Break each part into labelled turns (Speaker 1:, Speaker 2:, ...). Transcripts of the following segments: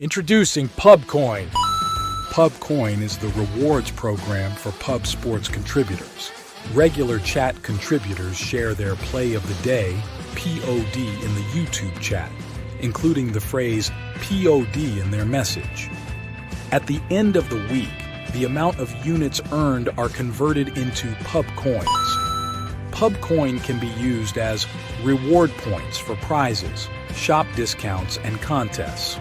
Speaker 1: Introducing PubCoin. PubCoin is the rewards program for pub sports contributors. Regular chat contributors share their play of the day, POD, in the YouTube chat, including the phrase POD in their message. At the end of the week, the amount of units earned are converted into PubCoins. PubCoin can be used as reward points for prizes, shop discounts, and contests.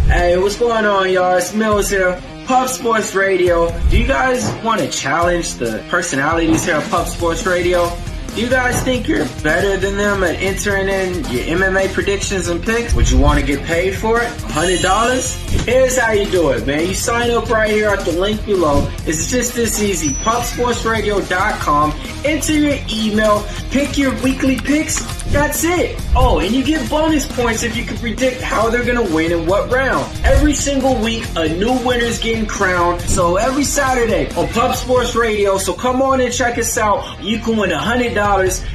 Speaker 2: Hey, what's going on, y'all? It's Mills here, Pub Sports Radio. Do you guys want to challenge the personalities here at Pub Sports Radio? Do you guys think you're better than them at entering in your MMA predictions and picks? Would you want to get paid for it? $100? Here's how you do it, man. You sign up right here at the link below. It's just this easy. PubSportsRadio.com. Enter your email. Pick your weekly picks. That's it. Oh, and you get bonus points if you can predict how they're going to win in what round. Every single week, a new winner's getting crowned. So every Saturday on Pub Sports Radio. So come on and check us out. You can win $100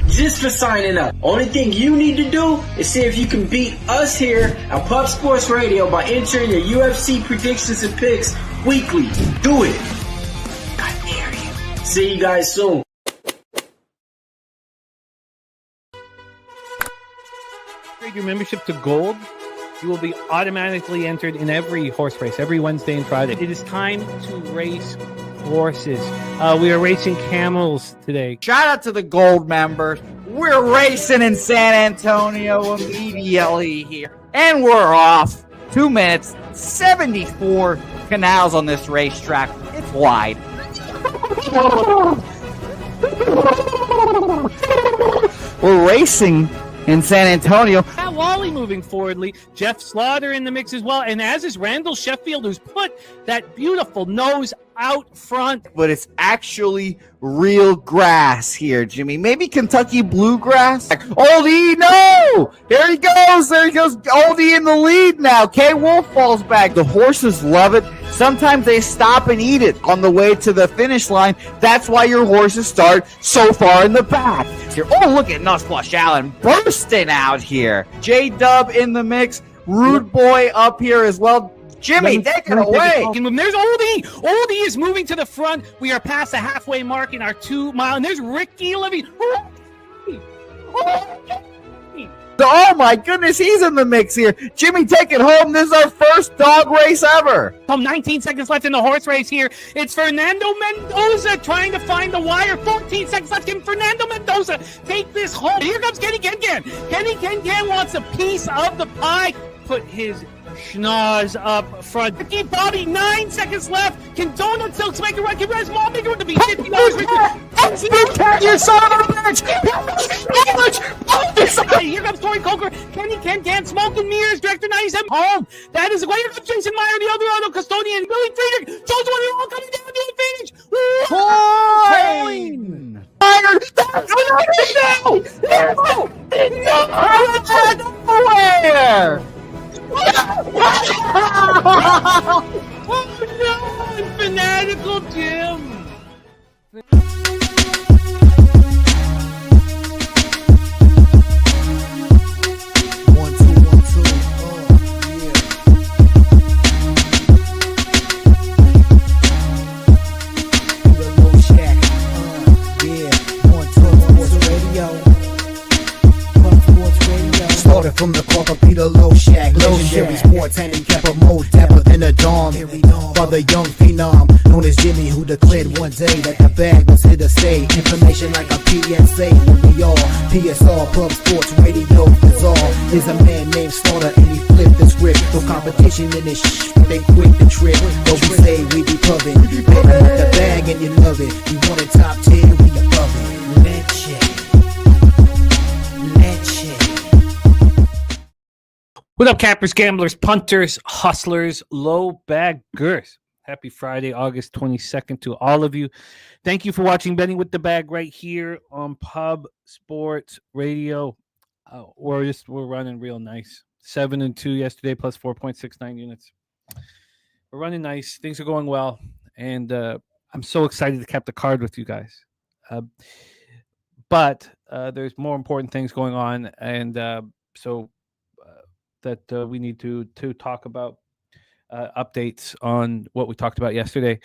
Speaker 2: just for signing up. Only thing you need to do is see if you can beat us here at Pub Sports Radio by entering your UFC predictions and picks weekly. Do it. I dare you. See you guys soon.
Speaker 3: Your membership to Gold, you will be automatically entered in every horse race, every Wednesday and Friday. It is time to race horses. We are racing camels today.
Speaker 4: Shout out to the Gold members. We're racing in San Antonio immediately here. And we're off. 2 minutes, 74 canals on this racetrack. It's wide. We're racing in San Antonio.
Speaker 3: Matt Wally moving forwardly. Jeff Slaughter in the mix as well. And as is Randall Sheffield, who's put that beautiful nose out front.
Speaker 4: But it's actually real grass here, Jimmy. Maybe Kentucky bluegrass. Oldie, no! There he goes. There he goes. Oldie in the lead now. K. Wolf falls back. The horses love it. Sometimes they stop and eat it on the way to the finish line. That's why your horses start so far in the back. Here. Oh, look at Nussflush Allen bursting out here. J-Dub in the mix. Rude Boy up here as well. Jimmy, take it away.
Speaker 3: There's Oldie. Oldie is moving to the front. We are past the halfway mark in our 2 mile. And there's Ricky Levy.
Speaker 4: Oh my goodness, he's in the mix here. Jimmy, take it home. This is our first dog race ever.
Speaker 3: 19 seconds left in the horse race here. It's Fernando Mendoza trying to find the wire. 14 seconds left. Can Fernando Mendoza take this home? Here comes Kenny Ken. Kenny Ken wants a piece of the pie. Put his schnoz up front. Ricky Bobby, 9 seconds left. Can Donut Silks make a run? Can Res Mall make a run to be $50?
Speaker 4: You son of a bitch!
Speaker 3: Here comes Tori Coker. Kenny Ken, Smoke and Mirrors, Director 97 home. That is the way. Here comes Jason Meyer, the other auto custodian, Billy Friedrich. Jones one, all coming down the finish.
Speaker 4: Coin! Nowhere!
Speaker 3: Oh no! Fanatical Jim!
Speaker 5: From the corporate Peter Low Shack, legendary sports handicapper, more dapper than a dom. Father young phenom, known as Jimmy, who declared one day that the bag was here to stay. Information like a PSA, when we all PSR, Pub Sports Radio, bizarre. There's a man named Slaughter and he flipped the script. No competition in this they quit the trip. But we say we be pubbing, betting with the bag and you love it. You want a top 10, we above it. Let's check.
Speaker 3: What up, cappers, gamblers, punters, hustlers, low baggers? Happy Friday, August 22nd to all of you. Thank you for watching Betting with the Bag right here on Pub Sports Radio. We're running real nice. 7-2 yesterday, plus 4.69 units. We're running nice. Things are going well, and I'm so excited to cap the card with you guys. But there's more important things going on, and so that we need to talk about. Updates on what we talked about yesterday.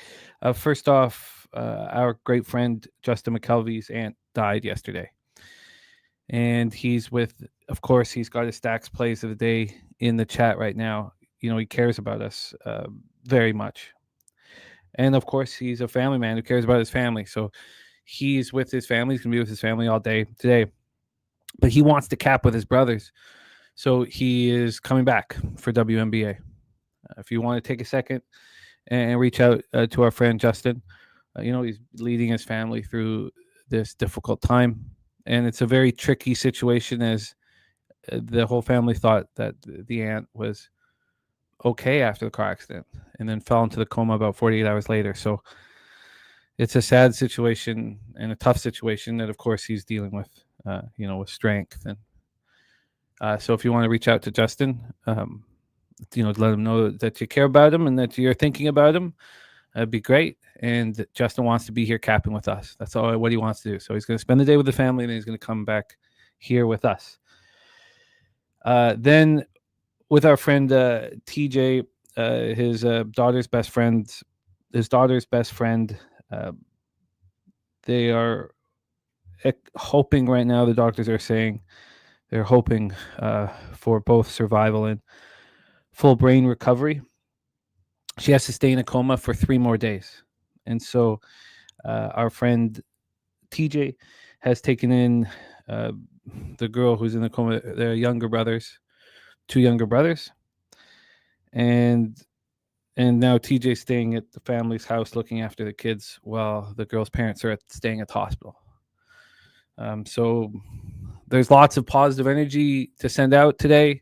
Speaker 3: First off, our great friend Justin McKelvey's aunt died yesterday. And he's of course, he's got his Stacks Plays of the Day in the chat right now. He cares about us very much. And of course, he's a family man who cares about his family. So he's with his family. He's going to be with his family all day today. But he wants to cap with his brothers. So he is coming back for WNBA. If you want to take a second and reach out to our friend Justin, he's leading his family through this difficult time. And it's a very tricky situation, as the whole family thought that the aunt was okay after the car accident and then fell into the coma about 48 hours later. So it's a sad situation and a tough situation that, of course, he's dealing with, with strength. And so if you want to reach out to Justin, let him know that you care about him and that you're thinking about him. That'd be great. And Justin wants to be here capping with us. That's all what he wants to do. So he's going to spend the day with the family, and then he's going to come back here with us. Then with our friend TJ, his daughter's best friend, they are hoping right now, the doctors are saying they're hoping for both survival and full brain recovery. She has to stay in a coma for 3 more days. And so our friend TJ has taken in the girl who's in the coma, their younger brothers, 2 younger brothers. And now TJ's staying at the family's house looking after the kids while the girl's parents are staying at the hospital. So there's lots of positive energy to send out today.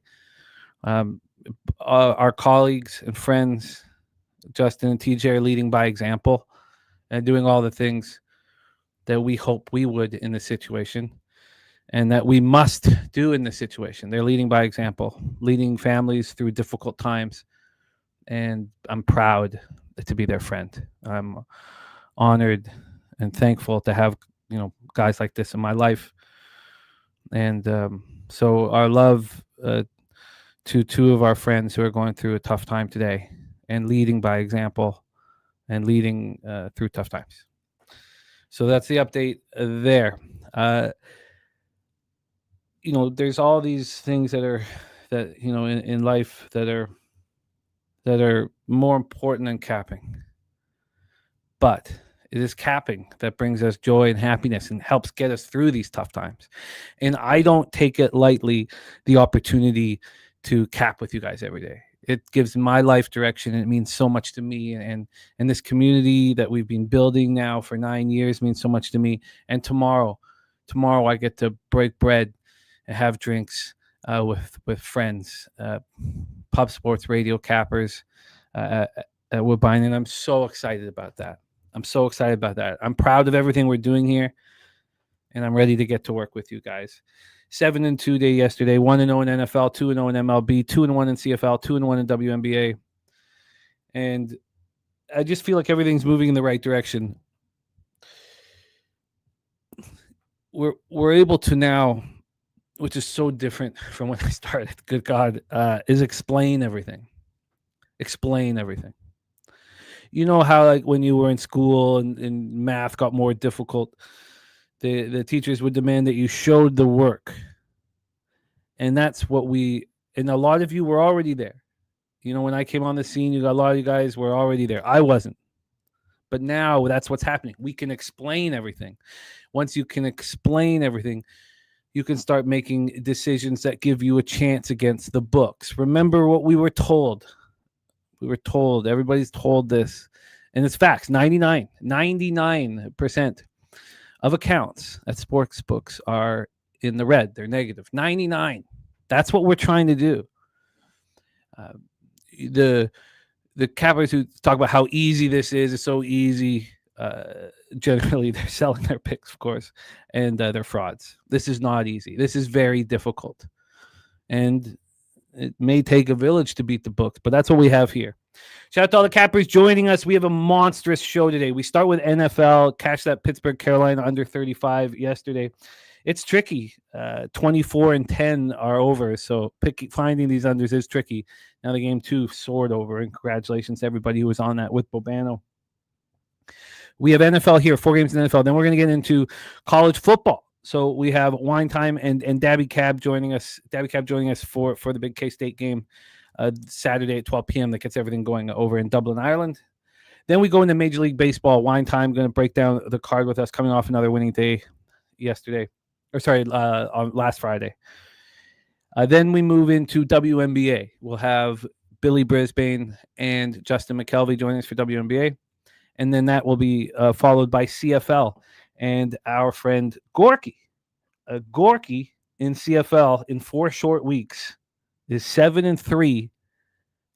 Speaker 3: Our colleagues and friends, Justin and TJ, are leading by example and doing all the things that we hope we would in this situation and that we must do in this situation. They're leading by example, leading families through difficult times. And I'm proud to be their friend. I'm honored and thankful to have, guys like this in my life. And so our love to 2 of our friends who are going through a tough time today and leading by example and leading through tough times. So that's the update there. There's all these things that in life that are more important than capping. But it is capping that brings us joy and happiness and helps get us through these tough times. And I don't take it lightly, the opportunity to cap with you guys every day. It gives my life direction, and it means so much to me. And this community that we've been building now for 9 years means so much to me. And tomorrow I get to break bread and have drinks with friends, Pub Sports Radio cappers at Woodbine, and I'm so excited about that. I'm proud of everything we're doing here, and I'm ready to get to work with you guys. 7-2 day yesterday, 1-0 in NFL, 2-0 in MLB, 2-1 in CFL, 2-1 in WNBA. And I just feel like everything's moving in the right direction. We're able to now, which is so different from when I started, good God, is explain everything. You know how, like, when you were in school and math got more difficult, the teachers would demand that you showed the work. And that's what and a lot of you were already there. When I came on the scene, a lot of you guys were already there. I wasn't. But now that's what's happening. We can explain everything. Once you can explain everything, you can start making decisions that give you a chance against the books. Remember what we were told. Everybody's told this. And it's facts. 99% of accounts at sports books are in the red. They're negative. 99. That's what we're trying to do. The cappers who talk about how easy this is, it's so easy. Generally, they're selling their picks, of course, and they're frauds. This is not easy. This is very difficult. And it may take a village to beat the books, but that's what we have here. Shout out to all the cappers joining us. We have a monstrous show today. We start with NFL. Catch that Pittsburgh Carolina under 35 yesterday. it's tricky. 24 and 10 are over, so finding these unders is tricky. Now the game 2 soared over, and congratulations to everybody who was on that with Bobano. We have NFL here, 4 games in NFL. Then we're going to get into college football. So we have Wine Time and Daby Cab joining us. Daby Cab joining us for the big K-State game Saturday at 12 p.m. that gets everything going over in Dublin, Ireland. Then we go into Major League Baseball. Wine Time going to break down the card with us, coming off another winning day on last Friday. Then we move into WNBA. We'll have Billy Brisbane and Justin McKelvey joining us for WNBA. And then that will be followed by CFL and our friend Gorki. Gorki in CFL in 4 short weeks is 7-3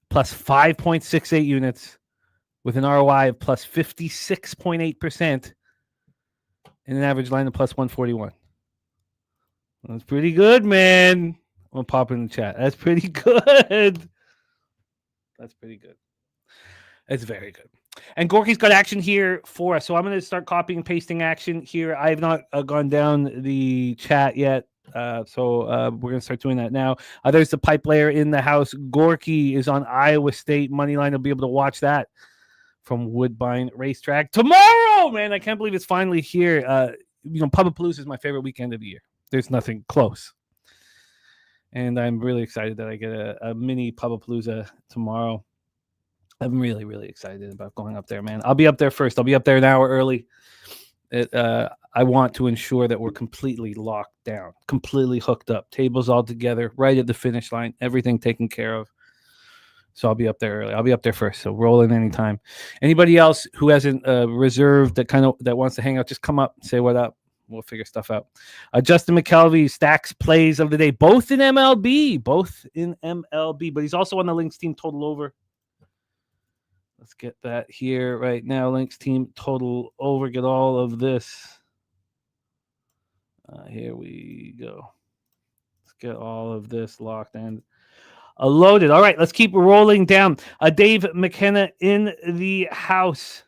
Speaker 3: plus 5.68 units with an ROI of plus 56.8% and an average line of plus 141. That's pretty good, man. I'm going to pop in the chat. That's pretty good. That's pretty good. It's very good. And Gorky's got action here for us. So I'm going to start copying and pasting action here. I have not gone down the chat yet. So we're going to start doing that now. There's the pipe layer in the house. Gorky is on Iowa State money line. I'll be able to watch that from Woodbine Racetrack tomorrow, man. I can't believe it's finally here. Pubapalooza is my favorite weekend of the year. There's nothing close. And I'm really excited that I get a mini Pubapalooza tomorrow. I'm really, really excited about going up there, man. I'll be up there first. I'll be up there an hour early. I want to ensure that we're completely locked down, completely hooked up, tables all together, right at the finish line, everything taken care of. So I'll be up there early. I'll be up there first. So roll in anytime. Anybody else who hasn't reserved that wants to hang out, just come up, say what up. We'll figure stuff out. Justin McKelvey stacks plays of the day, both in MLB, but he's also on the Lynx team total over. Let's get that here right now. Lynx team total over. Get all of this. Here we go. Let's get all of this locked and loaded. All right, let's keep rolling down. Dave McKenna in the house.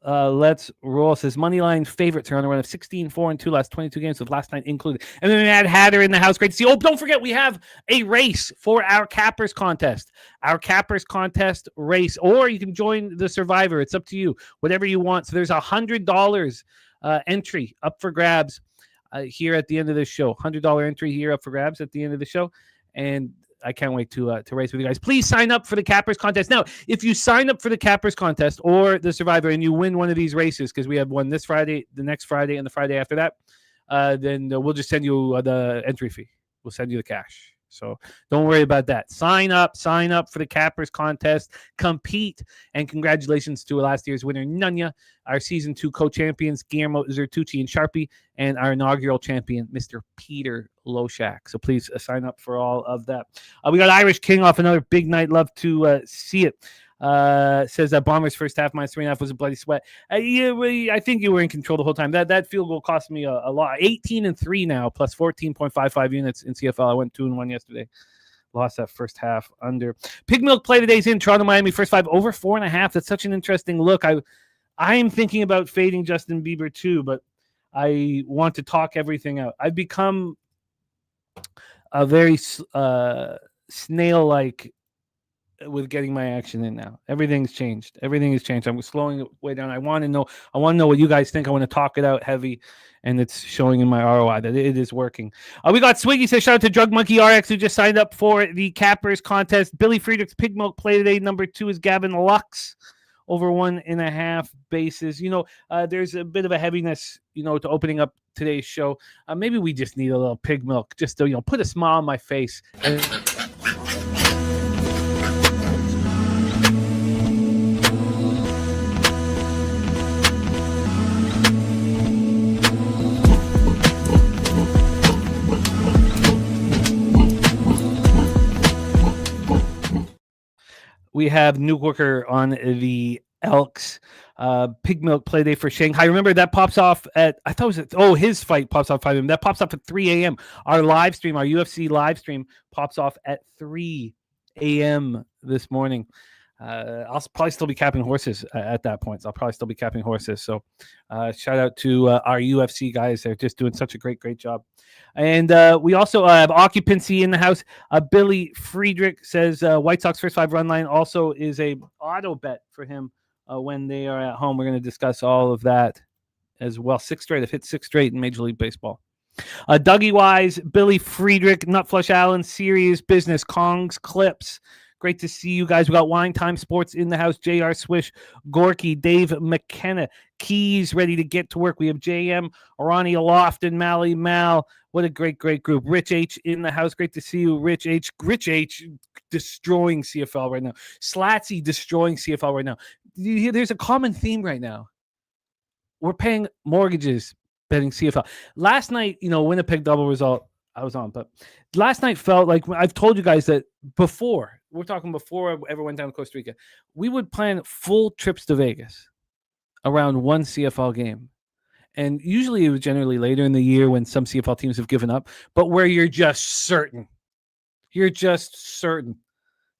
Speaker 3: Let's roll. Says Moneyline favorites are on a run of 16-4-2 last 22 games with last night included. And then we had Hatter in the house. Great to see. Oh, don't forget we have a race for our Cappers contest. Our Cappers contest race, or you can join the Survivor. It's up to you. Whatever you want. So there's $100 entry up for grabs here at the end of the show. $100 entry here up for grabs at the end of the show. And I can't wait to race with you guys. Please sign up for the Cappers contest. Now, if you sign up for the Cappers contest or the Survivor and you win one of these races, because we have one this Friday, the next Friday, and the Friday after that, then we'll just send you the entry fee. We'll send you the cash. So don't worry about that. Sign up for the Cappers contest, compete, and congratulations to last year's winner, Nunya, our season 2 co-champions, Guillermo Zertucci and Sharpie, and our inaugural champion, Mr. Peter Loshak. So please sign up for all of that. We got Irish King off another big night. Love to see it. Says that Bombers first half minus 3.5 was a bloody sweat. I think you were in control the whole time. That field goal cost me a lot. 18-3 now, plus 14.55 units in CFL. I went 2-1 yesterday. Lost that first half under. Pig Milk play today's in Toronto, Miami. First 5 over 4.5. That's such an interesting look. I'm thinking about fading Justin Bieber too, but I want to talk everything out. I've become a very snail-like with getting my action in now. Everything's changed. Everything has changed. I'm slowing it way down. I want to know what you guys think. I want to talk it out heavy, and it's showing in my ROI that it is working. We got Swiggy says shout out to Drug Monkey RX who just signed up for the Cappers contest. Billy Friedrich's Pig Milk play today. Number 2 is Gavin Lux over 1.5 bases. There's a bit of a heaviness, to opening up today's show. Maybe we just need a little Pig Milk just to, put a smile on my face. We have Newquarker on the Elks. Pig Milk play day for Shanghai. Remember that pops off at, I thought it was, his fight pops off 5 a.m. That pops off at 3 a.m. Our live stream, our UFC live stream pops off at 3 a.m. this morning. I'll probably still be capping horses at that point. So I'll probably still be capping horses. So shout out to our UFC guys. They're just doing such a great job. And we also have occupancy in the house. Billy Friedrich says White Sox first 5 run line also is a auto bet for him when they are at home. We're going to discuss all of that as well. 6 straight. I've hit 6 straight in Major League Baseball. Dougie Wise, Billy Friedrich, Nutflush Allen, Serious Business, Kongs, Clips. Great to see you guys. We got Wine Time Sports in the house. JR Swish, Gorky, Dave McKenna, Keys ready to get to work. We have JM, Ronnie Lofton, Mally Mal. What a great group. Rich H in the house. Great to see you, Rich H. Rich H destroying CFL right now. Slatsy destroying CFL right now. There's a common theme right now. We're paying mortgages betting CFL. Last night, Winnipeg double result, I was on, but last night felt like I've told you guys that before I ever went down to Costa Rica, we would plan full trips to Vegas around one CFL game. And usually it was generally later in the year when some CFL teams have given up, but where you're just certain.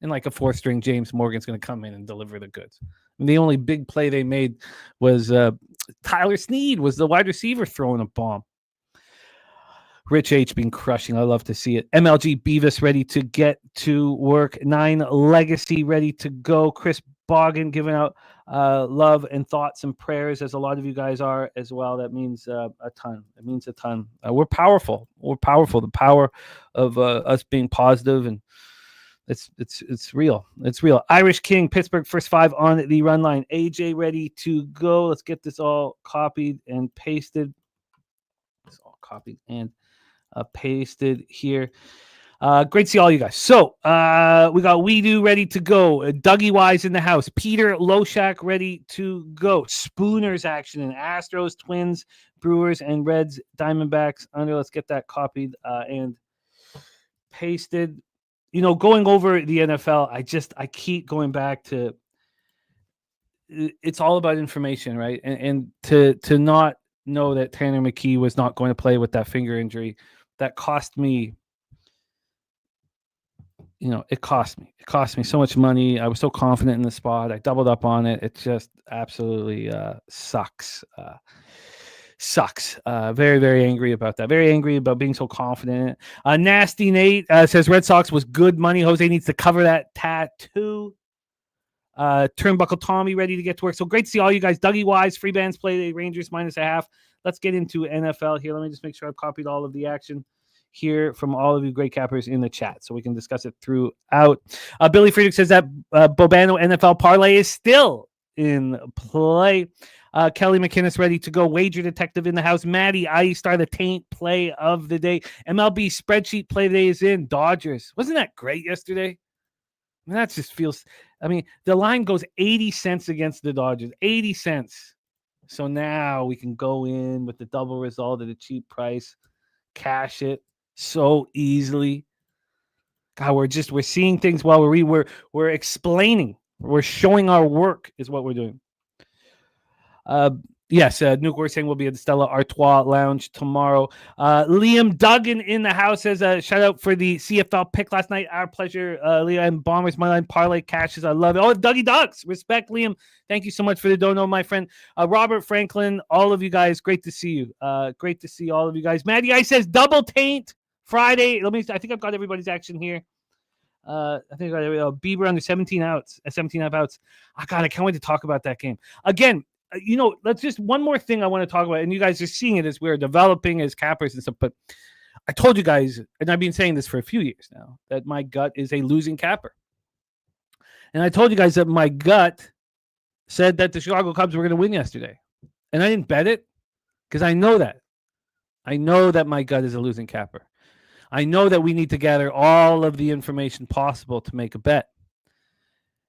Speaker 3: And like a 4th-string James Morgan's going to come in and deliver the goods. And the only big play they made was Tyler Snead was the wide receiver throwing a bomb. Rich H been crushing. I love to see it. MLG Beavis ready to get to work. 9 Legacy ready to go. Chris Boggin giving out love and thoughts and prayers, as a lot of you guys are as well. That means a ton. It means a ton. We're powerful. The power of us being positive, and it's real. It's real. Irish King, Pittsburgh first 5 on the run line. AJ ready to go. Let's get this all copied and pasted. It's all copied and pasted here. Great to see all you guys. So we got We Do ready to go. Dougie Wise in the house. Peter Loshak ready to go. Spooners action in Astros, Twins, Brewers, and Reds, Diamondbacks under. Let's get that copied and pasted. Going over the NFL, I keep going back to it's all about information, right? And to not know that Tanner McKee was not going to play with that finger injury, that cost me. It cost me so much money. I was so confident in the spot. I doubled up on it. It just absolutely sucks. Very, very angry about that. Very angry about being so confident. Nasty Nate says Red Sox was good money. Jose needs to cover that tattoo. Turnbuckle Tommy ready to get to work. So great to see all you guys. Dougie Wise, free bands play the Rangers -0.5. Let's get into NFL here. Let me just make sure I've copied all of the action here from all of you great cappers in the chat so we can discuss it throughout. Billy Friedrich says that Bobano NFL parlay is still in play. Kelly McInnes ready to go. Wager detective in the house. Maddie Star, the taint play of the day. MLB spreadsheet play of the day is in. Dodgers. Wasn't that great yesterday? That just feels. The line goes 80 cents against the Dodgers. 80 cents. So now we can go in with the double result at a cheap price, cash it so easily. God, we're seeing things while we're explaining. We're showing our work is what we're doing. Yes, Nuke, we're saying we'll be at the Stella Artois Lounge tomorrow. Liam Duggan in the house says shout out for the CFL pick last night. Our pleasure, Leah and Bombers. My line parlay cashes. I love it. Oh, Dougie Ducks. Respect, Liam. Thank you so much for the dono, my friend. Robert Franklin, all of you guys. Great to see you. Great to see all of you guys. Maddie I says double taint Friday. I think I've got everybody's action here. I think I got Bieber under 17 outs. 17.5 outs. I can't wait to talk about that game again. Let's just one more thing I want to talk about, and you guys are seeing it as we're developing as cappers and stuff. But I told you guys, and I've been saying this for a few years now, that my gut is a losing capper. And I told you guys that my gut said that the Chicago Cubs were going to win yesterday, and I didn't bet it because I know that. I know that my gut is a losing capper. I know that we need to gather all of the information possible to make a bet,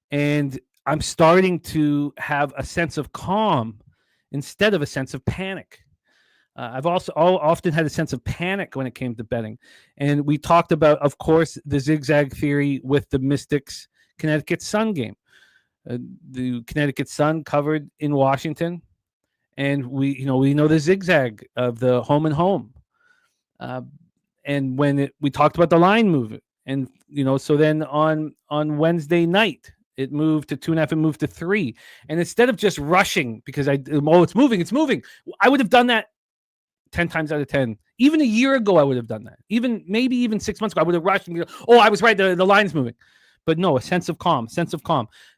Speaker 3: and I'm starting to have a sense of calm instead of a sense of panic. I've also often had a sense of panic when it came to betting. And we talked about, of course, the zigzag theory with the Mystics Connecticut Sun game. The Connecticut Sun covered in Washington. And we know the zigzag of the home and home. And when we talked about the line movement. And, so then on Wednesday night, It moved to 2.5. It moved to 3. And instead of just rushing because it's moving. I would have done that 10 times out of 10. Even a year ago, I would have done that. Maybe even 6 months ago, I would have rushed and go, oh, I was right. The line's moving. But no, a sense of calm.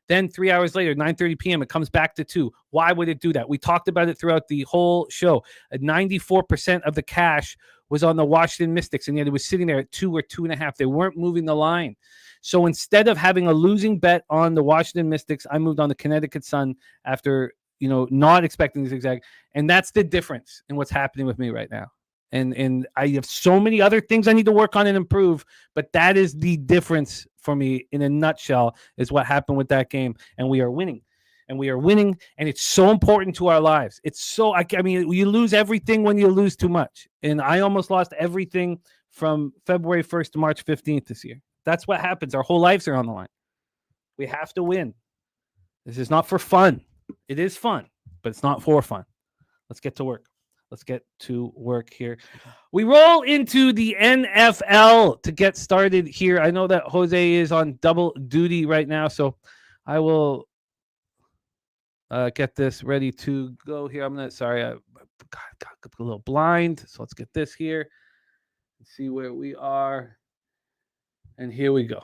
Speaker 3: Then 3 hours later, 9:30 p.m., it comes back to 2. Why would it do that? We talked about it throughout the whole show. 94% of the cash was on the Washington Mystics, and yet it was sitting there at 2 or 2.5. They weren't moving the line. So instead of having a losing bet on the Washington Mystics, I moved on the Connecticut Sun after, not expecting this exact. And that's the difference in what's happening with me right now. And I have so many other things I need to work on and improve, but that is the difference for me in a nutshell is what happened with that game. And we are winning. And it's so important to our lives. It's so, you lose everything when you lose too much. And I almost lost everything from February 1st to March 15th this year. That's what happens. Our whole lives are on the line. We have to win. This is not for fun. It is fun, but it's not for fun. Let's get to work. Here. We roll into the NFL to get started here. I know that Jose is on double duty right now, so I will get this ready to go here. I got a little blind, so let's get this here and see where we are. And here we go.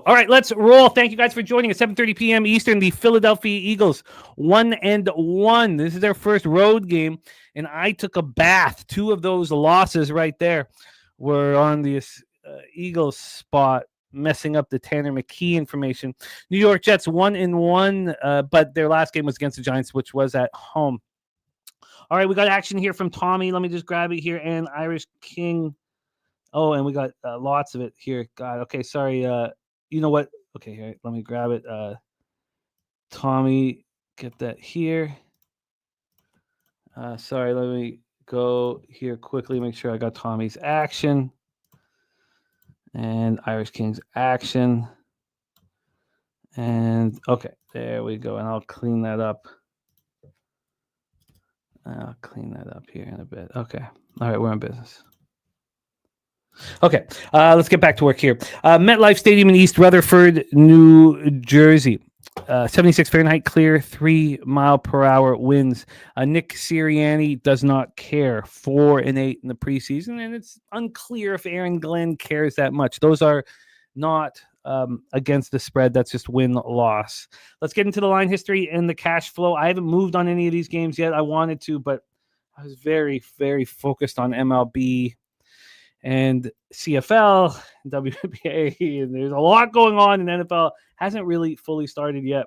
Speaker 3: All right, let's roll. Thank you guys for joining us. 7:30 p.m. Eastern, the Philadelphia Eagles 1-1. This is their first road game, and I took a bath. 2 of those losses right there were on the Eagles spot, messing up the Tanner McKee information. New York Jets 1-1, but their last game was against the Giants, which was at home. All right, we got action here from Tommy. Let me just grab it here. And Irish King. Oh, and we got lots of it here. God, okay, sorry. You know what? Okay, here, let me grab it. Tommy, get that here. Sorry, let me go here quickly, make sure I got Tommy's action. And Irish King's action. And, okay, there we go. And I'll clean that up. Here in a bit. Okay. All right, we're in business. Okay, let's get back to work here. MetLife Stadium in East Rutherford, New Jersey. 76 Fahrenheit clear, 3 mile per hour winds. Nick Sirianni does not care. 4-8 in the preseason, and it's unclear if Aaron Glenn cares that much. Those are not against the spread. That's just win-loss. Let's get into the line history and the cash flow. I haven't moved on any of these games yet. I wanted to, but I was very, very focused on MLB and CFL, WNBA, and there's a lot going on in NFL. Hasn't really fully started yet.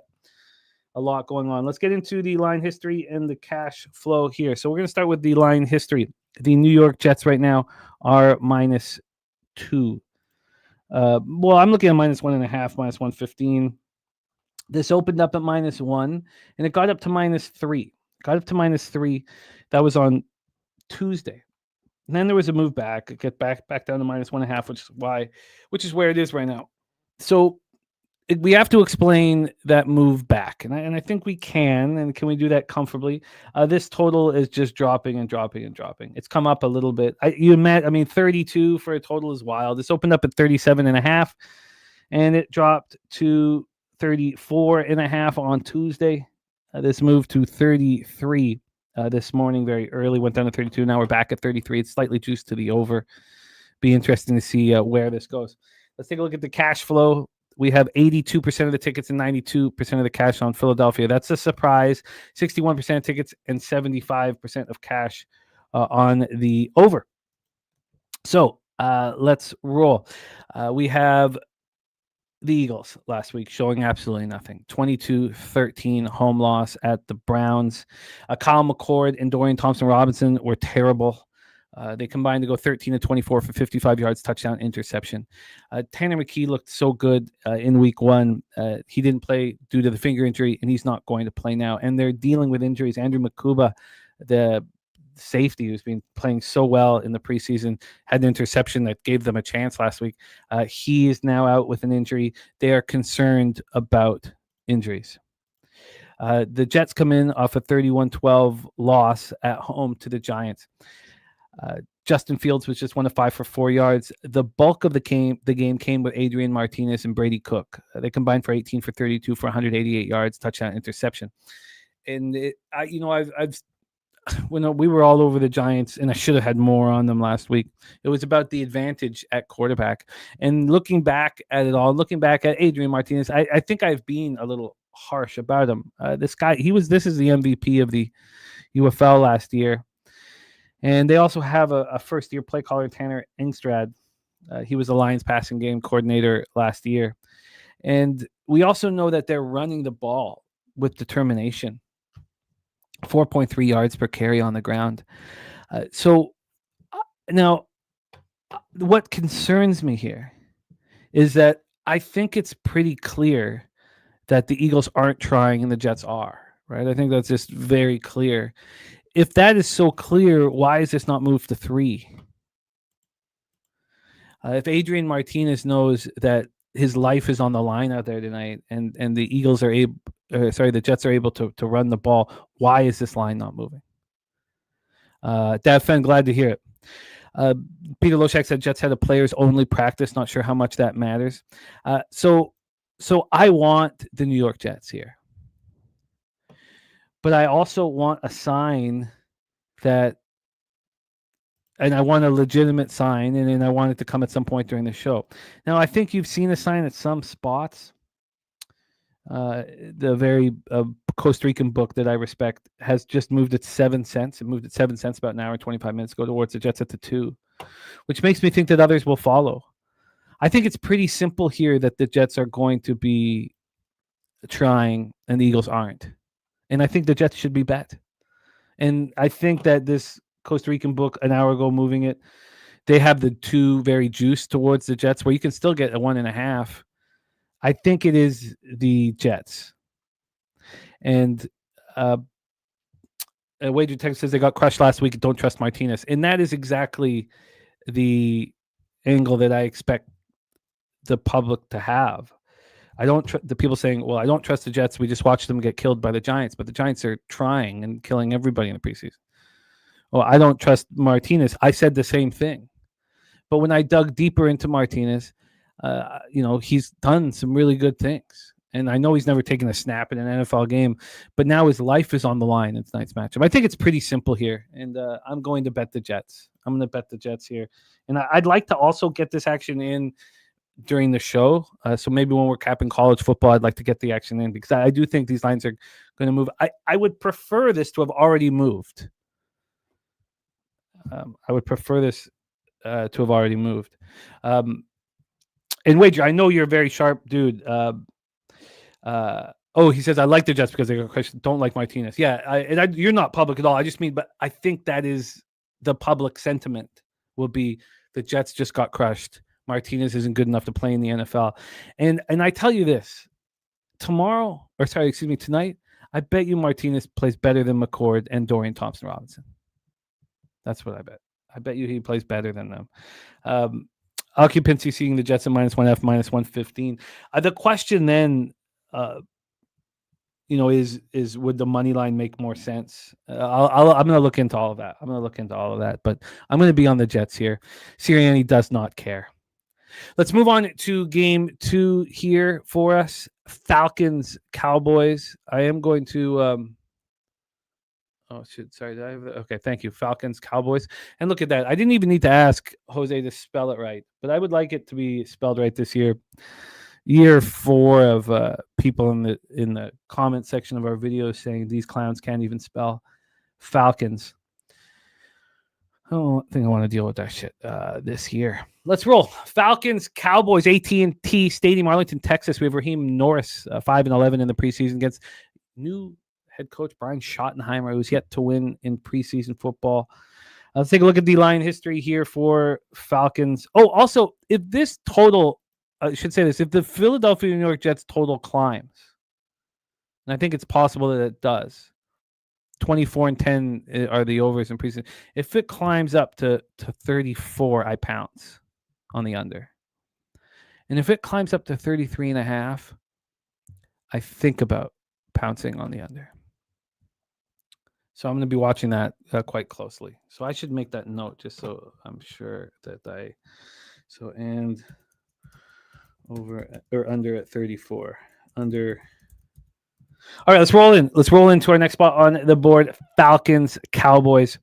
Speaker 3: A lot going on. Let's get into the line history and the cash flow here. So we're going to start with the line history. The New York Jets right now are -2. Well, I'm looking at -1.5, -115. This opened up at -1, and it got up to -3. That was on Tuesday. And then there was a move back. It got back down to -1.5, which is where it is right now. So we have to explain that move back, and I think we can. And can we do that comfortably? This total is just dropping and dropping and dropping. It's come up a little bit. 32 for a total is wild. This opened up at 37.5, and it dropped to 34.5 on Tuesday. This moved to 33 this morning very early, went down to 32. Now we're back at 33. It's slightly juiced to the over. Be interesting to see where this goes. Let's take a look at the cash flow. We have 82% of the tickets and 92% of the cash on Philadelphia. That's a surprise. 61% of tickets and 75% of cash on the over. So let's roll. We have the Eagles last week showing absolutely nothing. 22-13 home loss at the Browns. Kyle McCord and Dorian Thompson-Robinson were terrible. They combined to go 13-24 for 55 yards, touchdown, interception. Tanner McKee looked so good in week 1. He didn't play due to the finger injury, and he's not going to play now. And they're dealing with injuries. Andrew Makuba, the safety who's been playing so well in the preseason, had an interception that gave them a chance last week. He is now out with an injury. They are concerned about injuries. The Jets come in off a 31-12 loss at home to the Giants. Justin Fields was just 1 of 5 for 4 yards. The bulk of the game came with Adrian Martinez and Brady Cook. They combined for 18 for 32 for 188 yards, touchdown, interception. And when we were all over the Giants, and I should have had more on them last week, it was about the advantage at quarterback. And looking back at it all, looking back at Adrian Martinez, I think I've been a little harsh about him. This guy, this is the MVP of the UFL last year. And they also have a first-year play caller, Tanner Engstrad. He was the Lions passing game coordinator last year. And we also know that they're running the ball with determination. 4.3 yards per carry on the ground. Now, what concerns me here is that I think it's pretty clear that the Eagles aren't trying and the Jets are, right? I think that's just very clear. If that is so clear, why is this not moved to 3? If Adrian Martinez knows that his life is on the line out there tonight, and the Eagles are the Jets are able to run the ball, why is this line not moving? Dad Fen, glad to hear it. Peter Loshak said Jets had a players only practice. Not sure how much that matters. So I want the New York Jets here. But I also want a sign and I want a legitimate sign, and then I want it to come at some point during the show. Now, I think you've seen a sign at some spots. The very Costa Rican book that I respect has just moved at 7 cents. It moved at 7 cents about an hour and 25 minutes ago towards the Jets at the 2, which makes me think that others will follow. I think it's pretty simple here that the Jets are going to be trying and the Eagles aren't. And I think the Jets should be bet. And I think that this Costa Rican book an hour ago moving it, they have the 2 very juiced towards the Jets where you can still get a 1.5. I think it is the Jets. And Wager Text says they got crushed last week. Don't trust Martinez. And that is exactly the angle that I expect the public to have. I don't the people saying, well, I don't trust the Jets. We just watched them get killed by the Giants, but the Giants are trying and killing everybody in the preseason. Well, I don't trust Martinez. I said the same thing. But when I dug deeper into Martinez, he's done some really good things. And I know he's never taken a snap in an NFL game, but now his life is on the line in tonight's matchup. I think it's pretty simple here, and I'm going to bet the Jets. I'm going to bet the Jets here. And I'd like to also get this action in during the show. So maybe when we're capping college football, I'd like to get the action in because I do think these lines are going to move. I would prefer this to have already moved. I would prefer this to have already moved. And Wager, I know you're a very sharp dude. He says, I like the Jets because they don't like Martinez. Yeah, you're not public at all. I just mean, but I think that is the public sentiment will be the Jets just got crushed. Martinez isn't good enough to play in the NFL. And I tell you this, tonight, I bet you Martinez plays better than McCord and Dorian Thompson-Robinson. That's what I bet. I bet you he plays better than them. Occupancy seeing the Jets at -1F, -115. The question then, is would the money line make more sense? I'm going to look into all of that. But I'm going to be on the Jets here. Sirianni does not care. Let's move on to game 2 here for us. Falcons, Cowboys. I am going to. Okay, thank you. Falcons, Cowboys. And look at that. I didn't even need to ask Jose to spell it right, but I would like it to be spelled right this year. Year 4 of people in the comment section of our videos saying these clowns can't even spell Falcons. I don't think I want to deal with that shit this year. Let's roll. Falcons, Cowboys, AT&T Stadium, Arlington, Texas. We have Raheem Norris, 5-11 in the preseason against new head coach Brian Schottenheimer, who's yet to win in preseason football. Let's take a look at the line history here for Falcons. Oh, also, if this total, I should say this, if the Philadelphia New York Jets total climbs, and I think it's possible that it does, 24-10 are the overs in preseason. If it climbs up to 34, I pounce on the under. And if it climbs up to 33.5, I think about pouncing on the under. So I'm going to be watching that quite closely. So I should make that note just so I'm sure that and over or under at 34. Under. All right, let's roll in. Let's roll into our next spot on the board. Falcons, Cowboys.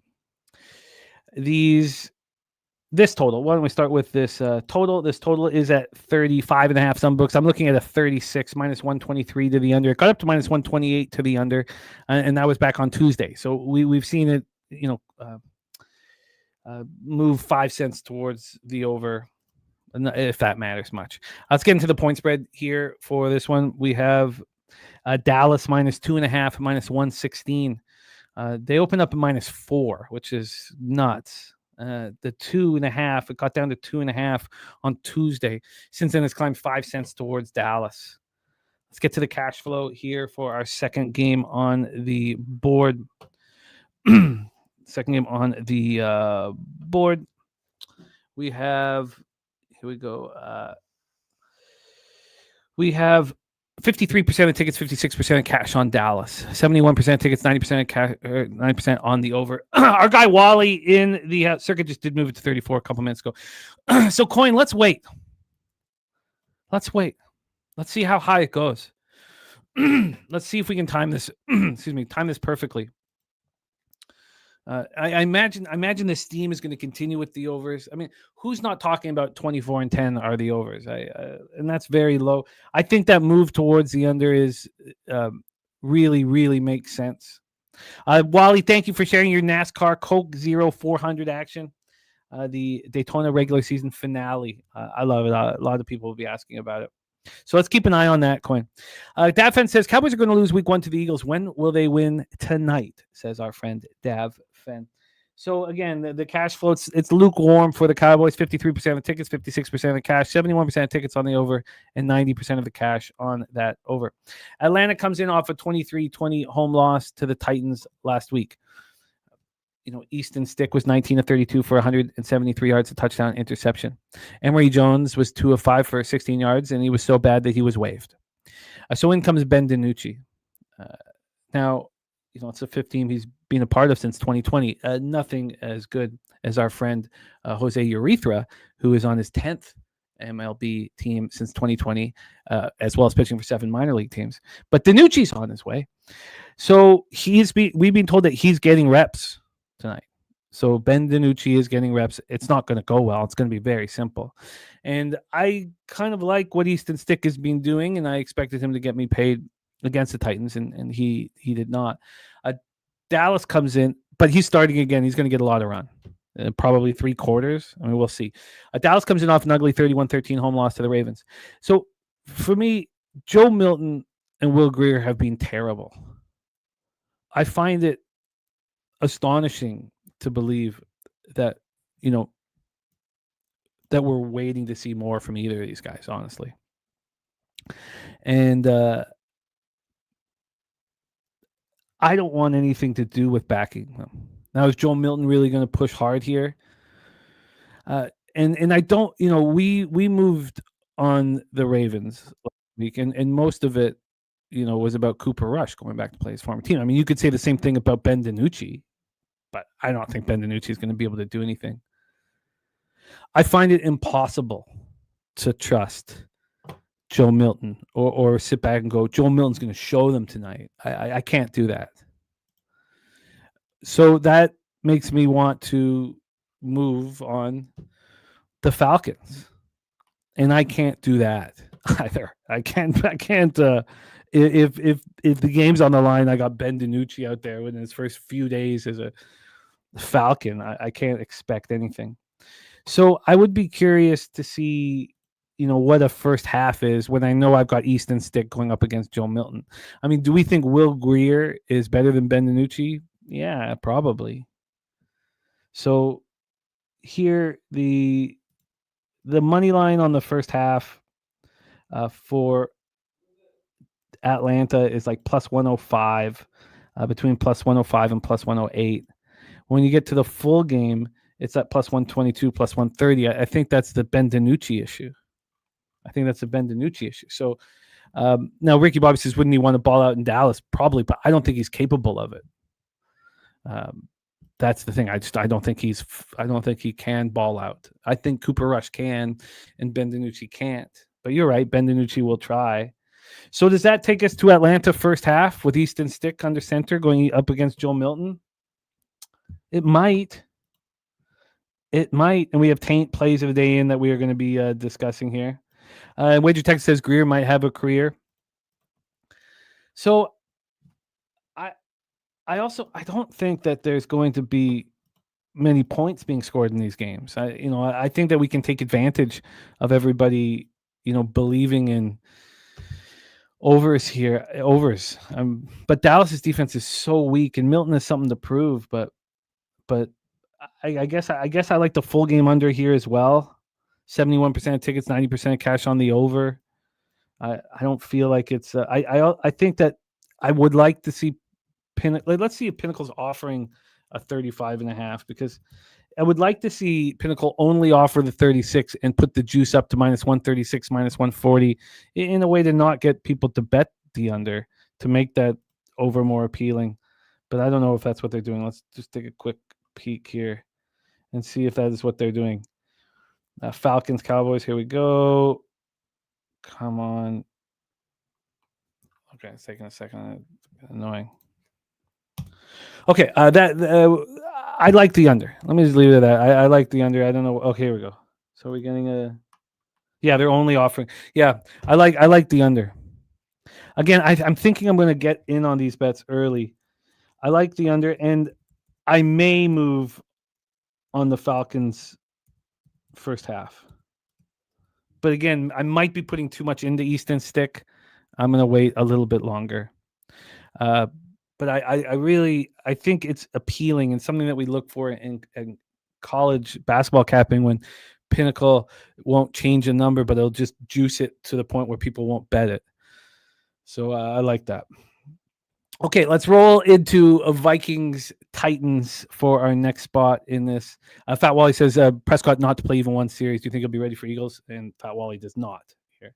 Speaker 3: This total. Why don't we start with this total? This total is at 35.5. Some books. I'm looking at a 36 minus 123 to the under. It got up to minus 128 to the under, and that was back on Tuesday. So we've seen it, move 5 cents towards the over, if that matters much. Let's get into the point spread here for this one. We have Dallas minus 2.5, minus 116. They opened up at minus 4, which is nuts. The 2.5, it got down to 2.5 on Tuesday. Since then, it's climbed 5 cents towards Dallas. Let's get to the cash flow here for our second game on the board. Second game on the board. We have, here we go. We have 53% of tickets, 56% of cash on Dallas. 71% of tickets, 90% of cash, 9% on the over. Our guy Wally in the circuit just did move it to 34 a couple minutes ago. So coin, let's wait. Let's wait. Let's see how high it goes. Let's see if we can time this. Time this perfectly. I imagine the steam is going to continue with the overs. I mean, who's not talking about 24 and 10 are the overs? And that's very low. I think that move towards the under is really, really makes sense. Wally, thank you for sharing your NASCAR Coke 0400 action. The Daytona regular season finale. I love it. A lot of people will be asking about it. So let's keep an eye on that coin. Davfen says Cowboys are going to lose week 1 to the Eagles. When will they win tonight? Says our friend Davfen. So again, the cash flow, it's lukewarm for the Cowboys. 53% of tickets, 56% of the cash, 71% of tickets on the over, and 90% of the cash on that over. Atlanta comes in off a 23-20 home loss to the Titans last week. Easton Stick was 19 of 32 for 173 yards, a touchdown, interception. Emory Jones was 2 of 5 for 16 yards, and he was so bad that he was waived. So in comes Ben DiNucci. Now, it's a fifth team he's been a part of since 2020. Nothing as good as our friend Jose Urethra, who is on his 10th MLB team since 2020, as well as pitching for 7 minor league teams. But DiNucci's on his way. So we've been told that he's getting reps tonight. So Ben DiNucci is getting reps. It's not going to go well. It's going to be very simple. And I kind of like what Easton Stick has been doing, and I expected him to get me paid against the Titans, and he did not. Dallas comes in, but he's starting again. He's going to get a lot of run. Probably 3 quarters. I mean, we'll see. Dallas comes in off an ugly 31-13 home loss to the Ravens. So for me, Joe Milton and Will Grier have been terrible. I find it astonishing to believe that that we're waiting to see more from either of these guys, honestly. And I don't want anything to do with backing them. Now, is Joe Milton really going to push hard here? And I don't, we moved on the Ravens last week, and most of it, was about Cooper Rush going back to play his former team. I mean, you could say the same thing about Ben DiNucci, but I don't think Ben DiNucci is going to be able to do anything. I find it impossible to trust Joe Milton or sit back and go, Joe Milton's going to show them tonight. I can't do that. So that makes me want to move on the Falcons. And I can't do that either. I can't if the game's on the line, I got Ben DiNucci out there within his first few days as a Falcon. I can't expect anything. So I would be curious to see, what a first half is when I know I've got Easton Stick going up against Joe Milton. I mean, do we think Will Grier is better than Ben DiNucci? Yeah, probably. So here, the money line on the first half for Atlanta is like plus 105, between plus 105 and plus 108. When you get to the full game, it's at plus 122, plus 130. I think that's the Ben DiNucci issue. So now Ricky Bobby says, wouldn't he want to ball out in Dallas? Probably, but I don't think he's capable of it. That's the thing. I don't think he can ball out. I think Cooper Rush can, and Ben DiNucci can't. But you're right. Ben DiNucci will try. So does that take us to Atlanta first half with Easton Stick under center going up against Joe Milton? It might. It might. And we have taint plays of the day in that we are going to be discussing here. Wager Tech says Greer might have a career. So I don't think that there's going to be many points being scored in these games. I think that we can take advantage of everybody, believing in overs here. But Dallas's defense is so weak, and Milton has something to prove. But I guess I like the full game under here as well. 71% of tickets, 90% of cash on the over. I don't feel like it's. I think that I would like to see let's see if Pinnacle's offering a 35.5, because I would like to see Pinnacle only offer the 36 and put the juice up to -136, -140 in a way to not get people to bet the under, to make that over more appealing. But I don't know if that's what they're doing. Let's just take a quick peek here and see if that is what they're doing. Falcons, Cowboys, here we go. Come on. Okay, it's taking a second. Annoying. Okay, I like the under. Let me just leave it at that. I like the under. I don't know. Okay, here we go. So we're getting a. Yeah, they're only offering. Yeah, I like the under. Again, I'm thinking I'm going to get in on these bets early. I like the under, and I may move on the Falcons first half. But again, I might be putting too much into Easton Stick. I'm going to wait a little bit longer. But I think it's appealing and something that we look for in college basketball capping, when Pinnacle won't change a number, but it'll just juice it to the point where people won't bet it. So I like that. Okay, let's roll into Vikings Titans for our next spot in this. Fat Wally says Prescott not to play even one series. Do you think he'll be ready for Eagles? And Fat Wally does not here.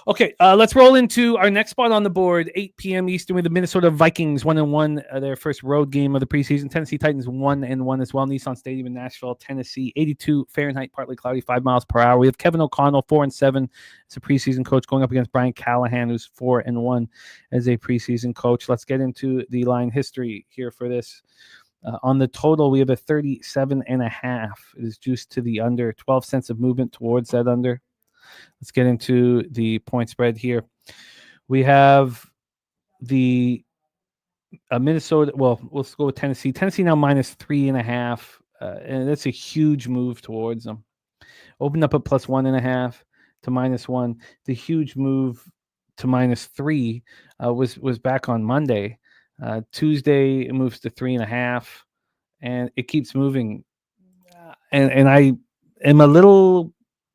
Speaker 3: Okay, let's roll into our next spot on the board. 8 p.m. Eastern with the Minnesota Vikings 1-1, their first road game of the preseason. Tennessee Titans 1-1 as well. Nissan Stadium in Nashville, Tennessee. 82 Fahrenheit, partly cloudy, 5 miles per hour. We have Kevin O'Connell 4-7 as a preseason coach, going up against Brian Callahan, who's 4-1 as a preseason coach. Let's get into the line history here for this. On the total, we have a 37.5. It is juiced to the under. 12 cents of movement towards that under. Let's get into the point spread here. We have the Minnesota. Well, let's go with Tennessee. Tennessee now -3.5, and that's a huge move towards them. Opened up at +1.5 to -1. The huge move to -3 was back on Monday. Tuesday it moves to 3.5, and it keeps moving. And I am a little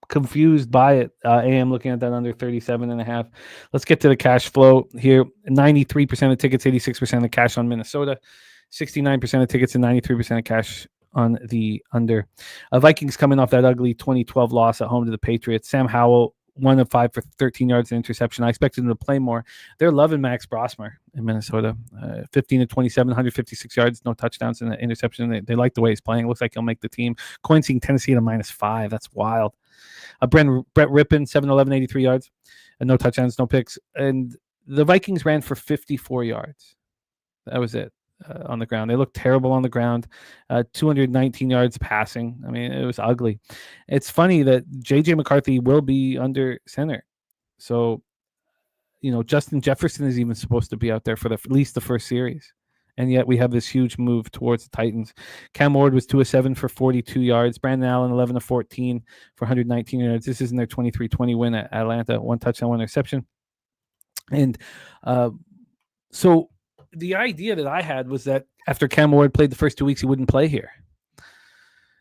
Speaker 3: confused by it. I am looking at that under 37.5. Let's get to the cash flow here. 93% of tickets, 86% of cash on Minnesota, 69% of tickets, and 93% of cash on the under. Vikings coming off that ugly 2012 loss at home to the Patriots. Sam Howell, 1 of 5 for 13 yards and interception. I expected him to play more. They're loving Max Brosmer in Minnesota. 15 of 27, 156 yards, no touchdowns and an interception. They like the way he's playing. It looks like he'll make the team. Coin seeing Tennessee at a -5. That's wild. Brett Rippon, 7-11, 83 yards, and no touchdowns, no picks. And the Vikings ran for 54 yards. That was it on the ground. They looked terrible on the ground. 219 yards passing. I mean, it was ugly. It's funny that J.J. McCarthy will be under center. So, Justin Jefferson is even supposed to be out there for at least the first series. And yet we have this huge move towards the Titans. Cam Ward was 2 of 7 for 42 yards. Brandon Allen, 11 of 14 for 119 yards. This isn't their 23-20 win at Atlanta. 1 touchdown, 1 interception. And so the idea that I had was that after Cam Ward played the first 2 weeks, he wouldn't play here.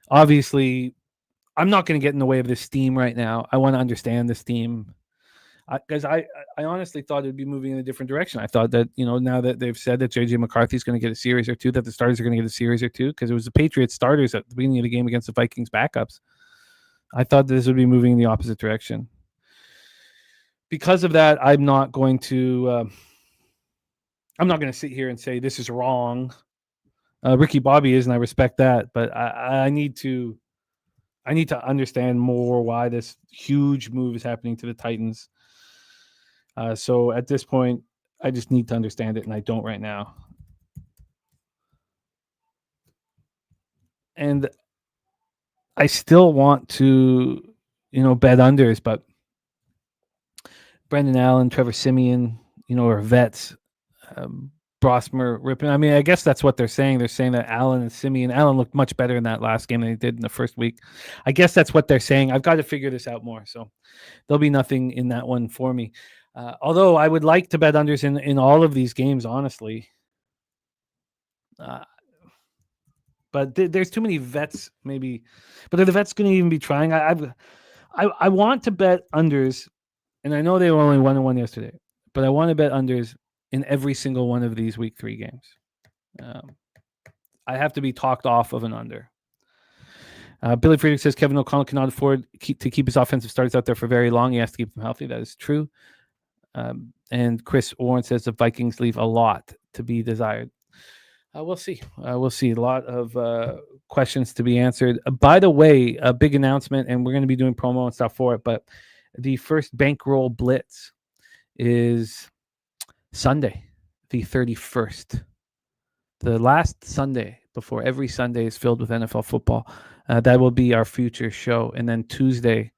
Speaker 3: Obviously, I'm not going to get in the way of this team right now. I want to understand this team. Because I honestly thought it would be moving in a different direction. I thought that, now that they've said that J.J. McCarthy's going to get a series or two, that the starters are going to get a series or two, because it was the Patriots starters at the beginning of the game against the Vikings backups. I thought this would be moving in the opposite direction. Because of that, I'm not going to sit here and say this is wrong. Ricky Bobby is, and I respect that, but I need to understand more why this huge move is happening to the Titans. So at this point, I just need to understand it, and I don't right now. And I still want to, bet unders, but Brendan Allen, Trevor Siemian, are vets. Brosmer, Rippon. I mean, I guess that's what they're saying. They're saying that Allen and Siemian. Allen looked much better in that last game than he did in the first week. I guess that's what they're saying. I've got to figure this out more. So there'll be nothing in that one for me. Although I would like to bet unders in all of these games, honestly. But there's too many vets, maybe. But are the vets going to even be trying? I want to bet unders, and I know they were only 1-1 yesterday, but I want to bet unders in every single one of these week 3 games. I have to be talked off of an under. Billy Friedrich says Kevin O'Connell cannot afford to keep his offensive starters out there for very long. He has to keep them healthy. That is true. And Chris Warren says the Vikings leave a lot to be desired. We'll see. We'll see. A lot of questions to be answered. By the way, a big announcement, and we're going to be doing promo and stuff for it, but the first bankroll blitz is Sunday, the 31st. The last Sunday before every Sunday is filled with NFL football. That will be our future show. And then Tuesday,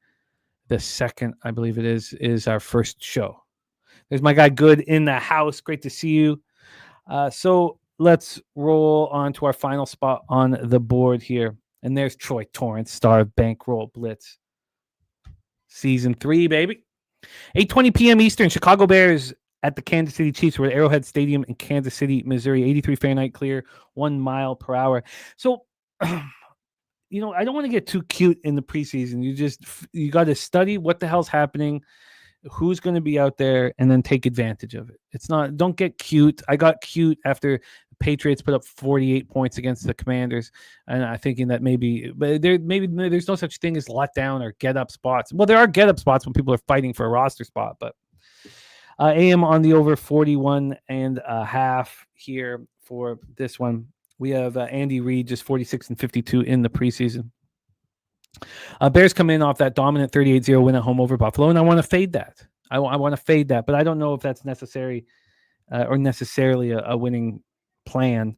Speaker 3: the 2nd, I believe it is our first show. There's my guy Good in the house. Great to see you. So let's roll on to our final spot on the board here. And there's Troy Torrance, star of Bankroll Blitz. Season 3, baby. 8:20 p.m. Eastern, Chicago Bears at the Kansas City Chiefs. We're at Arrowhead Stadium in Kansas City, Missouri. 83 Fahrenheit clear, 1 mile per hour. So, I don't want to get too cute in the preseason. You got to study what the hell's happening, who's going to be out there, and then take advantage of it. Don't get cute. I got cute after the Patriots put up 48 points against the Commanders, and I'm thinking that maybe there's no such thing as letdown or get up spots. Well, there are get up spots when people are fighting for a roster spot, but AM on the over 41.5 here for this one. We have Andy Reid just 46-52 in the preseason. Bears come in off that dominant 38-0 win at home over Buffalo, and I want to fade that. I want to fade that, but I don't know if that's necessary or necessarily a winning plan.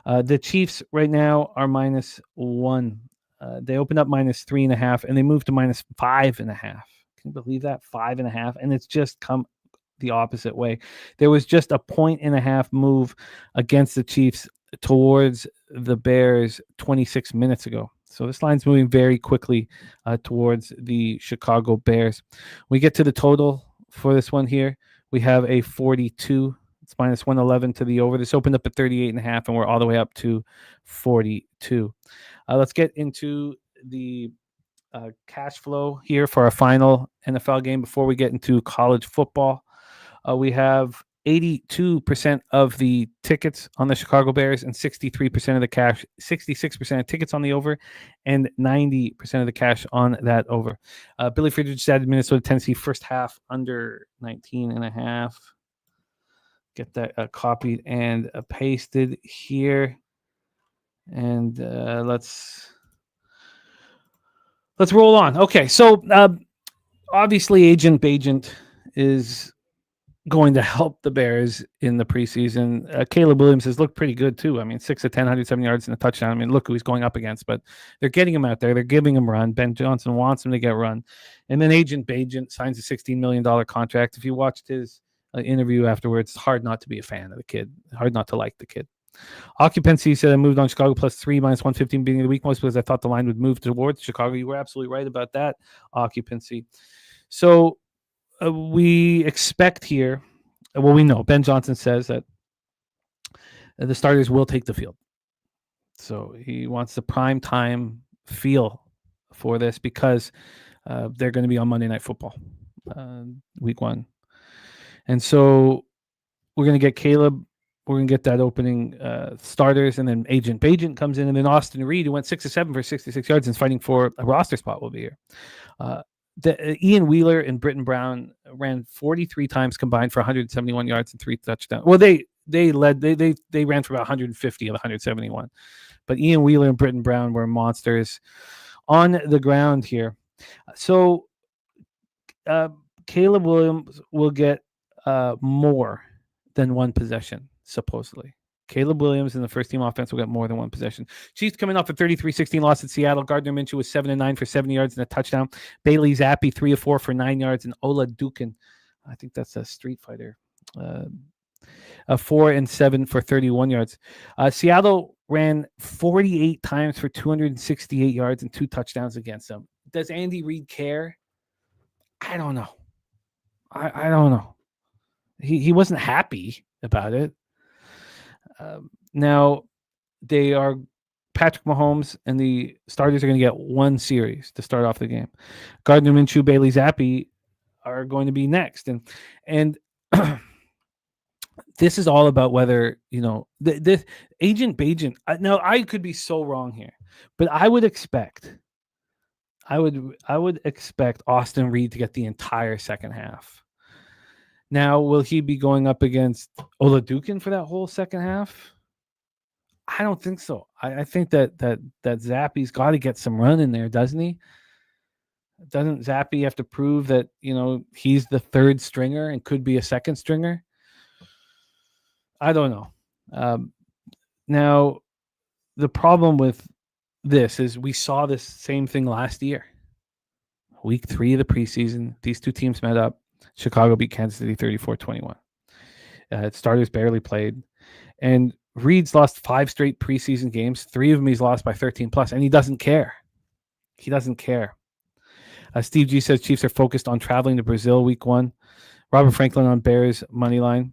Speaker 3: The Chiefs right now are -1. They opened up -3.5, and they moved to -5.5. Can you believe that? 5.5, and it's just come the opposite way. There was just a 1.5 move against the Chiefs towards the Bears 26 minutes ago. So this line's moving very quickly towards the Chicago Bears. We get to the total for this one here. We have a 42. It's -111 to the over. This opened up at 38.5, and we're all the way up to 42. Let's get into the cash flow here for our final NFL game before we get into college football. We have 82% of the tickets on the Chicago Bears and 63% of the cash, 66% of tickets on the over, and 90% of the cash on that over. Billy Friedrich just added Minnesota, Tennessee first half under 19.5. Get that copied and pasted here. And let's roll on. Okay, so obviously Agent Bajent is going to help the Bears in the preseason. Caleb Williams has looked pretty good too. I mean, 6 of 10, 170 yards and a touchdown. I mean, look who he's going up against, but they're getting him out there. They're giving him run. Ben Johnson wants him to get run. And then Agent Bajent signs a $16 million contract. If you watched his interview afterwards, it's hard not to be a fan of the kid. Hard not to like the kid. Occupancy said I moved on Chicago +3 -115 beginning of the week, most because I thought the line would move towards Chicago. You were absolutely right about that occupancy. So we expect here, well, we know Ben Johnson says that the starters will take the field. So he wants the prime time feel for this because they're going to be on Monday Night Football, week 1. And so we're going to get Caleb. We're going to get that opening starters, and then Agent Bajent comes in, and then Austin Reed, who went 6 of 7 for 66 yards and is fighting for a roster spot, will be here. Ian Wheeler and Britton Brown ran 43 times combined for 171 yards and 3 touchdowns. Well, they led. They ran for about 150 of 171. But Ian Wheeler and Britton Brown were monsters on the ground here. So Caleb Williams will get more than one possession, supposedly. Caleb Williams in the first team offense will get more than one possession. Chiefs coming off a 33-16 loss at Seattle. Gardner Minshew was 7-9 for 70 yards and a touchdown. Bailey Zappi 3 of 4 for 9 yards, and Ola Dukin, I think that's a Street Fighter, 4 and 7 for 31 yards. Seattle ran 48 times for 268 yards and 2 touchdowns against them. Does Andy Reid care? I don't know. I don't know. He wasn't happy about it. Now, they are Patrick Mahomes and the starters are going to get one series to start off the game. Gardner Minshew, Bailey Zappi are going to be next, and this is all about whether this Agent Bajent. Now, I could be so wrong here, but I would expect Austin Reed to get the entire second half. Now, will he be going up against Ola Dukin for that whole second half? I don't think so. I think that Zappi's got to get some run in there, doesn't he? Doesn't Zappi have to prove that he's the third stringer and could be a second stringer? I don't know. Now, the problem with this is we saw this same thing last year. Week 3 of the preseason, these two teams met up. Chicago beat Kansas City 34-21. Starters barely played. And Reed's lost 5 straight preseason games. 3 of them he's lost by 13 plus, and he doesn't care. He doesn't care. Steve G says Chiefs are focused on traveling to Brazil week 1. Robert Franklin on Bears money line.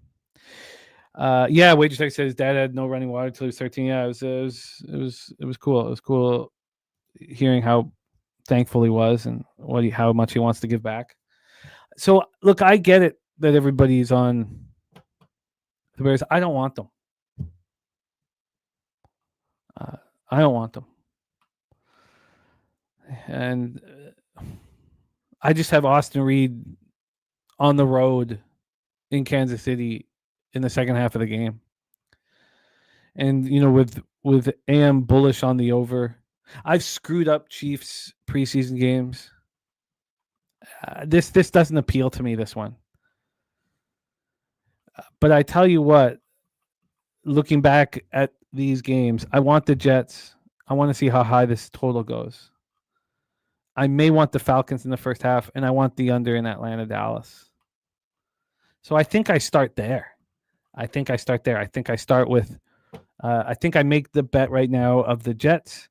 Speaker 3: Wager Tech said his dad had no running water until he was 13. Yeah, it was cool. It was cool hearing how thankful he was and how much he wants to give back. So look, I get it that everybody's on the Bears. I don't want them. I don't want them. And I just have Austin Reed on the road in Kansas City in the second half of the game. And, with AM bullish on the over, I've screwed up Chiefs preseason games. This doesn't appeal to me, this one. But I tell you what, looking back at these games, I want the Jets. I want to see how high this total goes. I may want the Falcons in the first half, and I want the under in Atlanta, Dallas. So I think I start there. I think I start with, I think I make the bet right now of the Jets,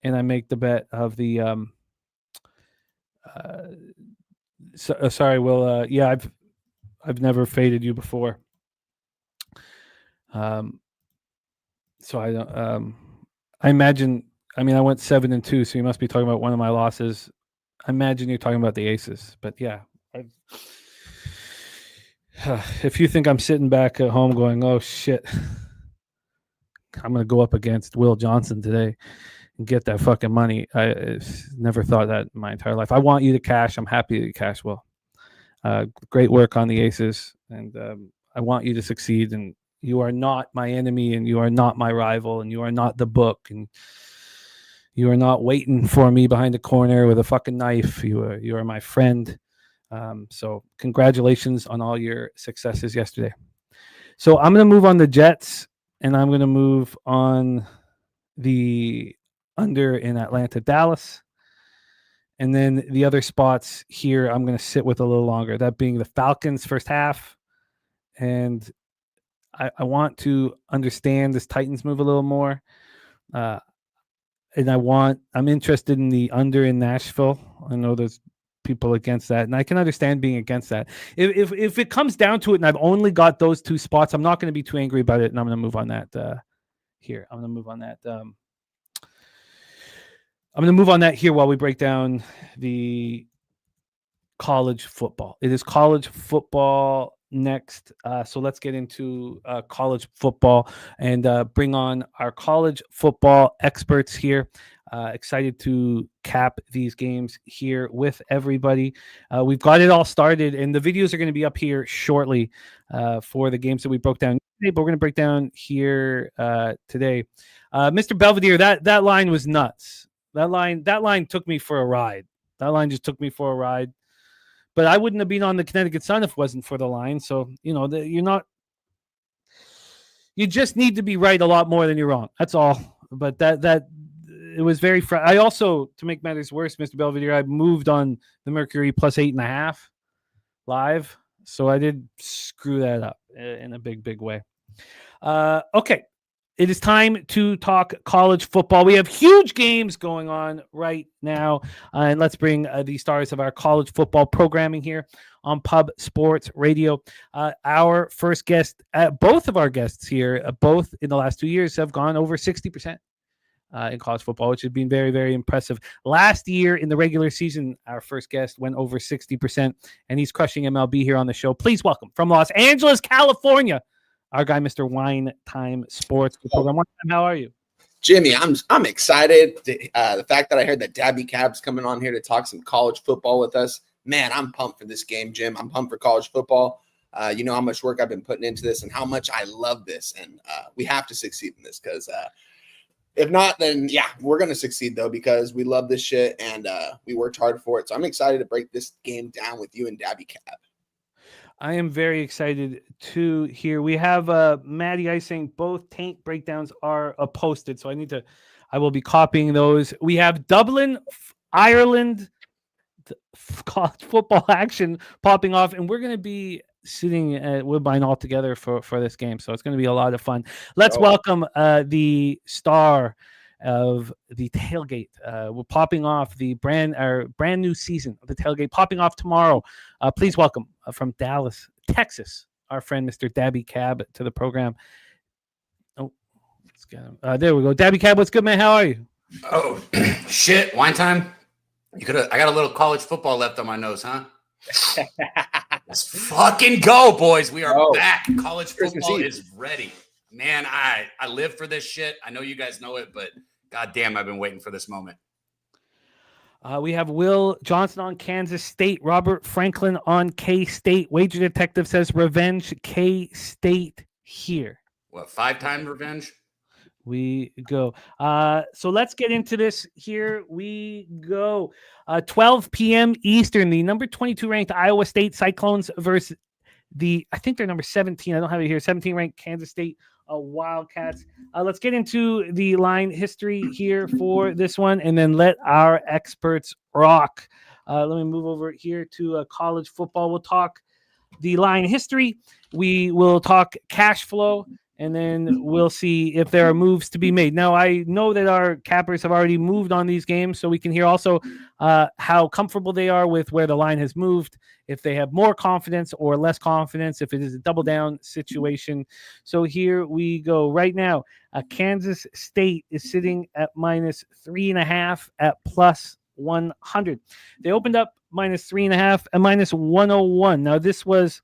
Speaker 3: and I make the bet of the, sorry, Will. I've never faded you before. So I don't, I imagine, I went 7-2, so you must be talking about one of my losses. I imagine you're talking about the Aces, but yeah. If you think I'm sitting back at home going, oh shit, I'm going to go up against Will Johnson today and get that fucking money. I never thought that in my entire life. I want you to cash. I'm happy that you cash, Will. Great work on the Aces, and I want you to succeed, and you are not my enemy, and you are not my rival, and you are not the book, and you are not waiting for me behind the corner with a fucking knife. You are my friend. So congratulations on all your successes yesterday. So I'm going to move on the Jets, and I'm going to move on the under in Atlanta, Dallas. And then the other spots here, I'm going to sit with a little longer, that being the Falcons first half. And I want to understand this Titans move a little more. And I'm interested in the under in Nashville. I know there's people against that, and I can understand being against that. If it comes down to it and I've only got those two spots, I'm not going to be too angry about it, and I'm going to move on that here. I'm going to move on that. I'm going to move on that here while we break down the college football. It is college football next. So let's get into college football and bring on our college football experts here. Excited to cap these games here with everybody. We've got it all started, and the videos are going to be up here shortly for the games that we broke down. but we're going to break down here today. Mr. Belvedere, that line was nuts. That line took me for a ride. That line just took me for a ride. But I wouldn't have been on the Connecticut Sun if it wasn't for the line. So, you just need to be right a lot more than you're wrong. That's all. But that it was very I also, to make matters worse, Mr. Belvedere, I moved on the Mercury plus 8.5 live. So I did screw that up in a big way. Okay. It is time to talk college football. We have huge games going on right now. And let's bring the stars of our college football programming here on Pub Sports Radio. Our first guest, both of our guests here, both in the last 2 years have gone over 60% in college football, which has been very, very impressive. Last year in the regular season, our first guest went over 60%, and he's crushing MLB here on the show. Please welcome from Los Angeles, California, our guy, Mr. Wine Time Sports program. How are you?
Speaker 6: Jimmy, I'm excited. The fact that I heard that Daby Cab's coming on here to talk some college football with us. Man, I'm pumped for this game, Jim. I'm pumped for college football. You know how much work I've been putting into this and how much I love this. And we have to succeed in this because if not, then, yeah, we're going to succeed, though, because we love this shit and we worked hard for it. So I'm excited to break this game down with you and Daby Cab.
Speaker 3: I am very excited to hear. We have Maddie Ice saying both tank breakdowns are posted, so I will be copying those. We have Dublin, Ireland, college football action popping off, and we're going to be sitting at Woodbine all together for this game, so it's going to be a lot of fun. Let's welcome the star of the tailgate. We're popping off the brand new season of the tailgate, popping off tomorrow. Please welcome from Dallas, Texas, our friend Mr. Daby Cab to the program. Oh, let's get him. There we go. Daby Cab, what's good, man? How are you?
Speaker 7: Oh, shit. Wine time. I got a little college football left on my nose, huh? Let's fucking go, boys. We are back. College football is ready. Man, I live for this shit. I know you guys know it, but goddamn, I've been waiting for this moment.
Speaker 3: We have Will Johnson on Kansas State, Robert Franklin on K-State. Wager Detective says revenge K-State here.
Speaker 7: What, 5-time revenge?
Speaker 3: We go. So let's get into this. Here we go. 12 p.m. Eastern, the number 22 ranked Iowa State Cyclones versus I think they're number 17. I don't have it here. 17 ranked Kansas State Wildcats. Let's get into the line history here for this one, and then let our experts rock. Let me move over here to college football. We'll talk the line history. We will talk cash flow, and then we'll see if there are moves to be made. Now, I know that our cappers have already moved on these games, so we can hear also how comfortable they are with where the line has moved, if they have more confidence or less confidence, if it is a double down situation. So here we go. Right now, Kansas State is sitting at minus 3.5 at plus 100. They opened up minus 3.5 and minus 101. Now, this was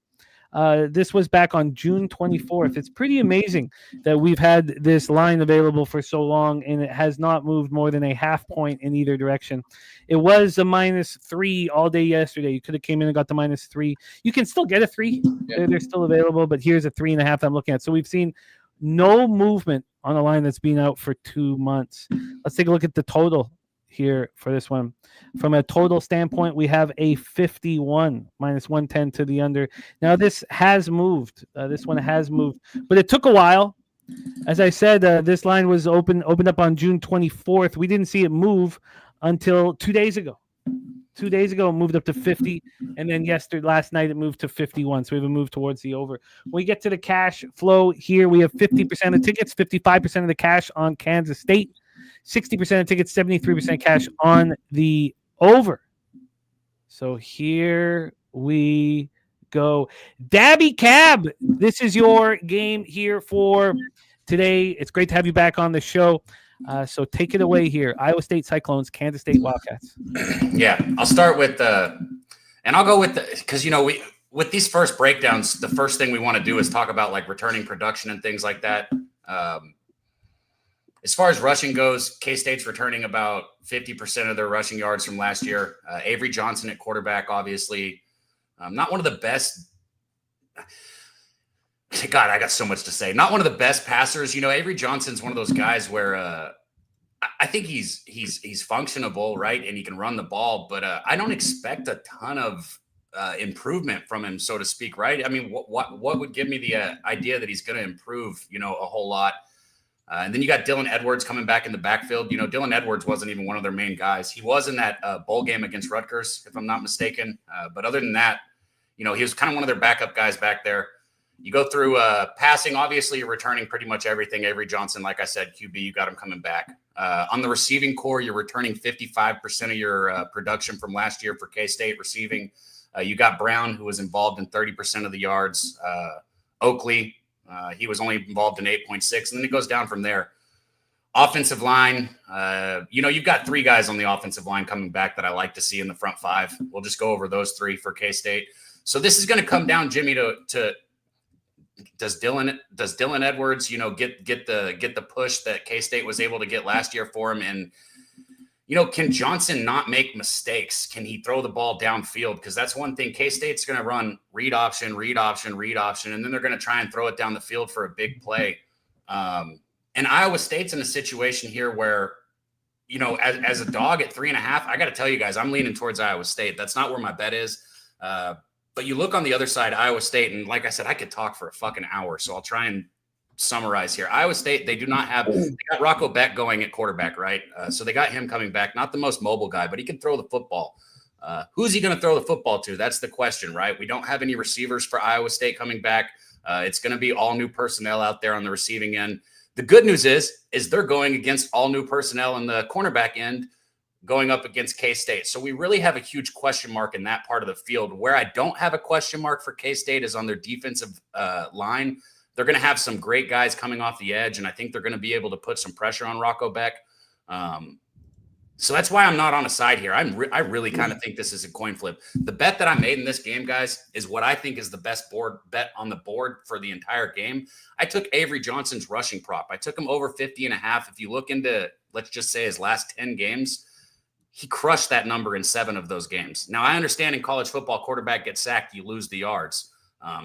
Speaker 3: back on June 24th. It's pretty amazing that we've had this line available for so long, and it has not moved more than a half point in either direction. It was a minus 3 all day yesterday. You could have came in and got the minus 3. You can still get a 3. Yeah. They're still available, but here's a 3.5 I'm looking at. So we've seen no movement on a line that's been out for 2 months. Let's take a look at the total here for this one. From a total standpoint, we have a 51 minus 110 to the under. Now this has moved. This one has moved, but it took a while. As I said, this line was opened up on June 24th. We didn't see it move until 2 days ago. 2 days ago, it moved up to 50, and then last night, it moved to 51. So we have a move towards the over. When we get to the cash flow here, we have 50% of tickets, 55% of the cash on Kansas State, 60% of tickets, 73% cash on the over. So here we go. Daby Cab, this is your game here for today. It's great to have you back on the show. So take it away here. Iowa State Cyclones, Kansas State Wildcats.
Speaker 7: Yeah, I'll start with and I'll go with because with these first breakdowns, the first thing we want to do is talk about like returning production and things like that. As far as rushing goes, K-State's returning about 50% of their rushing yards from last year. Avery Johnson at quarterback, obviously, not one of the best. God, I got so much to say. Not one of the best passers. Avery Johnson's one of those guys where I think he's functionable, right? And he can run the ball, but I don't expect a ton of improvement from him, so to speak, right? I mean, what would give me the idea that he's going to improve, a whole lot? And then you got Dylan Edwards coming back in the backfield. Dylan Edwards wasn't even one of their main guys. He was in that bowl game against Rutgers, if I'm not mistaken. But other than that, he was kind of one of their backup guys back there. You go through passing, obviously you're returning pretty much everything. Avery Johnson, like I said, QB, you got him coming back. On the receiving core, you're returning 55% of your production from last year for K-State receiving. You got Brown, who was involved in 30% of the yards. Oakley, he was only involved in 8.6, and then it goes down from there. Offensive line, you've got 3 guys on the offensive line coming back that I like to see in the front 5. We'll just go over those 3 for K-State. So this is going to come down, Jimmy, to does Dylan Edwards, get the push that K-State was able to get last year for him? And, can Johnson not make mistakes? Can he throw the ball downfield? Because that's one thing. K-State's going to run read option, and then they're going to try and throw it down the field for a big play. And Iowa State's in a situation here where, as a dog at 3.5, I got to tell you guys, I'm leaning towards Iowa State. That's not where my bet is. But you look on the other side, Iowa State, and like I said, I could talk for a fucking hour, so I'll try and summarize here. Iowa State, they got Rocco Beck going at quarterback, right? So they got him coming back, not the most mobile guy, but he can throw the football. Who's he going to throw the football to? That's the question, right? We don't have any receivers for Iowa State coming back. It's going to be all new personnel out there on the receiving end. The good news is they're going against all new personnel on the cornerback end, going up against K-State. So we really have a huge question mark in that part of the field. Where I don't have a question mark for K-State is on their defensive line. They're going to have some great guys coming off the edge, and I think they're going to be able to put some pressure on Rocco Beck. So that's why I'm not on a side here. I really kind of think this is a coin flip. The bet that I made in this game, guys, is what I think is the best bet on the board for the entire game. I took Avery Johnson's rushing prop. I took him over 50.5. If you look into, let's just say, his last 10 games, he crushed that number in 7 of those games. Now, I understand in college football, quarterback gets sacked, you lose the yards.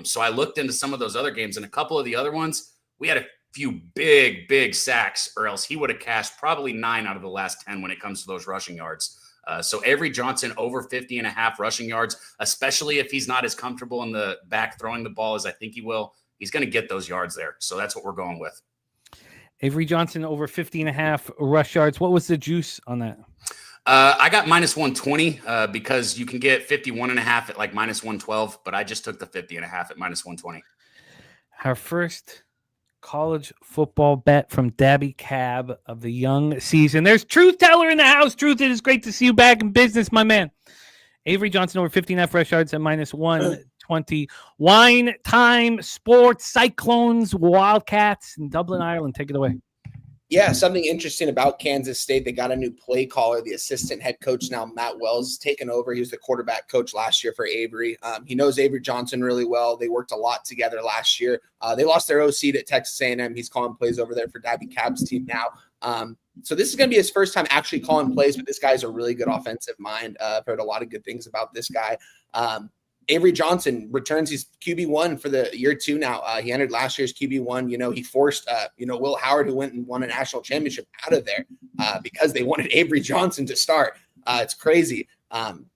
Speaker 7: So I looked into some of those other games, and a couple of the other ones, we had a few big sacks, or else he would have cashed probably 9 out of the last 10 when it comes to those rushing yards. So Avery Johnson over 50.5 rushing yards, especially if he's not as comfortable in the back throwing the ball as I think he will. He's going to get those yards there. So that's what we're going with.
Speaker 3: Avery Johnson over 50.5 rush yards. What was the juice on that?
Speaker 7: I got minus 120 because you can get 51.5 at like minus 112, but I just took the 50.5 at minus 120.
Speaker 3: Our first college football bet from Daby Cab of the young season. There's Truth Teller in the house. Truth, it is great to see you back in business, my man. Avery Johnson over 50.5 rush yards at minus 120. Wine Time Sports, Cyclones, Wildcats in Dublin, Ireland. Take it away.
Speaker 6: Yeah, something interesting about Kansas State. They got a new play caller, the assistant head coach now, Matt Wells, taken over. He was the quarterback coach last year for Avery. He knows Avery Johnson really well. They worked a lot together last year. They lost their OC to Texas A&M. He's calling plays over there for Daby Cab's team now. So this is going to be his first time actually calling plays, but this guy's a really good offensive mind. I've heard a lot of good things about this guy. Avery Johnson returns his QB1 for the year 2 now. He entered last year's QB1. He forced, Will Howard, who went and won a national championship, out of there because they wanted Avery Johnson to start. It's crazy.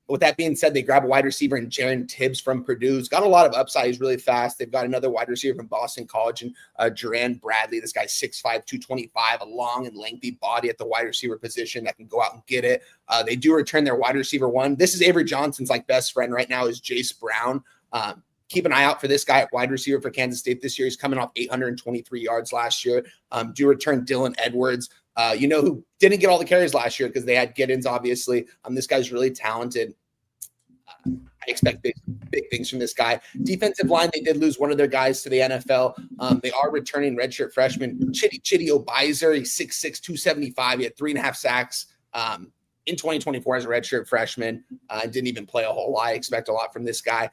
Speaker 6: With that being said, they grab a wide receiver in Jaron Tibbs from Purdue. He's got a lot of upside. He's really fast. They've got another wide receiver from Boston College and Duran Bradley. This guy's 6'5", 225, a long and lengthy body at the wide receiver position that can go out and get it. They do return their wide receiver 1. This is Avery Johnson's best friend right now is Jace Brown. Keep an eye out for this guy at wide receiver for Kansas State this year. He's coming off 823 yards last year. Do return Dylan Edwards. Who didn't get all the carries last year because they had Giddens, obviously. This guy's really talented. I expect big things from this guy. Defensive line, they did lose one of their guys to the NFL. They are returning redshirt freshman Chitty Obizer. He's 6'6", 275. He had 3.5 sacks in 2024 as a redshirt freshman. Didn't even play a whole lot. I expect a lot from this guy.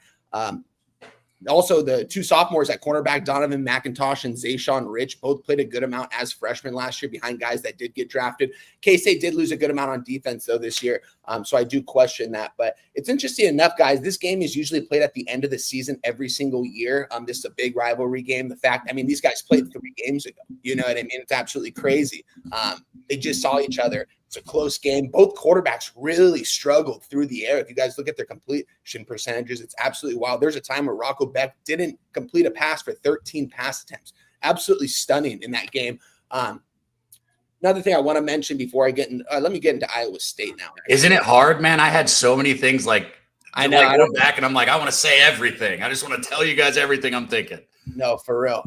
Speaker 6: Also, the two sophomores at cornerback, Donovan McIntosh and Zayshawn Rich, both played a good amount as freshmen last year behind guys that did get drafted. K-State did lose a good amount on defense, though, this year. So I do question that. But it's interesting enough, guys. This game is usually played at the end of the season every single year. This is a big rivalry game. These guys played 3 games ago. You know what I mean? It's absolutely crazy. They just saw each other. It's a close game. Both quarterbacks really struggled through the air. If you guys look at their completion percentages, it's absolutely wild. There's a time where Rocco Beck didn't complete a pass for 13 pass attempts. Absolutely stunning in that game. Another thing I want to mention before I get in, let me get into Iowa State now.
Speaker 7: Isn't it hard, man? I had so many things I know. I go back and I'm like, I want to say everything. I just want to tell you guys everything I'm thinking.
Speaker 6: No, for real.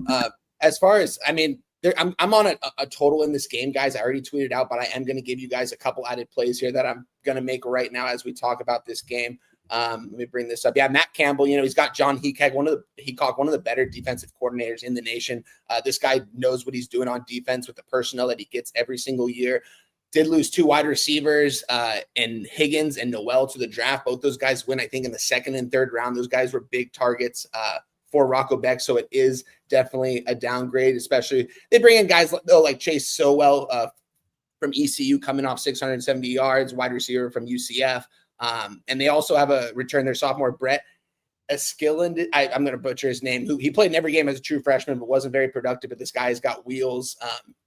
Speaker 6: As far as, I'm on a total in this game, guys. I already tweeted out, but I am going to give you guys a couple added plays here that I'm going to make right now as we talk about this game. Let me bring this up. Yeah, Matt Campbell, he's got John Heacock, one of the better defensive coordinators in the nation. This guy knows what he's doing on defense with the personnel that he gets every single year. Did lose 2 wide receivers in Higgins and Noel to the draft. Both those guys went, I think, in the 2nd and 3rd round. Those guys were big targets for Rocco Beck, so it is definitely a downgrade, especially they bring in guys like Chase Sowell from ECU coming off 670 yards, wide receiver from UCF. And they also have a return their sophomore, Brett Eskilland. I'm going to butcher his name, who he played in every game as a true freshman, but wasn't very productive. But this guy's got wheels.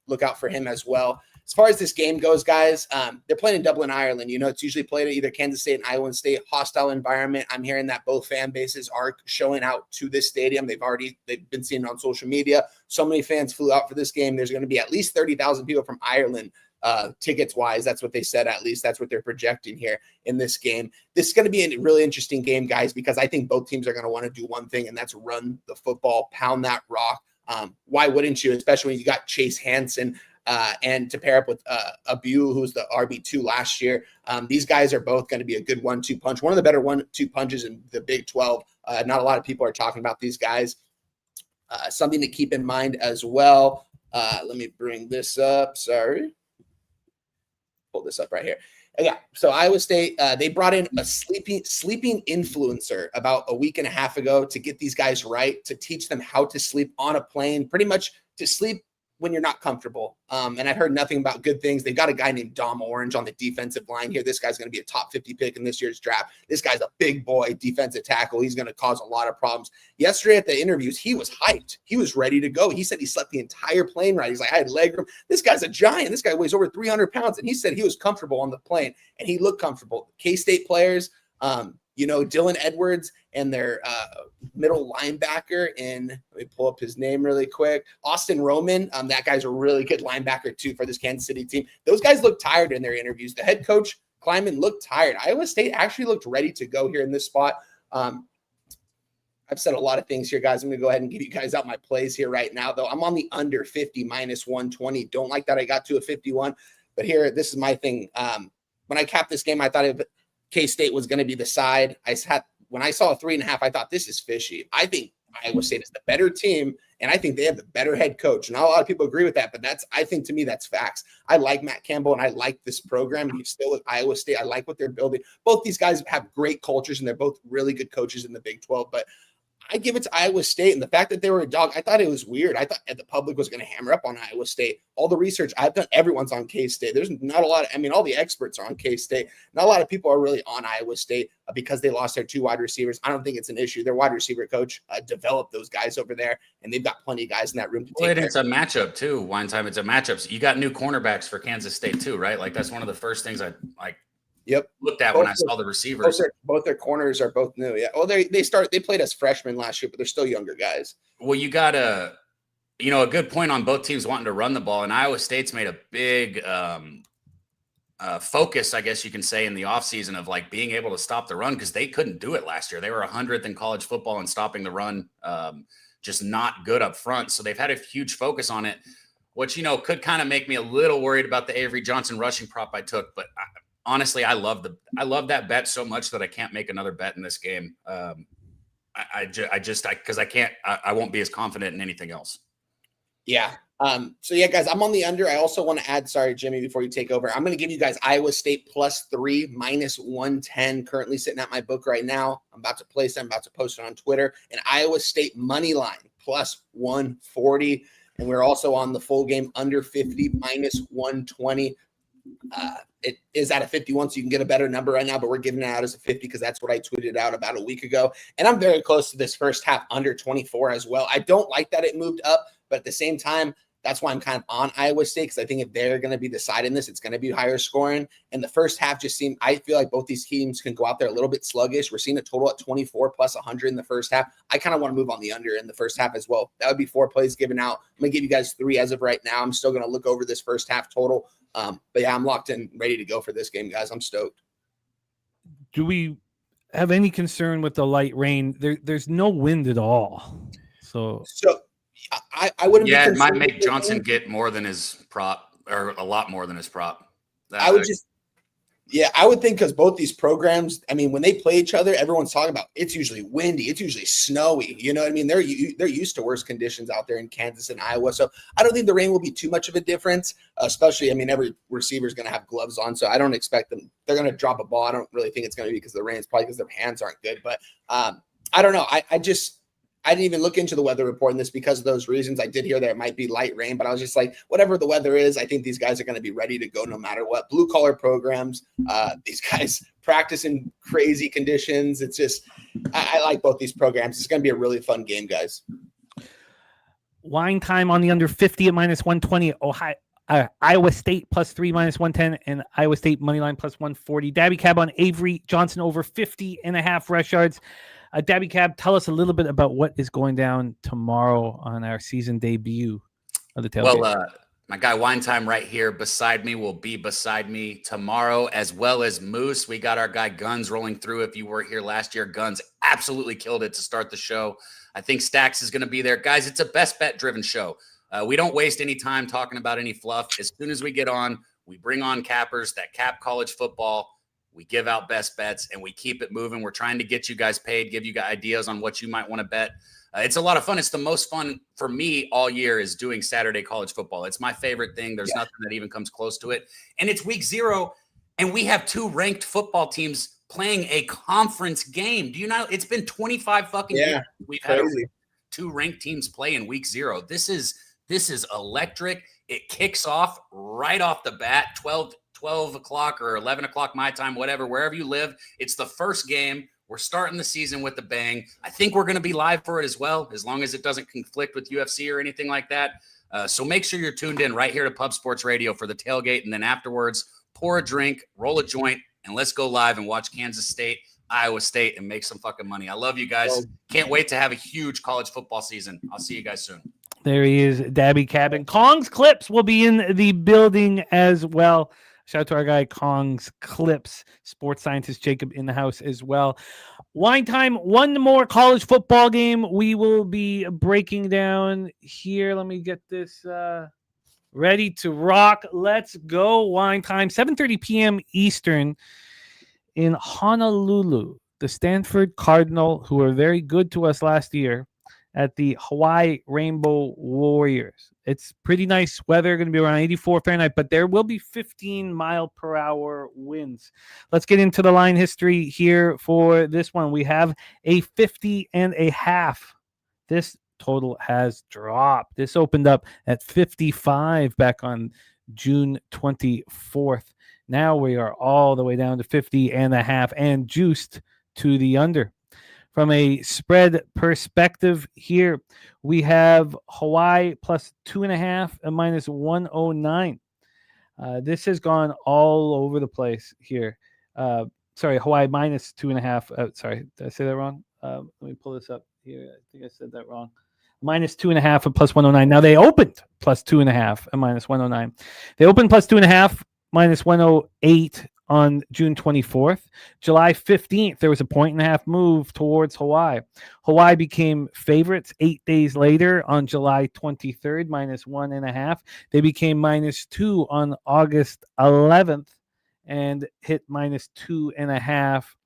Speaker 6: Look out for him as well. As far as this game goes, guys, they're playing in Dublin, Ireland. It's usually played at either Kansas State and Iowa State. Hostile environment. I'm hearing that both fan bases are showing out to this stadium. They've been seeing it on social media. So many fans flew out for this game. There's going to be at least 30,000 people from Ireland. Tickets wise, that's what they said. At least that's what they're projecting here in this game. This is going to be a really interesting game, guys, because I think both teams are going to want to do one thing, and that's run the football, pound that rock. Why wouldn't you, especially when you got Chase Hansen and to pair up with Abu, who's the RB2 last year. These guys are both going to be a good 1-2 punch, one of the better 1-2 punches in the Big 12. Not a lot of people are talking about these guys. Something to keep in mind as well. Let me bring this up. Sorry. Pull this up right here. Yeah, so Iowa State, they brought in a sleeping influencer about a week and a half ago to get these guys right, to teach them how to sleep on a plane, pretty much to sleep when you're not comfortable. And I've heard nothing about good things. They've got a guy named Dom Orange on the defensive line here. This guy's going to be a top 50 pick in this year's draft. This guy's a big boy defensive tackle. He's going to cause a lot of problems. Yesterday at the interviews, he was hyped. He was ready to go. He said he slept the entire plane ride. He's like, I had leg room. This guy's a giant. This guy weighs over 300 pounds. And he said he was comfortable on the plane, and he looked comfortable. K-State players, Dylan Edwards and their middle linebacker let me pull up his name really quick. Austin Roman. That guy's a really good linebacker too for this Kansas City team. Those guys look tired in their interviews. The head coach, Kleiman, looked tired. Iowa State actually looked ready to go here in this spot. I've said a lot of things here, guys. I'm going to go ahead and give you guys out my plays here right now, though. I'm on the under 50 minus 120. Don't like that I got to a 51. But here, this is my thing. When I capped this game, I thought K-State was going to be the side. When I saw a 3.5, I thought this is fishy. I think Iowa State is the better team, and I think they have the better head coach. Not a lot of people agree with that, but I think to me that's facts. I like Matt Campbell, and I like this program. And he's still with Iowa State. I like what they're building. Both these guys have great cultures, and they're both really good coaches in the Big 12. But I give it to Iowa State, and the fact that they were a dog, I thought it was weird. I thought the public was going to hammer up on Iowa State. All the research I've done, everyone's on K-State. There's not a lot all the experts are on K-State. Not a lot of people are really on Iowa State because they lost their 2 wide receivers. I don't think it's an issue. Their wide receiver coach developed those guys over there, and they've got plenty of guys in that room to take care.
Speaker 7: It's a matchup too. One time it's a matchup. So you got new cornerbacks for Kansas State too, right? Like that's one of the first things I looked at when I saw the receivers.
Speaker 6: Both their corners are both new. Yeah. Well, they played as freshmen last year, but they're still younger guys.
Speaker 7: Well, you got a good point on both teams wanting to run the ball, and Iowa State's made a big focus, I guess you can say, in the offseason of like being able to stop the run, because they couldn't do it last year. They were 100th in college football in stopping the run, just not good up front. So they've had a huge focus on it, which, could kind of make me a little worried about the Avery Johnson rushing prop I took. But honestly, I love that bet so much that I can't make another bet in this game. I won't be as confident in anything else.
Speaker 6: Yeah. So yeah, guys, I'm on the under. I also want to add, sorry, Jimmy, before you take over, I'm going to give you guys Iowa State +3 -110, currently sitting at my book right now. I'm about to place it. I'm about to post it on Twitter. And Iowa State money line +140. And we're also on the full game under 50 -120. It is at a 51, so you can get a better number right now, but we're giving it out as a 50 because that's what I tweeted out about a week ago. And I'm very close to this first half under 24 as well. I don't like that it moved up, but at the same time, that's why I'm kind of on Iowa State, because I think if they're going to be deciding this, it's going to be higher scoring. And the first half just seemed, I feel like both these teams can go out there a little bit sluggish. We're seeing a total at 24 +100 in the first half. I kind of want to move on the under in the first half as well. That would be 4 plays given out. I'm going to give you guys 3 as of right now. I'm still going to look over this first half total. But yeah, I'm locked in, ready to go for this game, guys. I'm stoked.
Speaker 3: Do we have any concern with the light rain? There's no wind at all. So
Speaker 6: I wouldn't.
Speaker 7: Yeah, it might make Johnson get more than his prop, or a lot more than his prop.
Speaker 6: I would think, because both these programs, I mean, when they play each other, everyone's talking about it's usually windy, it's usually snowy. You know what I mean? They're used to worse conditions out there in Kansas and Iowa. So I don't think the rain will be too much of a difference, especially, I mean, every receiver is going to have gloves on. So I don't expect them. They're going to drop a ball. I don't really think it's going to be because of the rain. It's probably because their hands aren't good. But I don't know. I didn't even look into the weather report in this because of those reasons. I did hear that it might be light rain, but I was just like, whatever the weather is, I think these guys are going to be ready to go no matter what. Blue collar programs, these guys practice in crazy conditions. It's just, I like both these programs. It's going to be a really fun game, guys.
Speaker 3: Wine time on the under 50 at -120. Iowa State +3 -110, and Iowa State money line +140. Daby Cab on Avery Johnson over 50.5 rush yards. Daby Cab, tell us a little bit about what is going down tomorrow on our season debut of the tailgate.
Speaker 7: Well, my guy Wine Time right here beside me will be beside me tomorrow, as well as Moose. We got our guy Guns rolling through. If you were here last year, Guns absolutely killed it to start the show. I think Stacks is going to be there. Guys, it's a best bet driven show. We don't waste any time talking about any fluff. As soon as we get on, we bring on cappers that cap college football. We give out best bets, and we keep it moving. We're trying to get you guys paid, give you guys ideas on what you might want to bet. It's a lot of fun. It's the most fun for me all year is doing Saturday college football. It's my favorite thing. There's nothing that even comes close to it. And it's week 0, and we have 2 ranked football teams playing a conference game. Do you know? It's been 25 fucking years. We've had 2 ranked teams play in week 0. This is electric. It kicks off right off the bat, 12 o'clock or 11 o'clock my time, whatever, wherever you live. It's the first game. We're starting the season with a bang. I think we're going to be live for it as well, as long as it doesn't conflict with UFC or anything like that. So make sure you're tuned in right here to Pub Sports Radio for the tailgate. And then afterwards, pour a drink, roll a joint, and let's go live and watch Kansas State, Iowa State, and make some fucking money. I love you guys. Can't wait to have a huge college football season. I'll see you guys soon.
Speaker 3: There he is, Daby Cabin. Kong's Clips will be in the building as well. Shout out to our guy, Kong's Clips, sports scientist Jacob in the house as well. Wine time, one more college football game we will be breaking down here. Let me get this ready to rock. Let's go. Wine time, 7:30 p.m. Eastern in Honolulu. The Stanford Cardinal, who were very good to us last year, at the Hawaii Rainbow Warriors. It's pretty nice weather, going to be around 84 Fahrenheit, but there will be 15-mile-per-hour winds. Let's get into the line history here for this one. We have a 50.5. This total has dropped. This opened up at 55 back on June 24th. Now we are all the way down to 50.5 and juiced to the under. From a spread perspective here, we have Hawaii plus 2.5 and -109. This has gone all over the place here. Hawaii minus 2.5. Sorry, did I say that wrong? Let me pull this up here. I think I said that wrong. Minus 2.5 and plus 109. Now they opened plus 2.5 and -109. They opened plus 2.5, -108 on June 24th. July 15th, there was a 1.5 move towards Hawaii. Hawaii became favorites 8 days later on July 23rd, -1.5. They became -2 on August 11th and hit -2.5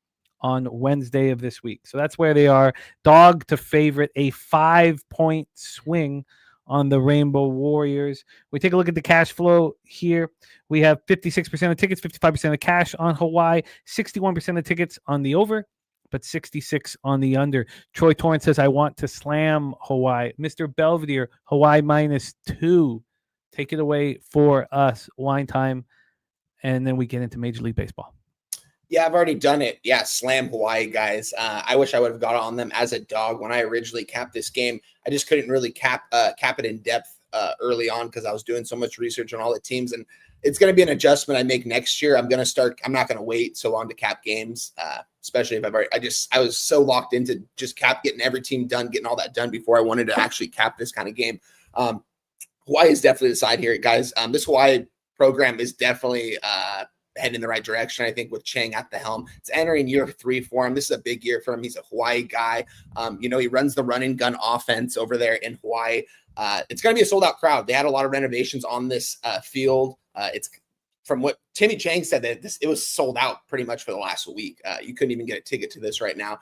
Speaker 3: on Wednesday of this week. So that's where they are. Dog to favorite, a 5-point swing on the Rainbow Warriors. We take a look at the cash flow here. We have 56% of tickets, 55% of cash on Hawaii, 61% of tickets on the over, but 66 on the under. Troy Torrance says, I want to slam Hawaii. Mr. Belvedere, Hawaii -2. Take it away for us. Wine time. And then we get into Major League Baseball.
Speaker 6: Yeah, I've already done it. Yeah, slam Hawaii, guys. I wish I would have got on them as a dog when I originally capped this game. I just couldn't really cap it in depth early on because I was doing so much research on all the teams, and it's going to be an adjustment I make next year. I'm not going to wait so long to cap games, especially if I was so locked into just getting every team done, getting all that done before I wanted to actually cap this kind of game. Hawaii is definitely the side here, guys. This Hawaii program is definitely heading in the right direction, I think, with Chang at the helm. It's entering year 3 for him. This is a big year for him. He's a Hawaii guy. He runs the run and gun offense over there in Hawaii. It's going to be a sold-out crowd. They had a lot of renovations on this field. It's from what Timmy Chang said, that it was sold out pretty much for the last week. You couldn't even get a ticket to this right now.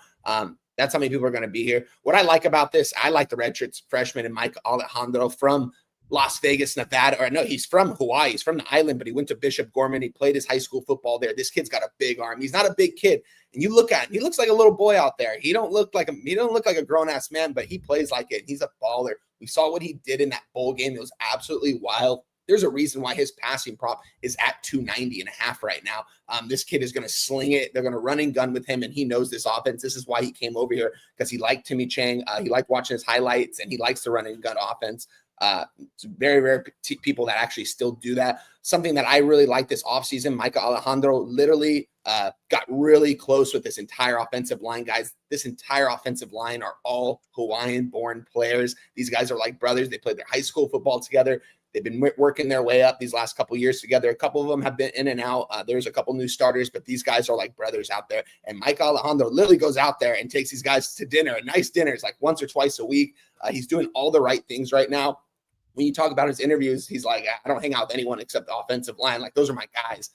Speaker 6: That's how many people are going to be here. What I like about this, I like the redshirt freshman and Mike Alejandro from Las Vegas, Nevada, or no, he's from Hawaii. He's from the island, but he went to Bishop Gorman. He played his high school football there. This kid's got a big arm. He's not a big kid. And you look at him, he looks like a little boy out there. He don't look like a grown-ass man, but he plays like it. He's a baller. We saw what he did in that bowl game. It was absolutely wild. There's a reason why his passing prop is at 290.5 right now. This kid is going to sling it. They're going to run and gun with him, and he knows this offense. This is why he came over here, because he liked Timmy Chang. He liked watching his highlights, and he likes the run and gun offense. It's very rare people that actually still do that. Something that I really like this offseason, Micah Alejandro literally got really close with this entire offensive line, guys. This entire offensive line are all Hawaiian-born players. These guys are like brothers. They played their high school football together. They've been working their way up these last couple of years together. A couple of them have been in and out. There's a couple new starters, but these guys are like brothers out there. And Mike Alejandro literally goes out there and takes these guys to dinner, nice dinners, like once or twice a week. He's doing all the right things right now. When you talk about his interviews, he's like, I don't hang out with anyone except the offensive line. Like, those are my guys.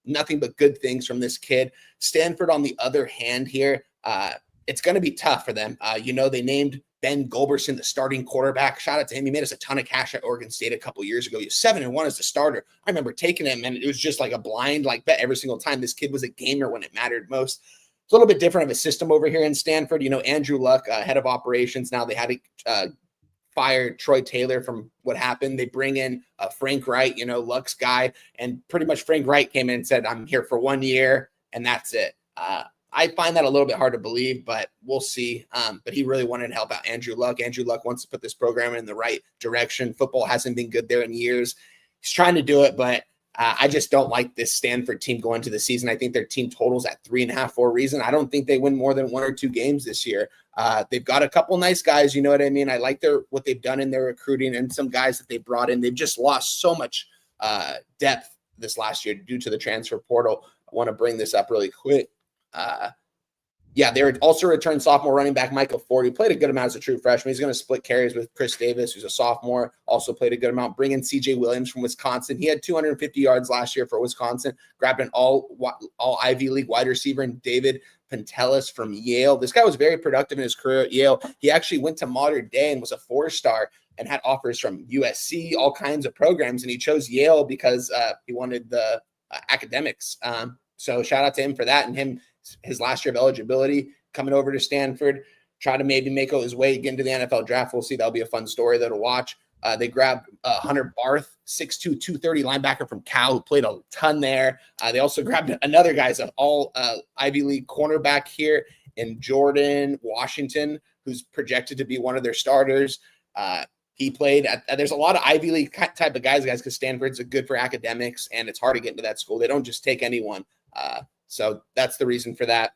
Speaker 6: Nothing but good things from this kid. Stanford, on the other hand here, it's going to be tough for them. They named Ben Golberson the starting quarterback. Shout out to him. He made us a ton of cash at Oregon State a couple years ago. He was 7-1 as the starter. I remember taking him, and it was just like a blind bet every single time. This kid was a gamer when it mattered most. It's a little bit different of a system over here in Stanford. Andrew Luck, head of operations. Now they had to fire Troy Taylor from what happened. They bring in Frank Wright, Luck's guy, and pretty much Frank Wright came in and said, I'm here for 1 year, and that's it. I find that a little bit hard to believe, but we'll see. But he really wanted to help out Andrew Luck. Andrew Luck wants to put this program in the right direction. Football hasn't been good there in years. He's trying to do it, but I just don't like this Stanford team going into the season. I think their team totals at 3.5 for a reason. I don't think they win more than 1 or 2 games this year. They've got a couple nice guys. You know what I mean? I like what they've done in their recruiting and some guys that they brought in. They've just lost so much depth this last year due to the transfer portal. I want to bring this up really quick. They also returned sophomore running back Michael Ford. He played a good amount as a true freshman. He's going to split carries with Chris Davis, who's a sophomore, also played a good amount. Bring in CJ Williams from Wisconsin. He had 250 yards last year for Wisconsin. Grabbed an all Ivy League wide receiver in David Pentelis from Yale. This guy was very productive in his career at Yale. He actually went to Modern Day and was a 4-star and had offers from USC, all kinds of programs, and he chose Yale because he wanted the academics. So shout out to him for that, and his last year of eligibility coming over to Stanford, try to maybe make his way, get into the NFL draft. We'll see. That'll be a fun story to watch. They grabbed Hunter Barth, 6'2", 230 linebacker from Cal, who played a ton there. They also grabbed another guy's an all Ivy League cornerback here in Jordan Washington, who's projected to be one of their starters. He played there's a lot of Ivy League type of guys, because Stanford's good for academics, and it's hard to get into that school. They don't just take anyone. So that's the reason for that.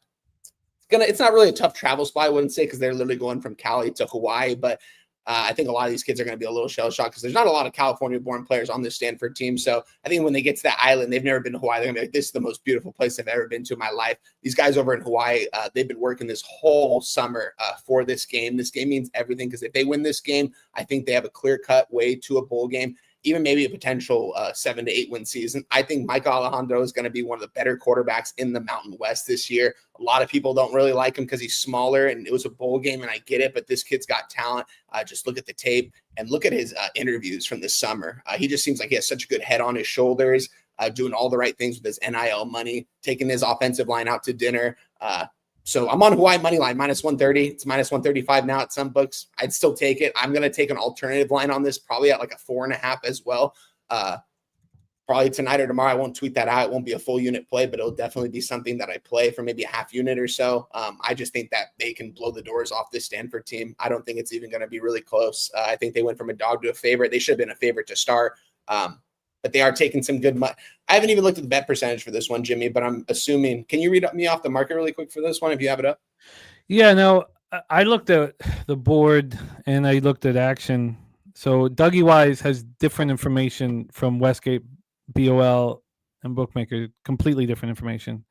Speaker 6: It's not really a tough travel spot, I wouldn't say, because they're literally going from Cali to Hawaii, but I think a lot of these kids are going to be a little shell-shocked because there's not a lot of California-born players on this Stanford team. So I think when they get to that island, they've never been to Hawaii. They're going to be like, this is the most beautiful place I've ever been to in my life. These guys over in Hawaii, they've been working this whole summer for this game. This game means everything, because if they win this game, I think they have a clear-cut way to a bowl game. even maybe a potential 7 to 8 win season. I think Mike Alejandro is going to be one of the better quarterbacks in the Mountain West this year. A lot of people don't really like him because he's smaller and it was a bowl game, and I get it, but this kid's got talent. Just look at the tape and look at his interviews from this summer. He just seems like he has such a good head on his shoulders, doing all the right things with his NIL money, taking his offensive line out to dinner. So I'm on Hawaii money line, minus 130. It's minus 135 now at some books. I'd still take it. I'm going to take an alternative line on this, probably at like a 4.5 as well. Probably tonight or tomorrow. I won't tweet that out. It won't be a full unit play, but it'll definitely be something that I play for maybe a half unit or so. I just think that they can blow the doors off this Stanford team. I don't think it's even going to be really close. I think they went from a dog to a favorite. They should have been a favorite to start. But they are taking some good money. I haven't even looked at the bet percentage for this one, Jimmy, but I'm assuming. Can you read me off the market really quick for this one if you have it up?
Speaker 3: Yeah, no, I looked at the board and I looked at action. So Dougie Wise has different information from Westgate, BOL, and Bookmaker, completely different information.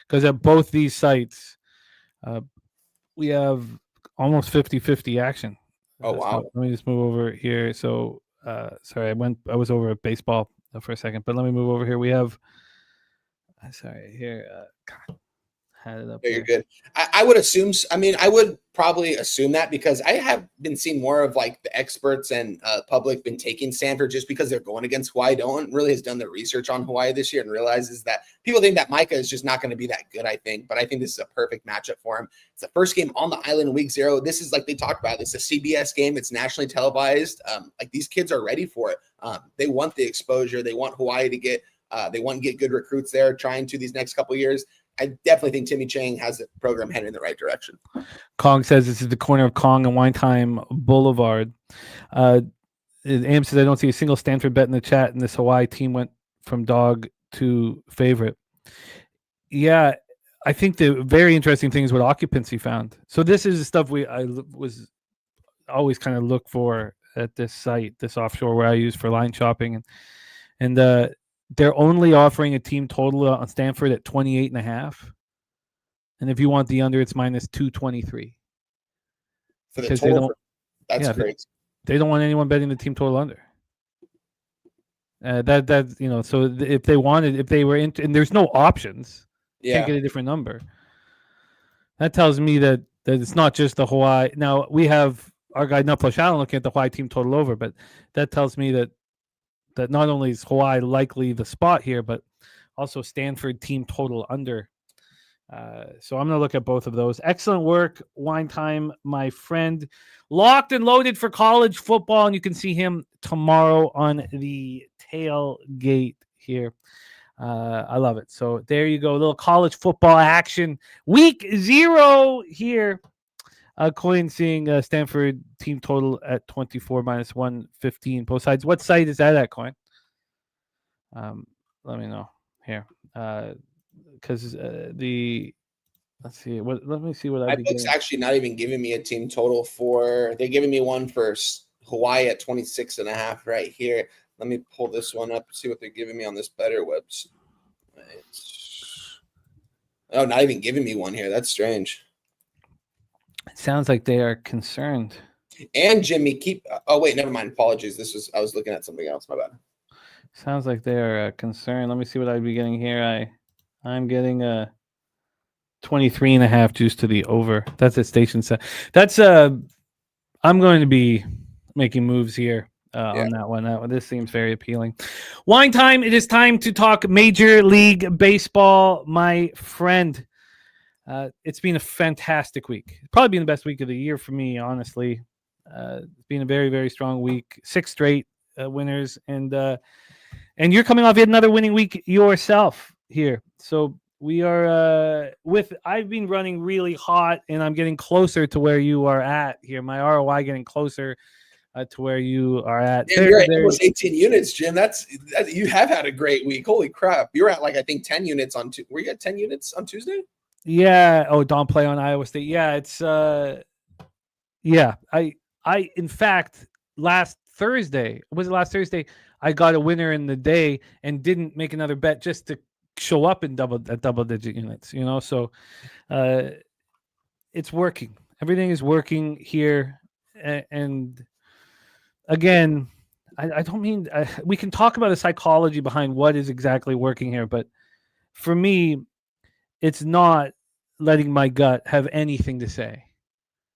Speaker 3: Because at both these sites, we have almost 50-50 action.
Speaker 6: Oh, wow.
Speaker 3: So let me just move over here. So, sorry, I was over at baseball for a second, but let me move over here. We have, sorry, here, had it up.
Speaker 6: Yeah, you're good. I would assume, I would probably assume that because I have been seeing more of like the experts and public been taking Stanford just because they're going against Hawaii. No one really has done the research on Hawaii this year and realizes that people think that Micah is just not going to be that good, I think. But I think this is a perfect matchup for him. It's the first game on the island in week 0. This is like they talked about. It's a CBS game. It's nationally televised. Like these kids are ready for it. They want the exposure. They want Hawaii to get, they want to get good recruits there trying to these next couple of years. I definitely think Timmy Chang has the program headed in the right direction.
Speaker 3: Kong says this is the corner of Kong and Winetime Boulevard. Am says I don't see a single Stanford bet in the chat, and this Hawaii team went from dog to favorite. Yeah, I think the very interesting thing is what occupancy found. So this is the stuff I was always kind of look for at this site, this offshore where I use for line shopping, and they're only offering a team total on Stanford at 28.5. And if you want the under, it's minus 223.
Speaker 6: For the total, that's great.
Speaker 3: They don't want anyone betting the team total under. So if they were into, and there's no options, can't get a different number. That tells me that it's not just the Hawaii. Now we have our guy Nuplo Shalom looking at the Hawaii team total over, but that tells me that not only is Hawaii likely the spot here, but also Stanford team total under. So I'm going to look at both of those. Excellent work, Wine Time, my friend. Locked and loaded for college football, and you can see him tomorrow on the tailgate here. I love it. So there you go. A little college football action. Week 0 here. Coin seeing Stanford team total at 24 minus 115. Both sides. What site is that at, Coin? Let me know here. Because let's see. Let me see what
Speaker 6: my book's actually not even giving me a team total for. They're giving me one for Hawaii at 26.5 right here. Let me pull this one up and see what they're giving me on this better website. Oh, not even giving me one here. That's strange.
Speaker 3: It sounds like they are concerned.
Speaker 6: And Jimmy, oh wait, never mind. Apologies. I was looking at something else. My bad.
Speaker 3: Sounds like they are concerned. Let me see what I'd be getting here. I'm getting a 23.5 juice to the over. That's at station set. That's I'm going to be making moves here on that one. This seems very appealing. Wine time. It is time to talk Major League Baseball, my friend. It's been a fantastic week. It's probably been the best week of the year for me, honestly. It's been a very, very strong week. 6 straight winners, and you're coming off yet another winning week yourself here. So we are I've been running really hot, and I'm getting closer to where you are at here. My ROI getting closer to where you are at.
Speaker 6: You're at almost 18 units, Jim. That's you have had a great week. Holy crap! You're at like I think 10 units on. Were you at 10 units on Tuesday?
Speaker 3: Yeah. Oh, don't play on Iowa State. Yeah, it's yeah. I in fact last Thursday I got a winner in the day and didn't make another bet just to show up in double digit units, so it's working. Everything is working here. And again, I don't mean we can talk about the psychology behind what is exactly working here, but for me, it's not letting my gut have anything to say.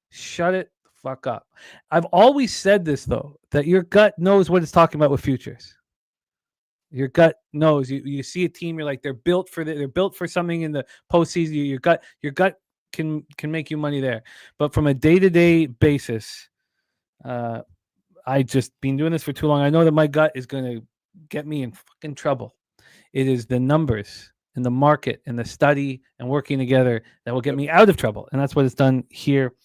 Speaker 3: Shut it the fuck up. I've always said this though, that your gut knows what it's talking about with futures. Your gut knows. You see a team, you're like, they're built for they're built for something in the postseason. Your gut can make you money there. But from a day-to-day basis, I just been doing this for too long. I know that my gut is going to get me in fucking trouble. It is the numbers and the market and the study and working together that will get me out of trouble. And that's what it's done here.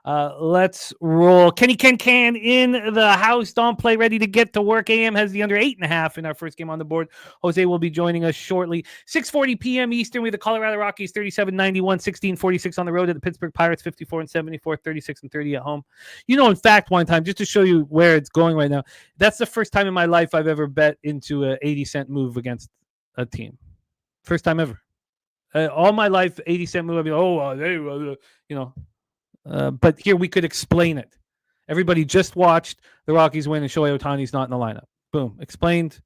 Speaker 3: Let's roll. Kenny Can in the house. Don't play, ready to get to work. AM has the under 8.5 in our first game on the board. Jose will be joining us shortly. 6:40 p.m. Eastern with the Colorado Rockies 37-91, 16-46 on the road at the Pittsburgh Pirates 54-74, 36-30 at home. You know, in fact, one time, just to show you where it's going right now, that's the first time in my life I've ever bet into a 80-cent move against a team. First time ever. All my life, 80-cent move. I'd be but here we could explain it. Everybody just watched the Rockies win and Shohei Ohtani's not in the lineup. Boom. Explained.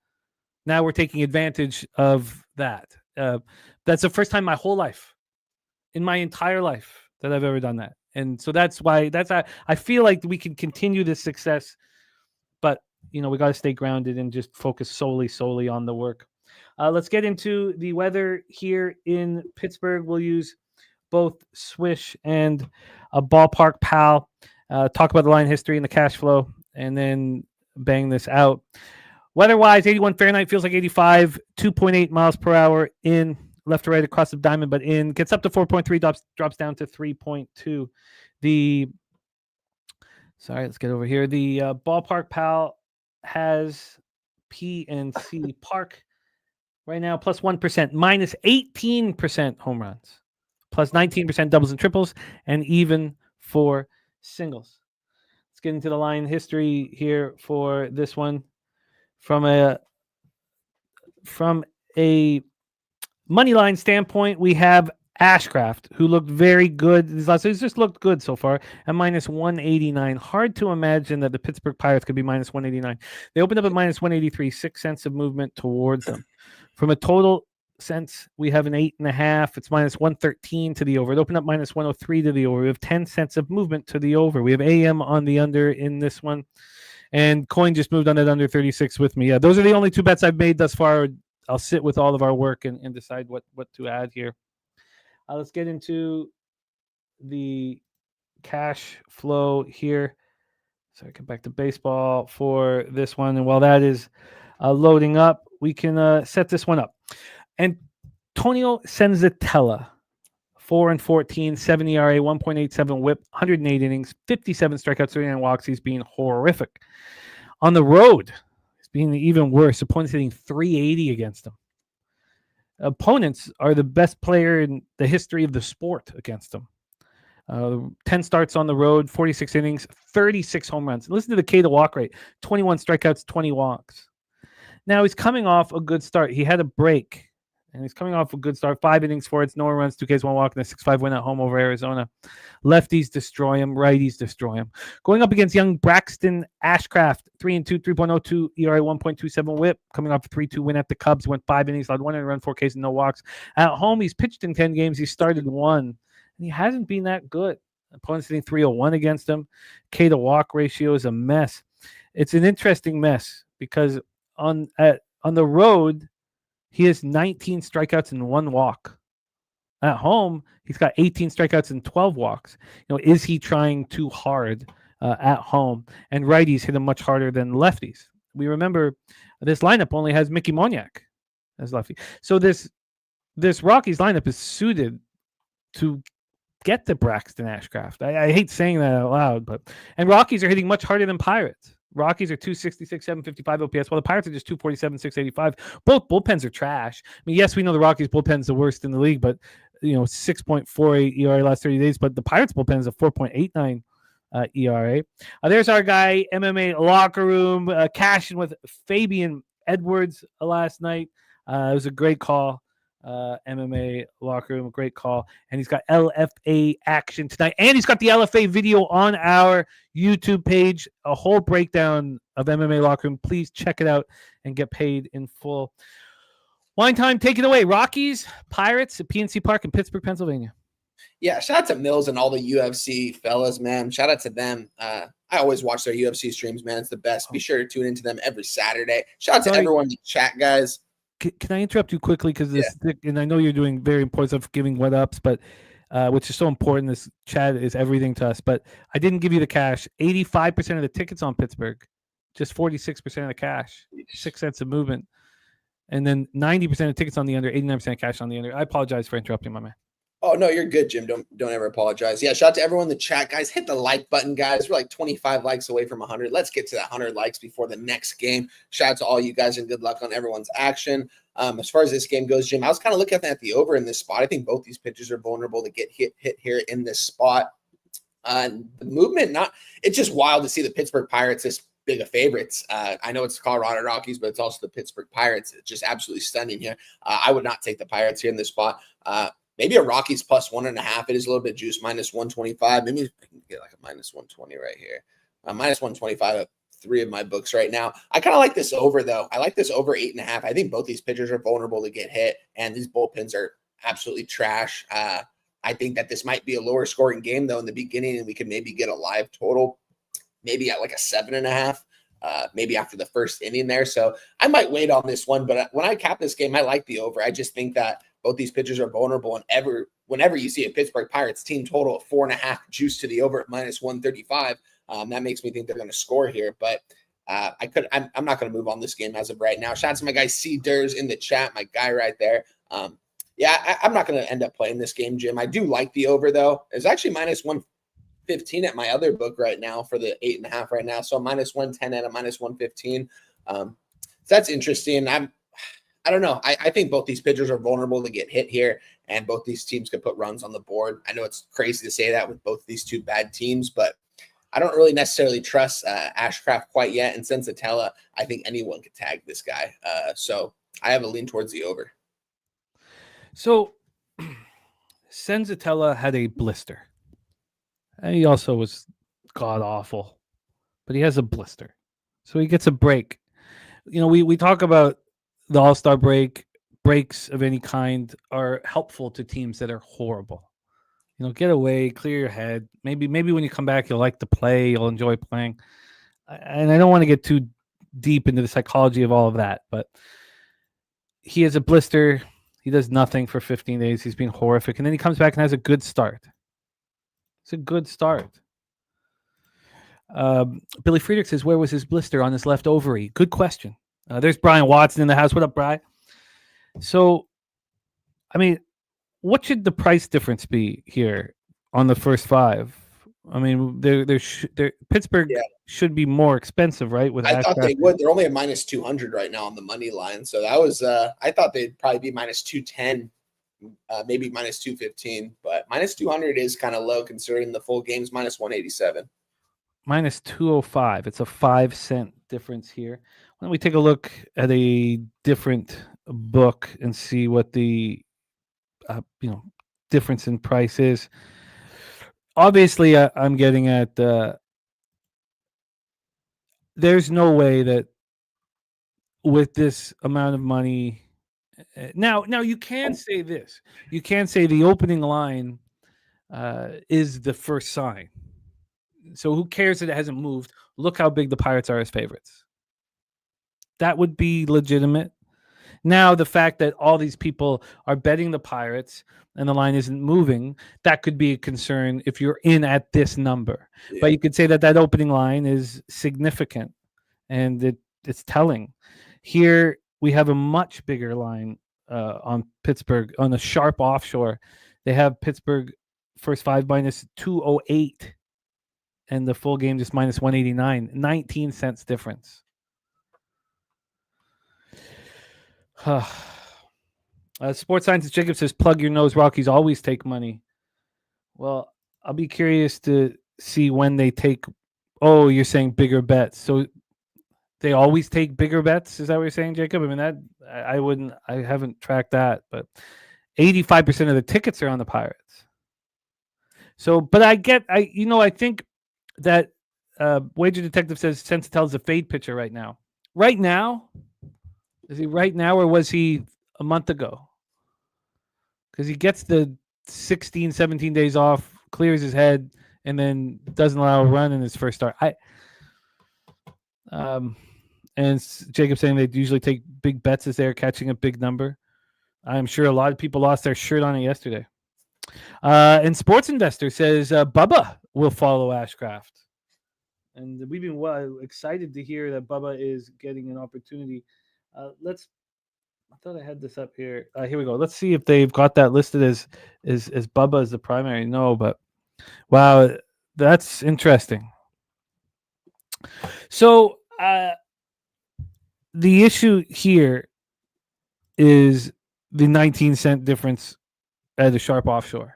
Speaker 3: Now we're taking advantage of that. That's the first time in my whole life, in my entire life, that I've ever done that. And so that's why I feel like we can continue this success, but we got to stay grounded and just focus solely on the work. Let's get into the weather here in Pittsburgh. We'll use both Swish and a Ballpark Pal. Talk about the line history and the cash flow, and then bang this out. Weather-wise, 81 Fahrenheit, feels like 85, 2.8 miles per hour in, left to right across the diamond, but in. Gets up to 4.3, drops down to 3.2. Let's get over here. The Ballpark Pal has PNC Park right now, plus 1%, minus 18% home runs, plus 19% doubles and triples, and even for singles. Let's get into the line history here for this one. From a money line standpoint, we have Ashcraft, who looked very good. He's just looked good so far at minus 189. Hard to imagine that the Pittsburgh Pirates could be minus 189. They opened up at minus 183, 6 cents of movement towards them. From a total sense, we have an 8.5. It's minus 113 to the over. It opened up minus 103 to the over. We have 10 cents of movement to the over. We have AM on the under in this one. And Coin just moved on at under 36 with me. Yeah, those are the only two bets I've made thus far. I'll sit with all of our work and decide what to add here. Let's get into the cash flow here. So I get back to baseball for this one. And while that is loading up, we can set this one up. Antonio Senzatella, 4-14, 7 ERA, 1.87 WHIP, 108 innings, 57 strikeouts, 39 walks. He's being horrific. On the road, he's being even worse. Opponents hitting 380 against him. Opponents are the best player in the history of the sport against him. 10 starts on the road, 46 innings, 36 home runs. Listen to the K to walk rate, 21 strikeouts, 20 walks. Now he's coming off a good start. He had a break, and he's coming off a good start. 5 innings, 4 hits, no runs, 2 Ks, 1 walk, and a 6-5 win at home over Arizona. Lefties destroy him. Righties destroy him. Going up against young Braxton Ashcraft, 3-2, 3.02 ERA, 1.27 WHIP. Coming off a 3-2 win at the Cubs. Went 5 innings, allowed 1 run, 4 Ks, and no walks. At home, he's pitched in 10 games. He started 1, and he hasn't been that good. Opponents hitting 301 against him. K to walk ratio is a mess. It's an interesting mess because on the road, he has 19 strikeouts and 1 walk. At home, he's got 18 strikeouts and 12 walks. Is he trying too hard at home? And righties hit him much harder than lefties. We remember this lineup only has Mickey Moniak as lefty. So this Rockies lineup is suited to get to Braxton Ashcraft. I hate saying that out loud, and Rockies are hitting much harder than Pirates. Rockies are 266, 755 OPS, while the Pirates are just 247, 685. Both bullpens are trash. I mean, yes, we know the Rockies bullpen is the worst in the league, but 6.48 ERA last 30 days. But the Pirates bullpen is a 4.89 ERA. There's our guy, MMA locker room, cashing with Fabian Edwards last night. It was a great call. MMA locker room. Great call. And he's got LFA action tonight. And he's got the LFA video on our YouTube page, a whole breakdown of MMA locker room. Please check it out and get paid in full. Wine time, take it away. Rockies, Pirates at PNC Park in Pittsburgh, Pennsylvania.
Speaker 6: Yeah, shout out to Mills and all the UFC fellas, man. Shout out to them. I always watch their UFC streams, man. It's the best. Be sure to tune into them every Saturday. Shout out to everyone in the chat, guys.
Speaker 3: Can I interrupt you quickly? Because this, and I know you're doing very important stuff, giving what ups, but which is so important. This chat is everything to us. But I didn't give you the cash. 85% of the tickets on Pittsburgh, just 46% of the cash, 6 cents of movement. And then 90% of tickets on the under, 89% cash on the under. I apologize for interrupting, my man.
Speaker 6: Oh, no, you're good, Jim. Don't ever apologize. Yeah, shout out to everyone in the chat, guys. Hit the like button, guys. We're like 25 likes away from 100. Let's get to that 100 likes before the next game. Shout out to all you guys and good luck on everyone's action. As far as this game goes, Jim, I was kind of looking at the over in this spot. I think both these pitchers are vulnerable to get hit here in this spot. The movement, it's just wild to see the Pittsburgh Pirates this big of favorites. I know it's the Colorado Rockies, but it's also the Pittsburgh Pirates. It's just absolutely stunning here. I would not take the Pirates here in this spot. Maybe a Rockies plus 1.5. It is a little bit juice, minus 125. Maybe I can get like a minus 120 right here. Minus 125 at 3 of my books right now. I kind of like this over, though. I like this over 8.5. I think both these pitchers are vulnerable to get hit, and these bullpens are absolutely trash. I think that this might be a lower scoring game, though, in the beginning, and we could maybe get a live total, maybe at like a 7.5. Maybe after the first inning there. So I might wait on this one, but when I cap this game, I like the over. I just think that both these pitchers are vulnerable, and whenever you see a Pittsburgh Pirates team total of 4.5 juice to the over at minus 135, that makes me think they're going to score here. But I'm not going to move on this game as of right now. Shout out to my guy C Durs in the chat, my guy right there. I'm not going to end up playing this game, Jim. I do like the over though. It's actually minus 115 at my other book right now for the 8.5 right now. So minus 110 at a minus 115. So that's interesting. I don't know. I think both these pitchers are vulnerable to get hit here, and both these teams could put runs on the board. I know it's crazy to say that with both these two bad teams, but I don't really necessarily trust Ashcraft quite yet. And Senzatella, I think anyone could tag this guy. So I have a lean towards the over.
Speaker 3: So Senzatella had a blister. And he also was god awful, but he has a blister. So he gets a break. You know, we talk about the All-Star breaks of any kind are helpful to teams that are horrible. You know, get away, clear your head. Maybe when you come back, you'll like to play, you'll enjoy playing. And I don't want to get too deep into the psychology of all of that, but he has a blister. He does nothing for 15 days. He's been horrific. And then he comes back and has a good start. It's a good start. Billy Friedrich says, where was his blister on his left ovary? Good question. There's Brian Watson in the house. What up, Brian? So, I mean, what should the price difference be here on the first 5? I mean, Pittsburgh should be more expensive, right?
Speaker 6: I thought they would. They're only at minus 200 right now on the money line. So that was, I thought they'd probably be minus 210, maybe minus 215. But minus 200 is kind of low considering the full game's minus 187.
Speaker 3: Minus 205. It's a 5-cent difference here. Why don't we take a look at a different book and see what the difference in price is? Obviously, I'm getting at there's no way that with this amount of money. Now you can say this. You can say the opening line is the first sign. So who cares that it hasn't moved? Look how big the Pirates are as favorites. That would be legitimate. Now, the fact that all these people are betting the Pirates and the line isn't moving, that could be a concern if you're in at this number. Yeah. But you could say that opening line is significant and it's telling. Here, we have a much bigger line on Pittsburgh, on the sharp offshore. They have Pittsburgh first 5 minus 208 and the full game just minus 189. 19 cents difference. Sports Scientist Jacob says, plug your nose, Rockies always take money. Well, I'll be curious to see when they take. Oh, you're saying bigger bets. So they always take bigger bets. Is that what you're saying, Jacob? I mean, that I haven't tracked that, but 85% of the tickets are on the Pirates. So, but I think that Wager Detective says Sensatel's a fade pitcher right now. Right now? Is he right now, or was he a month ago? Because he gets the 16, 17 days off, clears his head, and then doesn't allow a run in his first start. And Jacob saying they usually take big bets as they're catching a big number. I'm sure a lot of people lost their shirt on it yesterday. And Sports Investor says Bubba will follow Ashcraft. And we've been excited to hear that Bubba is getting an opportunity. I thought I had this up here. Here we go. Let's see if they've got that listed as Bubba as the primary. No, but wow, that's interesting. So the issue here is the 19-cent difference at the Sharp Offshore.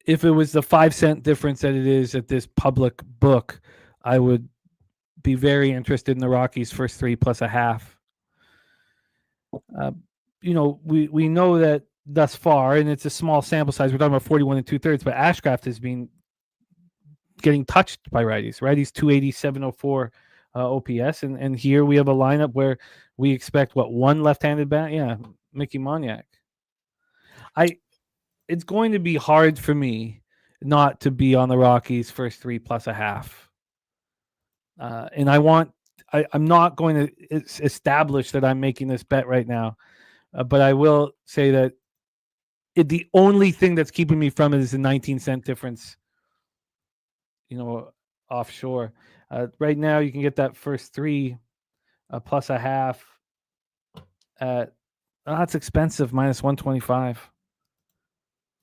Speaker 3: If it was the 5-cent difference that it is at this public book, I would be very interested in the Rockies' first 3 plus a half. We know that thus far, and it's a small sample size. We're talking about 41 and 2/3, but Ashcraft has been getting touched by righties. Righties 280, 704 OPS, and here we have a lineup where we expect one left-handed bat? Yeah, Mickey Moniak. It's going to be hard for me not to be on the Rockies first 3 plus a half. And I'm not going to establish that I'm making this bet right now, but I will say that the only thing that's keeping me from it is the 19-cent difference, offshore. Right now, you can get that first 3 plus a half at, that's expensive, minus 125.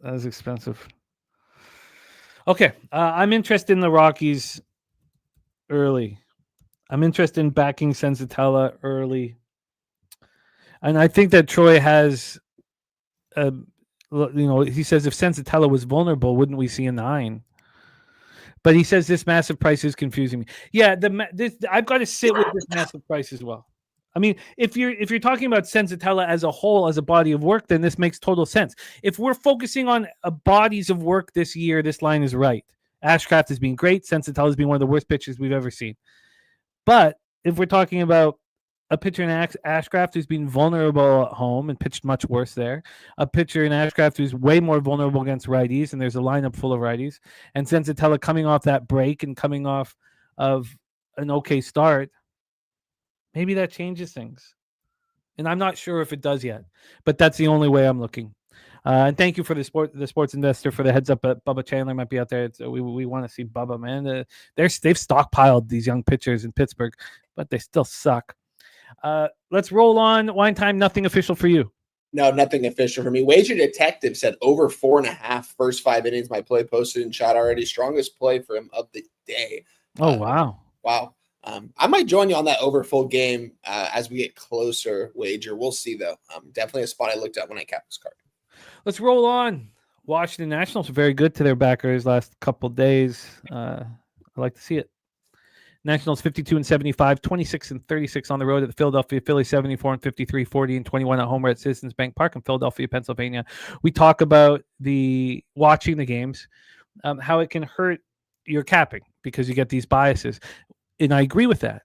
Speaker 3: That is expensive. Okay, I'm interested in the Rockies early. I'm interested in backing Sensatella early. And I think that Troy has, he says if Sensatella was vulnerable, wouldn't we see a 9? But he says this massive price is confusing me. Yeah, I've got to sit with this massive price as well. I mean, if you're talking about Sensatella as a whole, as a body of work, then this makes total sense. If we're focusing on bodies of work this year, this line is right. Ashcraft has been great. Sensatella has been one of the worst pitchers we've ever seen. But if we're talking about a pitcher in Ashcraft who's been vulnerable at home and pitched much worse there, a pitcher in Ashcraft who's way more vulnerable against righties, and there's a lineup full of righties, and Sensatella coming off that break and coming off of an okay start, maybe that changes things. And I'm not sure if it does yet, but that's the only way I'm looking. And thank you for the Sports Investor for the heads up that Bubba Chandler might be out there. We want to see Bubba, man. They've stockpiled these young pitchers in Pittsburgh, but they still suck. Let's roll on. Wine time, nothing official for you.
Speaker 6: No, nothing official for me. Wager Detective said over 4.5 first 5 innings. My play posted in chat already. Strongest play for him of the day.
Speaker 3: Oh, wow.
Speaker 6: Wow. I might join you on that over full game as we get closer, Wager. We'll see, though. Definitely a spot I looked at when I capped this card.
Speaker 3: Let's roll on. Washington Nationals are very good to their backers last couple days. I like to see it. Nationals 52 and 75, 26 and 36 on the road at the Philadelphia Phillies, 74 and 53, 40 and 21 at home at Citizens Bank Park in Philadelphia, Pennsylvania. We talk about watching the games, how it can hurt your capping because you get these biases. And I agree with that.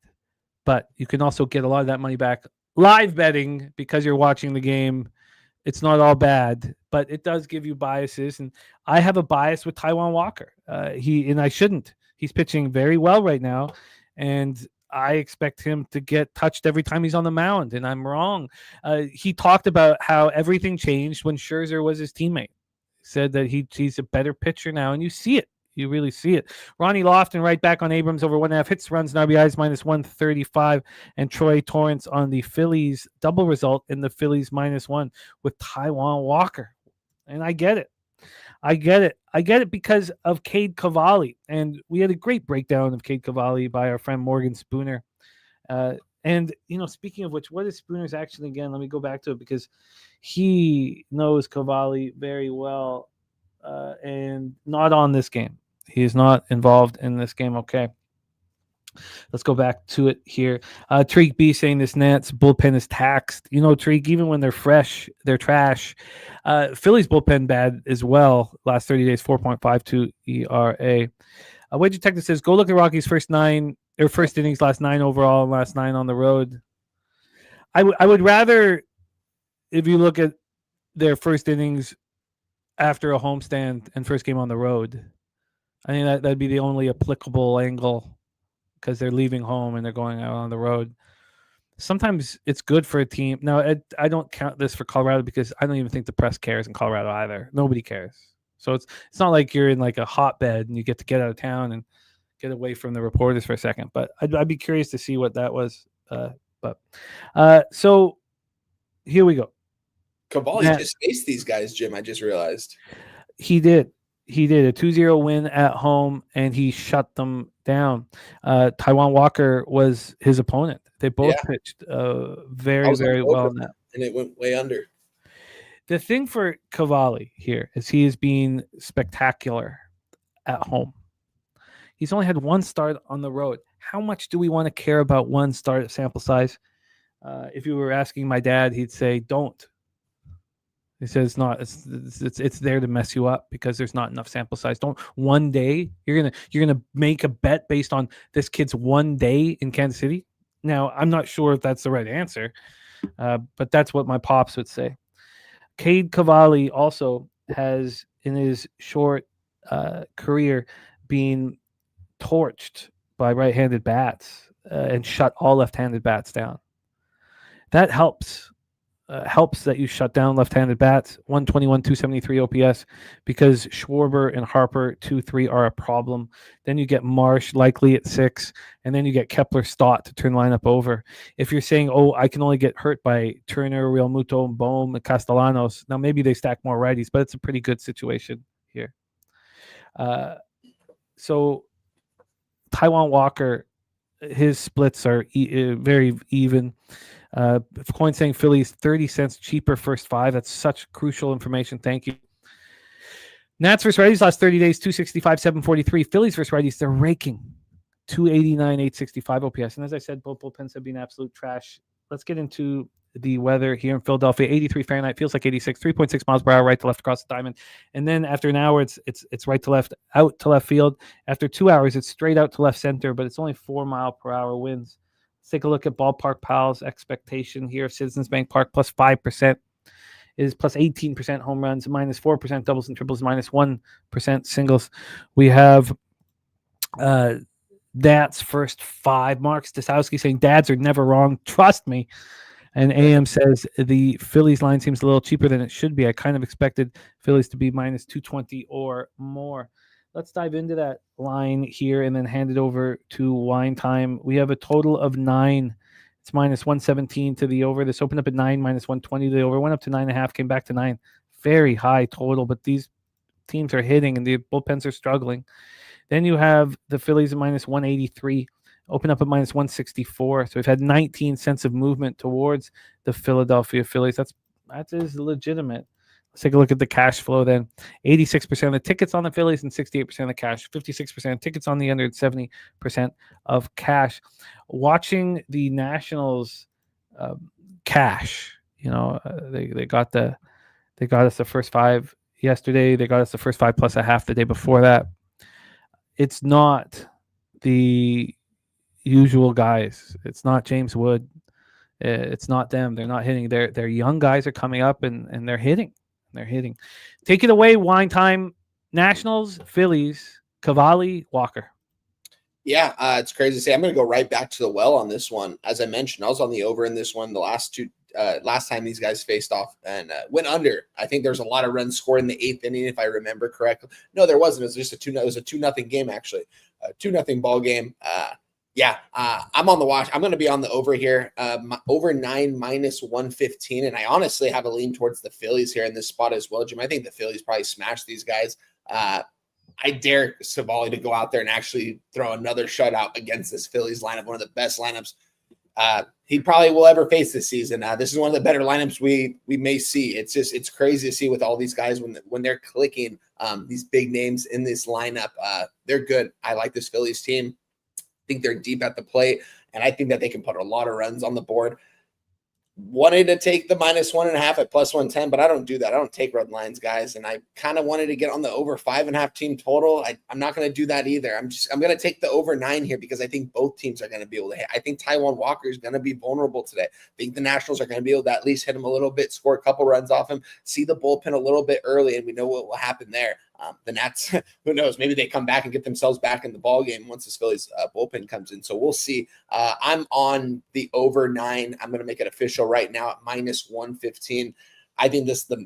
Speaker 3: But you can also get a lot of that money back live betting because you're watching the game. It's not all bad, but it does give you biases. And I have a bias with Taijuan Walker. And I shouldn't. He's pitching very well right now, and I expect him to get touched every time he's on the mound, and I'm wrong. He talked about how everything changed when Scherzer was his teammate. He said that he's a better pitcher now, and you see it. You really see it. Ronnie Lofton right back on Abrams over 1.5 hits, runs, and RBIs minus 135, and Troy Torrance on the Phillies double result in the Phillies -1 with Taijuan Walker. And I get it. I get it because of Cade Cavalli. And we had a great breakdown of Cade Cavalli by our friend Morgan Spooner. And, speaking of which, what is Spooner's action again? Let me go back to it because he knows Cavalli very well and not on this game. He is not involved in this game. Okay. Let's go back to it here. Treek B saying this Nats bullpen is taxed. Treek, even when they're fresh, they're trash. Phillies bullpen bad as well. Last 30 days, 4.52 ERA. Wade Detective says, go look at Rockies' first innings, last 9 overall, and last 9 on the road. I would rather, if you look at their first innings after a homestand and first game on the road, I think that'd be the only applicable angle because they're leaving home and they're going out on the road. Sometimes it's good for a team. Now, I don't count this for Colorado because I don't even think the press cares in Colorado either. Nobody cares. So it's not like you're in like a hotbed and you get to get out of town and get away from the reporters for a second. But I'd be curious to see what that was. So here we go.
Speaker 6: Cavalli just faced these guys, Jim. I just realized.
Speaker 3: He did a 2-0 win at home, and he shut them down. Taijuan Walker was his opponent. They both pitched very, very well in that.
Speaker 6: And it went way under.
Speaker 3: The thing for Cavalli here is he is being spectacular at home. He's only had one start on the road. How much do we want to care about one start sample size? If you were asking my dad, he'd say, don't. He says it's not. It's there to mess you up because there's not enough sample size. Don't one day you're gonna make a bet based on this kid's one day in Kansas City. Now I'm not sure if that's the right answer, but that's what my pops would say. Cade Cavalli also has in his short career been torched by right-handed bats and shut all left-handed bats down. That helps that you shut down left-handed bats. 121, 273 OPS because Schwarber and Harper 2-3 are a problem. Then you get Marsh likely at 6, and then you get Kepler Stott to turn lineup over. If you're saying, I can only get hurt by Turner, Real Muto, Bohm, and Castellanos, now maybe they stack more righties, but it's a pretty good situation here. So Taijuan Walker, his splits are very even. Coin saying Phillies 30 cents cheaper first 5. That's such crucial information. Thank you. Nats versus righties last 30 days, 265, 743. Phillies versus righties, they're raking 289, 865 OPS. And as I said, both bullpens have been absolute trash. Let's get into the weather here in Philadelphia. 83 Fahrenheit, feels like 86, 3.6 miles per hour, right to left across the diamond. And then after an hour, it's right to left, out to left field. After 2 hours, it's straight out to left center, but it's only 4 mile per hour winds. Let's take a look at Ballpark Pals expectation here. Citizens Bank Park plus 5% is plus 18% home runs, minus 4% doubles and triples, minus 1% singles. We have Dad's first 5. Mark Stasowski saying dads are never wrong. Trust me. And AM says the Phillies line seems a little cheaper than it should be. I kind of expected Phillies to be minus 220 or more. Let's dive into that line here and then hand it over to Wine Time. We have a total of 9. It's minus 117 to the over. This opened up at 9, minus 120 to the over. Went up to 9.5, came back to 9. Very high total, but these teams are hitting and the bullpens are struggling. Then you have the Phillies at minus 183, open up at minus 164. So we've had 19 cents of movement towards the Philadelphia Phillies. That is legitimate. Let's take a look at the cash flow then. 86% of the tickets on the Phillies and 68% of the cash. 56% of tickets on the under and 70% of cash. Watching the Nationals cash, they got us the first 5 yesterday. They got us the first 5 plus a half the day before that. It's not the usual guys. It's not James Wood. It's not them. They're not hitting. Their young guys are coming up and they're hitting. They're hitting. Take it away, Wine Time. Nationals, Phillies, Cavalli, Walker.
Speaker 6: Yeah, it's crazy to say. I'm going to go right back to the well on this one. As I mentioned, I was on the over in this one the last time these guys faced off and went under. I think there's a lot of runs scored in the 8th inning, if I remember correctly. No, there wasn't. It was just a 2-0 game actually. 2-0 ball game. I'm on the watch. I'm going to be on the over here. Over 9 minus 115. And I honestly have a lean towards the Phillies here in this spot as well, Jim. I think the Phillies probably smash these guys. I dare Savali to go out there and actually throw another shutout against this Phillies lineup, one of the best lineups he probably will ever face this season. This is one of the better lineups we may see. It's crazy to see with all these guys when they're clicking these big names in this lineup. They're good. I like this Phillies team. think they're deep at the plate, and I think that they can put a lot of runs on the board. Wanted to take the -1.5 at +110, but I don't do that. I don't take run lines, guys. And I kind of wanted to get on the over 5.5 team total. I'm not going to do that either. I'm going to take the over 9 here because I think both teams are going to be able to hit. I think Taijuan Walker is going to be vulnerable today. I think the Nationals are going to be able to at least hit him a little bit, score a couple runs off him, see the bullpen a little bit early, and we know what will happen there. The Nats, who knows? Maybe they come back and get themselves back in the ball game once this Phillies bullpen comes in. So we'll see. I'm on the over 9. I'm going to make it official right now at -115. I think this is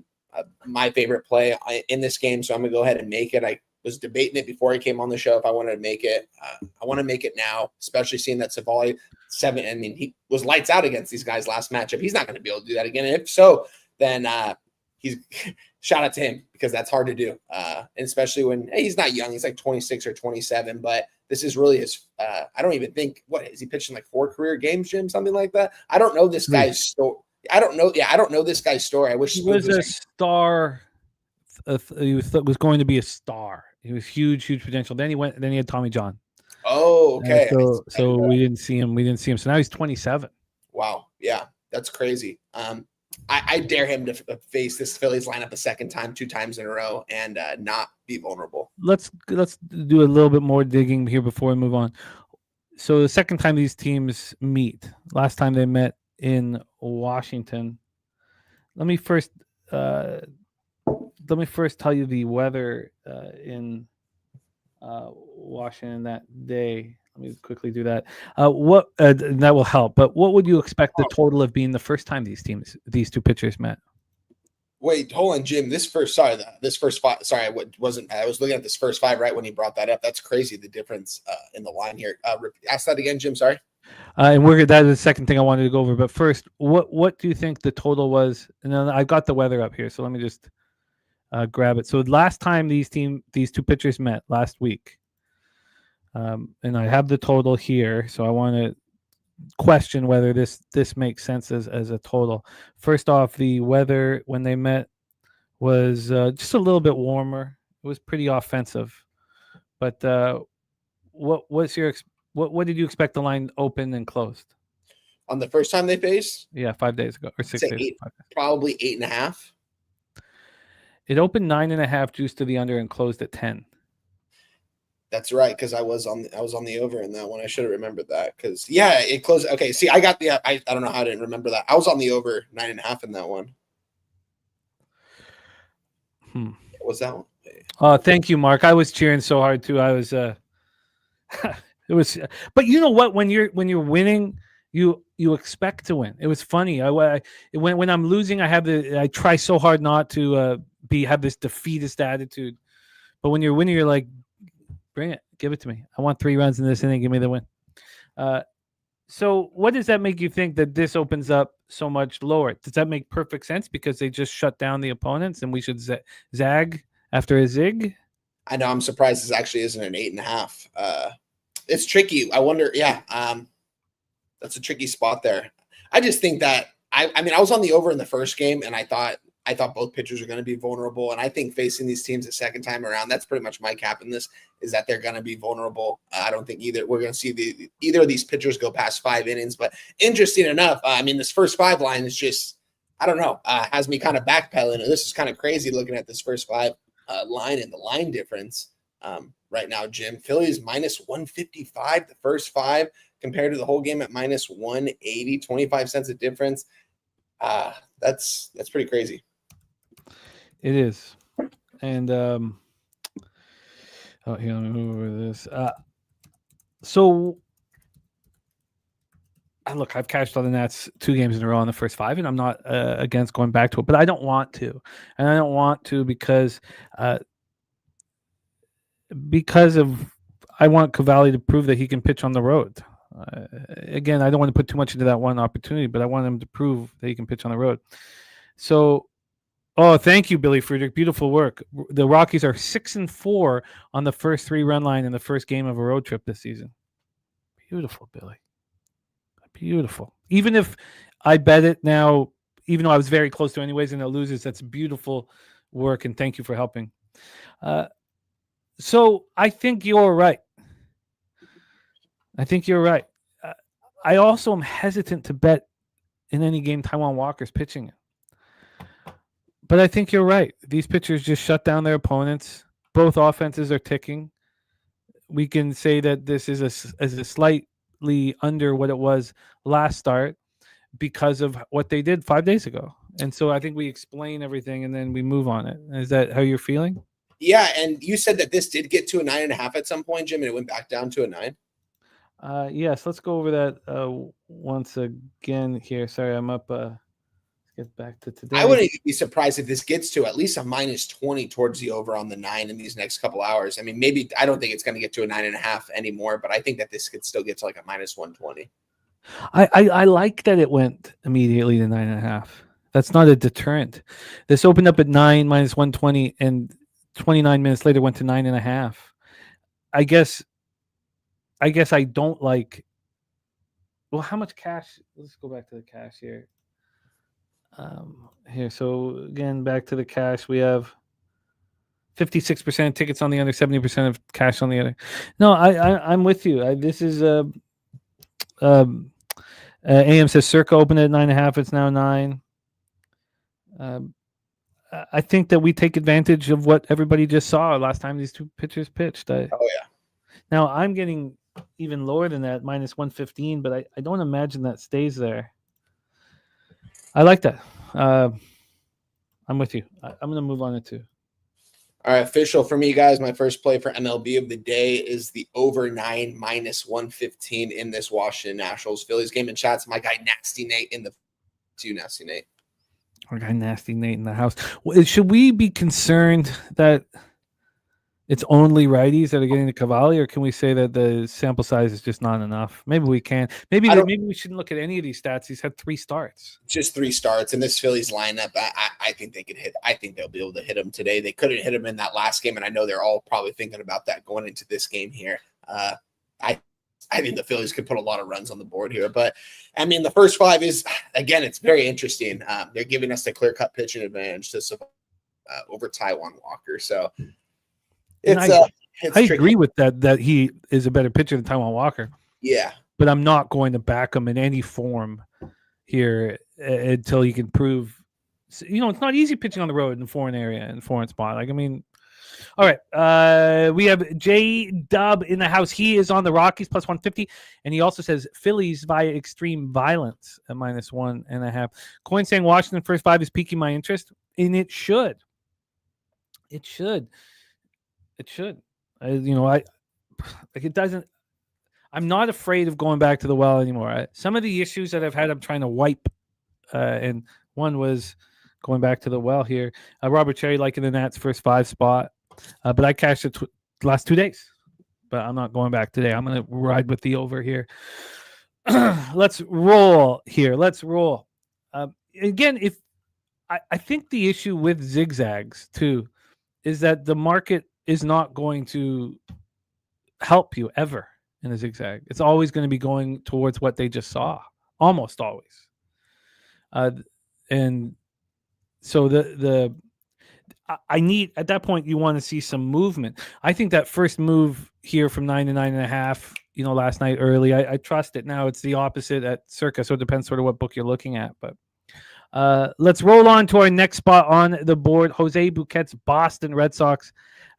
Speaker 6: my favorite play in this game, so I'm going to go ahead and make it. I was debating it before I came on the show if I wanted to make it. I want to make it now, especially seeing that Savali 7. I mean, he was lights out against these guys last matchup. He's not going to be able to do that again. And if so, then he's shout out to him because that's hard to do. And especially when he's not young, he's like 26 or 27, but this is really his, I don't even think, what is he pitching like 4 career games, Jim? Something like that. I don't know this guy's story. I don't know. Yeah. I don't know this guy's story. I wish
Speaker 3: he was a star. He was going to be a star. He was huge potential. Then he had Tommy John.
Speaker 6: Oh, okay.
Speaker 3: So we didn't see him. So now he's 27.
Speaker 6: Wow. Yeah. That's crazy. I dare him to face this Phillies lineup a second time, 2 times in a row, and not be vulnerable.
Speaker 3: Let's do a little bit more digging here before we move on. So the second time these teams meet, last time they met in Washington. Let me first tell you the weather in Washington that day. Let me quickly do that. That will help. But what would you expect the total of being the first time these 2 pitchers met?
Speaker 6: Wait, hold on, Jim. This first 5. Sorry, I wasn't. I was looking at this first 5 right when he brought that up. That's crazy. The difference in the line here. Ask that again, Jim. Sorry.
Speaker 3: And that is the second thing I wanted to go over. But first, what do you think the total was? And then I got the weather up here, so let me just grab it. So last time these 2 pitchers met last week. And I have the total here, so I want to question whether this makes sense as a total. Your off, the weather when they met was just a little bit warmer. It was pretty offensive. But what did you expect the line open and closed?
Speaker 6: On the first time they faced?
Speaker 3: Yeah, 5 days ago or 6 days.
Speaker 6: Probably 8.5.
Speaker 3: It opened 9.5 juice to the under and closed at 10.
Speaker 6: That's right, because I was on the over in that one. I should have remembered that because it closed. Okay, see, I got the. I don't know how I didn't remember that. I was on the over 9.5 in that one. What was that one?
Speaker 3: Oh, thank you, Mark. I was cheering so hard too. I was. It was, but you know what? When you're winning, you expect to win. It was funny. When I'm losing, I try so hard not to have this defeatist attitude. But when you're winning, you're like, bring it. Give it to me. I want 3 runs in this inning. Give me the win. So what does that make you think that this opens up so much lower? Does that make perfect sense because they just shut down the opponents and we should zag after a zig?
Speaker 6: I know. I'm surprised this actually isn't an 8.5. It's tricky. I wonder. Yeah. That's a tricky spot there. I just think that I mean, I was on the over in the first game and I thought both pitchers are going to be vulnerable. And I think facing these teams the second time around, that's pretty much my cap in this, is that they're going to be vulnerable. I don't think we're going to see either of these pitchers go past 5 innings. But interesting enough, I mean, this first 5 line is just, I don't know, has me kind of backpedaling. This is kind of crazy looking at this first 5 line and the line difference right now, Jim. Phillies -155, the first 5 compared to the whole game at -180, 25 cents of difference. That's pretty crazy.
Speaker 3: It is. And here, let me move over this. So look, I've cashed on the Nats 2 games in a row in the first 5, and I'm not against going back to it, but I don't want to. And I don't want to because I want Cavalli to prove that he can pitch on the road. Again, I don't want to put too much into that one opportunity, but I want him to prove that he can pitch on the road. So, thank you, Billy Friedrich. Beautiful work. The Rockies are 6-4 on the first 3 run line in the first game of a road trip this season. Beautiful, Billy. Beautiful. Even if I bet it now, even though I was very close to anyways and it loses, that's beautiful work, and thank you for helping. So I think you're right. I think you're right. I also am hesitant to bet in any game Taijuan Walker's pitching. But I think you're right. These pitchers just shut down their opponents. Both offenses are ticking. We can say that this is a slightly under what it was last start because of what they did 5 days ago. And so I think we explain everything and then we move on it. Is that how you're feeling?
Speaker 6: Yeah, and you said that this did get to a 9.5 at some point, Jim, and it went back down to a 9.
Speaker 3: Yes, let's go over that once again here. Sorry, I'm up. Let's get back to today.
Speaker 6: I wouldn't be surprised if this gets to at least a -20 towards the over on the 9 in these next couple hours. I mean, maybe I don't think it's going to get to a 9.5 anymore, but I think that this could still get to like a -120.
Speaker 3: I like that it went immediately to 9.5. That's not a deterrent. This opened up at 9 -120, and 29 minutes later went to 9.5. I guess I don't like. Well, how much cash? Let's go back to the cash here. Here, so again, back to the cash. We have 56% tickets on the under, 70% of cash on the other. No, I'm with you. This is AM says Circa opened at 9.5. It's now 9. I think that we take advantage of what everybody just saw last time these two pitchers pitched.
Speaker 6: Oh yeah.
Speaker 3: Now I'm getting even lower than that, -115, but I don't imagine that stays there. I like that. I'm with you. I'm going to move on to 2.
Speaker 6: All right, official for me, guys. My first play for MLB of the day is the over 9 -115 in this Washington Nationals Phillies game. And chats, my guy Nasty Nate in the Nasty Nate.
Speaker 3: Our guy Nasty Nate in the house. Should we be concerned that it's only righties that are getting the Cavalli, or can we say that the sample size is just not enough? Maybe we can. Maybe we shouldn't look at any of these stats. He's had 3 starts.
Speaker 6: Just 3 starts. And this Phillies lineup, I think they could hit. I think they'll be able to hit him today. They couldn't hit him in that last game, and I know they're all probably thinking about that going into this game here. I think the Phillies could put a lot of runs on the board here. But, I mean, the first 5 is, again, it's very interesting. They're giving us the clear-cut pitching advantage to over Taijuan Walker. So,
Speaker 3: I agree with that he is a better pitcher than Taijuan Walker.
Speaker 6: Yeah.
Speaker 3: But I'm not going to back him in any form here until he can prove. It's not easy pitching on the road in a foreign area and foreign spot. Like, I mean, all right. We have J Dub in the house. He is on the Rockies +150, and he also says Phillies via extreme violence at -1.5. Coin saying Washington first 5 is piquing my interest, and it should. It should. It doesn't. I'm not afraid of going back to the well anymore. Some of the issues that I've had, I'm trying to wipe, and one was going back to the well here. Robert Cherry liking the Nats first 5 spot, but I cashed it last 2 days. But I'm not going back today. I'm going to ride with the over here. Let's roll here. Let's roll. Again, if I think the issue with zigzags too is that the market is not going to help you ever in a zigzag. It's always going to be going towards what they just saw, almost always. And so I need, at that point, you want to see some movement. I think that first move here from 9 to 9.5, last night early, I trust it. Now it's the opposite at Circa, so it depends sort of what book you're looking at. But let's roll on to our next spot on the board. Jose Bouquet's Boston Red Sox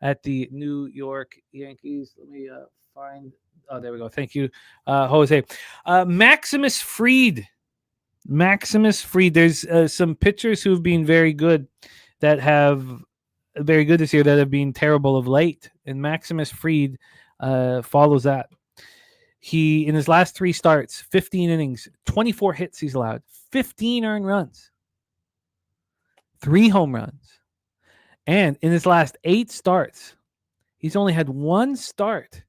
Speaker 3: at the New York Yankees. Let me find. Oh, there we go. Thank you, Jose. Maximus Fried. There's some pitchers who've been very good this year that have been terrible of late, and Maximus Fried follows that. He, in his last 3 starts, 15 innings, 24 hits he's allowed, 15 earned runs, 3 home runs. And in his last 8 starts, he's only had 1 start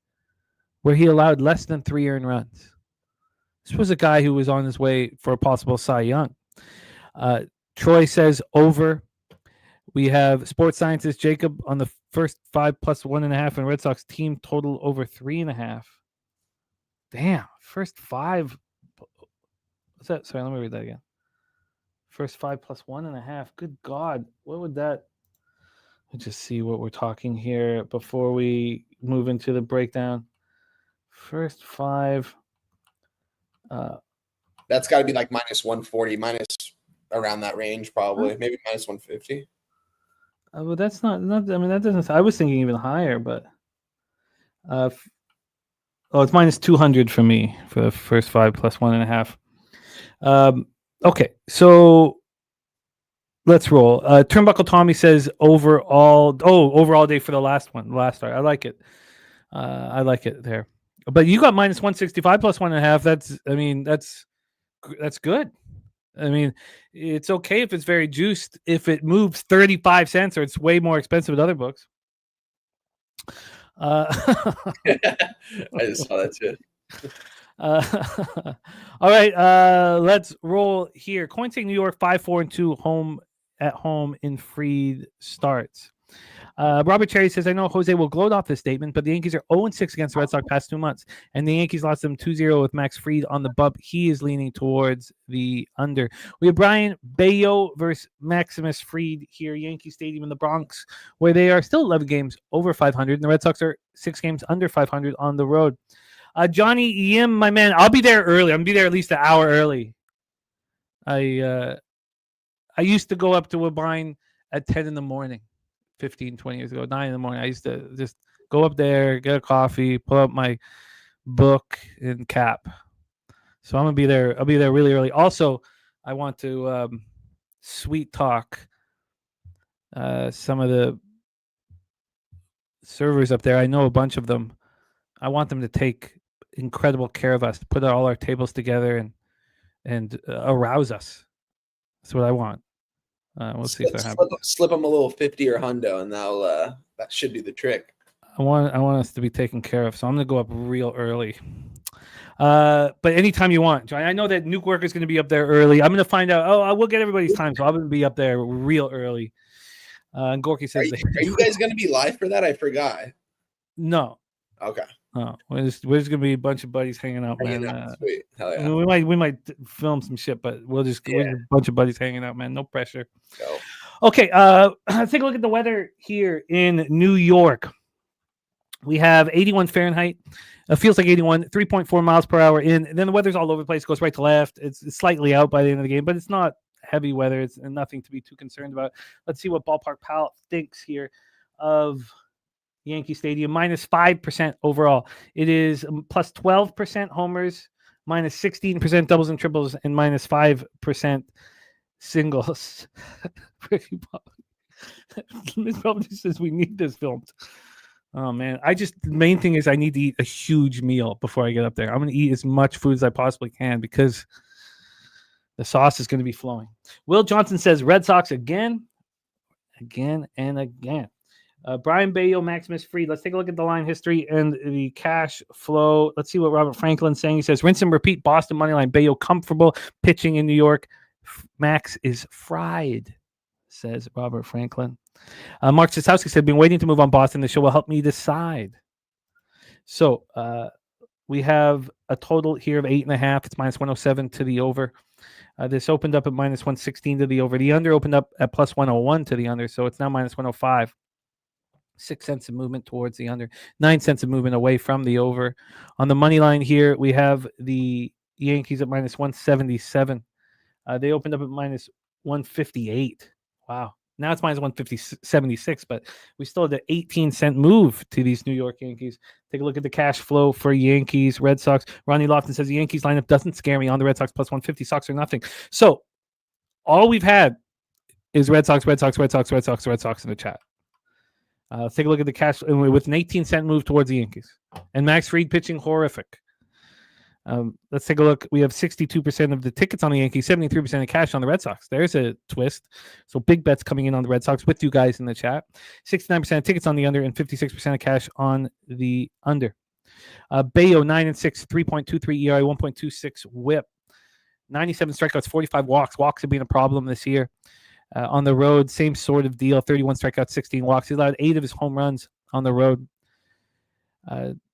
Speaker 3: where he allowed less than 3 earned runs. This was a guy who was on his way for a possible Cy Young. Troy says over. We have sports scientist Jacob on the first 5 +1.5 and Red Sox team total over 3.5. Damn, first 5. What's that? Sorry, let me read that again. First 5 +1.5. Good God, what would that? Let's just see what we're talking here before we move into the breakdown. First 5.
Speaker 6: That's got to be like minus 140, minus around that range, probably. Maybe minus 150.
Speaker 3: Well, that's not. I mean, that doesn't. I was thinking even higher, but. It's minus 200 for me for the first 5 plus 1.5. Okay, so let's roll. Turnbuckle Tommy says overall day for the last one, last start. I like it. I like it there. But you got minus 165 plus 1.5. That's good. I mean, it's okay if it's very juiced. If it moves 35 cents or it's way more expensive at other books.
Speaker 6: I just saw that too.
Speaker 3: All right, let's roll here. Coins take New York 5-4-2 home at home in Freed starts. Robert Cherry says, I know Jose will gloat off this statement, but the Yankees are 0-6 against the Red Sox past 2 months, and the Yankees lost them 2-0 with Max Fried on the bump. He is leaning towards the under. We have Brian Bayo versus Maximus Fried here, Yankee Stadium in the Bronx, where they are still 11 games over 500, and the Red Sox are 6 games under 500 on the road. Johnny Yim, my man, I'll be there early. I'm going to be there at least an hour early. I used to go up to Woodbine at 10 in the morning. 15, 20 years ago, 9 in the morning. I used to just go up there, get a coffee, pull up my book and cap. So I'm going to be there. I'll be there really early. Also, I want to sweet talk some of the servers up there. I know a bunch of them. I want them to take incredible care of us, put all our tables together and arouse us. That's what I want. We'll see if that happens.
Speaker 6: Slip them a little 50 or hundo, and that should do the trick.
Speaker 3: I want us to be taken care of, so I'm gonna go up real early. But anytime you want, John. I know that Nuke Worker is gonna be up there early. I'm gonna find out. I will get everybody's time, so I'm gonna be up there real early. And Gorky says,
Speaker 6: "Are you guys gonna be live for that?" I forgot.
Speaker 3: No.
Speaker 6: Okay.
Speaker 3: Oh, we're just gonna be a bunch of buddies hanging out, man.
Speaker 6: Sweet. Hell yeah.
Speaker 3: We might film some shit, but we're just a bunch of buddies hanging out, man. No pressure.
Speaker 6: Go.
Speaker 3: Okay, let's take a look at the weather here in New York. We have 81 Fahrenheit. It feels like 81, 3.4 miles per hour in. And then the weather's all over the place. It goes right to left. It's slightly out by the end of the game, but it's not heavy weather. It's nothing to be too concerned about. Let's see what Ballpark Pal thinks here of Yankee Stadium. Minus 5% overall. It is plus 12% homers, minus 16% doubles and triples, and minus 5% singles. Miss probably says we need this filmed. Oh man, the main thing is I need to eat a huge meal before I get up there. I'm going to eat as much food as I possibly can because the sauce is going to be flowing. Will Johnson says Red Sox again and again. Brian Bayo, Maximus Fried. Let's take a look at the line history and the cash flow. Let's see what Robert Franklin's saying. He says, rinse and repeat, Boston money line. Bayo comfortable pitching in New York. Max is fried, says Robert Franklin. Mark Sosowski said, been waiting to move on Boston. The show will help me decide. So we have a total here of 8.5. It's minus 107 to the over. This opened up at minus 116 to the over. The under opened up at plus 101 to the under. So it's now minus 105. 6 cents of movement towards the under, 9 cents of movement away from the over. On the money line here, we have the Yankees at minus 177. They opened up at minus 158. Wow. Now it's minus 176, but we still had an 18-cent move to these New York Yankees. Take a look at the cash flow for Yankees, Red Sox. Ronnie Lofton says the Yankees lineup doesn't scare me on the Red Sox plus 150. Sox or nothing. So all we've had is Red Sox in the chat. Let's take a look at the cash with an 18-cent move towards the Yankees. And Max Fried pitching horrific. Let's take a look. We have 62% of the tickets on the Yankees, 73% of cash on the Red Sox. There's a twist. So big bets coming in on the Red Sox with you guys in the chat. 69% of tickets on the under and 56% of cash on the under. Bayo, 9-6, 3.23 ERA, 1.26 whip. 97 strikeouts, 45 walks. Walks have been a problem this year. On the road, same sort of deal. 31 strikeouts, 16 walks. He allowed 8 of his home runs on the road.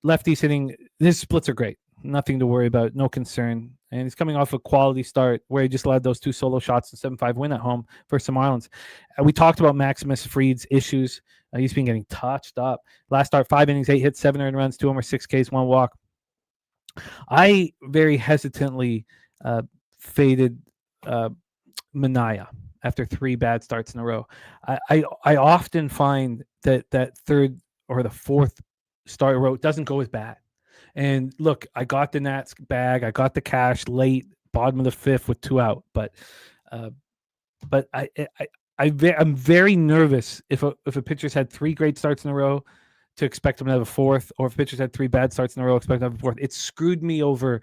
Speaker 3: Lefties hitting. His splits are great. Nothing to worry about. No concern. And he's coming off a quality start where he just allowed those 2 solo shots and 7-5 win at home versus the Marlins. We talked about Maximus Fried's issues. He's been getting touched up. Last start, 5 innings, 8 hits, 7 earned runs, 2 homers, 6 Ks, 1 walk. I very hesitantly faded Mania after 3 bad starts in a row. I often find that third or the fourth start in a row doesn't go as bad. And look, I got the Nats bag. I got the cash late, bottom of the 5th with 2 out. But I'm very nervous if a pitcher's had 3 great starts in a row to expect him to have a 4th, or if pitchers had 3 bad starts in a row, expect him to have a 4th. It screwed me over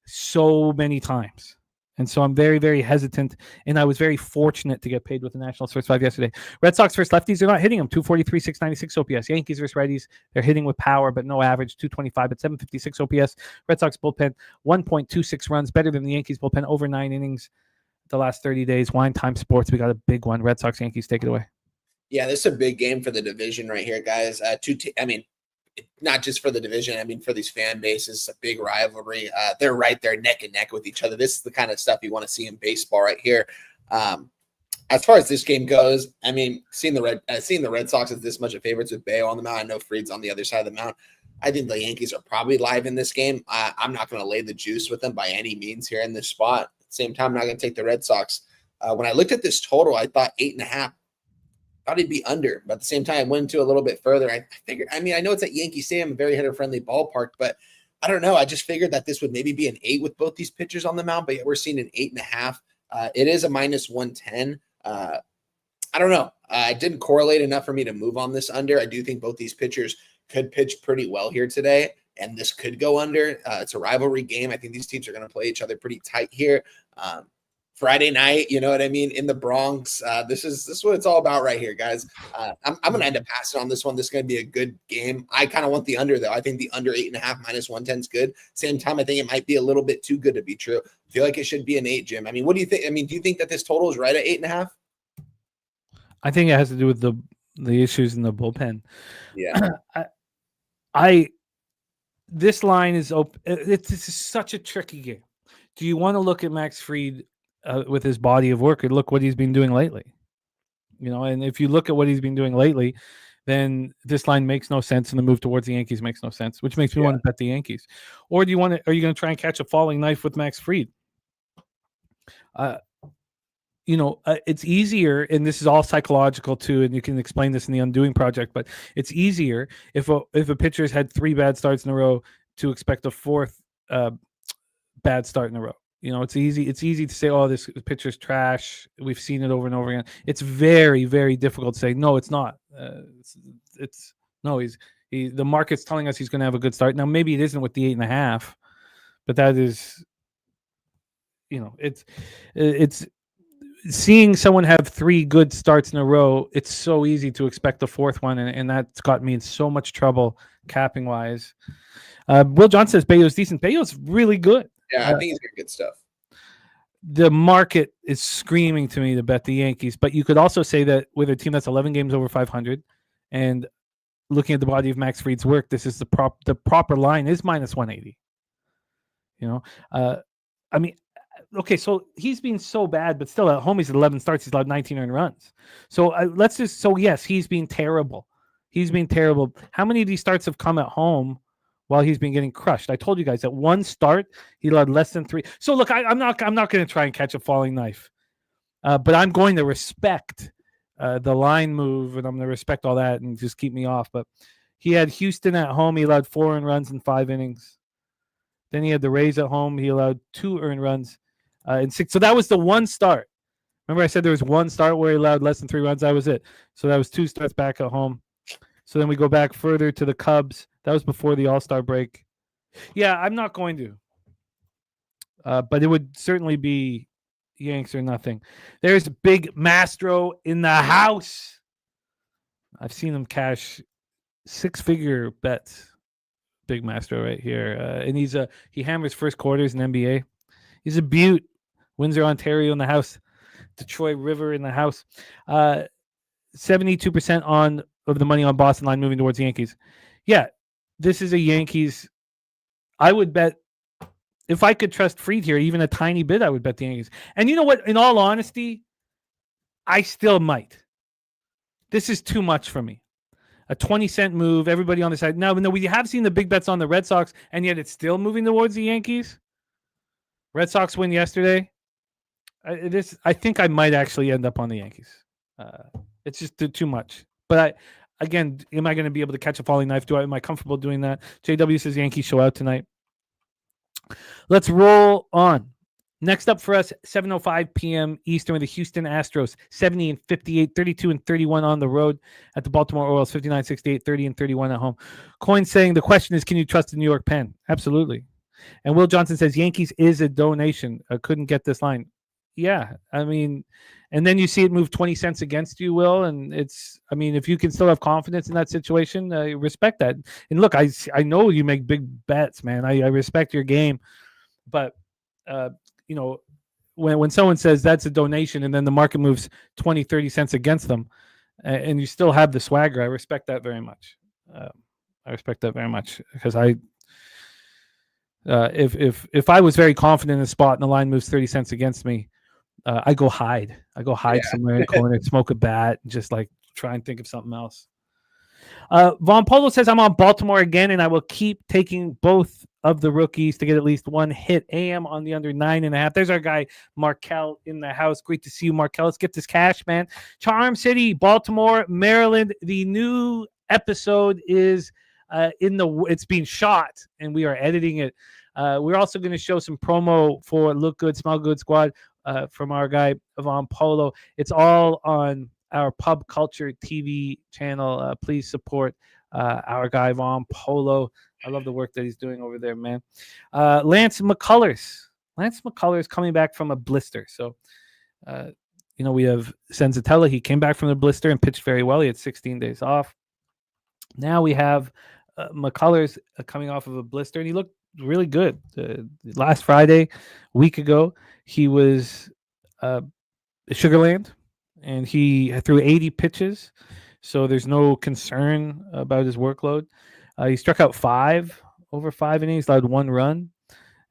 Speaker 3: so many times. And so I'm very, very hesitant. And I was very fortunate to get paid with the Nationals first 5 yesterday. Red Sox versus lefties, they're not hitting them. 243, 696 OPS. Yankees versus righties, they're hitting with power, but no average. 225 at 756 OPS. Red Sox bullpen, 1.26 runs, better than the Yankees bullpen, over 9 innings the last 30 days. Wine Time Sports, we got a big one. Red Sox, Yankees, take it away.
Speaker 6: Yeah, this is a big game for the division right here, guys. Not just for the division. I mean, for these fan bases, it's a big rivalry. They're right there neck and neck with each other. This is the kind of stuff you want to see in baseball right here. As far as this game goes, I mean, seeing the Red Sox as this much of favorites with Bayo on the mound. I know Fried's on the other side of the mound. I think the Yankees are probably live in this game. I'm not going to lay the juice with them by any means here in this spot. At the same time, I'm not going to take the Red Sox. When I looked at this total, I thought 8.5. Thought he'd be under, but at the same time, I went into a little bit further. I figured, I know it's at Yankee Stadium, a very hitter-friendly ballpark, but I don't know. I just figured that this would maybe be an 8 with both these pitchers on the mound, but yet we're seeing an 8.5. It is a -110. I don't know. It didn't correlate enough for me to move on this under. I do think both these pitchers could pitch pretty well here today, and this could go under. It's a rivalry game. I think these teams are going to play each other pretty tight here. Friday night, you know what I mean, in the Bronx. This is what it's all about right here, guys. I'm going to end up passing on this one. This is going to be a good game. I kind of want the under, though. I think the under 8.5 -110 is good. Same time, I think it might be a little bit too good to be true. I feel like it should be an 8, Jim. I mean, what do you think? I mean, do you think that this total is right at 8.5?
Speaker 3: I think it has to do with the issues in the bullpen.
Speaker 6: Yeah.
Speaker 3: This line is open. This is such a tricky game. Do you want to look at Max Fried with his body of work and look what he's been doing lately? And if you look at what he's been doing lately, then this line makes no sense, and the move towards the Yankees makes no sense, which makes me want to bet the Yankees. Or are you going to try and catch a falling knife with Max Fried? It's easier, and this is all psychological too, and you can explain this in the Undoing Project, but it's easier if a pitcher's had 3 bad starts in a row to expect a 4th bad start in a row. It's easy to say, oh, this pitcher's trash. We've seen it over and over again. It's very, very difficult to say, no, it's not. The market's telling us he's going to have a good start. Now, maybe it isn't with the 8.5, but that is, it's seeing someone have 3 good starts in a row. It's so easy to expect the 4th one, and that's got me in so much trouble capping wise. Will John says Bayo's decent. Bayo's really good.
Speaker 6: Yeah, I think he's got good stuff.
Speaker 3: The market is screaming to me to bet the Yankees, but you could also say that with a team that's 11 games over 500, and looking at the body of Max Fried's work, this is the proper line is -180. Okay, so he's been so bad, but still at home he's 11 starts, he's allowed 19 earned runs. So yes, he's been terrible. He's been terrible. How many of these starts have come at home while he's been getting crushed? I told you guys that one start he allowed less than 3. So look, I'm not going to try and catch a falling knife, but I'm going to respect the line move, and I'm going to respect all that and just keep me off. But he had Houston at home. He allowed 4 earned runs in 5 innings. Then he had the Rays at home. He allowed 2 earned runs in 6. So that was the one start. Remember I said there was one start where he allowed less than 3 runs? That was it. So that was 2 starts back at home. So then we go back further to the Cubs. That was before the All-Star break. Yeah, I'm not going to. But it would certainly be Yanks or nothing. There's Big Mastro in the house. I've seen him cash 6-figure bets. Big Mastro right here. And he hammers first quarters in NBA. He's a beaut. Windsor, Ontario in the house. Detroit River in the house. 72% of the money on Boston line moving towards the Yankees. Yeah, this is a Yankees. I would bet, if I could trust Fried here, even a tiny bit, I would bet the Yankees. And you know what? In all honesty, I still might. This is too much for me. a 20-cent move. Everybody on the side. Now, no, we have seen the big bets on the Red Sox, and yet it's still moving towards the Yankees. Red Sox win yesterday. I think I might actually end up on the Yankees. It's just too much. But again, am I going to be able to catch a falling knife? Am I comfortable doing that? JW says Yankees show out tonight. Let's roll on. Next up for us, 7:05 p.m. Eastern with the Houston Astros, 70-58, 32-31 on the road at the Baltimore Orioles, 59-68, 30-31 at home. Coin saying the question is, can you trust the New York Pen? Absolutely. And Will Johnson says Yankees is a donation. I couldn't get this line. Yeah, I mean, and then you see it move 20 cents against you, Will, and if you can still have confidence in that situation, I respect that. And look, I know you make big bets, man. I respect your game, but when someone says that's a donation and then the market moves 20, 30 cents against them, and you still have the swagger, I respect that very much. Because if I was very confident in a spot and the line moves 30 cents against me, I go hide. Somewhere in the corner, smoke a bat, and just like try and think of something else. Von Polo says I'm on Baltimore again, and I will keep taking both of the rookies to get at least one hit. AM on the under 9.5. There's our guy Markel in the house. Great to see you, Markel. Let's get this cash, man. Charm City, Baltimore, Maryland. The new episode is it's being shot, and we are editing it. We're also going to show some promo for Look Good, Smell Good Squad from our guy Von Polo. It's all on our Pub Culture TV channel. Please support our guy Von Polo. I love the work that he's doing over there, man. Lance McCullers coming back from a blister. So, we have Senzatella. He came back from the blister and pitched very well. He had 16 days off. Now we have McCullers coming off of a blister, and he looked really good. Last Friday, a week ago, he was at Sugarland, and he threw 80 pitches, so there's no concern about his workload. He struck out 5 over 5 innings, allowed 1 run,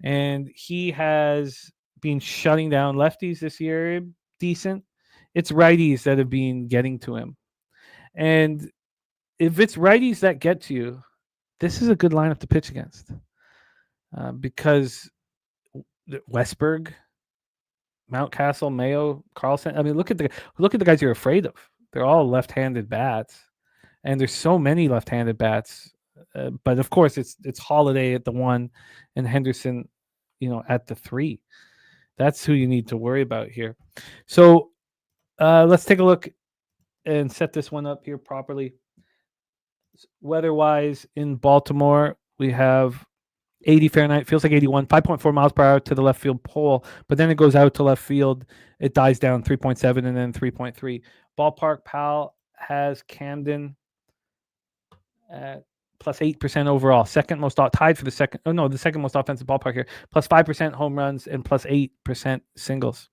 Speaker 3: and he has been shutting down lefties this year decent. It's righties that have been getting to him, and if it's righties that get to you, this is a good lineup to pitch against because Westberg, Mountcastle, Mayo, Carlson. I mean, look at the guys you're afraid of. They're all left-handed bats, and there's so many left-handed bats. But of course, it's Holiday at the 1 and Henderson, at the 3. That's who you need to worry about here. So let's take a look and set this one up here properly. Weather-wise in Baltimore, we have 80 Fahrenheit, feels like 81, 5.4 miles per hour to the left field pole, but then it goes out to left field. It dies down 3.7 and then 3.3. Ballpark Pal has Camden at plus 8% overall. Tied for the second. Oh, no, the second most offensive ballpark here. Plus 5% home runs and plus 8% singles.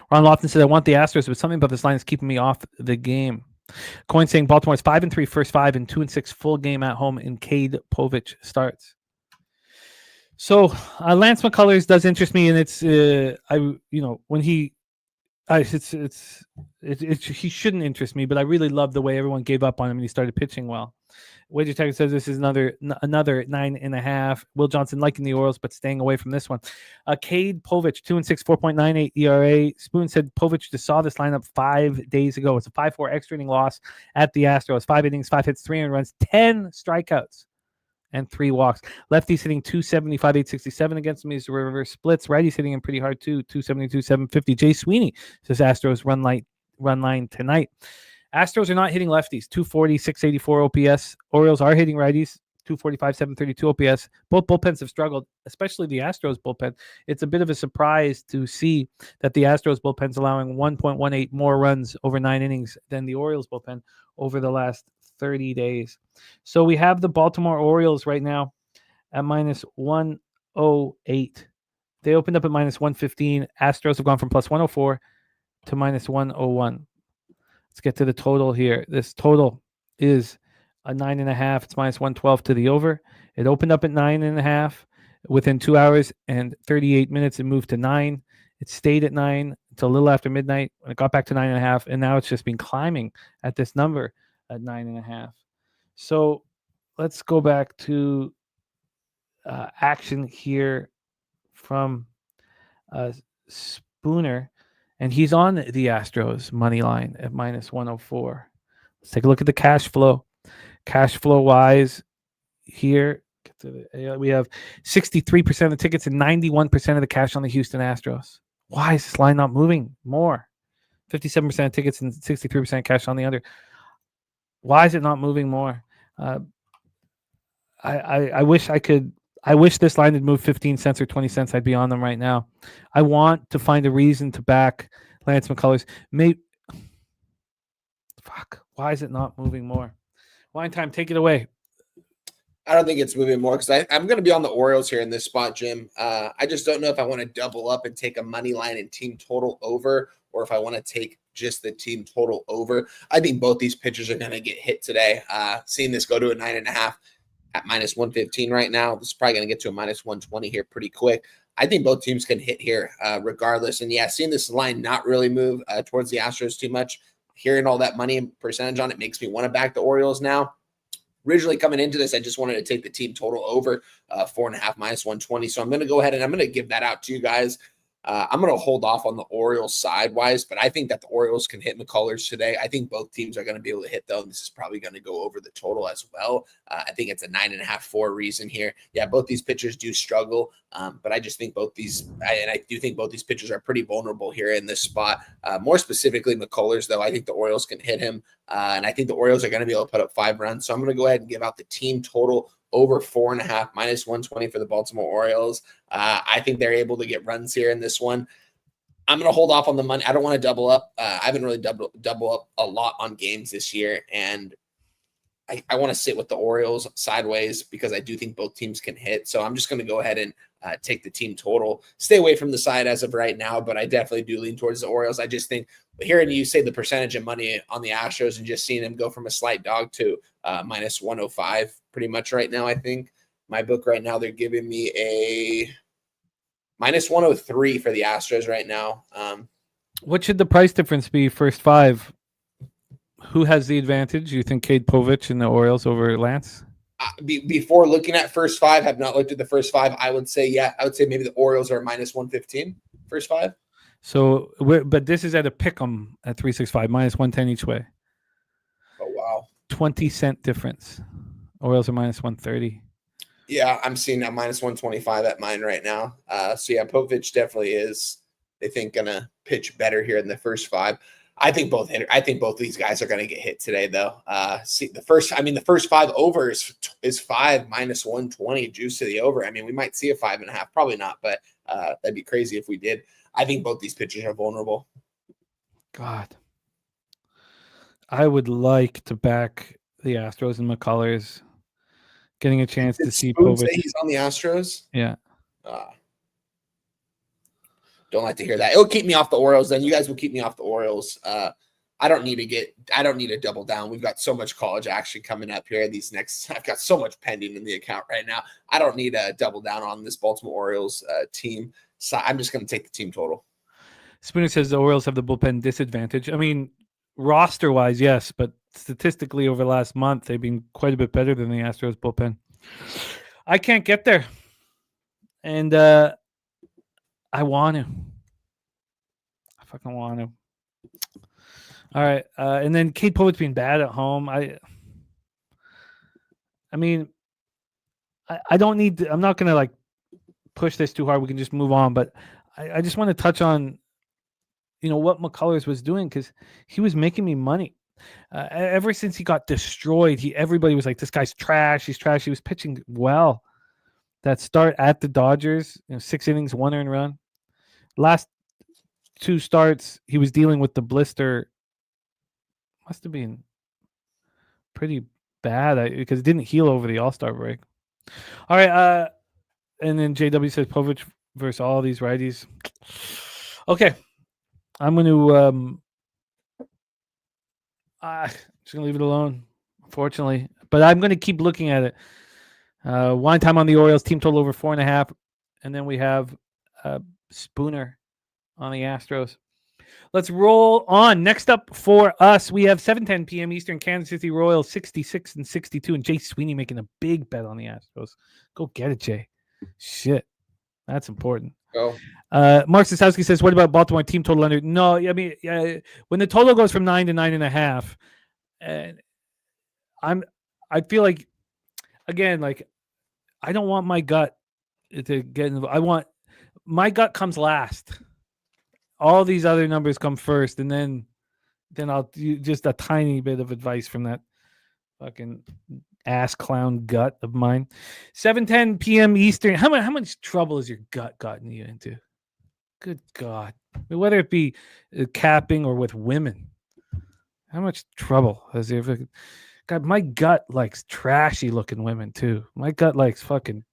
Speaker 3: Ron Lofton says, I want the Astros, but something about this line is keeping me off the game. Coin saying Baltimore is 5-3 first 5 and 2-6 full game at home in Cade Povich starts. So Lance McCullers does interest me, and it's when he he shouldn't interest me, but I really love the way everyone gave up on him and he started pitching well. Wager Tech says this is another 9.5. Will Johnson liking the Orioles, but staying away from this one. Cade Povich, 2-6, 4.98 ERA. Spoon said Povich just saw this lineup 5 days ago. It's a 5-4 extra inning loss at the Astros. 5 innings, 5 hits, 3 earned runs, 10 strikeouts, and 3 walks. Lefty's hitting 275, 867 against him. He's reverse splits. Righty's hitting him pretty hard too, 272, 750. Jay Sweeney says Astros run line tonight. Astros are not hitting lefties, 240, 684 OPS. Orioles are hitting righties, 245, 732 OPS. Both bullpens have struggled, especially the Astros bullpen. It's a bit of a surprise to see that the Astros bullpen's allowing 1.18 more runs over 9 innings than the Orioles bullpen over the last 30 days. So we have the Baltimore Orioles right now at minus 108. They opened up at minus 115. Astros have gone from plus 104 to minus 101. Let's get to the total here. This total is a 9.5. It's minus 112 to the over. It opened up at 9.5. Within 2 hours and 38 minutes, it moved to 9. It stayed at 9 until a little after midnight when it got back to 9.5. And now it's just been climbing at this number at 9.5. So let's go back to action here from Spooner, and he's on the Astros money line at -104. Let's take a look at the cash flow. Cash flow wise, here we have 63% of the tickets and 91% of the cash on the Houston Astros. Why is this line not moving more? 57% of tickets and 63% cash on the under. Why is it not moving more? I wish I could. I wish this line had moved 15 cents or 20 cents. I'd be on them right now. I want to find a reason to back Lance McCullers. Why is it not moving more? Wine Time, take it away.
Speaker 6: I don't think it's moving more because I'm going to be on the Orioles here in this spot, Jim. I just don't know if I want to double up and take a money line and team total over, or if I want to take just the team total over. I think both these pitchers are going to get hit today. Seeing this go to a 9.5 at -115 right now, this is probably going to get to a -120 here pretty quick. I think both teams can hit here regardless. And yeah, seeing this line not really move towards the Astros too much, hearing all that money and percentage on it makes me want to back the Orioles now. Originally coming into this, I just wanted to take the team total over 4.5 -120. So I'm going to go ahead and I'm going to give that out to you guys. I'm going to hold off on the Orioles sidewise, but I think that the Orioles can hit McCullers today. I think both teams are going to be able to hit, though. And this is probably going to go over the total as well. I think it's a 9.5 for a reason here. Yeah, both these pitchers do struggle, but I just think I do think both these pitchers are pretty vulnerable here in this spot. More specifically, McCullers, though, I think the Orioles can hit him, and I think the Orioles are going to be able to put up 5 runs. So I'm going to go ahead and give out the team total over 4.5 -120 for the Baltimore Orioles. I think they're able to get runs here in this one. I'm going to hold off on the money. I don't want to double up. I haven't really double up a lot on games this year, and I want to sit with the Orioles sideways because I do think both teams can hit. So I'm just going to go ahead and take the team total. Stay away from the side as of right now, but I definitely do lean towards the Orioles. I just think hearing you say the percentage of money on the Astros and just seeing them go from a slight dog to -105 pretty much right now, I think my book right now, they're giving me a -103 for the Astros right now.
Speaker 3: What should the price difference be first 5? Who has the advantage? You think Cade Povich and the Orioles over Lance?
Speaker 6: Before looking at first 5, have not looked at the first 5. I would say maybe the Orioles are -115 first 5.
Speaker 3: So, but this is at a pick'em at 365, -110 each way.
Speaker 6: Oh, wow.
Speaker 3: 20-cent difference. Orioles are -130.
Speaker 6: Yeah, I'm seeing that -125 at mine right now. So yeah, Povich definitely is, they think, gonna pitch better here in the first 5. I think both these guys are gonna get hit today, though. The first 5 over is 5 -120 juice to the over. I mean, we might see a 5.5, probably not, but that'd be crazy if we did. I think both these pitchers are vulnerable.
Speaker 3: God, I would like to back the Astros and McCullers. Getting a chance to see Povich.
Speaker 6: He's on the Astros.
Speaker 3: Yeah.
Speaker 6: Don't like to hear that. It'll keep me off the Orioles. Then you guys will keep me off the Orioles. I don't need to double down. We've got so much college action coming up here. I've got so much pending in the account right now. I don't need to double down on this Baltimore Orioles team. So I'm just going to take the team total.
Speaker 3: Spooner says the Orioles have the bullpen disadvantage. I mean, roster-wise, yes, but statistically over the last month, they've been quite a bit better than the Astros bullpen. I can't get there. And I want to. I fucking want to. All right. And then Cade Povich being bad at home. I mean, I don't need to, I'm not going to push this too hard. We can just move on. But I just want to touch on, what McCullers was doing, because he was making me money. Ever since he got destroyed, everybody was like, this guy's trash. He's trash. He was pitching well. That start at the Dodgers, 6 innings, 1 earned run. Last 2 starts, he was dealing with the blister. Must have been pretty bad because it didn't heal over the All-Star break. All right. And then JW says Povich versus all these righties. Okay. I'm going to just going to leave it alone, unfortunately. But I'm going to keep looking at it. Wine time on the Orioles, team total over 4.5. And then we have Spooner on the Astros. Let's roll on. Next up for us, we have 7:10 p.m. Eastern, Kansas City Royals 66-62, and Jay Sweeney making a big bet on the Astros. Go get it, Jay. Shit, that's important.
Speaker 6: Go.
Speaker 3: Mark Sosowski says, "What about Baltimore team total under?" No, I mean, when the total goes from 9 to 9.5, I feel like, again, like I don't want my gut to get involved. My gut comes last. All these other numbers come first, and then I'll do just a tiny bit of advice from that fucking ass clown gut of mine. 7:10 p.m. Eastern. How much trouble has your gut gotten you into? Good God. I mean, whether it be capping or with women, how much trouble has there ever... God, my gut likes trashy looking women too. My gut likes fucking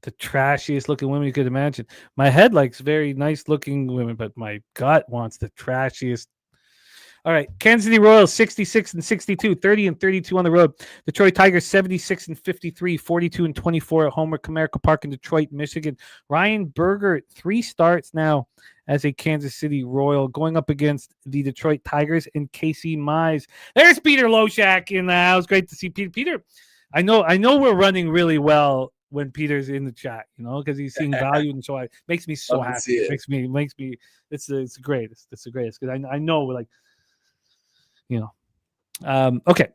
Speaker 3: the trashiest looking women you could imagine. My head likes very nice looking women, but my gut wants the trashiest. All right. Kansas City Royals 66-62, 30-32 on the road. Detroit Tigers 76-53, 42-24 at home at Comerica Park in Detroit, Michigan. Ryan Berger, 3 starts now as a Kansas City Royal, going up against the Detroit Tigers and Casey Mize. There's Peter Loshak in the house. Great to see Peter. Peter, I know we're running really well when Peter's in the chat, because he's seeing value in the show. It makes me so happy. It makes me. It's the greatest. It's the greatest because I know like. Okay.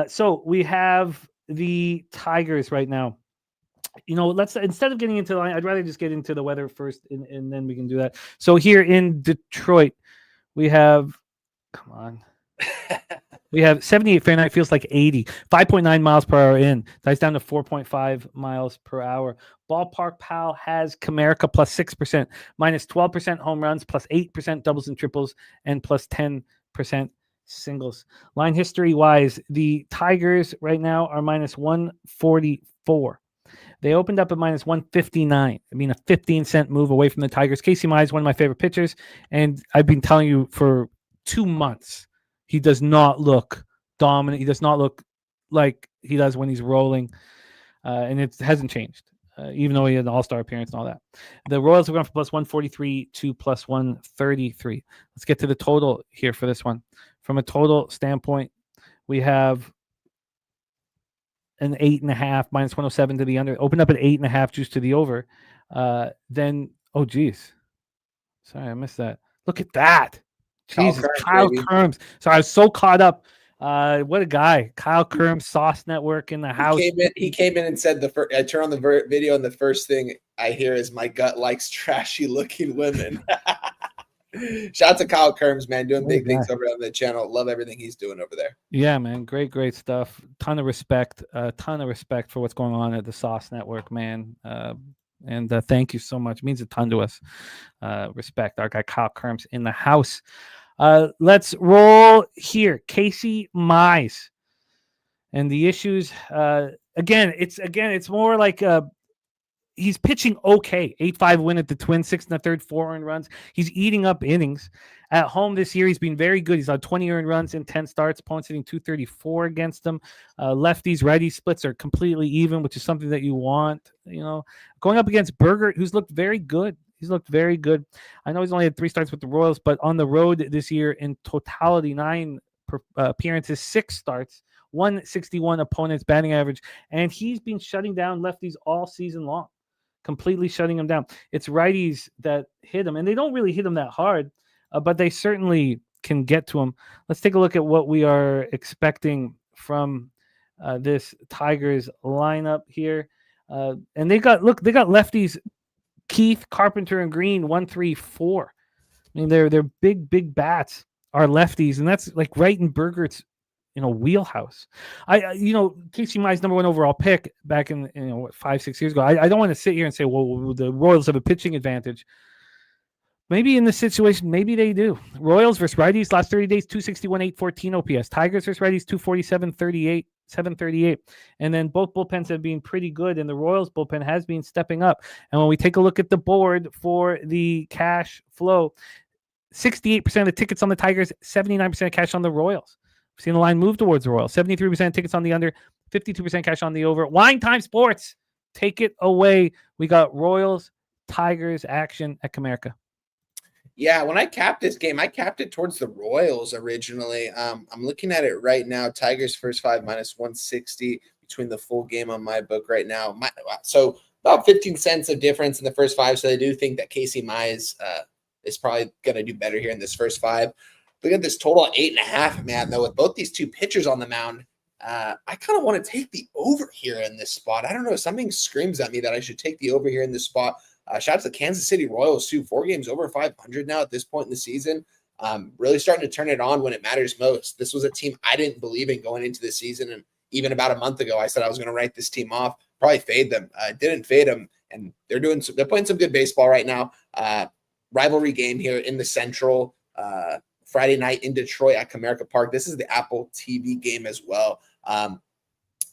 Speaker 3: So we have the Tigers right now. Let's, instead of getting into the line, I'd rather just get into the weather first and then we can do that. So here in Detroit, we have, come on. We have 78 Fahrenheit, feels like 80, 5.9 miles per hour in, dies down to 4.5 miles per hour. Ballpark Pal has Comerica plus 6%, minus 12% home runs, plus 8% doubles and triples, and plus 10% singles. Line history wise, the Tigers right now are minus 144. They opened up at minus 159. I mean, a 15-cent move away from the Tigers. Casey Mize is one of my favorite pitchers, and I've been telling you for 2 months, he does not look dominant. He does not look like he does when he's rolling, and it hasn't changed, even though he had an all-star appearance and all that. The Royals are going from plus 143 to plus 133. Let's get to the total here for this one. From a total standpoint, we have an 8.5 minus 107 to the under. Opened up at 8.5 juice to the over. Then, oh geez, sorry, I missed that. Look at that. Jesus, Kyle Kerms. So I was so caught up. What a guy. Kyle Kerms, Sauce Network in the house.
Speaker 6: He came in and said I turn on the video and the first thing I hear is my gut likes trashy looking women. Shout out to Kyle Kerms, man, doing big things over on the channel. Love everything he's doing over there.
Speaker 3: Yeah, man. Great stuff. Ton of respect for what's going on at the Sauce Network, man. And thank you so much. It means a ton to us. Respect. Our guy Kyle Kerms in the house. Let's roll here. Casey Mize and the issues. It's more like he's pitching okay. 8-5 win at the Twins, 6 1/3, 4 earned runs. He's eating up innings. At home this year, he's been very good. He's on 20 earned runs in 10 starts. Opponents hitting 234 against him. Lefties, righty splits are completely even, which is something that you want. Going up against Berger, who's looked very good. He's looked very good. I know he's only had 3 starts with the Royals, but on the road this year in totality, 9 appearances, 6 starts, 161 opponents batting average, and he's been shutting down lefties all season long, completely shutting them down. It's righties that hit him, and they don't really hit him that hard, but they certainly can get to him. Let's take a look at what we are expecting from this Tigers lineup here. And they got lefties, Keith, Carpenter, and Green, 1, 3, 4. I mean, they're big bats are lefties, and that's like right in Berger's wheelhouse. Casey Mize number 1 overall pick back in 5-6 years ago. I don't want to sit here and say, well, the Royals have a pitching advantage. Maybe in this situation, maybe they do. Royals versus righties last 30 days, 261, 814 OPS. Tigers versus righties, 247, 38, 738. And then both bullpens have been pretty good, and the Royals bullpen has been stepping up. And when we take a look at the board for the cash flow, 68% of the tickets on the Tigers, 79% of cash on the Royals. We've seen the line move towards the Royals. 73% tickets on the under, 52% cash on the over. Wine Time Sports, take it away. We got Royals, Tigers action at Comerica.
Speaker 6: Yeah, when I capped this game, I capped it towards the Royals originally. I'm looking at it right now. Tigers first 5 minus 160 between the full game on my book right now. So about 15 cents of difference in the first 5. So I do think that Casey Mize is probably going to do better here in this first 5. Look at this total at 8.5, man. Though with both these two pitchers on the mound, I kind of want to take the over here in this spot. I don't know. Something screams at me that I should take the over here in this spot. Shout out to the Kansas City Royals, too. 4 games over 500 now at this point in the season. Really starting to turn it on when it matters most. This was a team I didn't believe in going into the season. And even about a month ago, I said I was going to write this team off, probably fade them. Didn't fade them. And they're playing some good baseball right now. Rivalry game here in the Central. Friday night in Detroit at Comerica Park. This is the Apple TV game as well.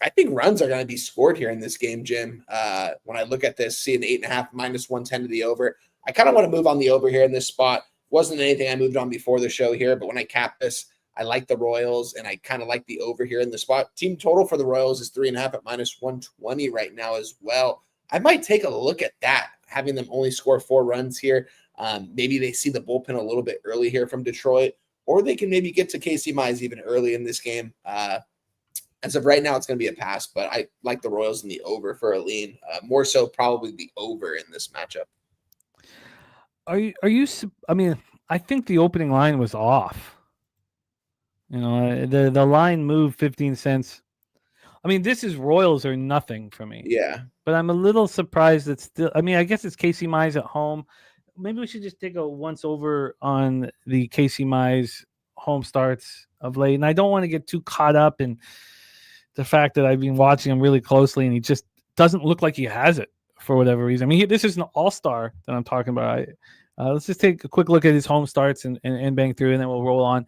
Speaker 6: I think runs are going to be scored here in this game, Jim. When I look at this, see an 8.5 minus 110 to the over. I kind of want to move on the over here in this spot. Wasn't anything I moved on before the show here, but when I cap this, I like the Royals, and I kind of like the over here in the spot. Team total for the Royals is 3.5 at minus 120 right now as well. I might take a look at that, having them only score 4 runs here. Maybe they see the bullpen a little bit early here from Detroit, or they can maybe get to Casey Mize even early in this game. As of right now, it's going to be a pass, but I like the Royals in the over for a lean. More so probably the over in this matchup.
Speaker 3: Are you? I mean, I think the opening line was off. You know, the line moved 15 cents. I mean, this is Royals or nothing for me.
Speaker 6: Yeah.
Speaker 3: But I'm a little surprised that still. I mean, I guess it's Casey Mize at home. Maybe we should just take a once over on the Casey Mize home starts of late. And I don't want to get too caught up in the fact that I've been watching him really closely, and he just doesn't look like he has it for whatever reason. I mean, this is an all-star that I'm talking about. Let's just take a quick look at his home starts and bang through, and then we'll roll on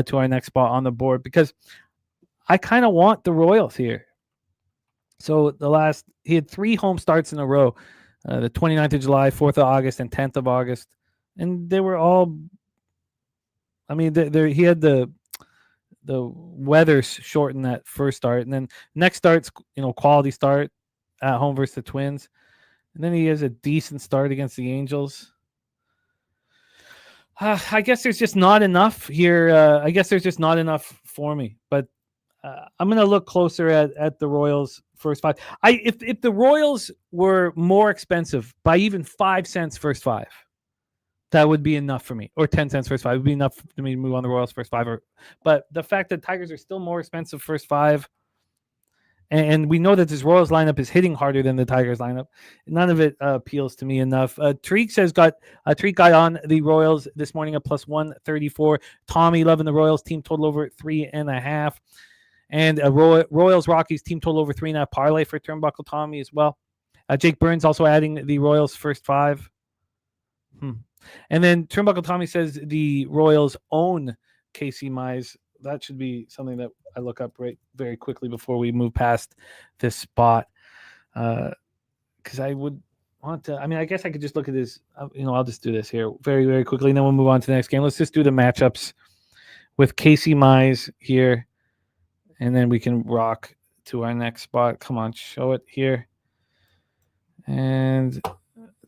Speaker 3: to our next spot on the board, because I kind of want the Royals here. So he had 3 home starts in a row, the 29th of July, 4th of August, and 10th of August. And they were all, I mean, he had the weather shortened that first start, and then next start's quality start at home versus the Twins, and then he has a decent start against the Angels. I guess there's just not enough here. I guess there's just not enough for me, but I'm gonna look closer at the Royals first 5. If the Royals were more expensive by even 5 cents first 5. That would be enough for me, or 10 cents first 5 would be enough for me to move on the Royals first 5. But the fact that Tigers are still more expensive first 5, and we know that this Royals lineup is hitting harder than the Tigers lineup, none of it appeals to me enough. Tariq got on the Royals this morning at plus 134. Tommy loving the Royals team total over 3.5, and Royals Rockies team total over 3.5 parlay for Turnbuckle Tommy as well. Jake Burns also adding the Royals first 5. And then Turnbuckle Tommy says the Royals own Casey Mize. That should be something that I look up very quickly before we move past this spot. Because I would want to, I mean, I guess I could just look at this. I'll just do this here very, very quickly, and then we'll move on to the next game. Let's just do the matchups with Casey Mize here, and then we can rock to our next spot. Come on, show it here. And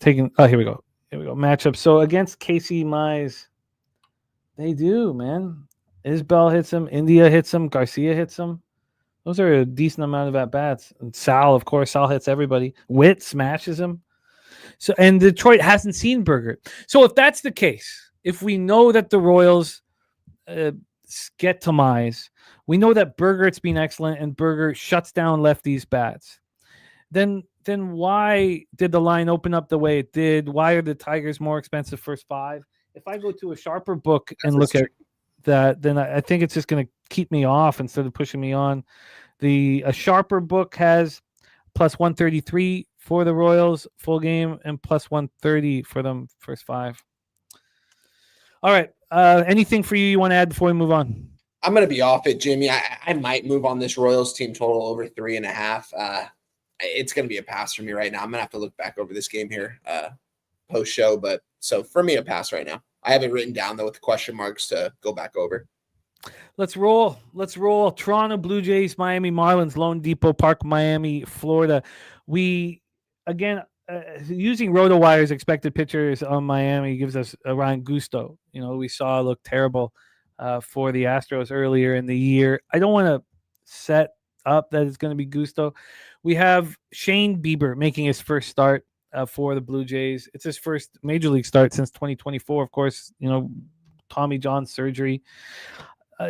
Speaker 3: here we go. Here we go. Matchup. So against Casey Mize, they do, man. Isbell hits him. India hits him. Garcia hits him. Those are a decent amount of at-bats. And Sal, of course, Sal hits everybody. Witt smashes him. So, and Detroit hasn't seen Berger. So if that's the case, if we know that the Royals get to Mize, we know that Berger's been excellent and Berger shuts down lefties' bats, then why did the line open up the way it did? Why are the Tigers more expensive first 5? If I go to a sharper book and look at that, then I think it's just going to keep me off instead of pushing me on. A sharper book has plus 133 for the Royals full game and plus 130 for them first 5. All right. Anything for you want to add before we move on?
Speaker 6: I'm going to be off it, Jimmy. I might move on this Royals team total over 3.5. It's going to be a pass for me right now. I'm going to have to look back over this game here post-show. But so for me, a pass right now. I have it written down, though, with the question marks to go back over.
Speaker 3: Let's roll. Toronto Blue Jays, Miami Marlins, Lone Depot Park, Miami, Florida. Again, using RotoWire's expected pitchers on Miami gives us Ryan Gusto. We saw look terrible for the Astros earlier in the year. I don't want to set up that it's going to be Gusto. We have Shane Bieber making his first start for the Blue Jays. It's his first major league start since 2024. Of course, Tommy John surgery.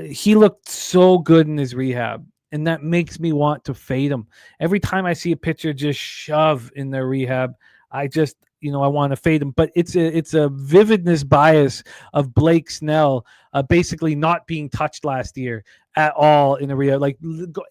Speaker 3: He looked so good in his rehab, and that makes me want to fade him. Every time I see a pitcher just shove in their rehab, I just, I want to fade him. But it's a vividness bias of Blake Snell basically not being touched last year at all in the rehab, like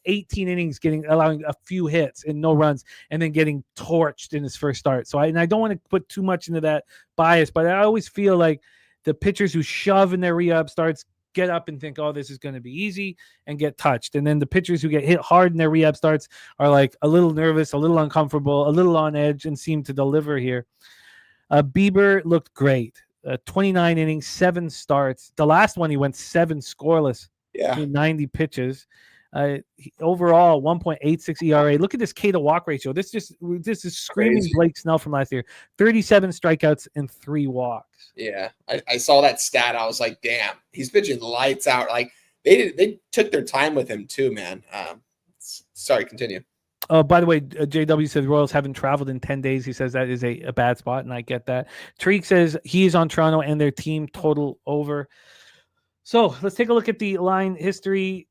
Speaker 3: 18 innings, allowing a few hits and no runs, and then getting torched in his first start. So I don't want to put too much into that bias, but I always feel like the pitchers who shove in their rehab starts get up and think, oh, this is going to be easy, and get touched. And then the pitchers who get hit hard in their rehab starts are like a little nervous, a little uncomfortable, a little on edge, and seem to deliver here. Bieber looked great. 29 innings, 7 starts. The last one, he went 7 scoreless in 90 pitches. Overall, 1.86 ERA. Look at this K to walk ratio. This is screaming crazy. Blake Snell from last year. 37 strikeouts and 3 walks.
Speaker 6: Yeah, I saw that stat. I was like, damn, he's pitching lights out. Like they took their time with him too, man. Sorry, continue.
Speaker 3: Oh, by the way, JW says Royals haven't traveled in 10 days. He says that is a bad spot, and I get that. Tariq says he is on Toronto and their team total over. So let's take a look at the line history.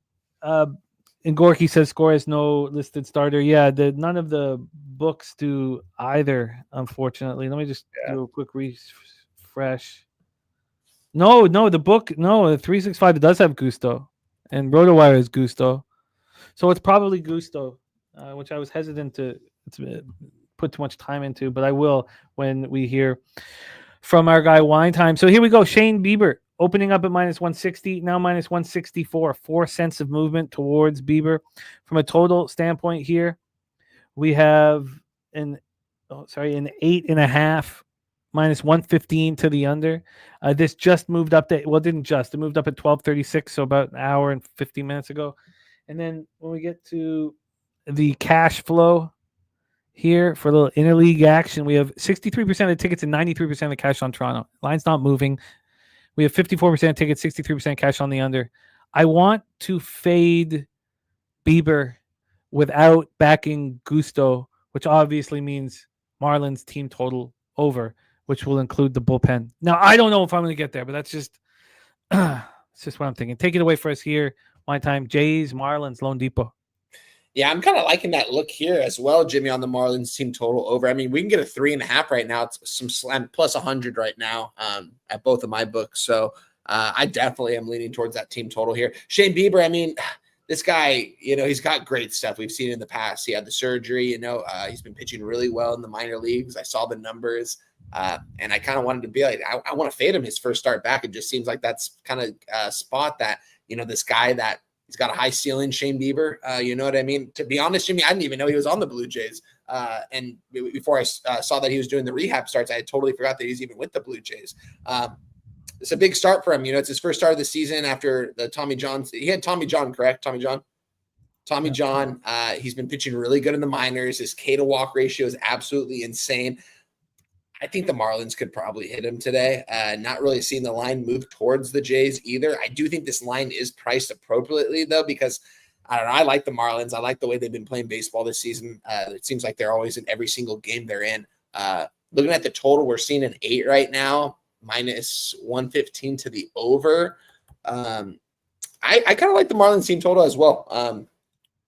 Speaker 3: And Gorky says score has no listed starter. Yeah, none of the books do either, unfortunately. Let me just do a quick refresh. No, the book, the 365 does have Gusto, and RotoWire is Gusto. So it's probably Gusto, which I was hesitant to put too much time into, but I will when we hear from our guy Wine Time. So here we go. Shane Bieber opening up at -160, now -164. 4 cents of movement towards Bieber. From a total standpoint here, we have an 8.5, -115 to the under. This just moved up it moved up at 12:36, so about an hour and 15 minutes ago. And then when we get to the cash flow here for a little interleague action, we have 63% of the tickets and 93% of the cash on Toronto. Line's not moving. We have 54% tickets, 63% cash on the under. I want to fade Bieber without backing Gusto, which obviously means Marlins team total over, which will include the bullpen. Now, I don't know if I'm going to get there, but that's just it's just what I'm thinking. Take it away for us here. One time, Jays, Marlins, Lone Depot.
Speaker 6: Yeah, I'm kind of liking that look here as well, Jimmy, on the Marlins team total over. I mean, we can get a 3.5 right now. It's some slam plus 100 right now at both of my books. So I definitely am leaning towards that team total here. Shane Bieber, I mean, this guy, he's got great stuff. We've seen it in the past. He had the surgery, he's been pitching really well in the minor leagues. I saw the numbers and I kind of wanted to be like, I want to fade him his first start back. It just seems like that's kind of a spot that, this guy that, he's got a high ceiling, Shane Bieber. You know what I mean? To be honest, Jimmy, I didn't even know he was on the Blue Jays. And before I saw that he was doing the rehab starts, I had totally forgot that he's even with the Blue Jays. It's a big start for him. It's his first start of the season after the Tommy John. He had Tommy John, correct? Tommy John. He's been pitching really good in the minors. His K to walk ratio is absolutely insane. I think the Marlins could probably hit him today. Not really seeing the line move towards the Jays either. I do think this line is priced appropriately, though, because I don't know. I like the Marlins. I like the way they've been playing baseball this season. It seems like they're always in every single game they're in. Looking at the total, we're seeing an 8 right now, -115 to the over. I kind of like the Marlins team total as well.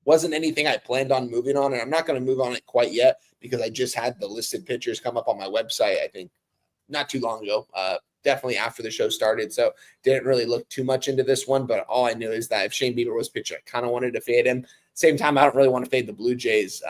Speaker 6: Wasn't anything I planned on moving on, and I'm not going to move on it quite yet because I just had the listed pitchers come up on my website, I think, not too long ago, definitely after the show started. So didn't really look too much into this one, but all I knew is that if Shane Bieber was pitcher, I kind of wanted to fade him. Same time, I don't really want to fade the Blue Jays.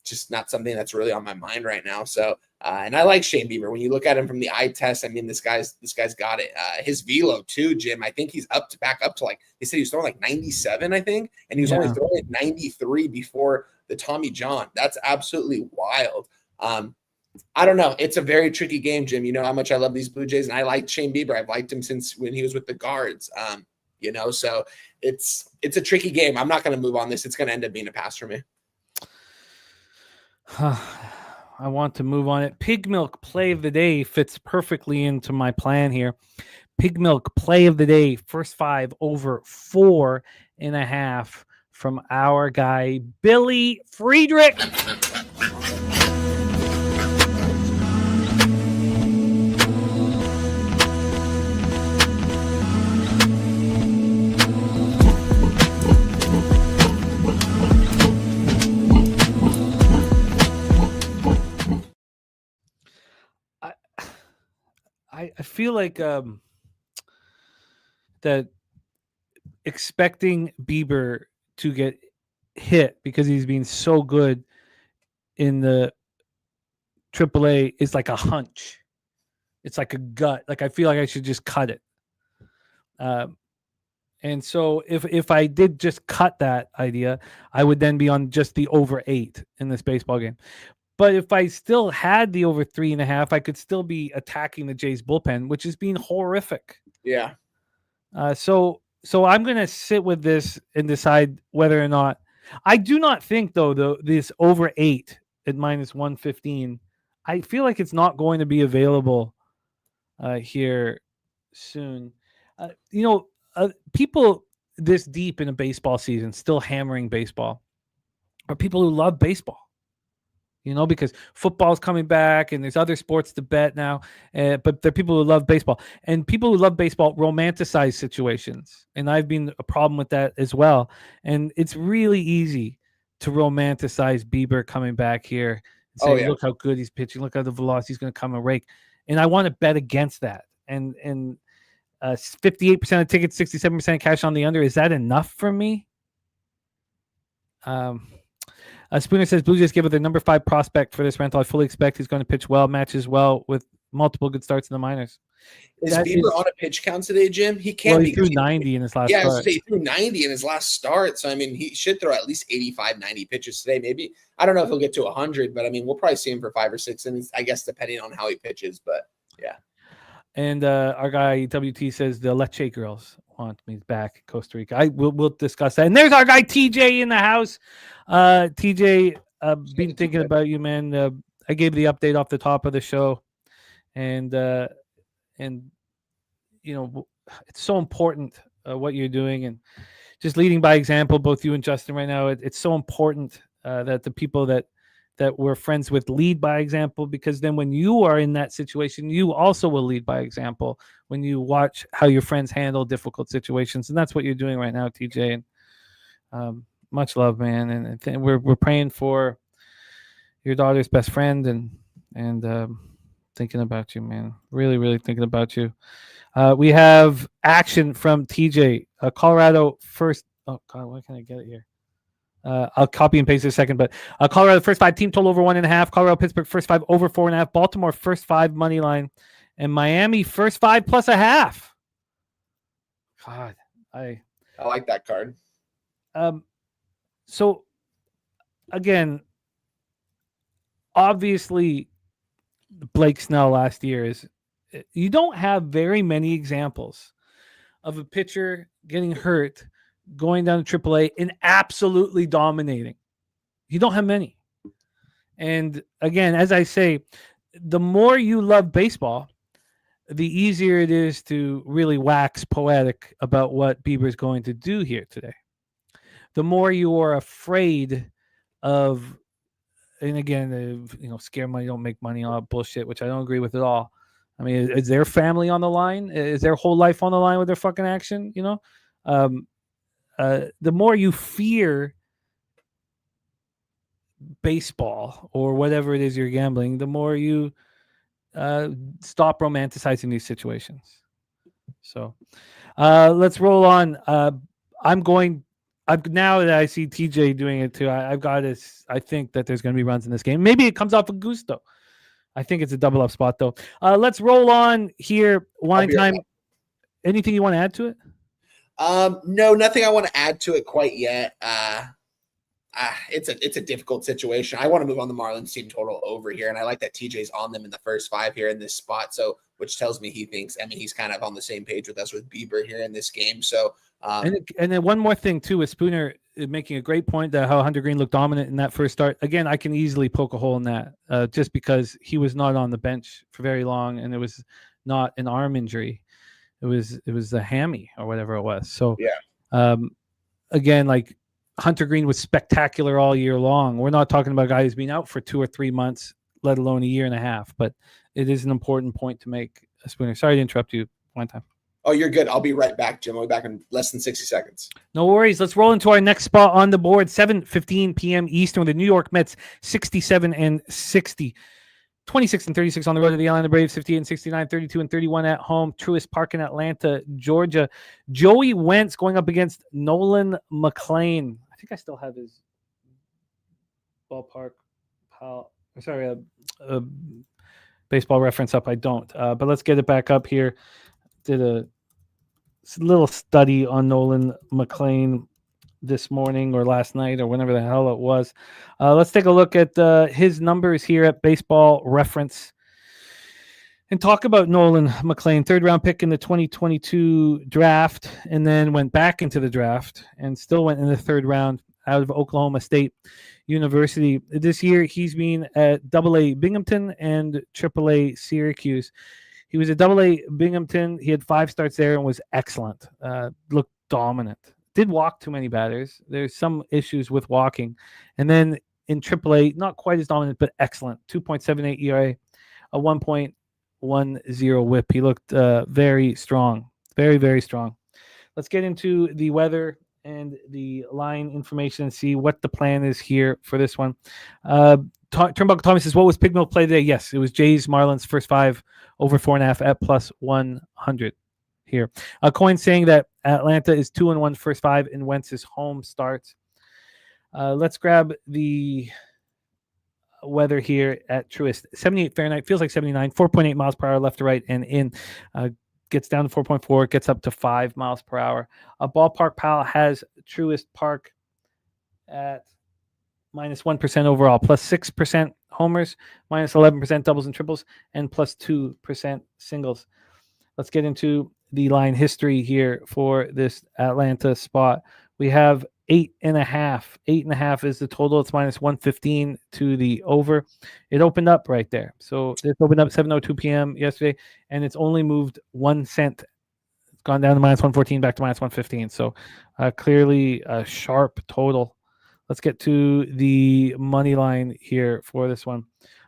Speaker 6: Just not something that's really on my mind right now. So, and I like Shane Bieber. When you look at him from the eye test, I mean, this guy's got it. His velo too, Jim. I think he's back up to, like, they said he was throwing like 97, I think, and he was only throwing like 93 before the Tommy John. That's absolutely wild. I don't know. It's a very tricky game, Jim. You know how much I love these Blue Jays, and I like Shane Bieber. I've liked him since when he was with the Guards. So it's a tricky game. I'm not going to move on this. It's going to end up being a pass for me.
Speaker 3: I want to move on it. Pig milk play of the day fits perfectly into my plan here. Pig milk play of the day, first 5 over 4.5 from our guy, Billy Friedrich. I feel like that expecting Bieber to get hit because he's been so good in the AAA is like a hunch. It's like a gut. Like I feel like I should just cut it. And so if I did just cut that idea, I would then be on just the over 8 in this baseball game. But if I still had the over 3.5, I could still be attacking the Jays bullpen, which is being horrific.
Speaker 6: Yeah.
Speaker 3: So I'm going to sit with this and decide whether or not. I do not think, though, this over 8 at minus 115, I feel like it's not going to be available here soon. People this deep in a baseball season still hammering baseball are people who love baseball. Because football's coming back and there's other sports to bet now. But there are people who love baseball. And people who love baseball romanticize situations. And I've been a problem with that as well. And it's really easy to romanticize Bieber coming back here and say, look how good he's pitching. Look how the velocity is going to come and rake. And I want to bet against that. And 58% of tickets, 67% cash on the under. Is that enough for me? Spooner says Blue Jays give it their number 5 prospect for this rental. I fully expect he's going to pitch well, matches well with multiple good starts in the minors.
Speaker 6: Is Bieber on a pitch count today, Jim? He can't.
Speaker 3: Well, he threw 90 in his last start.
Speaker 6: Yeah, he threw 90 in his last start. So, I mean, he should throw at least 85, 90 pitches today. Maybe. I don't know if he'll get to 100, but, I mean, we'll probably see him for 5 or 6 innings, I guess, depending on how he pitches. But, yeah.
Speaker 3: And our guy, WT, says the Leche girls want me back in Costa Rica. We'll discuss that. And there's our guy, TJ, in the house. TJ, been thinking about you, man. I gave the update off the top of the show, and it's so important what you're doing and just leading by example. Both you and Justin right now, it's so important that the people that we're friends with lead by example, because then when you are in that situation, you also will lead by example when you watch how your friends handle difficult situations, and that's what you're doing right now, TJ. And much love, man, and we're praying for your daughter's best friend, and thinking about you, man. Really, really thinking about you. We have action from TJ. Colorado first. Oh God, why can't I get it here? I'll copy and paste it in a second, but Colorado first 5 team total over 1.5. Colorado Pittsburgh first 5 over 4.5. Baltimore first 5 money line, and Miami first 5 plus a half. God, I
Speaker 6: like that card.
Speaker 3: So, again, obviously, Blake Snell last year is – you don't have very many examples of a pitcher getting hurt, going down to AAA, and absolutely dominating. You don't have many. And, again, as I say, the more you love baseball, the easier it is to really wax poetic about what Bieber's going to do here today. The more you are afraid of, and again, scare money, don't make money, all that bullshit, which I don't agree with at all. I mean, is their family on the line? Is their whole life on the line with their fucking action? The more you fear baseball or whatever it is you're gambling, the more you stop romanticizing these situations. So let's roll on. Now that I see TJ doing it too, I've got this. I think that there's going to be runs in this game. Maybe it comes off of Gusto. I think it's a double up spot though. Let's roll on here. Wine time. Anything you want to add to it?
Speaker 6: No, nothing I want to add to it quite yet. It's a difficult situation. I want to move on the Marlins team total over here, and I like that TJ's on them in the first 5 here in this spot. So which tells me he thinks, he's kind of on the same page with us with Bieber here in this game. So,
Speaker 3: and then one more thing too, is Spooner making a great point that how Hunter Green looked dominant in that first start. Again, I can easily poke a hole in that just because he was not on the bench for very long, and it was not an arm injury. It was a hammy or whatever it was. So again, like Hunter Green was spectacular all year long. We're not talking about a guy who's been out for 2 or 3 months, let alone a year and a half. But it is an important point to make, Spooner. Sorry to interrupt you one time.
Speaker 6: Oh, you're good. I'll be right back, Jim. I'll be back in less than 60 seconds.
Speaker 3: No worries. Let's roll into our next spot on the board. 7:15 p.m. Eastern. The New York Mets 67-60. 26-36 on the road to the Atlanta Braves, 58-69, 32-31 at home. Truist Park in Atlanta, Georgia. Joey Wentz going up against Nolan McLean. I think I still have his ballpark baseball reference up. I don't, but let's get it back up here. Did a little study on Nolan McLean this morning or last night or whenever the hell it was. Let's take a look at his numbers here at Baseball Reference and talk about Nolan McLean, 3rd round pick in the 2022 draft, and then went back into the draft and still went in the 3rd round out of Oklahoma State University. This year, he's been at AA Binghamton and AAA Syracuse. He was at AA Binghamton. He had 5 starts there and was excellent. Looked dominant. Did walk too many batters. There's some issues with walking. And then in AAA, not quite as dominant, but excellent. 2.78 ERA, a 1.10 whip. He looked very strong. Very, very strong. Let's get into the weather and the line information and see what the plan is here for this one. Turnbuckle Tommy says, what was Pig Milk play today? Yes, it was Jays Marlins first 5 over 4.5 at +100 here. A coin saying that Atlanta is 2-1 first 5 in Wentz's home starts. Let's grab the weather here at Truist. 78 Fahrenheit, feels like 79, 4.8 miles per hour left to right and in. Gets down to 4.4, gets up to 5 miles per hour. A Ballpark Pal has Truist Park at -1% overall, +6% homers, -11% doubles and triples, and +2% singles. Let's get into the line history here for this Atlanta spot. We have 8.5. 8.5 is the total. It's -115 to the over. It opened up right there. So it opened up 7:02 p.m. yesterday, and it's only moved 1 cent. It's gone down to -114, back to -115. So clearly a sharp total. Let's get to the money line here for this one.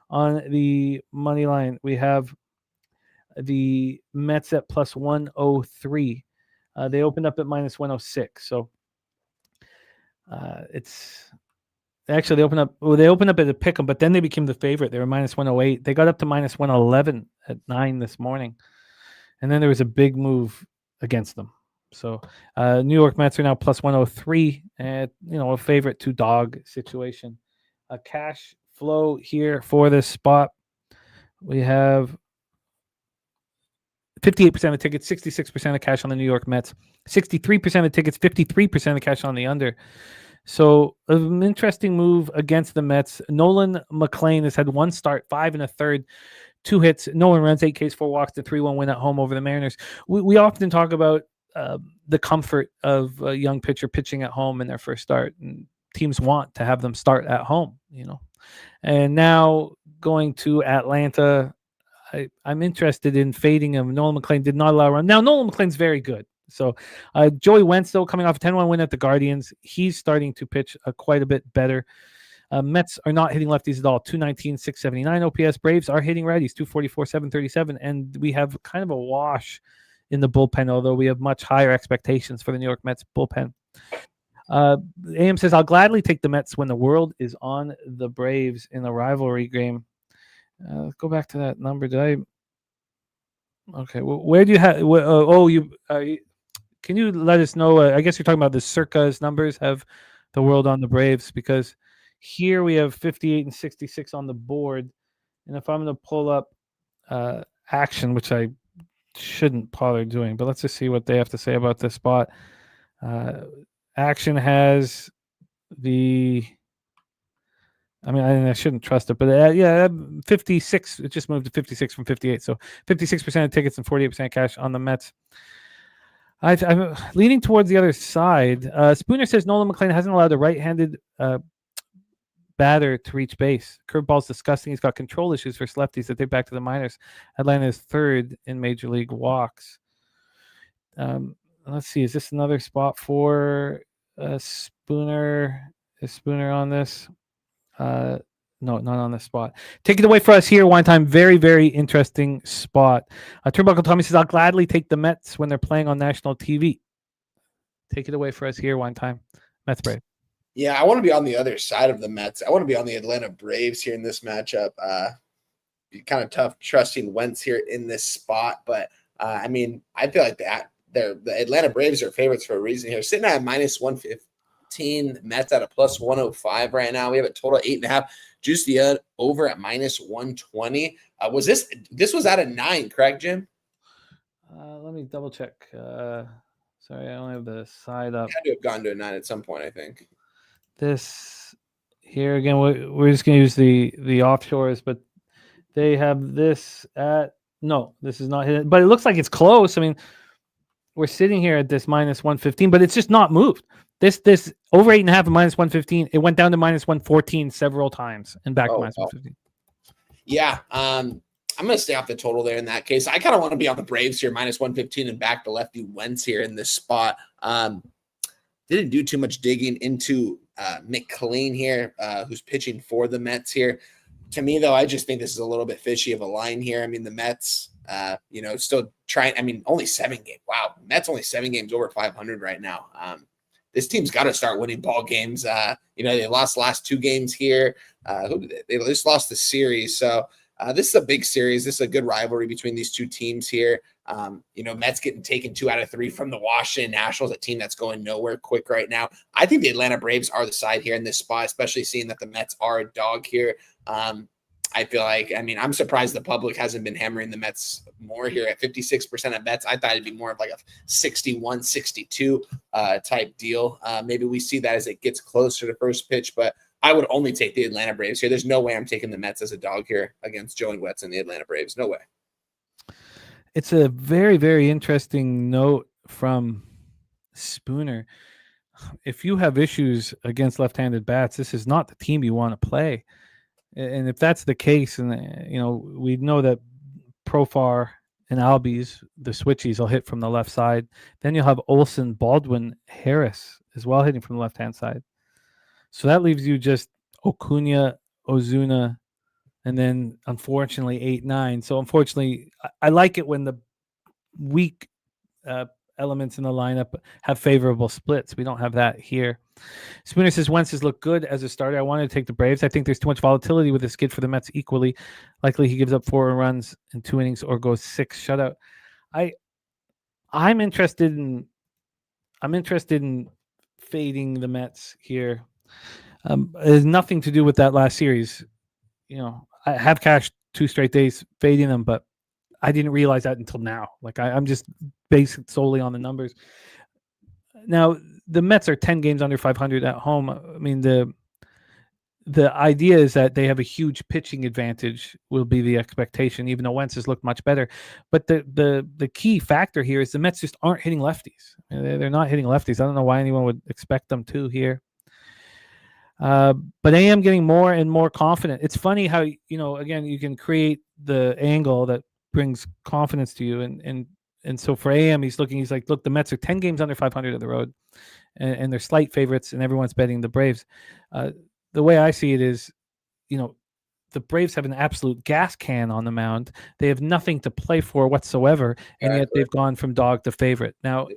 Speaker 3: On the money line, we have the Mets at +103. They opened up at -106. So it's actually they opened up at a pick 'em, but then they became the favorite. They were -108. They got up to -111 at 9 this morning, and then there was a big move against them. So New York Mets are now +103 at a favorite to dog situation. A cash flow here for this spot. We have 58% of tickets, 66% of cash on the New York Mets, 63% of tickets, 53% of cash on the under. So an interesting move against the Mets. Nolan McLean has had 1 start, 5 1/3, 2 hits, no one runs, 8 Ks, 4 walks, the 3-1 win at home over the Mariners. We often talk about the comfort of a young pitcher pitching at home in their first start, and teams want to have them start at home, And now going to Atlanta, I'm interested in fading him. Nolan McLean did not allow a run. Now, Nolan McLean's very good. So Joey Wentz, though, coming off a 10-1 win at the Guardians, he's starting to pitch quite a bit better. Mets are not hitting lefties at all. 219, 679 OPS. Braves are hitting righties, 244, 737. And we have kind of a wash in the bullpen, although we have much higher expectations for the New York Mets bullpen. AM says, I'll gladly take the Mets when the world is on the Braves in the rivalry game. Let's go back to that number. Okay. Well, where do you have? Can you let us know? I guess you're talking about the Circa's numbers have the world on the Braves, because here we have 58 and 66 on the board. And if I'm going to pull up Action, which I shouldn't bother doing, but let's just see what they have to say about this spot. Action has the I mean, I shouldn't trust it, but 56. It just moved to 56 from 58. So 56% of tickets and 48% cash on the Mets. I'm leaning towards the other side. Spooner says Nolan McLean hasn't allowed a right-handed batter to reach base. Curveball's disgusting. He's got control issues for lefties that take back to the minors. Atlanta is third in Major League walks. Let's see. Is this another spot for Spooner? Is Spooner on this? No, not on this spot. Take it away for us here, Wine Time. Very, very interesting spot. Turnbuckle Tommy says, I'll gladly take the Mets when they're playing on national TV. Take it away for us here, Wine Time. Mets Brave.
Speaker 6: Yeah, I want to be on the other side of the Mets. I want to be on the Atlanta Braves here in this matchup. Be kind of tough trusting Wentz here in this spot, but I mean, I feel like the Atlanta Braves are favorites for a reason here. Sitting at minus 115, Mets at a plus 105 right now. We have a total 8.5. Juice the over at minus 120. This was at a 9, correct, Jim?
Speaker 3: Let me double check. Sorry, I only have the side up.
Speaker 6: Had to have gone to a 9 at some point, I think.
Speaker 3: This here again, we're just going to use the offshores, but they have this at this is not hidden, but it looks like it's close. I mean, we're sitting here at this minus 115, but it's just not moved. This over 8.5 and minus 115. It went down to minus 114 several times and back to minus 115.
Speaker 6: Yeah, I'm going to stay off the total there in that case. I kind of want to be on the Braves here, minus 115 and back to lefty Wentz here in this spot. Didn't do too much digging into McLean here, who's pitching for the Mets here. To me, though, I just think this is a little bit fishy of a line here. I mean, the Mets, still trying. I mean, only 7 games. Wow, Mets only 7 games over 500 right now. This team's got to start winning ball games. They lost the last 2 games here. They just lost the series. So this is a big series. This is a good rivalry between these two teams here. Mets getting taken 2 out of 3 from the Washington Nationals, a team that's going nowhere quick right now. I think the Atlanta Braves are the side here in this spot, especially seeing that the Mets are a dog here. I feel like, I'm surprised the public hasn't been hammering the Mets more here at 56% of bets. I thought it'd be more of like a 61, 62 type deal. Maybe we see that as it gets closer to first pitch, but I would only take the Atlanta Braves here. There's no way I'm taking the Mets as a dog here against Joey Wentz and the Atlanta Braves. No way.
Speaker 3: It's a very, very interesting note from Spooner. If you have issues against left-handed bats, this is not the team you want to play. And if that's the case, and we know that Profar and Albies, the switchies, will hit from the left side. Then you'll have Olsen, Baldwin, Harris as well hitting from the left-hand side. So that leaves you just Acuna, Ozuna, and then unfortunately 8-9. So unfortunately, I like it when the weak elements in the lineup have favorable splits. We don't have that here. Spooner says Wentz has looked good as a starter. I wanted to take the Braves. I think there's too much volatility with this kid for the Mets equally. Likely he gives up 4 runs in 2 innings or goes 6 shutout. I'm interested in fading the Mets here. It has nothing to do with that last series. I have cashed 2 straight days fading them, but I didn't realize that until now. Like I'm just based solely on the numbers. Now the Mets are 10 games under 500 at home. I mean, the idea is that they have a huge pitching advantage will be the expectation, even though Wentz has looked much better. But the key factor here is the Mets just aren't hitting lefties. They're not hitting lefties. I don't know why anyone would expect them to here. But I am getting more and more confident. It's funny how, again, you can create the angle that brings confidence to you. And so for AM, he's like, look, the Mets are 10 games under 500 on the road, and they're slight favorites, and everyone's betting the Braves. The way I see it is, the Braves have an absolute gas can on the mound. They have nothing to play for whatsoever, and yet they've gone from dog to favorite. Now,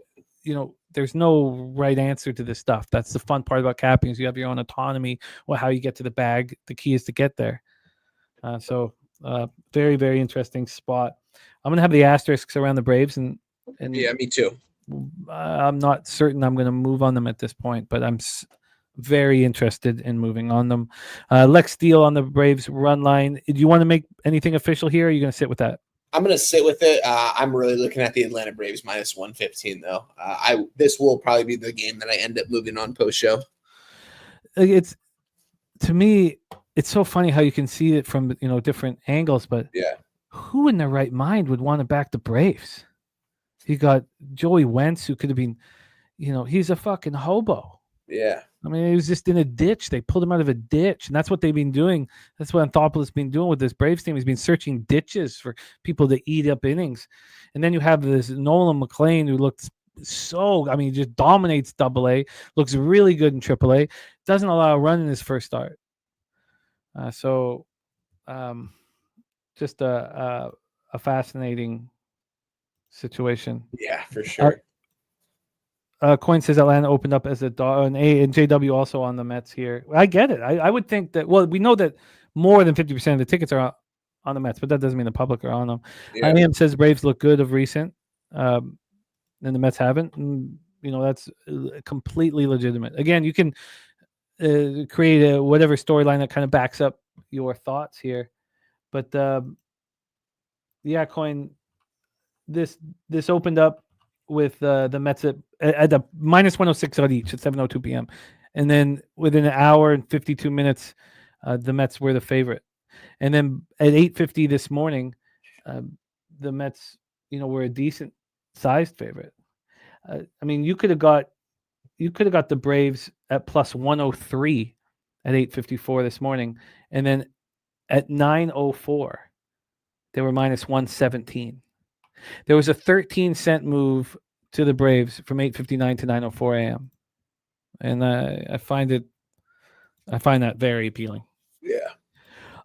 Speaker 3: there's no right answer to this stuff. That's the fun part about capping is you have your own autonomy. Well, how you get to the bag, the key is to get there. Very, very interesting spot. I'm going to have the asterisks around the Braves. And
Speaker 6: yeah, me too.
Speaker 3: I'm not certain I'm going to move on them at this point, but I'm very interested in moving on them. Lex Steele on the Braves run line. Do you want to make anything official here, or are you going to sit with that?
Speaker 6: I'm going to sit with it. I'm really looking at the Atlanta Braves minus 115, though. This will probably be the game that I end up moving on post-show.
Speaker 3: To me, it's so funny how you can see it from different angles, but
Speaker 6: Yeah.
Speaker 3: who in their right mind would want to back the Braves? You got Joey Wentz, who could have been, he's a fucking hobo.
Speaker 6: Yeah.
Speaker 3: I mean, he was just in a ditch. They pulled him out of a ditch, and that's what they've been doing. That's what Anthopoulos has been doing with this Braves team. He's been searching ditches for people to eat up innings. And then you have this Nolan McLean, who looks just dominates AA, looks really good in AAA, doesn't allow a run in his first start. Just a fascinating situation.
Speaker 6: Yeah, for sure.
Speaker 3: Coin says Atlanta opened up as a dog, and JW also on the Mets here. I get it. I would think that. Well, we know that more than 50% of the tickets are on the Mets, but that doesn't mean the public are on them.
Speaker 6: Yeah.
Speaker 3: IAM says Braves look good of recent, and the Mets haven't. And, that's completely legitimate. Again, you can create whatever storyline that kind of backs up your thoughts here, but Coin. This opened up with the Mets at the minus 106 on each at 7:02 p.m. And then within an hour and 52 minutes, the Mets were the favorite. And then at 8:50 this morning, the Mets, were a decent sized favorite. You could have got the Braves at plus 103 at 8:54 this morning, and then at 9:04 they were minus 117. There was a 13-cent move to the Braves from 8:59 to 9:04 a.m. And I find that very appealing.
Speaker 6: Yeah.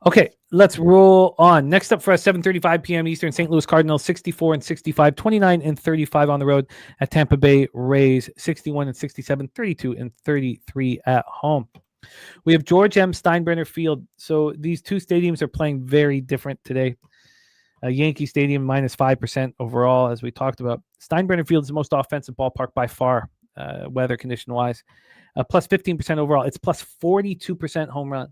Speaker 3: Okay, let's roll on. Next up for us, 7:35 p.m. Eastern, St. Louis Cardinals 64-65, 29-35 on the road at Tampa Bay Rays 61-67, 32-33 at home. We have George M. Steinbrenner Field. So these two stadiums are playing very different today. Yankee Stadium minus 5% overall, as we talked about. Steinbrenner Field is the most offensive ballpark by far, weather condition-wise. Plus 15% overall. It's plus 42% home runs.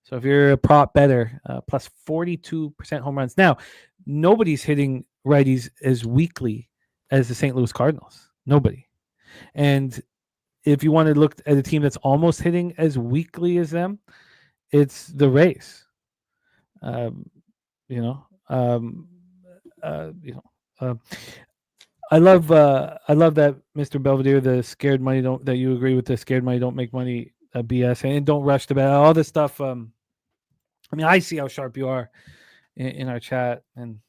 Speaker 3: So if you're a prop better, plus 42% home runs. Now, nobody's hitting righties as weakly as the St. Louis Cardinals. Nobody. And if you want to look at a team that's almost hitting as weakly as them, it's the Rays. I love that Mr. Belvedere, the scared money that you agree with the scared money don't make money BS, and don't rush to bet, all this stuff. I see how sharp you are in our chat, and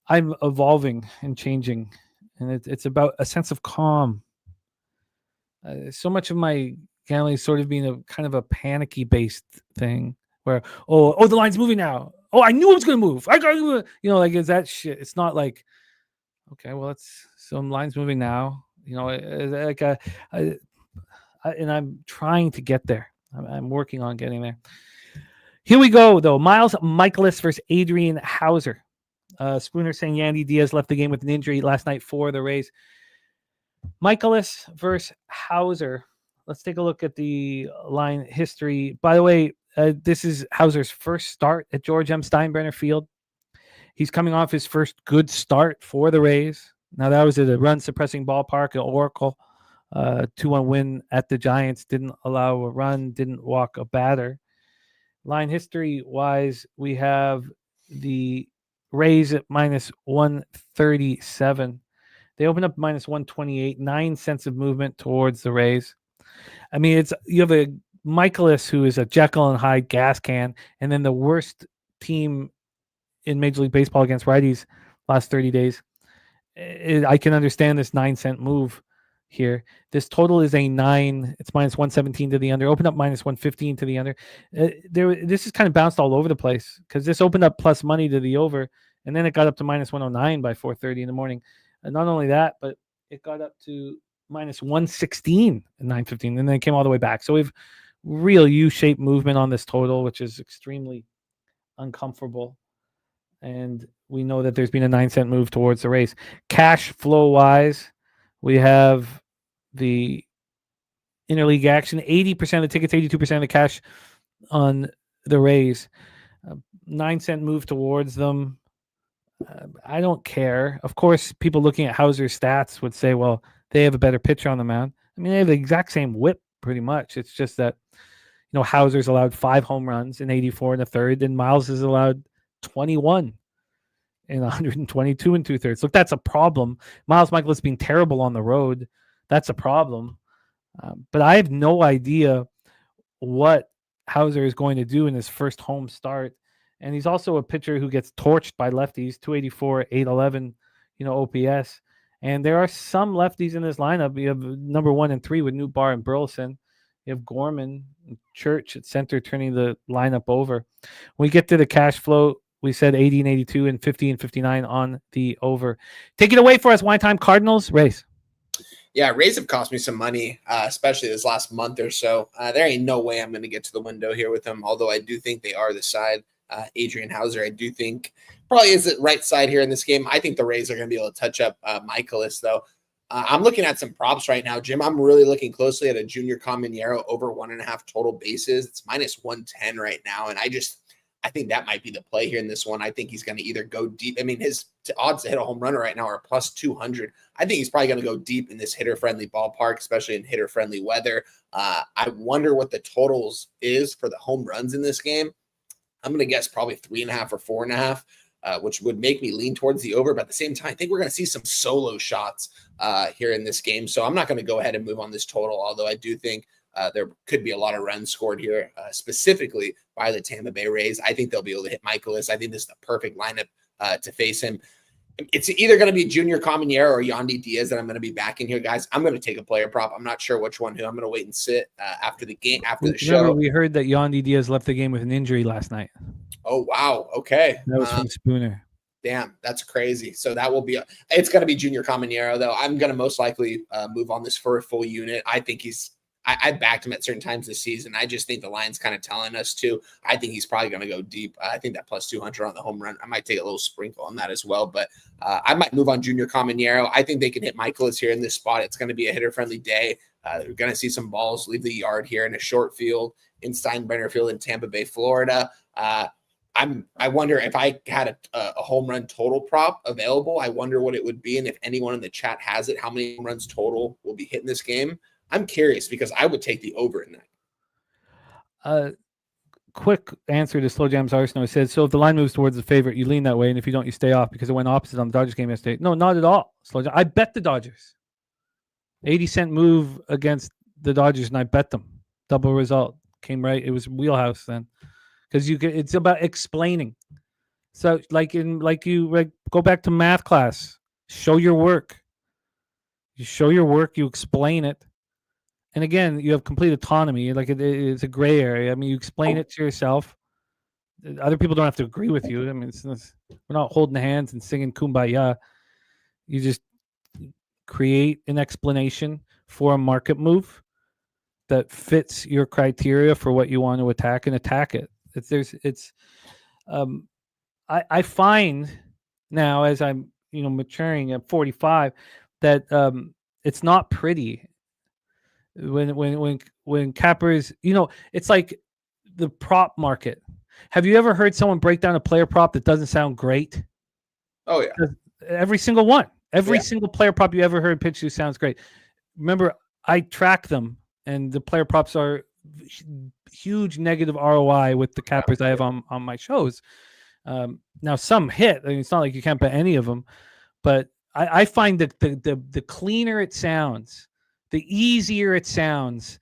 Speaker 3: I'm evolving and changing, and it's about a sense of calm. So much of my gambling is sort of being a kind of a panicky based thing where, oh, the line's moving now. Oh, I knew it was going to move. I got to, is that shit. It's not like, okay, well, it's some lines moving now, and I'm trying to get there. I'm working on getting there. Here we go, though. Miles Michaelis versus Adrian Hauser. Spooner saying Yandy Diaz left the game with an injury last night for the Rays. Michaelis versus Hauser. Let's take a look at the line history. By the way, this is Hauser's first start at George M. Steinbrenner Field. He's coming off his first good start for the Rays. Now, that was at a run-suppressing ballpark at Oracle. 2-1 win at the Giants. Didn't allow a run, didn't walk a batter. Line history-wise, we have the Rays at minus 137. They opened up minus 128, 9 cents of movement towards the Rays. You have a Michaelis who is a Jekyll and Hyde gas can, and then the worst team in Major League Baseball against righties last 30 days. I can understand this 9-cent move here. This total is a 9. It's minus 117 to the under. Opened up minus 115 to the under. This is kind of bounced all over the place because this opened up plus money to the over, and then it got up to minus 109 by 4:30 in the morning. And not only that, but it got up to minus 116 at 9:15, and then it came all the way back. So we've real U-shaped movement on this total, which is extremely uncomfortable. And we know that there's been a 9-cent move towards the Rays. Cash flow-wise, we have the interleague action. 80% of the tickets, 82% of the cash on the Rays. 9-cent move towards them. I don't care. Of course, people looking at Hauser's stats would say, well, they have a better pitcher on the mound. They have the exact same whip pretty much. It's just that, Hauser's allowed 5 home runs in 84 and a third, and Miles is allowed 21 in 122 and 2/3. Look, that's a problem. Miles Michaelis being terrible on the road, that's a problem. But I have no idea what Hauser is going to do in his first home start. And he's also a pitcher who gets torched by lefties, 284, 811, OPS. And there are some lefties in this lineup. You have number 1 and 3 with Newbar and Burleson. You have Gorman and Church at center turning the lineup over. When we get to the cash flow, we said 80 and 82 and 50 and 59 on the over. Take it away for us, Wine Time Cardinals. Race.
Speaker 6: Yeah, Rays have cost me some money, especially this last month or so. There ain't no way I'm going to get to the window here with them, although I do think they are the side. Adrian Hauser, I do think, probably is the right side here in this game. I think the Rays are going to be able to touch up Michaelis, though. I'm looking at some props right now, Jim. I'm really looking closely at a Junior Caminero over 1.5 total bases. It's -110 right now, and I think that might be the play here in this one. I think he's going to either go deep. I mean, his odds to hit a home runner right now are +200. I think he's probably going to go deep in this hitter-friendly ballpark, especially in hitter-friendly weather. I wonder what the totals is for the home runs in this game. I'm going to guess probably 3.5 or 4.5, which would make me lean towards the over. But at the same time, I think we're going to see some solo shots here in this game. So I'm not going to go ahead and move on this total, although I do think there could be a lot of runs scored here, specifically by the Tampa Bay Rays. I think they'll be able to hit Michaelis. I think this is the perfect lineup to face him. It's either going to be Junior Caminero or Yandy Diaz that I'm going to be backing here, guys. I'm going to take a player prop. I'm not sure which one who. I'm going to wait and sit after the game, after the show.
Speaker 3: We heard that Yandy Diaz left the game with an injury last night.
Speaker 6: Oh, wow. Okay.
Speaker 3: That was from Spooner.
Speaker 6: Damn, that's crazy. So that will be it's going to be Junior Caminero, though. I'm going to most likely move on this for a full unit. I think I backed him at certain times this season. I just think the line's kind of telling us to. I think he's probably going to go deep. I think that +200 on the home run. I might take a little sprinkle on that as well, but I might move on Junior Caminero. I think they can hit Michaelis here in this spot. It's going to be a hitter-friendly day. We're going to see some balls leave the yard here in a short field in Steinbrenner Field in Tampa Bay, Florida. I wonder if I had a home run total prop available. I wonder what it would be, and if anyone in the chat has it, how many home runs total will be hit in this game. I'm curious because I would take the over in that.
Speaker 3: Quick answer to Slow Jams Arsenal. It says, so if the line moves towards the favorite, you lean that way, and if you don't, you stay off because it went opposite on the Dodgers game yesterday. No, not at all. Slow Jam. I bet the Dodgers. 80-cent move against the Dodgers, and I bet them. Double result. Came right. It was wheelhouse then. Because it's about explaining. So go back to math class. Show your work. You show your work, you explain it. And again, you have complete autonomy. Like it's a gray area. I mean, you explain it to yourself. Other people don't have to agree with you. I mean, we're not holding hands and singing Kumbaya. You just create an explanation for a market move that fits your criteria for what you want to attack and attack it. I find now as I'm maturing at 45 that it's not pretty. When cappers, it's like the prop market. Have you ever heard someone break down a player prop that doesn't sound great?
Speaker 6: Oh yeah,
Speaker 3: every single one, single player prop you ever heard pitch to sounds great. Remember, I track them, and the player props are huge negative ROI with the cappers I have on my shows. Now some hit. I mean, it's not like you can't bet any of them, but I find that the cleaner it sounds, the easier it sounds,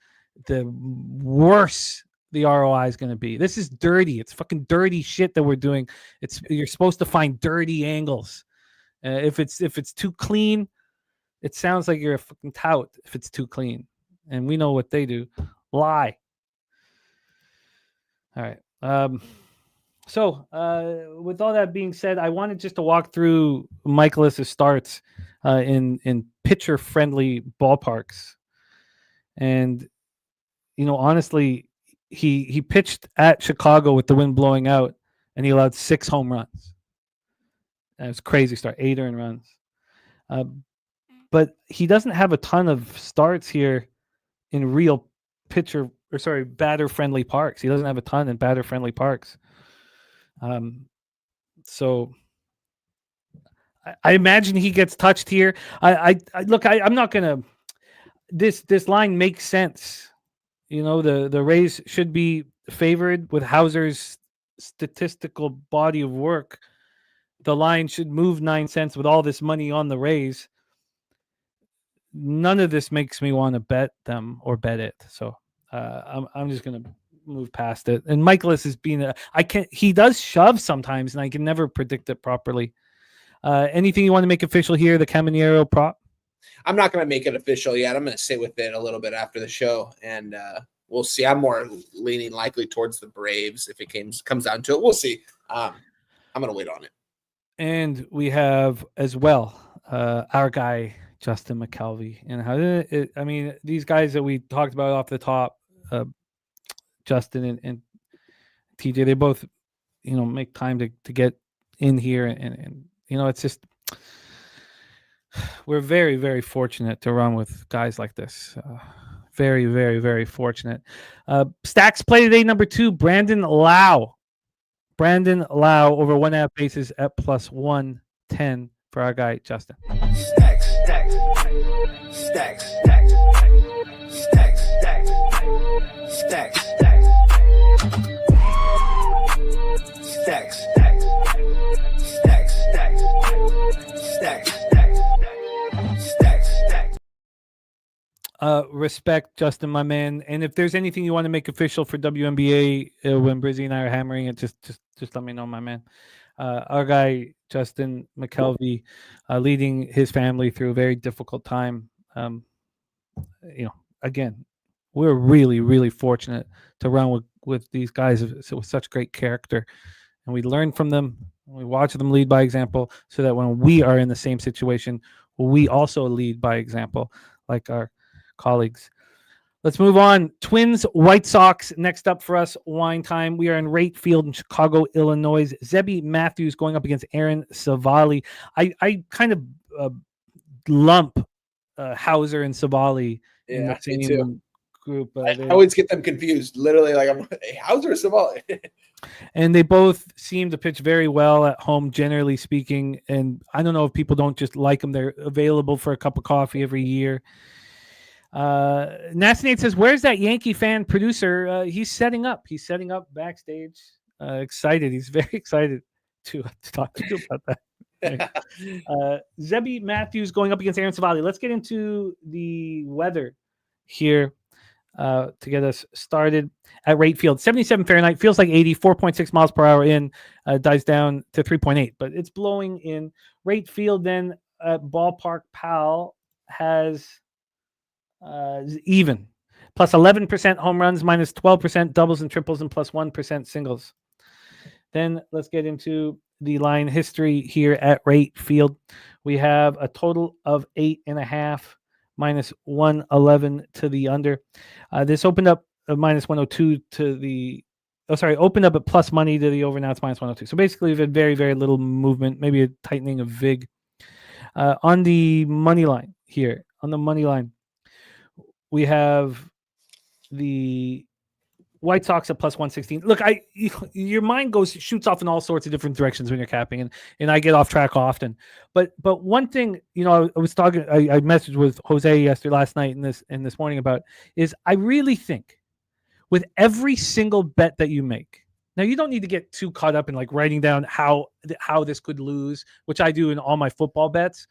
Speaker 3: the worse the ROI is going to be. This is dirty. It's fucking dirty shit that we're doing. You're supposed to find dirty angles. If it's too clean, it sounds like you're a fucking tout. If it's too clean, and we know what they do, lie. All right. So with all that being said, I wanted just to walk through Michaelis' starts in pitcher-friendly ballparks. And, honestly, he pitched at Chicago with the wind blowing out, and he allowed 6 home runs. That was a crazy start, 8 earned runs. But he doesn't have a ton of starts here in real batter-friendly parks. He doesn't have a ton in batter-friendly parks. So I imagine he gets touched here. I'm not gonna. This line makes sense the Rays should be favored with Hauser's statistical body of work. The line should move 9 cents with all this money on the Rays. None of this makes me want to bet them or bet it. So I'm just gonna move past it. And Michaelis is being he does shove sometimes, and I can never predict it properly. Anything you want to make official here? The Caminero prop.
Speaker 6: I'm not going to make it official yet. I'm going to sit with it a little bit after the show, and we'll see. I'm more leaning likely towards the Braves if it comes down to it. We'll see. I'm going to wait on it.
Speaker 3: And we have as well our guy Justin McKelvey, and how these guys that we talked about off the top, Justin and TJ, they both make time to get in here, and it's just we're very, very fortunate to run with guys like this. Very, very, very fortunate. Stacks play today, number 2, Brandon Lau. Brandon Lau over 1.5 bases at plus 110 for our guy, Justin.
Speaker 8: Stacks.
Speaker 3: Respect, Justin, my man. And if there's anything you want to make official for WNBA when Brizzy and I are hammering it, just let me know, my man. Our guy, Justin McKelvey, leading his family through a very difficult time. Again, we're really, really fortunate to run with these guys with such great character. And we learn from them. We watch them lead by example so that when we are in the same situation, we also lead by example like our colleagues. Let's move on. Twins, White Sox next up for us. Wine time. We are in Wright Field in Chicago, Illinois. Zebby Matthews going up against Aaron Savali. I kind of lump Hauser and Savali in the same group.
Speaker 6: I always get them confused. Literally, like I'm Hauser or Savali.
Speaker 3: And they both seem to pitch very well at home, generally speaking. And I don't know if people don't just like them. They're available for a cup of coffee every year. Nasty says, where's that Yankee fan producer? He's setting up backstage. Excited. He's very excited to talk to you about that. Zebby Matthews going up against Aaron Savali. Let's get into the weather here to get us started at Wright Field. 77 Fahrenheit, feels like 80, 4.6 miles per hour in, dies down to 3.8, but it's blowing in. Wright Field then at Ballpark Pal has even, plus 11% home runs, minus 12% doubles and triples, and plus 1% singles. Then let's get into the line history here at Wright Field. We have a total of 8.5, minus 111 to the under. This opened up minus 102 to the, opened up at plus money to the over. Now it's minus 102. So basically we've had very, very little movement, maybe a tightening of VIG. On the money line here, we have the White Sox at plus 116. Look, your mind shoots off in all sorts of different directions when you're capping, and I get off track often. But one thing, I was talking, I messaged with Jose last night and this morning about is I really think with every single bet that you make. Now you don't need to get too caught up in like writing down how this could lose, which I do in all my football bets,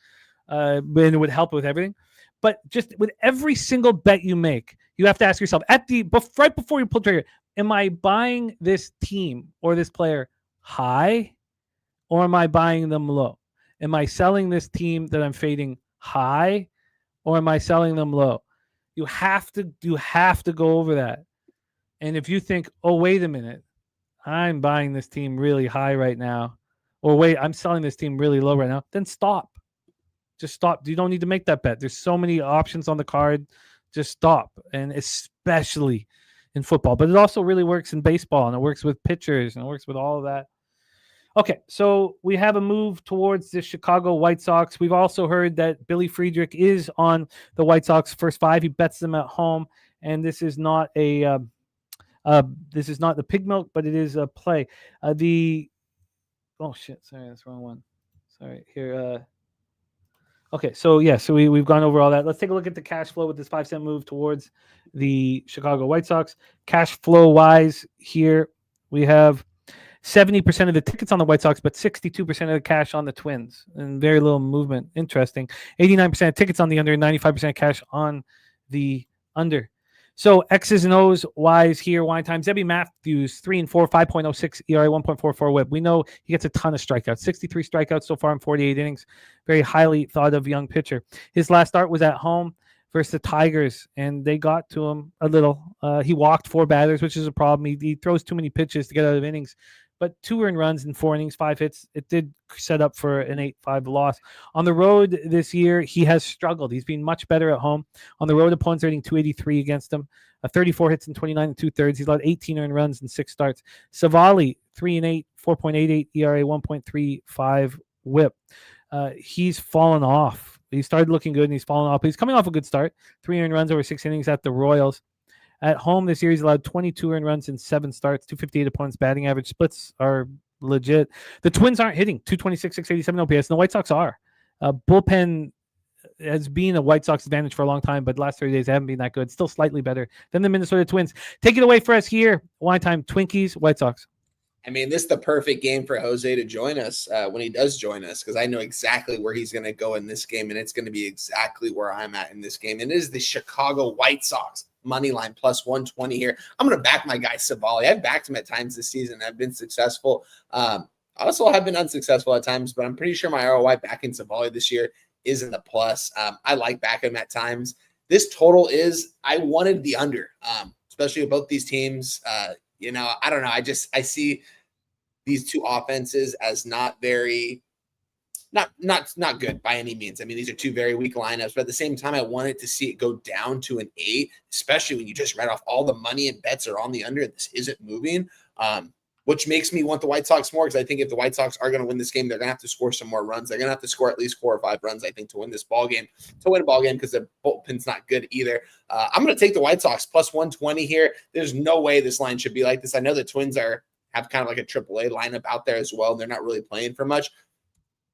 Speaker 3: but it would help with everything. But just with every single bet you make, you have to ask yourself right before you pull trigger, am I buying this team or this player high, or am I buying them low? Am I selling this team that I'm fading high, or am I selling them low? You have to go over that. And if you think, oh, wait a minute, I'm buying this team really high right now, or wait, I'm selling this team really low right now, then stop. Just stop. You don't need to make that bet. There's so many options on the card. Just stop. And especially in football. But it also really works in baseball, and it works with pitchers, and it works with all of that. Okay, so we have a move towards the Chicago White Sox. We've also heard that Billy Friedrich is on the White Sox first 5. He bets them at home, and this is not the pig milk, but it is a play. Sorry, that's the wrong one. Sorry, here. Okay, so we've gone over all that. Let's take a look at the cash flow with this 5-cent move towards the Chicago White Sox. Cash flow wise, here we have 70% of the tickets on the White Sox, but 62% of the cash on the Twins, and very little movement. Interesting. 89% of tickets on the under, 95% cash on the under. So X's and O's wise here, wine time. Zebby Matthews, 3-4, 5.06 ERA, 1.44 WHIP. We know he gets a ton of strikeouts, 63 strikeouts so far in 48 innings. Very highly thought of young pitcher. His last start was at home versus the Tigers, and they got to him a little. He walked 4 batters, which is a problem. He throws too many pitches to get out of innings. But 2 earned runs in 4 innings, 5 hits. It did set up for an 8-5 loss. On the road this year, he has struggled. He's been much better at home. On the road, opponents are hitting 283 against him. 34 hits in 29 2/3. He's allowed 18 earned runs in 6 starts. Savali, 3-8, 4.88 ERA, 1.35 WHIP. He's fallen off. He started looking good, and he's fallen off. He's coming off a good start. 3 earned runs over 6 innings at the Royals. At home this year, he's allowed 22 earned runs in 7 starts, 258 opponents batting average. Splits are legit. The Twins aren't hitting 226, 687 OPS, and the White Sox are. Bullpen has been a White Sox advantage for a long time, but the last 30 days they haven't been that good. Still slightly better than the Minnesota Twins. Take it away for us here. Wine time, Twinkies, White Sox.
Speaker 6: I mean, this is the perfect game for Jose to join us when he does join us, because I know exactly where he's going to go in this game, and it's going to be exactly where I'm at in this game. And it is the Chicago White Sox money line plus 120 here. I'm going to back my guy Savali. I've backed him at times this season. I've been successful. I also have been unsuccessful at times, but I'm pretty sure my ROI backing Savali this year is in the plus. I like backing him at times. This total is, I wanted the under, especially with both these teams. I don't know. I see these two offenses as not very, not good by any means. I mean, these are 2 very weak lineups, but at the same time, I wanted to see it go down to an 8, especially when you just read off all the money and bets are on the under and this isn't moving, which makes me want the White Sox more, because I think if the White Sox are going to win this game, they're going to have to score some more runs. They're going to have to score at least 4 or 5 runs, I think, to win this ball game, because their bullpen's not good either. I'm going to take the White Sox plus 120 here. There's no way this line should be like this. I know the Twins have kind of like a AAA lineup out there as well, and they're not really playing for much.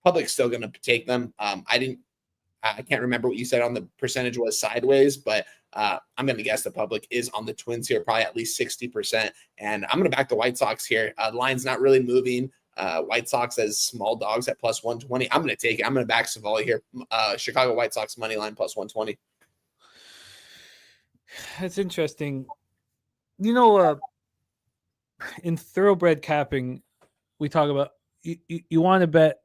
Speaker 6: Public's still going to take them. I can't remember what you said on the percentage was sideways, but I'm going to guess the public is on the Twins here, probably at least 60%. And I'm going to back the White Sox here. The line's not really moving. White Sox as small dogs at plus 120. I'm going to take it. I'm going to back Savali here. Chicago White Sox money line plus 120.
Speaker 3: That's interesting. In thoroughbred capping, we talk about you want to bet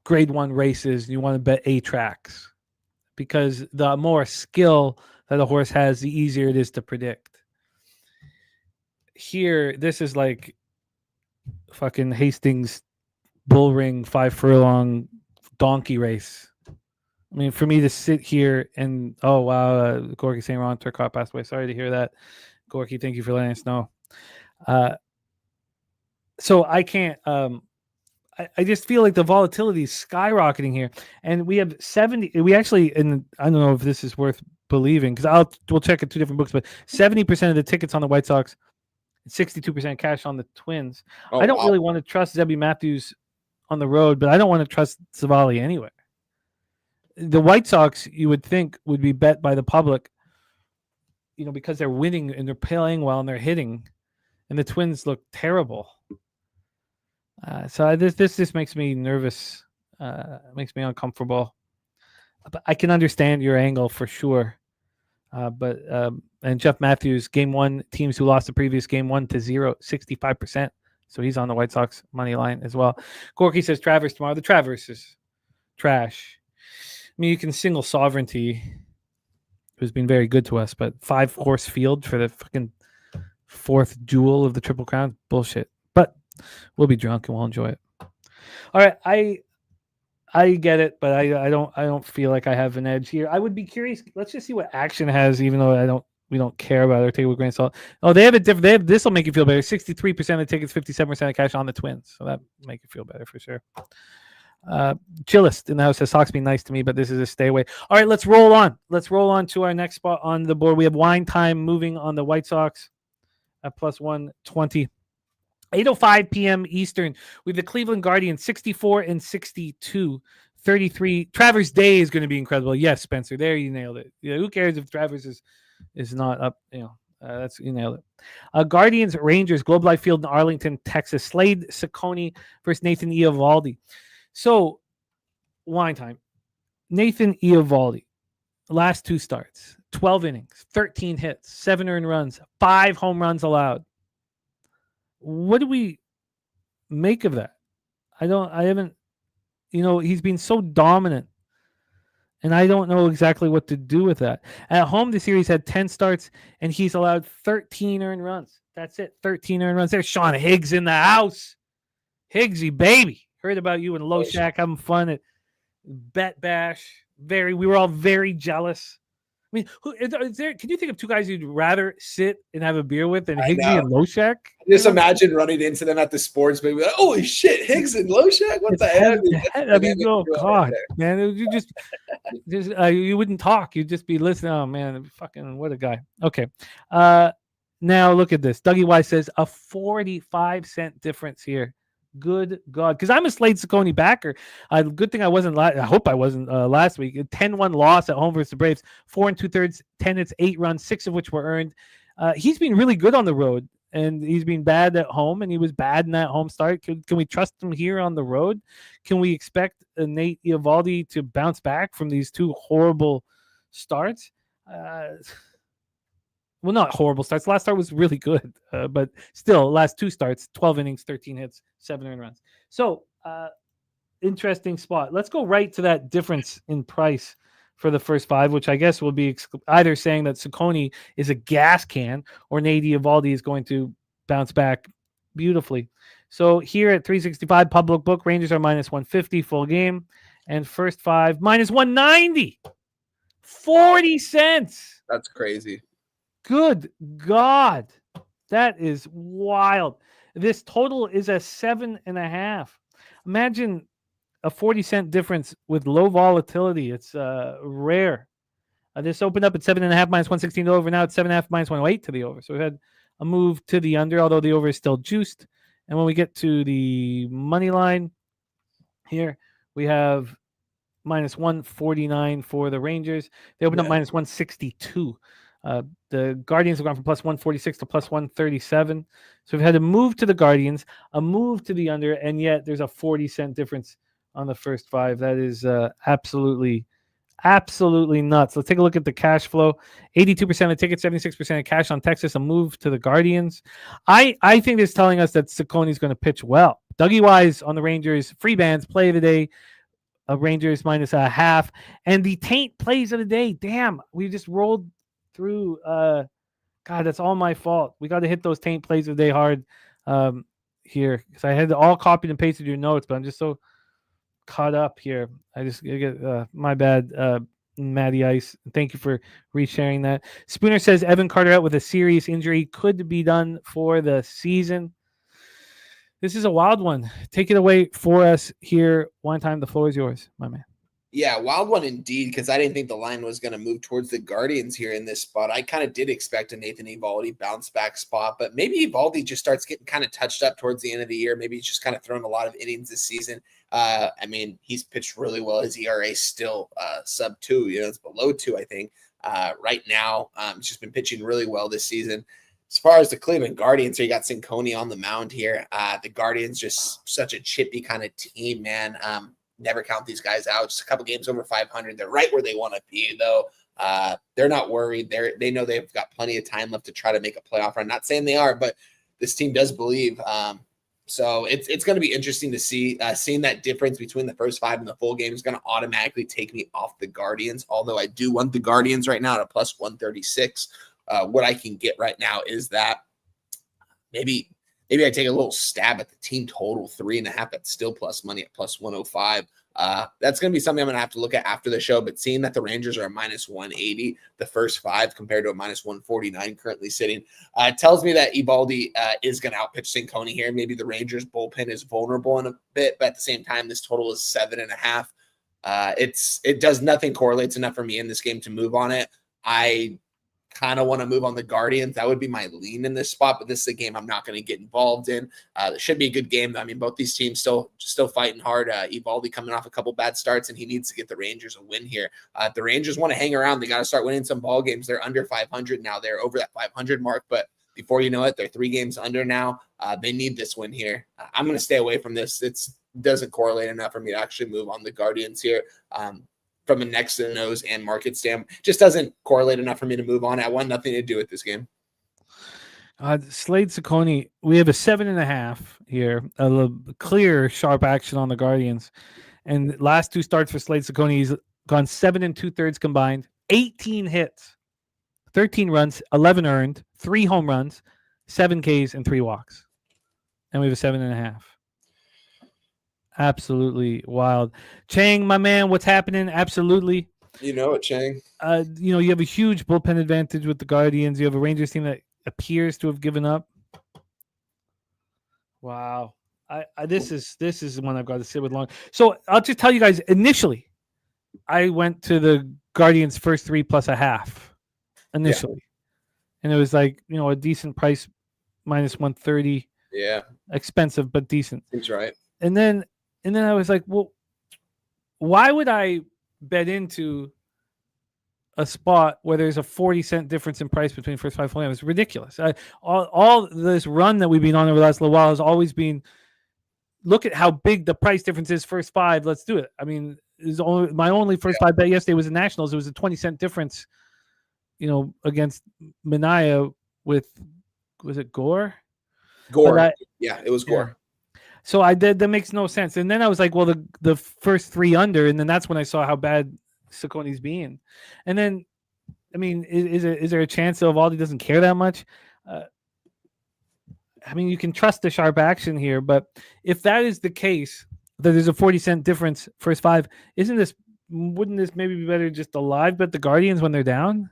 Speaker 3: grade 1 races, and you want to bet A tracks, because the more skill that a horse has, the easier it is to predict. Here, this is like fucking Hastings bull ring 5 furlong donkey race. I mean, for me to sit here and Gorki saying Ron Turcotte passed away. Sorry to hear that, Gorki. Thank you for letting us know. So I can't. I just feel like the volatility is skyrocketing here, and we have 70. We actually, and I don't know if this is worth believing, because we'll check at 2 different books, but 70% of the tickets on the White Sox, 62% cash on the Twins. I don't really want to trust Zebby Matthews on the road, but I don't want to trust Savali anywhere. The White Sox, you would think, would be bet by the public, because they're winning and they're playing well and they're hitting, and the Twins look terrible. So this makes me nervous. Makes me uncomfortable. But I can understand your angle for sure. And Jeff Matthews, game 1, teams who lost the previous game 1-0, 65%. So he's on the White Sox money line as well. Gorky says Travers tomorrow. The Travers is trash. I mean, you can single Sovereignty, who's been very good to us, but 5-horse field for the fucking 4th jewel of the Triple Crown, bullshit. But we'll be drunk and we'll enjoy it. All right, I get it, but I don't feel like I have an edge here. I would be curious. Let's just see what Action has, even though we don't care about it or take it with a grain of salt. Oh, they have it different. This will make you feel better. 63% of the tickets, 57% of cash on the Twins. So that make you feel better for sure. Chillest in the house says Sox be nice to me, but this is a stay away. All right, let's roll on. Let's roll on to our next spot on the board. We have wine time moving on the White Sox at plus 120. 8:05 p.m. Eastern. We have the Cleveland Guardians 64-62, 33. Travers Day is going to be incredible. Yes, Spencer, there you nailed it. Yeah, who cares if Travers is not up? That's you nailed it. Guardians Rangers Globe Life Field in Arlington, Texas. Slade Ciccone versus Nathan Eovaldi. So wine time. Nathan Eovaldi, last 2 starts, 12 innings, 13 hits, 7 earned runs, 5 home runs allowed. What do we make of that? I haven't, he's been so dominant, and I don't know exactly what to do with that. At home, the series had 10 starts, and he's allowed 13 earned runs. That's it, 13 earned runs. There's Sean Higgs in the house. Higgsy, baby. Heard about you and Low Shack having fun at Bet Bash. We were all very jealous. I mean, can you think of 2 guys you'd rather sit and have a beer with than Higgsy and Loshak?
Speaker 6: Just imagine running into them at the sports, maybe like, holy shit, Higgs and Loshak? What the heck?
Speaker 3: I mean, oh God, man, you just you wouldn't talk. You'd just be listening. Oh man, fucking what a guy. Okay, now look at this. Dougie Y says a 45-cent difference here. Good God, because I'm a Slade Ciccone backer. Good thing I wasn't. I hope I wasn't last week. A 10-1 loss at home versus the Braves. 4 2/3, 10 hits, 8 runs, 6 of which were earned. He's been really good on the road, and he's been bad at home, and he was bad in that home start. Can we trust him here on the road? Can we expect Nate Eovaldi to bounce back from these 2 horrible starts? Well, not horrible starts. Last start was really good, but still, last 2 starts, 12 innings, 13 hits, 7 earned runs. So, interesting spot. Let's go right to that difference in price for the first 5, which I guess will be either saying that Ciccone is a gas can or Nate Eovaldi is going to bounce back beautifully. So here at 365 public book, Rangers are minus 150 full game, and first 5 minus 190. 40 cents.
Speaker 6: That's crazy.
Speaker 3: Good God. That is wild. This total is a 7.5. Imagine a 40-cent difference with low volatility. It's rare. This opened up at 7.5 minus 116 to over. Now it's 7.5 minus 108 to the over. So we had a move to the under, although the over is still juiced. And when we get to the money line here, we have minus 149 for the Rangers. They opened up minus 162. The Guardians have gone from plus 146 to plus 137. So we've had a move to the Guardians, a move to the under, and yet there's a 40-cent difference on the first 5. That is absolutely nuts. Let's take a look at the cash flow. 82% of tickets, 76% of cash on Texas, a move to the Guardians. I think it's telling us that Ciccone's going to pitch well. Dougie Wise on the Rangers, free bands, play of the day. Rangers minus a half. And the taint plays of the day. Damn, we just rolled through. God, that's all my fault. We got to hit those taint plays of the day hard here, because I had all copied and pasted your notes, but I'm just so caught up here. I just get my bad, Matty Ice. Thank you for resharing that. Spooner says Evan Carter out with a serious injury, could be done for the season. This is a wild one. Take it away for us here. One time, the floor is yours, my man.
Speaker 6: Yeah, wild one indeed, because I didn't think the line was going to move towards the Guardians here in this spot. I kind of did expect a Nathan Eovaldi bounce back spot, but maybe Eovaldi just starts getting kind of touched up towards the end of the year. Maybe he's just kind of thrown a lot of innings this season. I mean, he's pitched really well. His ERA is still sub 2. It's below 2, I think. Right now, he's just been pitching really well this season. As far as the Cleveland Guardians, so you got Ciccone on the mound here. The Guardians just such a chippy kind of team, man. Never count these guys out. Just a couple games over 500. They're right where they want to be, though. They're not worried. They know they've got plenty of time left to try to make a playoff run. Not saying they are, but this team does believe. So it's going to be interesting to see. Seeing that difference between the first 5 and the full game is going to automatically take me off the Guardians, although I do want the Guardians right now at a plus 136. What I can get right now is that maybe I take a little stab at the team total 3.5. That's still plus money at plus 105. That's going to be something I'm going to have to look at after the show. But seeing that the Rangers are a minus 180, the first 5 compared to a minus 149 currently sitting, tells me that Eovaldi is going to outpitch Ciccone here. Maybe the Rangers bullpen is vulnerable in a bit, but at the same time, this total is 7.5. It does nothing correlates enough for me in this game to move on it. I kind of want to move on the Guardians. That would be my lean in this spot, but this is a game I'm not going to get involved in. It should be a good game. I mean, both these teams still fighting hard. Evaldi coming off a couple bad starts, and he needs to get the Rangers a win here. If the Rangers want to hang around, they got to start winning some ball games. They're under 500 now. They're over that 500 mark, but before you know it, they're 3 games under now. They need this win here. I'm going to stay away from this. It doesn't correlate enough for me to actually move on the Guardians here. From a next to the nose and market standpoint, just doesn't correlate enough for me to move on. I want nothing to do with this game.
Speaker 3: Slade Ciccone, we have a 7.5 here, a clear sharp action on the Guardians. And last 2 starts for Slade Ciccone, he's gone 7 2/3 combined, 18 hits, 13 runs, 11 earned, 3 home runs, 7 Ks, and 3 walks. And we have a 7.5. Absolutely wild. Chang, my man, what's happening? Absolutely.
Speaker 6: You know it, Chang.
Speaker 3: You have a huge bullpen advantage with the Guardians. You have a Rangers team that appears to have given up. Wow. This is one I've got to sit with long. So I'll just tell you guys, initially, I went to the Guardians first 3 plus a half initially. Yeah. And it was like, a decent price, minus 130.
Speaker 6: Yeah.
Speaker 3: Expensive, but decent.
Speaker 6: Seems right.
Speaker 3: And then I was like, well, why would I bet into a spot where there's a 40-cent difference in price between first 5 games? It's ridiculous. All this run that we've been on over the last little while has always been, look at how big the price difference is, first 5, let's do it. I mean, my only first 5 bet yesterday was the Nationals. It was a 20-cent difference, against Minaya with, was it Gore?
Speaker 6: Gore. It was Gore.
Speaker 3: Yeah. So I did. That makes no sense. And then I was like, well, the first 3 under, and then that's when I saw how bad Ciccone's being. And then, I mean, is there a chance that Evaldi doesn't care that much? I mean, you can trust the sharp action here, but if that is the case, that there's a 40-cent difference first 5, wouldn't this maybe be better just to live bet the Guardians when they're down?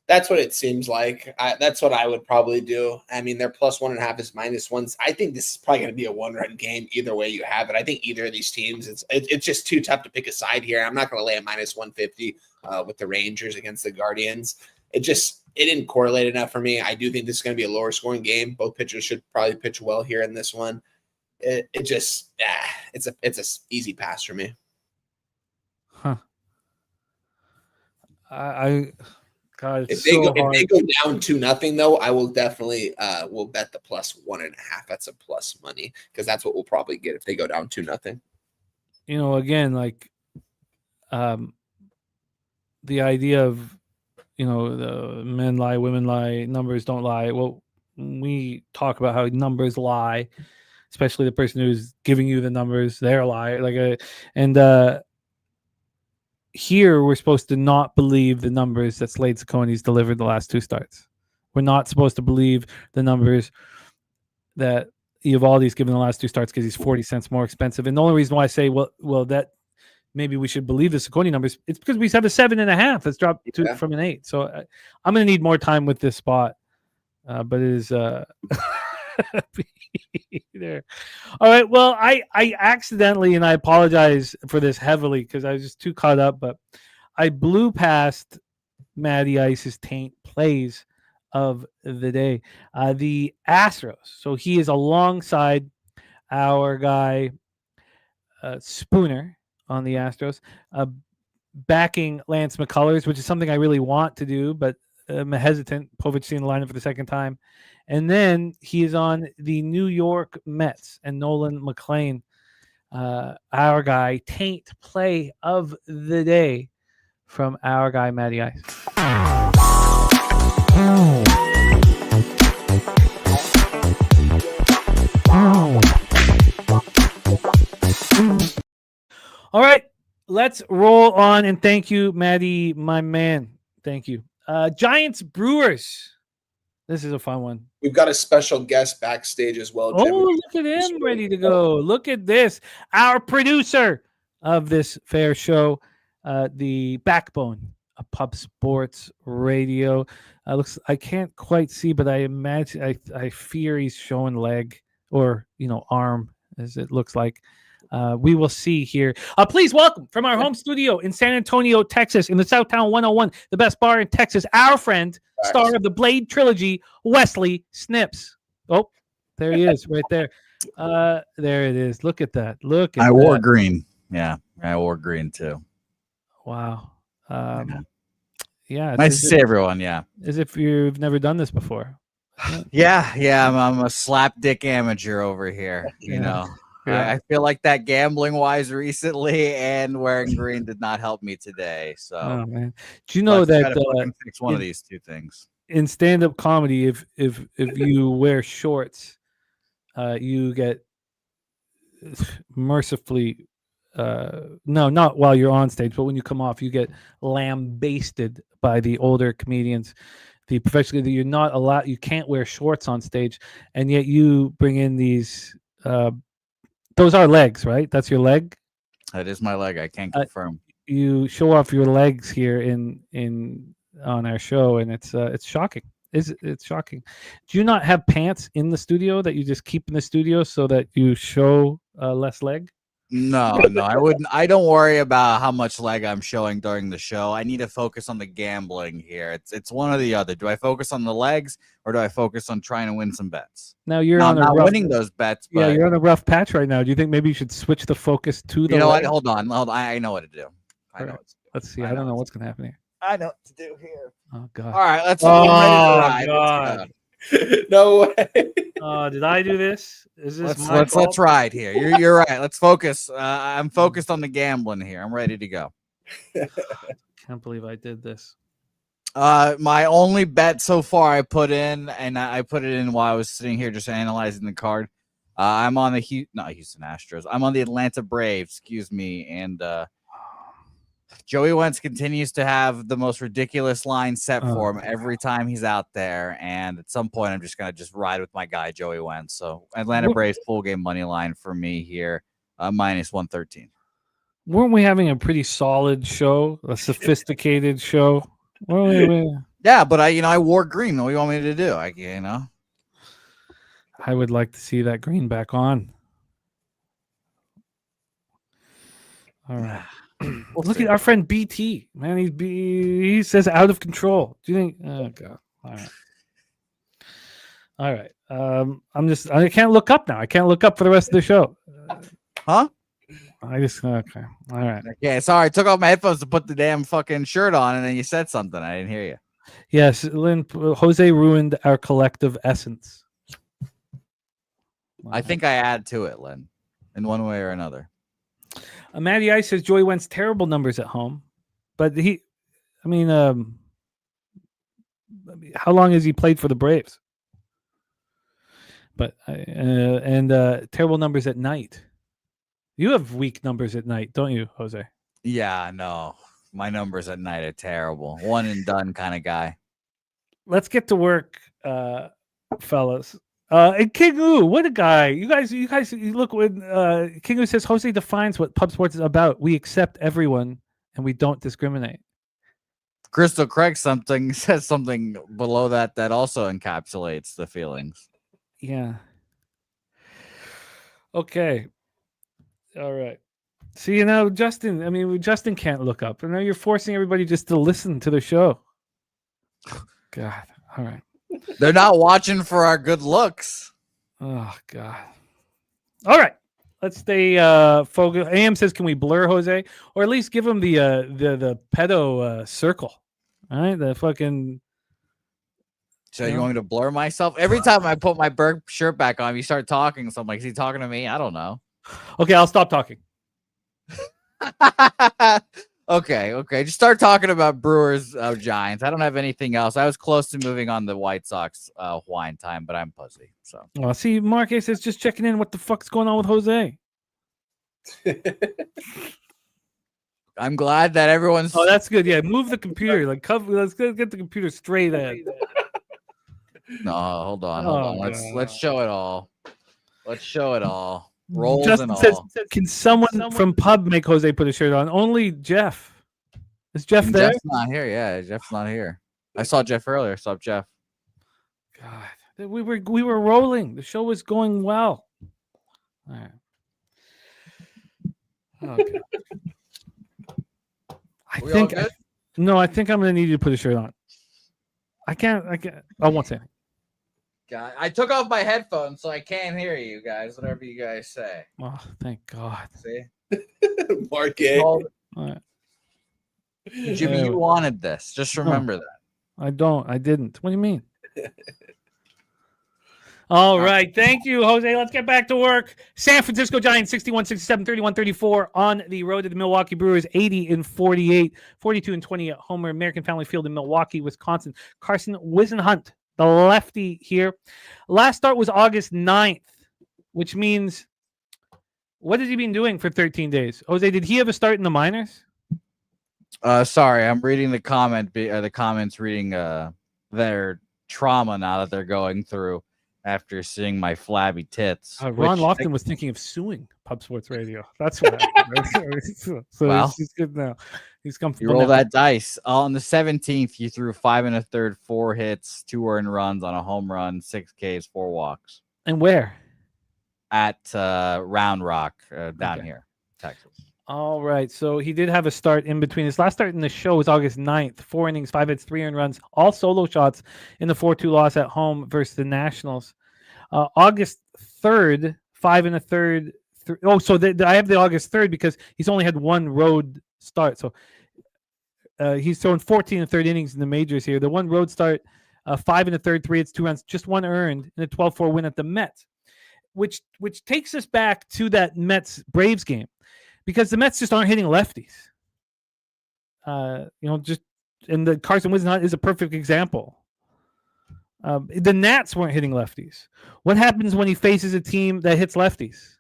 Speaker 6: That's what it seems like. That's what I would probably do. I mean, their plus 1.5 is minus 1. I think this is probably going to be a 1-run game either way you have it. I think either of these teams, it's just too tough to pick a side here. I'm not going to lay a minus 150 with the Rangers against the Guardians. It didn't correlate enough for me. I do think this is going to be a lower scoring game. Both pitchers should probably pitch well here in this one. It's a easy pass for me.
Speaker 3: Huh. God,
Speaker 6: if they go down 2-0 though, I will definitely will bet the plus 1.5. That's a plus money because that's what we'll probably get if they go down 2-0.
Speaker 3: Again, like the idea of the men lie, women lie, numbers don't lie. Well, we talk about how numbers lie, especially the person who's giving you the numbers, they're a lie. Here, we're supposed to not believe the numbers that Slade Ciccone's delivered the last 2 starts. We're not supposed to believe the numbers that Evaldi's given the last 2 starts because he's 40 cents more expensive. And the only reason why I say, well, that maybe we should believe the Ciccone numbers, it's because we have a 7.5 that's dropped from an 8. So I'm going to need more time with this spot. But it is there. All right. Well, I accidentally, and I apologize for this heavily because I was just too caught up, but I blew past Matty Ice's taint plays of the day. The Astros. So he is alongside our guy Spooner on the Astros, backing Lance McCullers, which is something I really want to do, but I'm hesitant. Povich seeing the lineup for the second time. And then he is on the New York Mets and Nolan McLean, our guy, taint play of the day from our guy, Matty Ice. All right, let's roll on. And thank you, Matty, my man. Thank you. Giants Brewers. This is a fun one.
Speaker 6: We've got a special guest backstage as well, Jimmy.
Speaker 3: Oh, look at him ready to go. Look at this. Our producer of this fair show, the backbone of Pub Sports Radio. I can't quite see, but I imagine, I fear he's showing leg or, arm, as it looks like. We will see here. Please welcome from our home studio in San Antonio, Texas, in the Southtown 101, the best bar in Texas, our friend, star of the Blade trilogy, Wesley Snips. Oh, there he is, right there. There it is. Look at that. Look at that.
Speaker 4: I wore green. Yeah, I wore green too.
Speaker 3: Wow. Yeah.
Speaker 4: Nice to see everyone. Yeah.
Speaker 3: As if you've never done this before.
Speaker 4: Yeah. I'm a slap dick amateur over here. You know.
Speaker 3: Yeah.
Speaker 4: I feel like that gambling wise recently and wearing green did not help me today. So,
Speaker 3: oh man, do you know that
Speaker 4: fix one of these two things
Speaker 3: in stand-up comedy? If you wear shorts, you get mercifully no, not while you're on stage, but when you come off, you get lambasted by the older comedians, the professionally that you're not allowed, you can't wear shorts on stage, and yet you bring in these. Those are legs, right? That's your leg.
Speaker 4: That is my leg. I can't confirm.
Speaker 3: You show off your legs here in on our show, and it's shocking. It's shocking. Do you not have pants in the studio that you just keep in the studio so that you show less leg?
Speaker 4: No, I wouldn't. I don't worry about how much leg I'm showing during the show. I need to focus on the gambling here. It's one or the other. Do I focus on the legs or do I focus on trying to win some bets?
Speaker 3: Now you're
Speaker 4: not winning those bets. But
Speaker 3: yeah, you're on a rough patch right now. Do you think maybe you should switch the focus to the?
Speaker 4: You know
Speaker 3: legs?
Speaker 4: what? Hold on. I know what to do. I know.
Speaker 3: Let's see. I don't know what's gonna happen here.
Speaker 4: I know what to do here.
Speaker 3: Oh God.
Speaker 4: All right, let's.
Speaker 3: Oh God.
Speaker 6: No way.
Speaker 3: Did I do this? Is this
Speaker 4: let's ride here. You're right. Let's focus. I'm focused on the gambling here. I'm ready to go.
Speaker 3: Can't believe I did this.
Speaker 4: My only bet so far I put in, and I put it in while I was sitting here just analyzing the card. I'm on the not Houston Astros. I'm on the Atlanta Braves. Excuse me, and Joey Wentz continues to have the most ridiculous line set for him every time he's out there. And at some point, I'm just going to ride with my guy, Joey Wentz. So Atlanta Braves full game money line for me here, minus 113.
Speaker 3: Weren't we having a pretty solid show, a sophisticated show?
Speaker 4: Yeah, but I wore green. What do you want me to do?
Speaker 3: I would like to see that green back on. All right. Look at our friend BT, man. He says out of control. Do you think? Oh God! All right. I can't look up now. I can't look up for the rest of the show.
Speaker 4: Huh?
Speaker 3: Okay. All right.
Speaker 4: Okay. Sorry, I took off my headphones to put the damn fucking shirt on, and then you said something. I didn't hear you.
Speaker 3: Yes, Lynn. Jose ruined our collective essence.
Speaker 4: I think I add to it, Lynn, in one way or another.
Speaker 3: Matty Ice says Joey Wentz terrible numbers at home, but how long has he played for the Braves? But terrible numbers at night. You have weak numbers at night, don't you, Jose?
Speaker 4: Yeah, no, my numbers at night are terrible. One and done kind of guy.
Speaker 3: Let's get to work, fellas. And King Ooh, what a guy! You guys look when King Ooh says Jose defines what pub sports is about. We accept everyone and we don't discriminate.
Speaker 4: Crystal Craig says something below that also encapsulates the feelings.
Speaker 3: Yeah. Okay. All right. See, Justin can't look up. And now you're forcing everybody just to listen to the show. God. All right.
Speaker 4: They're not watching for our good looks.
Speaker 3: Oh God! All right, let's stay focused. AM says, "Can we blur Jose, or at least give him the pedo circle?" All right, the fucking.
Speaker 4: So you want me to blur myself? Every time I put my Berg shirt back on, you start talking. So I'm like, is he talking to me? I don't know.
Speaker 3: Okay, I'll stop talking.
Speaker 4: Okay. Just start talking about Brewers Giants. I don't have anything else. I was close to moving on the White Sox wine time, but I'm pussy. So
Speaker 3: see, Mark A says just checking in. What the fuck's going on with Jose?
Speaker 4: I'm glad that everyone's.
Speaker 3: Oh, that's good. Yeah, move the computer. Let's get the computer straight ahead.
Speaker 4: No, hold on. Let's show it all. Let's show it all. Rolls Justin and all.
Speaker 3: Says, can someone from Pub make Jose put a shirt on? Only Jeff. Is Jeff there?
Speaker 4: Jeff's not here. Yeah, Jeff's not here. I saw Jeff earlier. Saw Jeff.
Speaker 3: God, we were rolling. The show was going well. All right. Okay. I
Speaker 4: We
Speaker 3: think
Speaker 4: all good?
Speaker 3: no. I think I'm gonna need you to put a shirt on. I can't. I won't say anything.
Speaker 4: God, I took off my headphones, so I can't hear you guys. Whatever you guys say.
Speaker 3: Oh, thank God.
Speaker 4: See,
Speaker 6: Market.
Speaker 3: All right.
Speaker 4: Jimmy, you wanted this. Just remember that.
Speaker 3: I don't. I didn't. What do you mean? All right. Thank you, Jose. Let's get back to work. San Francisco Giants 61-67, 31-34 on the road to the Milwaukee Brewers 80-48, 42-20 at Homer American Family Field in Milwaukee, Wisconsin. Carson Wisenhunt, the lefty here. Last start was August 9th, which means what has he been doing for 13 days? Jose, did he have a start in the minors?
Speaker 4: Sorry, I'm reading the comments reading their trauma now that they're going through after seeing my flabby tits.
Speaker 3: Ron Lofton was thinking of suing Pub Sports Radio. That's what happened. So
Speaker 4: well,
Speaker 3: he's good now. He's comfortable.
Speaker 4: You roll
Speaker 3: now.
Speaker 4: that dice. On the 17th, you threw 5 1/3, 4 hits, 2 earned runs on a home run, 6 Ks, 4 walks.
Speaker 3: And where?
Speaker 4: At Round Rock, down here, Texas.
Speaker 3: All right. So he did have a start in between. His last start in the show was August 9th. 4 innings, 5 hits, 3 earned runs, all solo shots in the 4-2 loss at home versus the Nationals. August 3rd, 5 1/3. I have the August 3rd because he's only had one road start. So he's thrown 14 1/3 innings in the majors here. The one road start, 5 1/3, 3 hits, 2 runs, just one earned in a 12-4 win at the Mets, which takes us back to that Mets Braves game. Because the Mets just aren't hitting lefties. And the Carson Wisenhunt is a perfect example. The Nats weren't hitting lefties. What happens when he faces a team that hits lefties?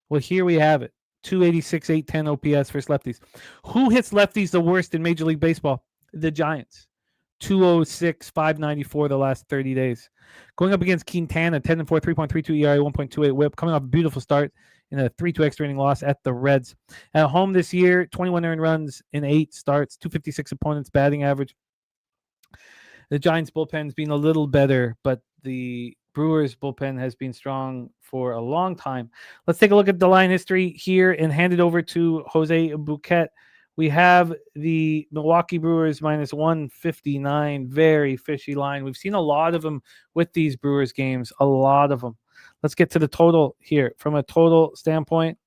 Speaker 3: Well, here we have it. 286, 810 OPS versus lefties. Who hits lefties the worst in Major League Baseball? The Giants. 206, 594 the last 30 days. Going up against Quintana, 10-4, 3.32 ERA, 1.28 whip. Coming off a beautiful start in a 3-2 extra inning loss at the Reds. At home this year, 21 earned runs in 8 starts, 256 opponents batting average. The Giants bullpen's been a little better, but the Brewers bullpen has been strong for a long time. Let's take a look at the line history here and hand it over to Jose Bouquet. We have the Milwaukee Brewers minus 159, very fishy line. We've seen a lot of them with these Brewers games, a lot of them. Let's get to the total here. From a total standpoint,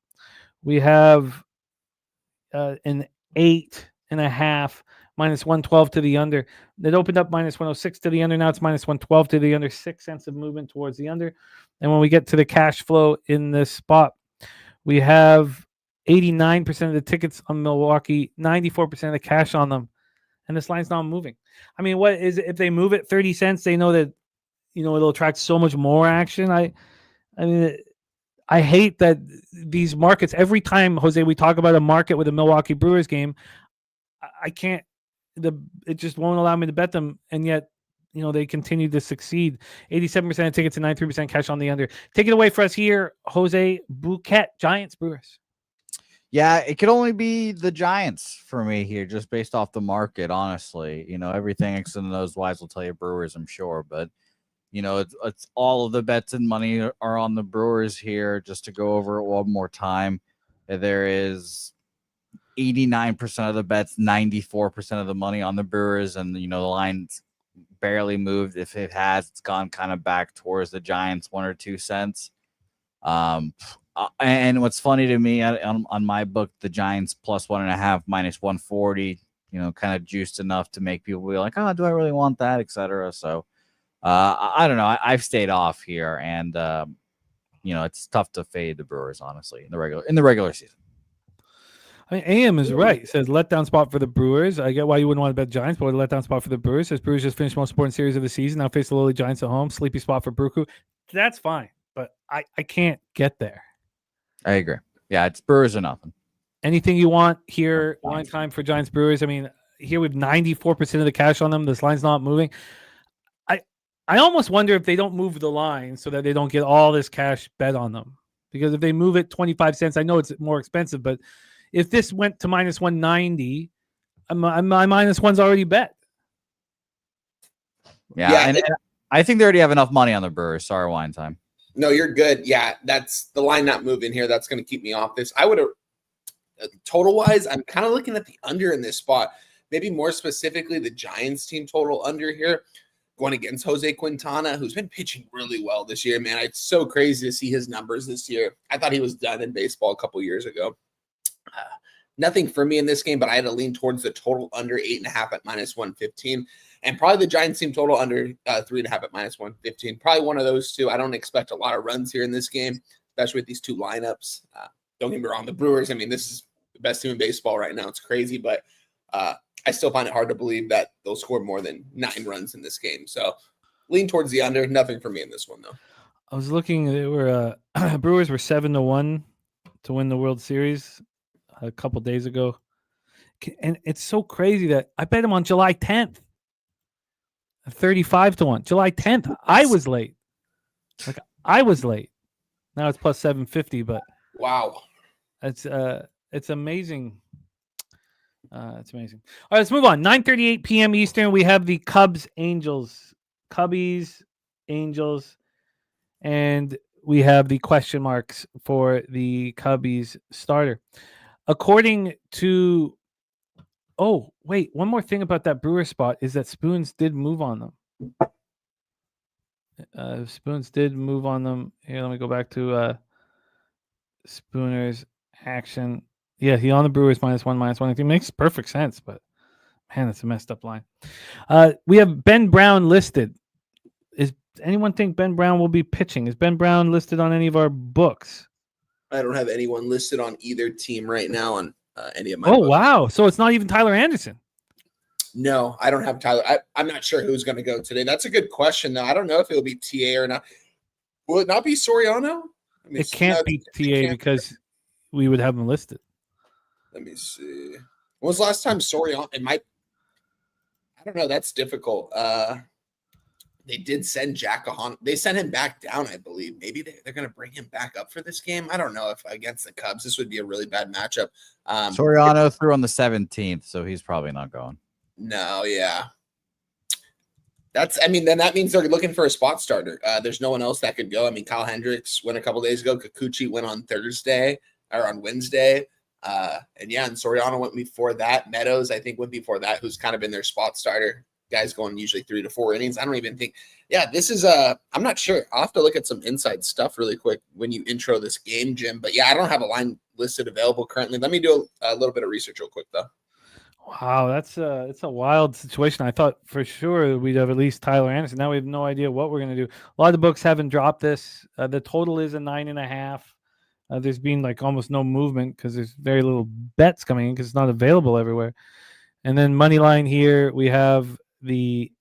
Speaker 3: we have an 8.5, minus 112 to the under. It opened up minus 106 to the under. Now it's minus 112 to the under. 6 cents of movement towards the under. And when we get to the cash flow in this spot, we have 89% of the tickets on Milwaukee, 94% of the cash on them, and this line's not moving. I mean, what is it? If they move it 30 cents, they know that it'll attract so much more action. I mean, I hate that these markets. Every time, Jose, we talk about a market with a Milwaukee Brewers game, I can't. It just won't allow me to bet them, and yet they continue to succeed. 87% of tickets and 93% cash on the under. Take it away for us here, Jose Bouquet, Giants Brewers.
Speaker 4: Yeah, it could only be the Giants for me here, just based off the market, honestly. Everything X and those Y's will tell you Brewers, I'm sure. But, it's all of the bets and money are on the Brewers here. Just to go over it one more time, there is 89% of the bets, 94% of the money on the Brewers. And, the line's barely moved. If it has, it's gone kind of back towards the Giants 1 or 2 cents. And what's funny to me on my book, the Giants plus 1.5 minus 140, kind of juiced enough to make people be like, oh, do I really want that, etc. So I don't know. I've stayed off here, and it's tough to fade the Brewers, honestly, in the regular season.
Speaker 3: I mean, AM is right. It says letdown spot for the Brewers. I get why you wouldn't want to bet Giants, but a letdown spot for the Brewers. Says Brewers just finished most important series of the season. Now face the lowly Giants at home. Sleepy spot for Bruku. That's fine, but I can't get there.
Speaker 4: I agree. Yeah, it's Brewers or nothing.
Speaker 3: Anything you want here, line time for Giants Brewers. I mean, here we have 94% of the cash on them. This line's not moving. I almost wonder if they don't move the line so that they don't get all this cash bet on them. Because if they move it 25 cents, I know it's more expensive, but if this went to minus 190, my minus one's already bet.
Speaker 4: Yeah, and I think they already have enough money on the Brewers. Sorry, wine time.
Speaker 6: No, you're good. Yeah, that's the line not moving here. That's going to keep me off this. I would have total wise, I'm kind of looking at the under in this spot. Maybe more specifically, the Giants team total under here, going against Jose Quintana, who's been pitching really well this year, man. It's so crazy to see his numbers this year. I thought he was done in baseball a couple years ago. Nothing for me in this game, but I had to lean towards the total under 8.5 at -115, and probably the Giants team total under 3.5 at -115. Probably one of those two. I don't expect a lot of runs here in this game, especially with these two lineups. Don't get me wrong, the Brewers, I mean, this is the best team in baseball right now. It's crazy, but I still find it hard to believe that they'll score more than 9 runs in this game. So lean towards the under. Nothing for me in this one, though.
Speaker 3: I was looking. They were Brewers were 7-1 to win the World Series a couple days ago, and it's so crazy that I bet him on July 10th, 35-1. July 10th. I was late. Now it's plus 750, but
Speaker 6: wow,
Speaker 3: it's amazing. It's amazing. All right, let's move on. 9:38 p.m. Eastern. We have the Cubbies, Angels, and we have the question marks for the Cubbies starter. According to, one more thing about that Brewer spot is that Spoons did move on them. Here, let me go back to Spooner's action. Yeah, he on the Brewers -1. It makes perfect sense, but man, that's a messed up line. We have Ben Brown listed. Is anyone think Ben Brown will be pitching? Is Ben Brown listed on any of our books?
Speaker 6: I don't have anyone listed on either team right now on any of my
Speaker 3: books.
Speaker 6: Wow.
Speaker 3: Wow. So it's not even Tyler Anderson.
Speaker 6: No, I don't have Tyler. I'm not sure who's going to go today. That's a good question, though. I don't know if it'll be TA or not. Will it not be Soriano? I mean,
Speaker 3: it can't be TA because we would have him listed.
Speaker 6: Let me see. When was the last time Soriano? It might. I don't know. That's difficult. They did send Jack Cajon. They sent him back down, I believe. Maybe they're going to bring him back up for this game. I don't know if against the Cubs, this would be a really bad matchup.
Speaker 4: Soriano threw on the 17th, so he's probably not going.
Speaker 6: No, yeah. Then that means they're looking for a spot starter. There's no one else that could go. I mean, Kyle Hendricks went a couple days ago. Kikuchi went on Thursday or on Wednesday. And Soriano went before that. Meadows, I think, went before that, who's kind of been their spot starter. Guys going usually 3 to 4 innings. I don't even think. Yeah, this is I'm not sure. I'll have to look at some inside stuff really quick when you intro this game, Jim. But yeah, I don't have a line listed available currently. Let me do a little bit of research real quick though.
Speaker 3: Wow, it's a wild situation. I thought for sure we'd have at least Tyler Anderson. Now we have no idea what we're going to do. A lot of the books haven't dropped this. The total is a 9.5. There's been like almost no movement because there's very little bets coming in because it's not available everywhere. And then money line here, we have the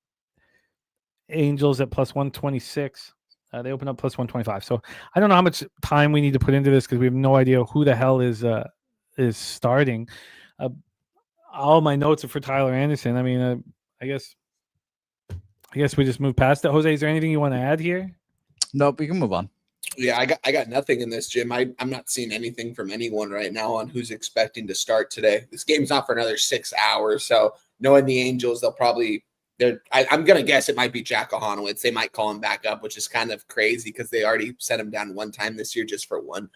Speaker 3: Angels at plus 126. They open up plus 125. So I don't know how much time we need to put into this because we have no idea who the hell is starting. All my notes are for Tyler Anderson. I mean, I guess we just move past it. Jose, is there anything you want to add here?
Speaker 4: Nope, we can move on.
Speaker 6: Yeah, I got nothing in this, Jim. I'm not seeing anything from anyone right now on who's expecting to start today. This game's not for another 6 hours, so knowing the Angels, I'm gonna guess it might be Jack Cajonowitz. They might call him back up, which is kind of crazy because they already sent him down one time this year just for one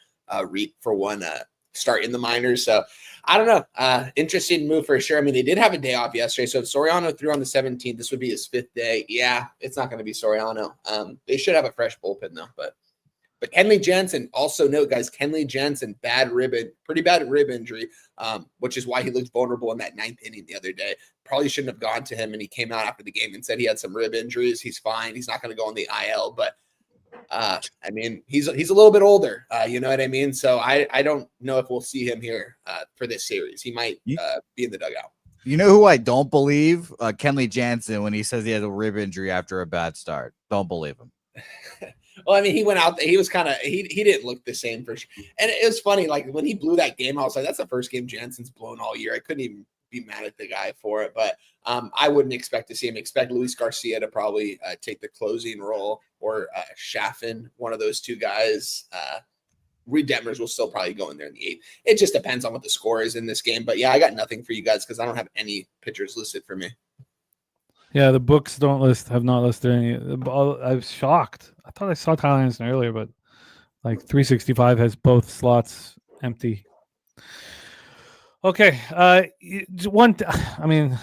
Speaker 6: start in the minors. So I don't know. Interesting move for sure. I mean, they did have a day off yesterday. So if Soriano threw on the 17th, this would be his 5th day. Yeah, it's not going to be Soriano. They should have a fresh bullpen though. But Kenley Jansen, also note, guys, Kenley Jansen, pretty bad rib injury, which is why he looked vulnerable in that 9th inning the other day. Probably shouldn't have gone to him, and he came out after the game and said he had some rib injuries. He's fine. He's not going to go on the IL, but I mean, he's a little bit older, you know what I mean? So I don't know if we'll see him here for this series. He might be in the dugout.
Speaker 4: You know who I don't believe? Kenley Jansen, when he says he had a rib injury after a bad start. Don't believe him.
Speaker 6: Well, I mean, he went out there. He was kind of he didn't look the same for sure. And it was funny, like when he blew that game, I was like, that's the first game Jansen's blown all year. I couldn't even be mad at the guy for it. But I wouldn't expect to see him. Expect Luis Garcia to probably take the closing role, or Chaffin, one of those two guys. Reed Detmers will still probably go in there in the 8th. It just depends on what the score is in this game. But yeah, I got nothing for you guys because I don't have any pitchers listed for me.
Speaker 3: Yeah, the books have not listed any. I was shocked. I thought I saw Tyler Anderson earlier, but like 365 has both slots empty. Okay. I mean,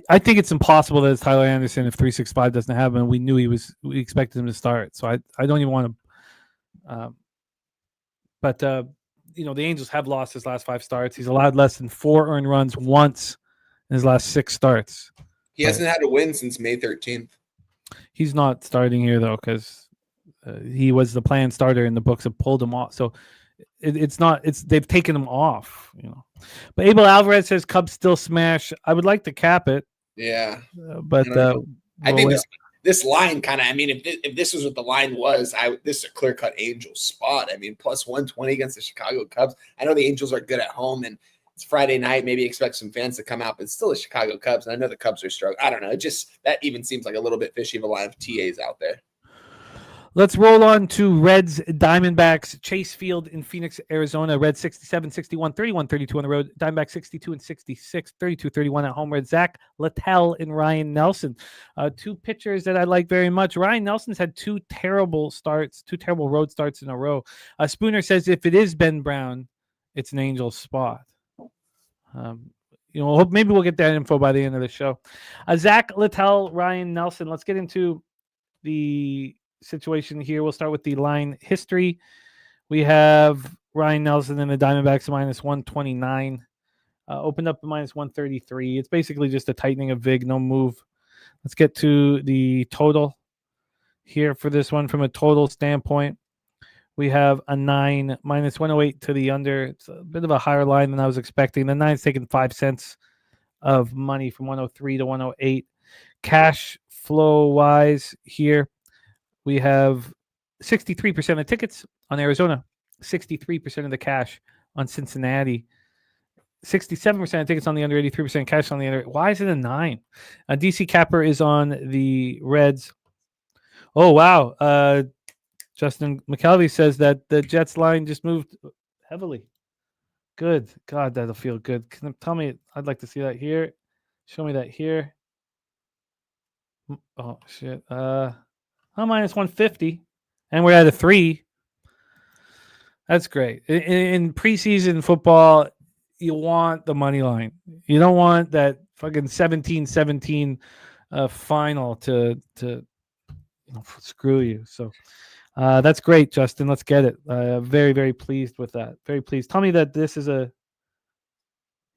Speaker 3: I think it's impossible that it's Tyler Anderson if 365 doesn't happen. We knew we expected him to start. So I don't even want to. But the Angels have lost his last 5 starts. He's allowed less than 4 earned runs once in his last 6 starts.
Speaker 6: He hasn't had a win since May 13th. He's
Speaker 3: not starting here, though, because he was the planned starter and the books have pulled him off. So they've taken him off, But Abel Alvarez says Cubs still smash. I would like to cap it.
Speaker 6: Yeah.
Speaker 3: But
Speaker 6: I think this line kind of, I mean, if this was what the line was, this is a clear-cut Angels spot. I mean, plus 120 against the Chicago Cubs. I know the Angels are good at home, and it's Friday night. Maybe expect some fans to come out, but it's still the Chicago Cubs, and I know the Cubs are struggling. I don't know. That even seems like a little bit fishy of a line of TAs out there.
Speaker 3: Let's roll on to Reds Diamondbacks. Chase Field in Phoenix, Arizona. Reds 67, 61, 31, 32 on the road. Diamondbacks 62 and 66, 32, 31 at home. Reds Zach Littell and Ryan Nelson. 2 pitchers that I like very much. Ryan Nelson's had 2 terrible road starts in a row. Spooner says if it is Ben Brown, it's an Angels spot. Maybe we'll get that info by the end of the show. Zach Littell, Ryan Nelson. Let's get into the situation here. We'll start with the line history. We have Ryan Nelson and the Diamondbacks minus 129. Opened up to minus 133. It's basically just a tightening of VIG, no move. Let's get to the total here for this one from a total standpoint. We have a 9 minus 108 to the under. It's a bit of a higher line than I was expecting. The 9's taking 5 cents of money from 103 to 108. Cash flow wise here, we have 63% of tickets on Arizona, 63% of the cash on Cincinnati, 67% of tickets on the under, 83% cash on the under. Why is it a 9? DC Capper is on the Reds. Oh, wow. Justin McKelvey says that the Jets line just moved heavily. Good. God, that'll feel good. Tell me, I'd like to see that here. Show me that here. Oh, shit. Minus 150, and we're at a 3. That's great. In preseason football, you want the money line. You don't want that fucking 17-17 final to screw you. So that's great, Justin. Let's get it. Very, very pleased with that. Very pleased. Tell me that this is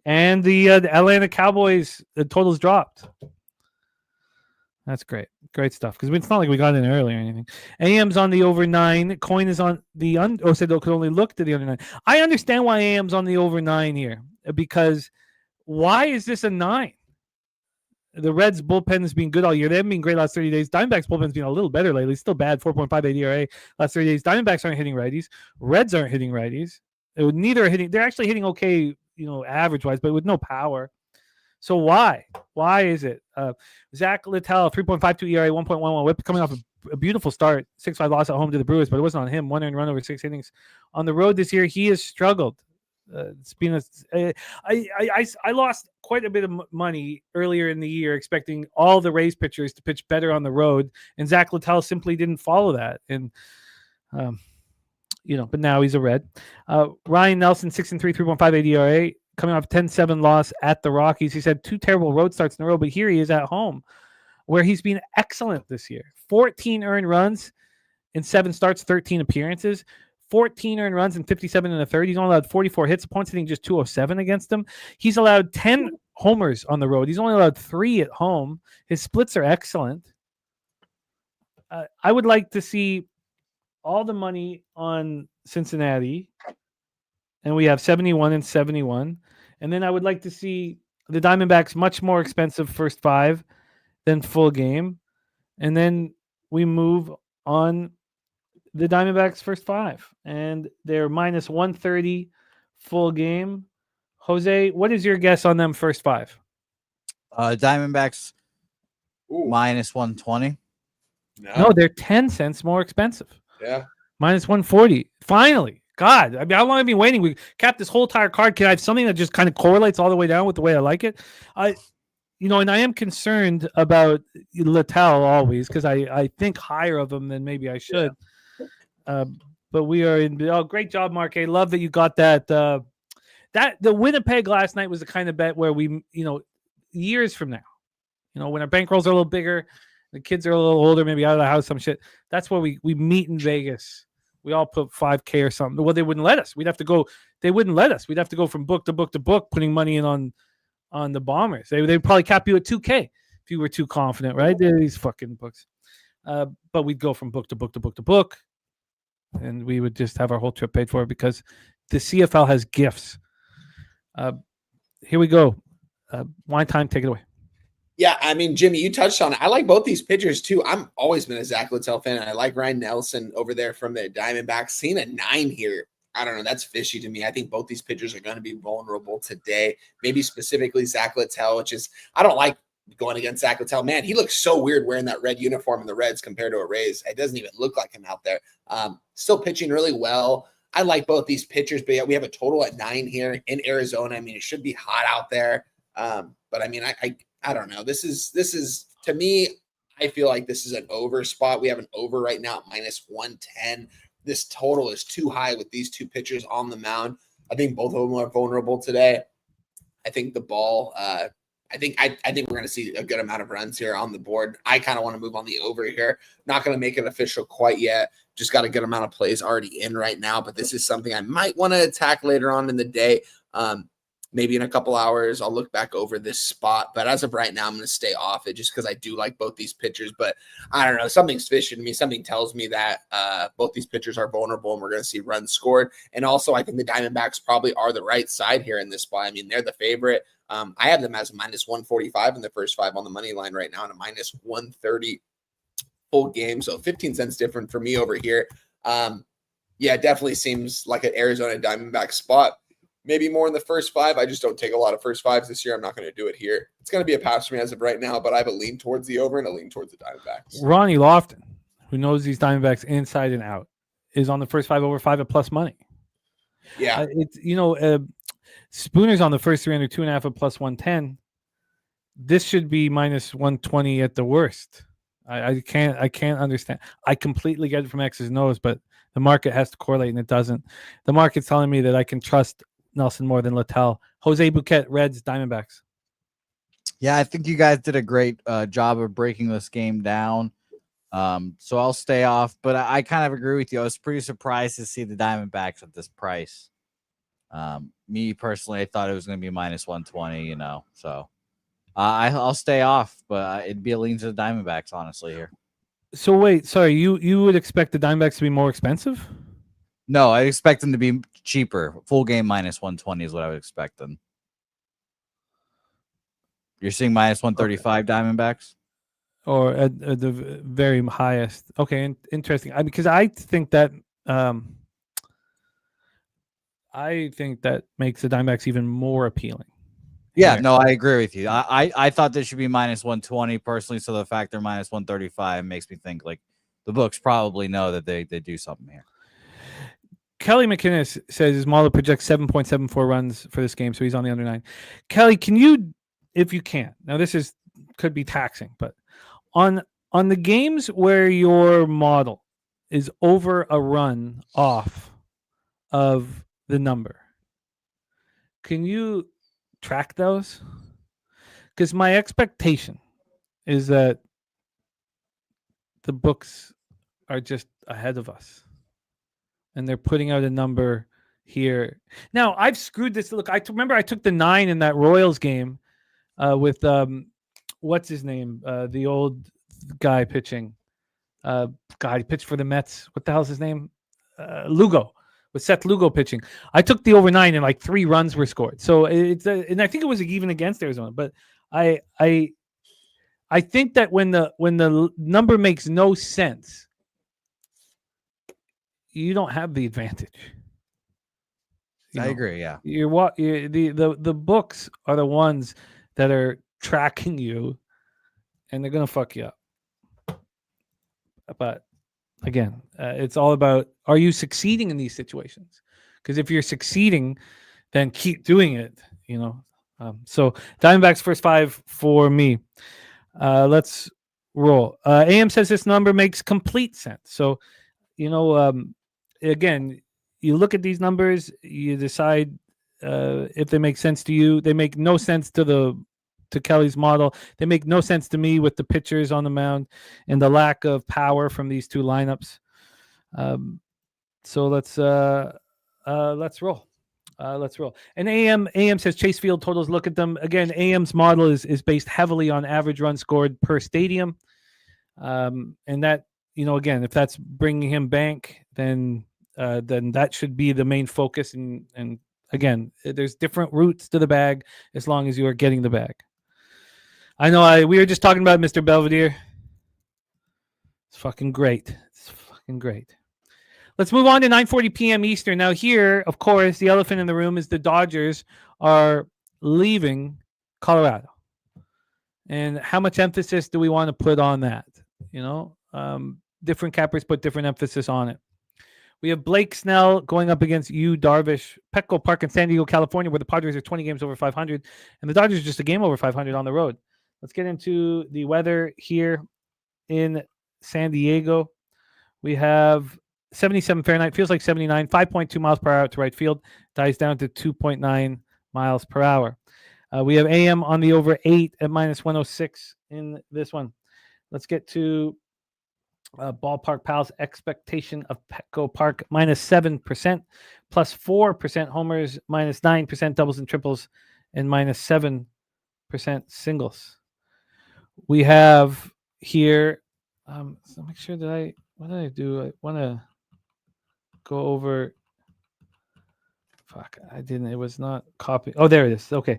Speaker 3: and the Atlanta Cowboys, the totals dropped. That's great. Great stuff. Because it's not like we got in early or anything. AM's on the over 9. Coin is on the under. Oh, said they could only look to the under 9. I understand why AM's on the over 9 here. Because why is this a 9? The Reds bullpen has been good all year. They haven't been great last 30 days. Diamondbacks bullpen's been a little better lately. Still bad, 4.58 ERA last 30 days. Diamondbacks aren't hitting righties. Reds aren't hitting righties. Neither are hitting. They're actually hitting okay, average-wise, but with no power. So why? Why is it? Zach Littell, 3.52 ERA, 1.11 WHIP, coming off a beautiful start, 6-5 loss at home to the Brewers, but it wasn't on him. 1 earned run over 6 innings. On the road this year, he has struggled. It's been I lost quite a bit of money earlier in the year expecting all the Rays pitchers to pitch better on the road, and Zach Littell simply didn't follow that. And but now he's a Red. Ryan Nelson, 6-3, 3.58 ERA. Coming off 10-7 loss at the Rockies. He's had 2 terrible road starts in a row, but here he is at home where he's been excellent this year. 14 earned runs in 7 starts, 13 appearances, 14 earned runs in 57 and a third. He's only allowed 44 hits, points hitting just 207 against him. He's allowed 10 homers on the road. He's only allowed 3 at home. His splits are excellent. I would like to see all the money on Cincinnati, and we have 71 and 71. And then I would like to see the Diamondbacks much more expensive first 5 than full game. And then we move on the Diamondbacks first 5. And they're minus 130 full game. Jose, what is your guess on them first 5?
Speaker 4: Diamondbacks minus 120.
Speaker 3: No, they're 10 cents more expensive.
Speaker 6: Yeah.
Speaker 3: Minus 140. Finally. God, I mean, how long have I been waiting? We capped this whole entire card. Can I have something that just kind of correlates all the way down with the way I like it? And I am concerned about Littell always because I think higher of him than maybe I should. Yeah. But we are in. Oh, great job, Mark. I love that you got that the Winnipeg last night was the kind of bet where we, years from now, when our bankrolls are a little bigger, the kids are a little older, maybe out of the house, some shit. That's where we meet in Vegas. We all put $5K or something. Well, they wouldn't let us. We'd have to go. They wouldn't let us. We'd have to go from book to book to book, putting money in on the Bombers. They'd probably cap you at $2K if you were too confident, right? They're these fucking books. But we'd go from book to book to book to book, and we would just have our whole trip paid for because the CFL has gifts. Here we go. Wine time, take it away.
Speaker 6: Yeah, I mean, Jimmy, you touched on it. I like both these pitchers too. I'm always been a Zach Littell fan. I like Ryan Nelson over there from the Diamondbacks. Seeing a 9 here, I don't know. That's fishy to me. I think both these pitchers are going to be vulnerable today. Maybe specifically Zach Littell, which is I don't like going against Zach Littell. Man, he looks so weird wearing that red uniform in the Reds compared to a Rays. It doesn't even look like him out there. Still pitching really well. I like both these pitchers, but yeah, we have a total at 9 here in Arizona. I mean, it should be hot out there. But I mean, I don't know. This is to me, I feel like this is an over spot. We have an over right now at -110. This total is too high with these two pitchers on the mound. I think both of them are vulnerable today. I think the ball, I think we're going to see a good amount of runs here on the board. I kind of want to move on the over here. Not going to make it official quite yet. Just got a good amount of plays already in right now, but this is something I might want to attack later on in the day. Maybe in a couple hours, I'll look back over this spot. But as of right now, I'm going to stay off it just because I do like both these pitchers. But I don't know. Something's fishy to me. Something tells me that both these pitchers are vulnerable and we're going to see runs scored. And also, I think the Diamondbacks probably are the right side here in this spot. I mean, they're the favorite. I have them as a -145 in the first 5 on the money line right now and a -130 full game. So 15 cents different for me over here. Yeah, it definitely seems like an Arizona Diamondback spot. Maybe more in the first 5. I just don't take a lot of first 5s this year. I'm not going to do it here. It's going to be a pass for me as of right now, but I have a lean towards the over and a lean towards the Diamondbacks.
Speaker 3: Ronnie Lofton, who knows these Diamondbacks inside and out, is on the first 5 over 5 at plus money.
Speaker 6: Yeah.
Speaker 3: Spooner's on the first 3 under 2.5 at plus 110. This should be -120 at the worst. I can't understand. I completely get it from X's and O's, but the market has to correlate and it doesn't. The market's telling me that I can trust Nelson more than Littell. Jose Bouquet, Reds, Diamondbacks.
Speaker 4: Yeah, I think you guys did a great job of breaking this game down. So I'll stay off, but I kind of agree with you. I was pretty surprised to see the Diamondbacks at this price. Me personally, I thought it was going to be -120, so I'll stay off, but it'd be a lean to the Diamondbacks, honestly, here.
Speaker 3: So wait, sorry, you would expect the Diamondbacks to be more expensive?
Speaker 4: No, I expect them to be cheaper. Full game -120 is what I would expect them. You're seeing -135 Diamondbacks?
Speaker 3: Or at the very highest. Okay, interesting. Because I think that makes the Diamondbacks even more appealing.
Speaker 4: Yeah, no, I agree with you. I thought this should be -120 personally, so the fact they're -135 makes me think like the books probably know that they do something here.
Speaker 3: Kelly McInnes says his model projects 7.74 runs for this game, so he's on the under 9. Kelly, can you, if you can, now this could be taxing, but on the games where your model is over a run off of the number, can you track those? Because my expectation is that the books are just ahead of us and they're putting out a number here. Now, I've screwed this. Look, I remember I took the 9 in that Royals game with what's his name? The old guy pitching. He pitched for the Mets. What the hell's his name? Lugo. With Seth Lugo pitching. I took the over 9 and like 3 runs were scored. So it's and I think it was even against Arizona. But I think that when the number makes no sense, you don't have the advantage.
Speaker 4: I agree. Yeah,
Speaker 3: the books are the ones that are tracking you, and they're gonna fuck you up. But again, it's all about, are you succeeding in these situations? Because if you're succeeding, then keep doing it. So Diamondbacks first 5 for me. Let's roll. AM says this number makes complete sense. So again, you look at these numbers, you decide if they make sense to you. They make no sense to Kelly's model. They make no sense to me with the pitchers on the mound and the lack of power from these two lineups. So let's roll. Let's roll. And AM says Chase Field totals. Look at them again. AM's model is based heavily on average runs scored per stadium, and that, again, if that's bringing him bank, then that should be the main focus. And again, there's different routes to the bag as long as you are getting the bag. I know we were just talking about Mr. Belvedere. It's fucking great. It's fucking great. Let's move on to 9:40 p.m. Eastern. Now here, of course, the elephant in the room is the Dodgers are leaving Colorado. And how much emphasis do we want to put on that? Different cappers put different emphasis on it. We have Blake Snell going up against Yu Darvish, Petco Park in San Diego, California, where the Padres are 20 games over 500, and the Dodgers are just a game over 500 on the road. Let's get into the weather here in San Diego. We have 77 Fahrenheit, feels like 79, 5.2 miles per hour to right field, dies down to 2.9 miles per hour. We have AM on the over 8 at minus 106 in this one. Let's get to Ballpark Pals expectation of Petco Park minus 7%, plus 4% homers, minus 9% doubles and triples, and minus 7% singles. We have here, so make sure that what did I do? I want to go over. Fuck, I didn't. It was not copy. Oh, there it is. Okay.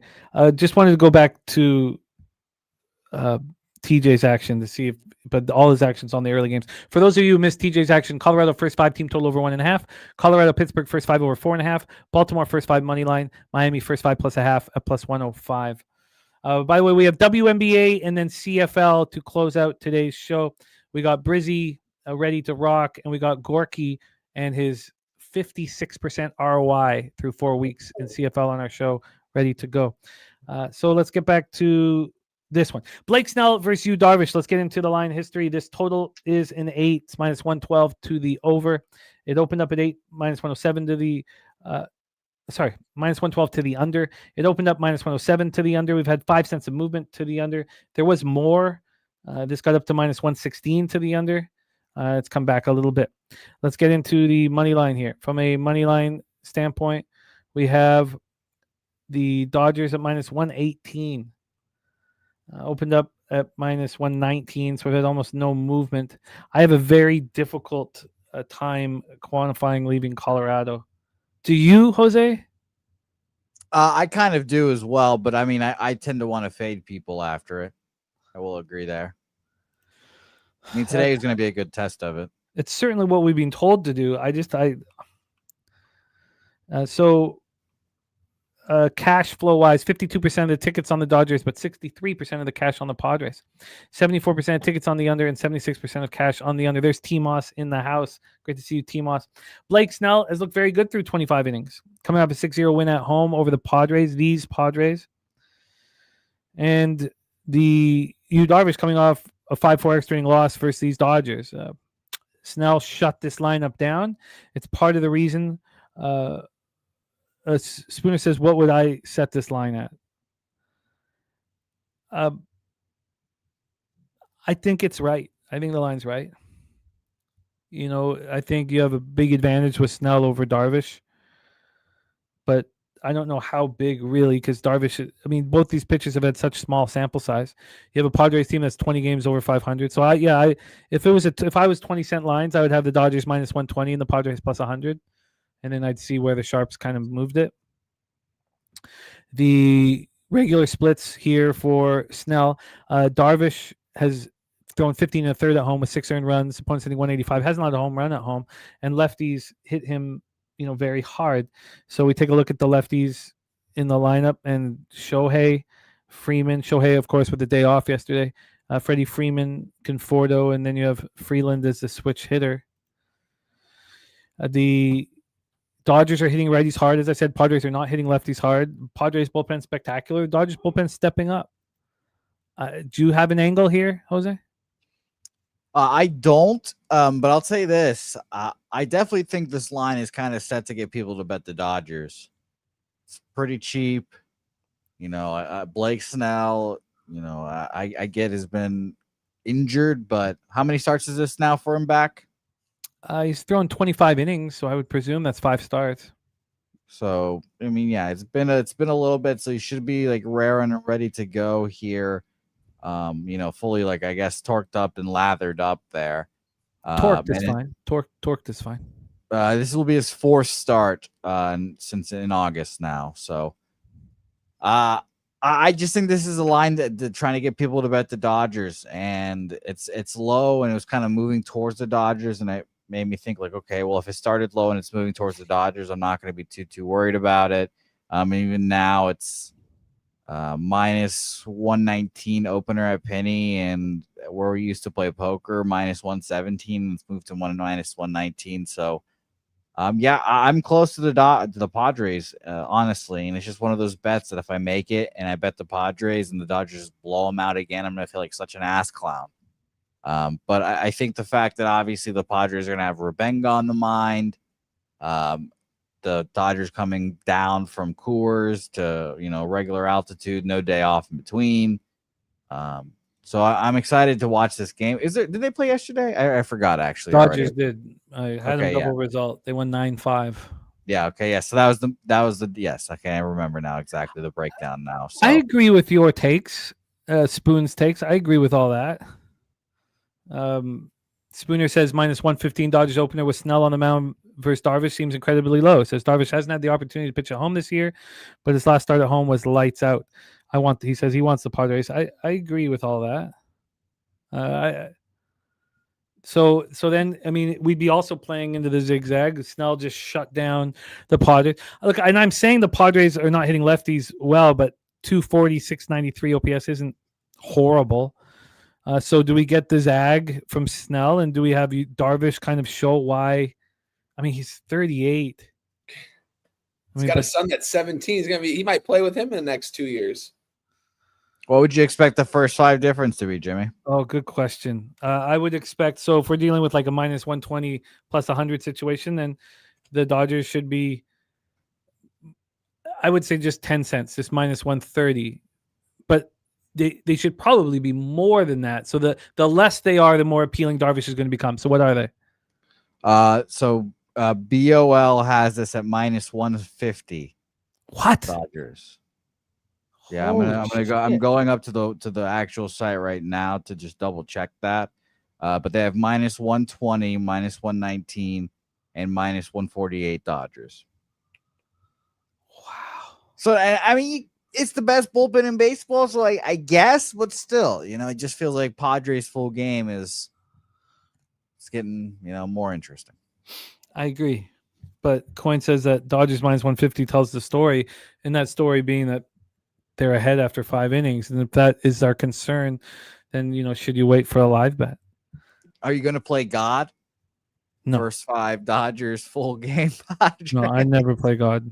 Speaker 3: Just wanted to go back to TJ's action to see but all his actions on the early games. For those of you who missed TJ's action, Colorado first 5 team total over 1.5. Colorado Pittsburgh first 5 over 4.5. Baltimore first 5 money line. Miami first 5 plus a half at plus 105. By the way, we have WNBA and then CFL to close out today's show. We got Brizzy ready to rock, and we got Gorki and his 56% ROI through 4 weeks in CFL on our show ready to go. So let's get back to this one. Blake Snell versus Yu Darvish. Let's get into the line history. This total is an 8. It's minus 112 to the over. It opened up at 8, minus 107 to the minus 112 to the under. It opened up minus 107 to the under. We've had 5 cents of movement to the under. There was more. This got up to minus 116 to the under. It's come back a little bit. Let's get into the money line here. From a money line standpoint, we have the Dodgers at minus 118. Opened up at minus 119, so we've had almost no movement. I have a very difficult time quantifying leaving Colorado. Do you, Jose?
Speaker 4: I kind of do as well, but I mean, I tend to want to fade people after it. I will agree there. I mean, today is going to be a good test of it.
Speaker 3: It's certainly what we've been told to do. Cash flow wise, 52% of the tickets on the Dodgers, but 63% of the cash on the Padres. 74% of tickets on the under and 76% of cash on the under. There's T-Moss in the house. Great to see you, T-Moss. Blake Snell has looked very good through 25 innings. Coming off a 6-0 win at home over the Padres, these Padres. And the Yu Darvish coming off a 5-4 extra inning loss versus these Dodgers. Snell shut this lineup down. It's part of the reason. Spooner says, what would I set this line at? I think it's right. I think the line's right. I think you have a big advantage with Snell over Darvish. But I don't know how big really, because Darvish, both these pitchers have had such small sample size. You have a Padres team that's 20 games over 500. So if I was 20 cent lines, I would have the Dodgers minus 120 and the Padres plus 100. And then I'd see where the sharps kind of moved it. The regular splits here for Snell. Darvish has thrown 15 and a third at home with 6 earned runs. Opponents hitting 185. Hasn't allowed a home run at home. And lefties hit him, very hard. So we take a look at the lefties in the lineup. And Shohei, of course, with the day off yesterday. Freddie Freeman, Conforto, and then you have Freeland as the switch hitter. The Dodgers are hitting righties hard. As I said, Padres are not hitting lefties hard. Padres bullpen spectacular. Dodgers bullpen stepping up. Do you have an angle here, Jose?
Speaker 4: I don't, but I'll say this. I definitely think this line is kind of set to get people to bet the Dodgers. It's pretty cheap. Blake Snell, I get has been injured, but how many starts is this now for him back?
Speaker 3: He's thrown 25 innings, so I would presume that's 5 starts.
Speaker 4: So I mean, yeah, it's been a little bit, so he should be like raring and ready to go here. Fully like I guess torqued up and lathered up there.
Speaker 3: Torqued is fine. Torqued is fine.
Speaker 4: This will be his 4th start since in August now. So I just think this is a line that trying to get people to bet the Dodgers, and it's low, and it was kind of moving towards the Dodgers, and it made me think like, okay, well, if it started low and it's moving towards the Dodgers, I'm not going to be too worried about it. Even now it's minus 119 opener at Penny, and where we used to play poker, minus 117. It's moved to minus 119. So yeah, I'm close to the Padres, honestly, and it's just one of those bets that if I make it and I bet the Padres and the Dodgers blow them out again, I'm gonna feel like such an ass clown. But I think the fact that obviously the Padres are gonna have Rebenga on the mind, the Dodgers coming down from Coors to regular altitude, no day off in between. So I'm excited to watch this game. Did they play yesterday? I forgot actually.
Speaker 3: Dodgers did. I had a double result. They won 9-5.
Speaker 4: Yeah. Okay. Yeah. So that was the yes. Okay. I remember now exactly the breakdown now. So.
Speaker 3: I agree with your takes, Spoon's takes. I agree with all that. Spooner says minus 115 Dodgers opener with Snell on the mound versus Darvish seems incredibly low. Says Darvish hasn't had the opportunity to pitch at home this year, but his last start at home was lights out. He says he wants the Padres. I agree with all that. So then, I mean, we'd be also playing into the zigzag. Snell just shut down the Padres. Look, and I'm saying the Padres are not hitting lefties well, but 240, 693 OPS isn't horrible. So do we get the zag from Snell, and do we have Darvish kind of show why? I mean, he's 38.
Speaker 6: He's got a son that's 17. He might play with him in the next 2 years.
Speaker 4: What would you expect the first 5 difference to be, Jimmy?
Speaker 3: Oh, good question. I would expect, so if we're dealing with like a minus 120 plus 100 situation, then the Dodgers should be, I would say just 10 cents, just minus 130. But they should probably be more than that. So the less they are, the more appealing Darvish is going to become. So what are they?
Speaker 4: So BOL has this at minus 150.
Speaker 3: What?
Speaker 4: Dodgers. Yeah, I'm going up to the actual site right now to just double check that. But they have minus 120, minus 119, and minus 148 Dodgers.
Speaker 3: Wow.
Speaker 4: So I mean, it's the best bullpen in baseball. So I guess, but still, it just feels like Padres full game it's getting more interesting.
Speaker 3: I agree, but Coin says that Dodgers minus 150 tells the story, and that story being that they're ahead after 5 innings. And if that is our concern, then, should you wait for a live bet?
Speaker 4: Are you going to play God?
Speaker 3: No.
Speaker 4: First 5 Dodgers full game. Padres.
Speaker 3: No, I never play God.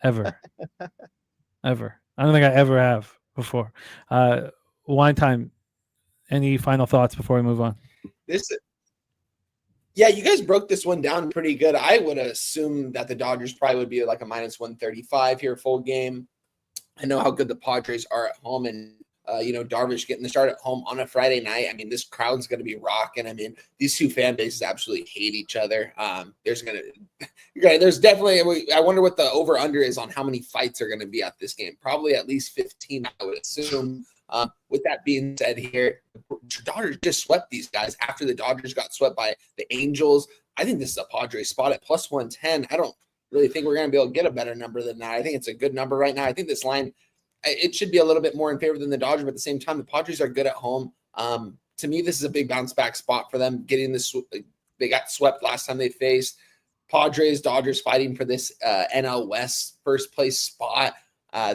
Speaker 3: Ever. Ever. I don't think I ever have before. Wine time. Any final thoughts before we move on?
Speaker 6: Yeah, you guys broke this one down pretty good. I would assume that the Dodgers probably would be like a minus 135 here full game. I know how good the Padres are at home, and Darvish getting the start at home on a Friday night. I mean, this crowd's going to be rocking. I mean, these two fan bases absolutely hate each other. There's definitely. I wonder what the over under is on how many fights are going to be at this game. Probably at least 15, I would assume. With that being said, here, the Dodgers just swept these guys after the Dodgers got swept by the Angels. I think this is a Padres spot at plus 110. I don't really think we're going to be able to get a better number than that. I think it's a good number right now. I think this line, it should be a little bit more in favor than the Dodgers, but at the same time, the Padres are good at home. To me, this is a big bounce back spot for them. Getting this, they got swept last time they faced. Padres, Dodgers fighting for this NL West first place spot.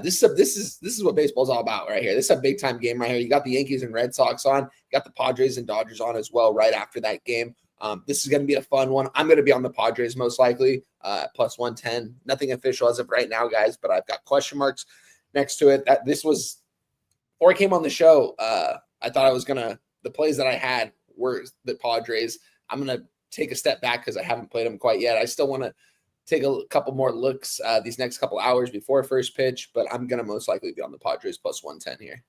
Speaker 6: This is what baseball's all about right here. This is a big time game right here. You got the Yankees and Red Sox on. You got the Padres and Dodgers on as well right after that game. This is going to be a fun one. I'm going to be on the Padres most likely, plus 110. Nothing official as of right now, guys, but I've got question marks next to it. Before I came on the show, I thought the plays that I had were the Padres. I'm going to take a step back because I haven't played them quite yet. I still want to take a couple more looks these next couple hours before first pitch, but I'm going to most likely be on the Padres plus 110 here.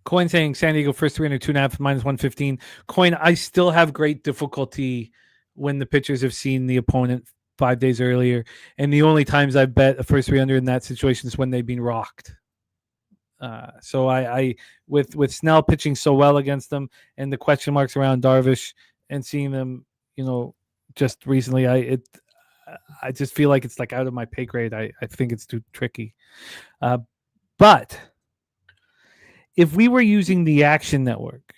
Speaker 3: Coin saying San Diego first 302.5 minus 115. Coin, I still have great difficulty when the pitchers have seen the opponent 5 days earlier. And the only times I've bet a first 300 in that situation is when they've been rocked. So I with Snell pitching so well against them and the question marks around Darvish and seeing them, just recently, I just feel like it's like out of my pay grade. I think it's too tricky. But if we were using the Action Network,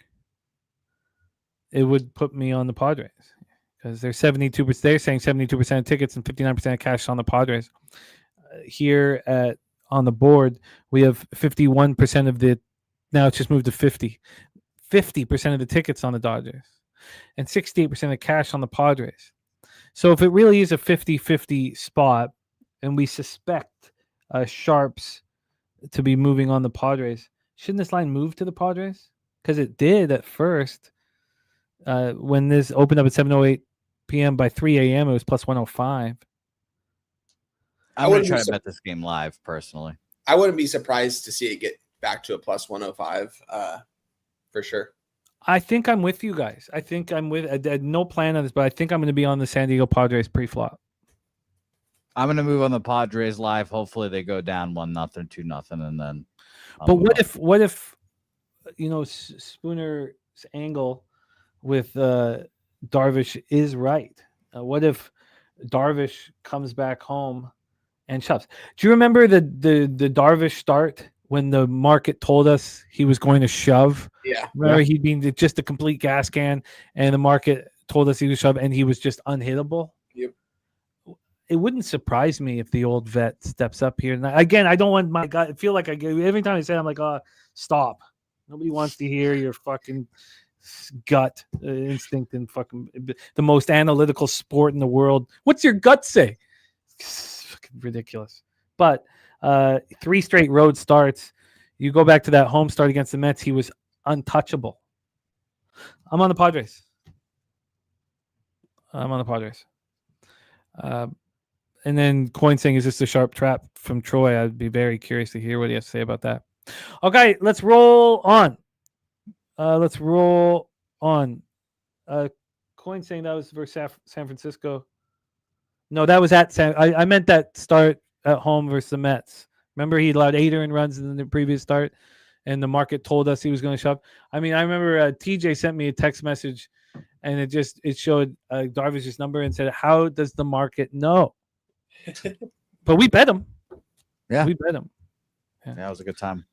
Speaker 3: it would put me on the Padres because they're 72%. They're saying 72% of tickets and 59% of cash on the Padres. Here on the board, we have 51% of the. Now it's just moved to 50. 50% of the tickets on the Dodgers and 68% of cash on the Padres. So if it really is a 50-50 spot, and we suspect Sharps to be moving on the Padres, shouldn't this line move to the Padres? Because it did at first. When this opened up at 7:08 p.m. by 3 a.m., it was plus 105.
Speaker 4: I'm going to try to bet this game live, personally.
Speaker 6: I wouldn't be surprised to see it get back to a plus 105 for sure.
Speaker 3: I think I'm with you guys. I had no plan on this, but I think I'm going to be on the San Diego Padres pre-flop.
Speaker 4: I'm going to move on the Padres live. Hopefully they go down 1-0, 2-0, and then.
Speaker 3: But what if Spooner's angle with Darvish is right? What if Darvish comes back home and shoves? Do you remember the Darvish start when the market told us he was going to shove?
Speaker 6: Yeah.
Speaker 3: Remember he'd been just a complete gas can, and the market told us he was shove, and he was just unhittable.
Speaker 6: Yep.
Speaker 3: It wouldn't surprise me if the old vet steps up here. And again, I don't want my gut. I feel like every time I say it, I'm like, oh, stop. Nobody wants to hear your fucking gut instinct and fucking the most analytical sport in the world. What's your gut say? It's fucking ridiculous. But 3 straight road starts. You go back to that home start against the Mets, he was untouchable. I'm on the Padres. And then Coin saying, is this a sharp trap from Troy? I'd be very curious to hear what he has to say about that. Okay, let's roll on. Coin saying that was versus San Francisco. No, that was at I meant that start at home versus the Mets. Remember, he allowed 8 earned runs in the previous start, and the market told us he was going to shove. I mean, I remember TJ sent me a text message, and it showed Darvish's number and said, "How does the market know?" But we bet him.
Speaker 4: Yeah,
Speaker 3: we bet him.
Speaker 4: Yeah, that was a good time.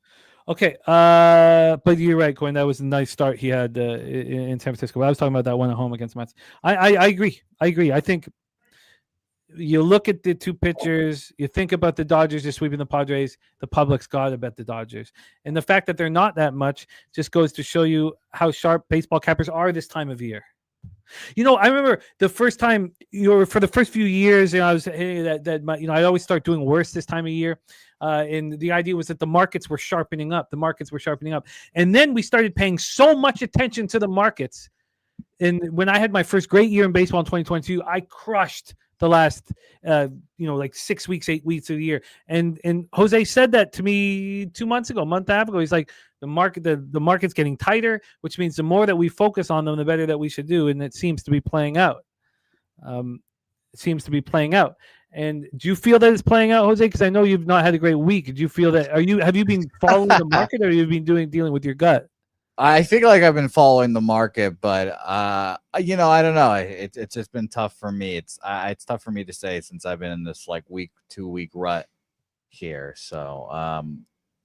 Speaker 3: Okay, but you're right, Coin. That was a nice start he had in San Francisco. But I was talking about that one at home against the Mets. I agree. I think you look at the two pitchers, you think about the Dodgers just sweeping the Padres, the public's got to bet the Dodgers. And the fact that they're not that much just goes to show you how sharp baseball cappers are this time of year. I remember the first time, for the first few years, I was, I always start doing worse this time of year. And the idea was that the markets were sharpening up. And then we started paying so much attention to the markets. And when I had my first great year in baseball in 2022, I crushed the last, 6 weeks, 8 weeks of the year. And Jose said that to me 2 months ago, a month and a half ago. He's like, the market's getting tighter, which means the more that we focus on them, the better that we should do. And it seems to be playing out. And do you feel that it's playing out, Jose? Because I know you've not had a great week. Do you feel that? Have you been following the market, or have you been dealing with your gut?
Speaker 4: I think like I've been following the market, but I don't know. It's just been tough for me. It's tough for me to say since I've been in this like 2-week rut here. So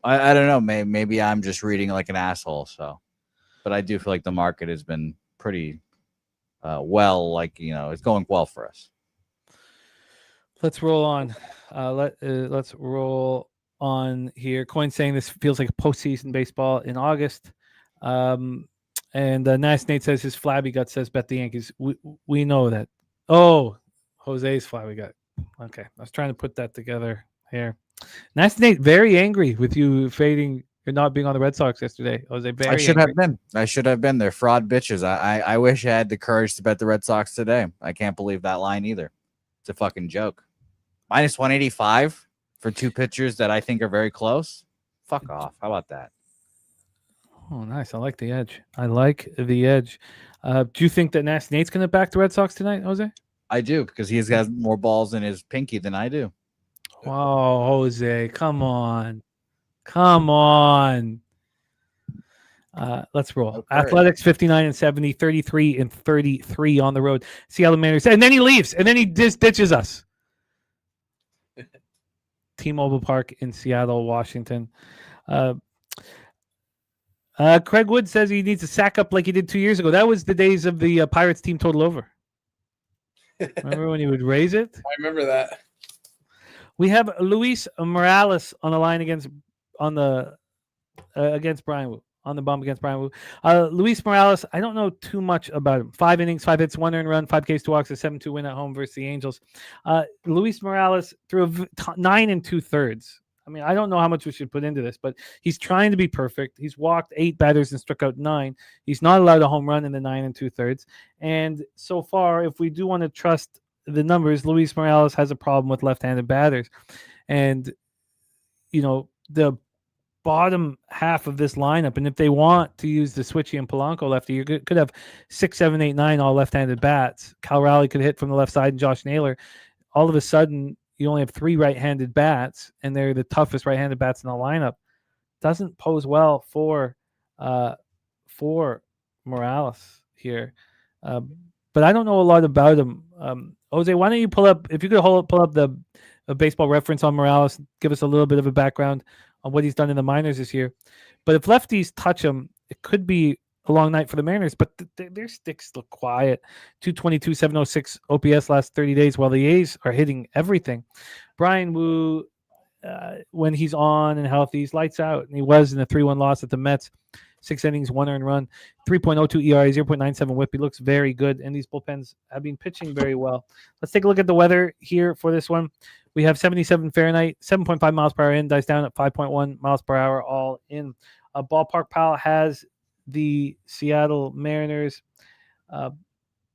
Speaker 4: I don't know. Maybe I'm just reading like an asshole. So, but I do feel like the market has been pretty well. Like it's going well for us.
Speaker 3: Let's roll on. Let's roll on here. Coin saying this feels like postseason baseball in August. And Nice Nate says his flabby gut says bet the Yankees. We know that. Oh, Jose's flabby gut. Okay, I was trying to put that together here. Nice Nate, very angry with you fading or not being on the Red Sox yesterday. Jose, very
Speaker 4: I should
Speaker 3: angry.
Speaker 4: have been. They're fraud bitches. I wish I had the courage to bet the Red Sox today. I can't believe that line either. It's a fucking joke. Minus 185 for two pitchers that I think are very close. Fuck off. How about that?
Speaker 3: Oh, nice. I like the edge. Do you think that Nate's going to back the Red Sox tonight, Jose?
Speaker 4: I do, because he has more balls in his pinky than I do.
Speaker 3: Oh, Jose, come on. Come on. Let's roll.
Speaker 4: Okay.
Speaker 3: Athletics 59-70, 33-33 on the road. Seattle Mariners. And then he leaves. And then he ditches us. T-Mobile Park in Seattle, Washington. Craig Wood says he needs to sack up like he did 2 years ago. That was the days of the Pirates team total over. Remember when he would raise it?
Speaker 6: I remember that.
Speaker 3: We have Luis Morales on the line against Brian Wu. On the bump against Brian Wu. Luis Morales, I don't know too much about him. 5 innings, 5 hits, 1 earned run, 5 Ks, 2 walks, a 7-2 win at home versus the Angels. Luis Morales threw 9 2/3. I mean, I don't know how much we should put into this, but he's trying to be perfect. He's walked 8 batters and struck out 9. He's not allowed a home run in the 9 2/3. And so far, if we do want to trust the numbers, Luis Morales has a problem with left-handed batters. And, the bottom half of this lineup, and if they want to use the Switchy and Polanco lefty, you could have 6, 7, 8, 9 all left-handed bats. Cal Raleigh could hit from the left side, and Josh Naylor. All of a sudden, you only have 3 right-handed bats, and they're the toughest right-handed bats in the lineup. Doesn't pose well for Morales here. But I don't know a lot about him. Jose, why don't you pull up the baseball reference on Morales, give us a little bit of a background on what he's done in the minors this year. But if lefties touch him, it could be a long night for the Mariners, but their sticks look quiet. 222, 706 OPS last 30 days, while the A's are hitting everything. Brian Wu, when he's on and healthy, he's lights out, and he was in a 3-1 loss at the Mets. 6 innings, 1 earned run, 3.02 ERA, 0.97 whip. He looks very good, and these bullpens have been pitching very well. Let's take a look at the weather here for this one. We have 77 Fahrenheit, 7.5 miles per hour in, dies down at 5.1 miles per hour all in. Ballpark Pal has the Seattle Mariners.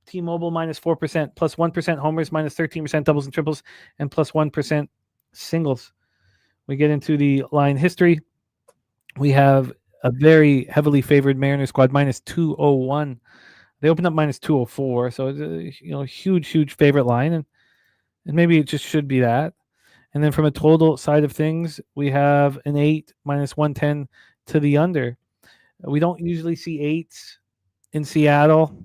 Speaker 3: T-Mobile minus 4%, plus 1% homers, minus 13% doubles and triples, and plus 1% singles. We get into the line history. We have a very heavily favored Mariners squad, minus 201. They opened up minus 204, so it's a huge favorite line, and maybe it just should be that. And then from a total side of things, we have an 8 minus 110 to the under. We don't usually see 8s in Seattle,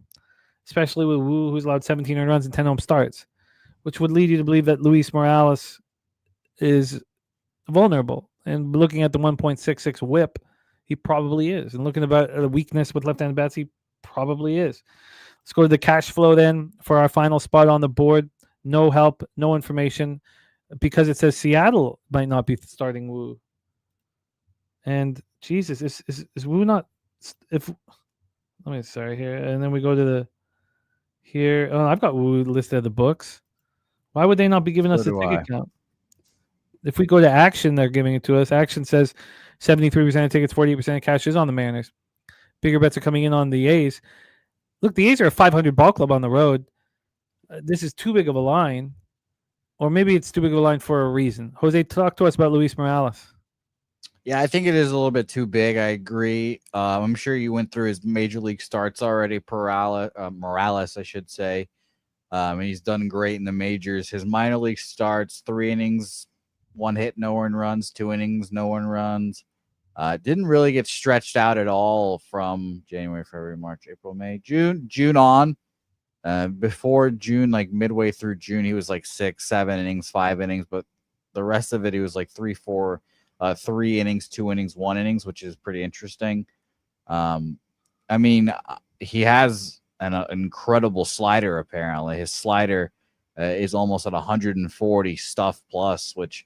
Speaker 3: especially with Wu, who's allowed 17 earned runs and 10 home starts, which would lead you to believe that Luis Morales is vulnerable. And looking at the 1.66 whip, he probably is. And looking about a weakness with left-handed bats, he probably is. Let's go to the cash flow then for our final spot on the board. No help, no information, because it says Seattle might not be starting Wu. And Jesus, is Wu not? Sorry here, and then we go to here. Oh, I've got Wu listed at the books. Why would they not be giving us the ticket count? If we go to Action, they're giving it to us. Action says 73% of tickets, 48% of cash is on the Mariners. Bigger bets are coming in on the A's. Look, the A's are a 500 ball club on the road. This is too big of a line, or maybe it's too big of a line for a reason. Jose, talk to us about Luis Morales.
Speaker 4: Yeah, I think it is a little bit too big. I agree. I'm sure you went through his major league starts already. Morales, I should say. And he's done great in the majors. His minor league starts, 3 innings, 1 hit, no earned runs, 2 innings, no earned runs. Didn't really get stretched out at all from January, February, March, April, May, June on. Before June, like midway through June, he was like 6, 7 innings, 5 innings, but the rest of it, he was like 3, 4, 3 innings, 2 innings, 1 innings, which is pretty interesting. I mean, he has an incredible slider, apparently. His slider is almost at 140 stuff plus, which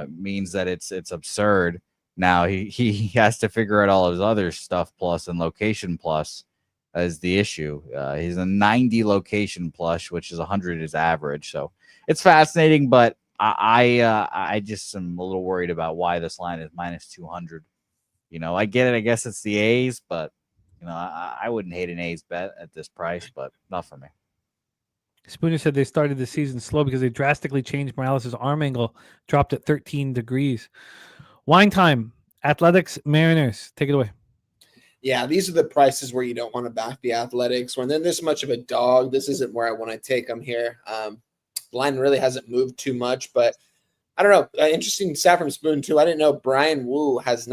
Speaker 4: means that it's absurd. Now he has to figure out all his other stuff plus and location plus as the issue. He's a 90 location plus, which is 100 is average. So it's fascinating, but I just am a little worried about why this line is minus 200. I get it. I guess it's the A's, but I wouldn't hate an A's bet at this price, but not for me.
Speaker 3: Spooner said they started the season slow because they drastically changed Morales' arm angle, dropped at 13 degrees. Wine time. Athletics, Mariners. Take it away.
Speaker 6: Yeah, these are the prices where you don't want to back the Athletics. When they're this much of a dog, this isn't where I want to take them here. The line really hasn't moved too much, but I don't know. Interesting stat from Spoon too. I didn't know Brian Wu has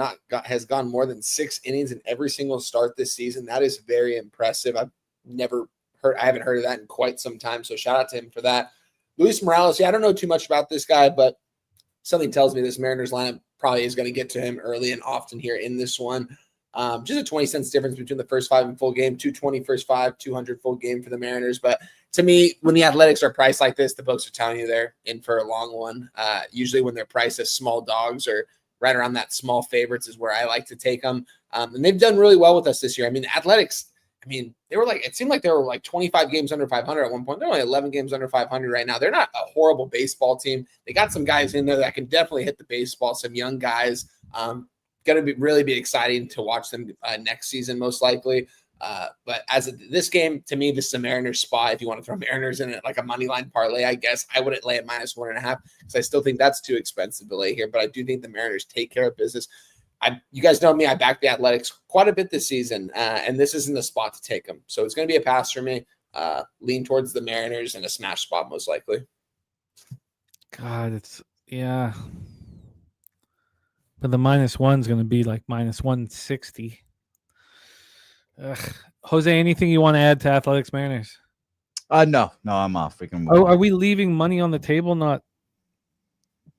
Speaker 6: gone more than 6 innings in every single start this season. That is very impressive. I haven't heard of that in quite some time. So shout out to him for that. Luis Morales. Yeah, I don't know too much about this guy, but something tells me this Mariners lineup probably is going to get to him early and often here in this one. Just a 20 cents difference between the first 5 and full game, 220 first 5, 200 full game for the Mariners. But to me, when the Athletics are priced like this, the books are telling you they're in for a long one. Usually when they're priced as small dogs or right around that small favorites is where I like to take them. And they've done really well with us this year. I mean, Athletics, it seemed like they were like 25 games under 500 at one point. They're only 11 games under 500 right now. They're not a horrible baseball team. They got some guys in there that can definitely hit the baseball, some young guys. Going to really be exciting to watch them next season, most likely. But as of this game, to me, this is a Mariners spot. If you want to throw Mariners in it, like a money line parlay, I guess I wouldn't lay at -1.5 because I still think that's too expensive to lay here. But I do think the Mariners take care of business. You guys know me. I backed the Athletics quite a bit this season, and this isn't the spot to take them. So it's going to be a pass for me. Lean towards the Mariners and a smash spot, most likely.
Speaker 3: God, yeah. But the -1 is going to be like -160. Ugh. Jose, anything you want to add to Athletics Mariners?
Speaker 4: No, I'm off. We can move on.
Speaker 3: Are we leaving money on the table, not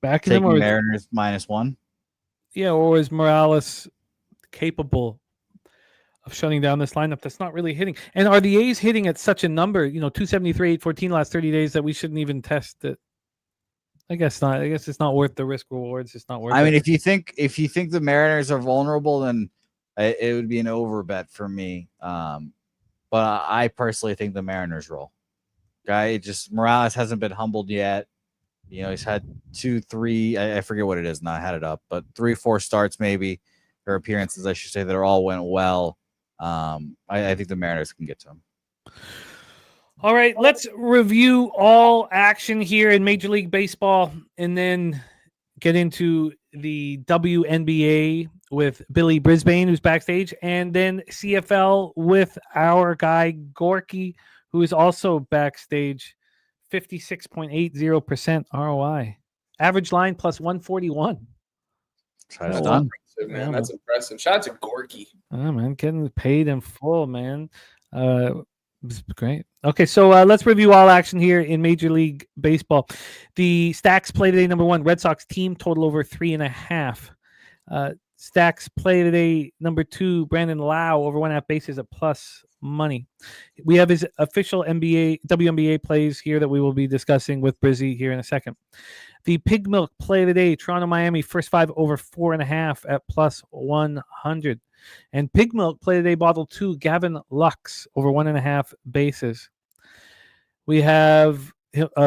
Speaker 3: backing them? Or
Speaker 4: Mariners -1?
Speaker 3: Yeah, or is Morales capable of shutting down this lineup that's not really hitting? And are the A's hitting at such a number, 273, 814 last 30 days that we shouldn't even test it? I guess not. I guess it's not worth the risk rewards. It's not worth it.
Speaker 4: I mean, if you think the Mariners are vulnerable, then it would be an over bet for me. But I personally think the Mariners roll. Morales hasn't been humbled yet. He's had 2, 3. I forget what it is now. I had it up, but 3, 4 starts maybe, or appearances, I should say, that all went well. I think the Mariners can get to him.
Speaker 3: All right, let's review all action here in Major League Baseball and then get into the WNBA with Billy Brisbane, who's backstage, and then CFL with our guy Gorki, who is also backstage. 56.80% ROI. Average line plus 141.
Speaker 4: That's done.
Speaker 6: Man, that's impressive. Shout out to Gorky.
Speaker 3: Oh, man, getting paid in full, man. Great. Okay, so let's review all action here in Major League Baseball. The Stacks play today, number 1, Red Sox team, total over 3.5. Stacks play today, number 2, Brandon Lau, over 1.5 bases at plus money. We have his official WNBA plays here that we will be discussing with Brizzy here in a second. The Pig Milk play today, Toronto, Miami, first 5 over 4.5 at plus 100. And Pig Milk play today, bottle 2, Gavin Lux, over 1.5 bases. We have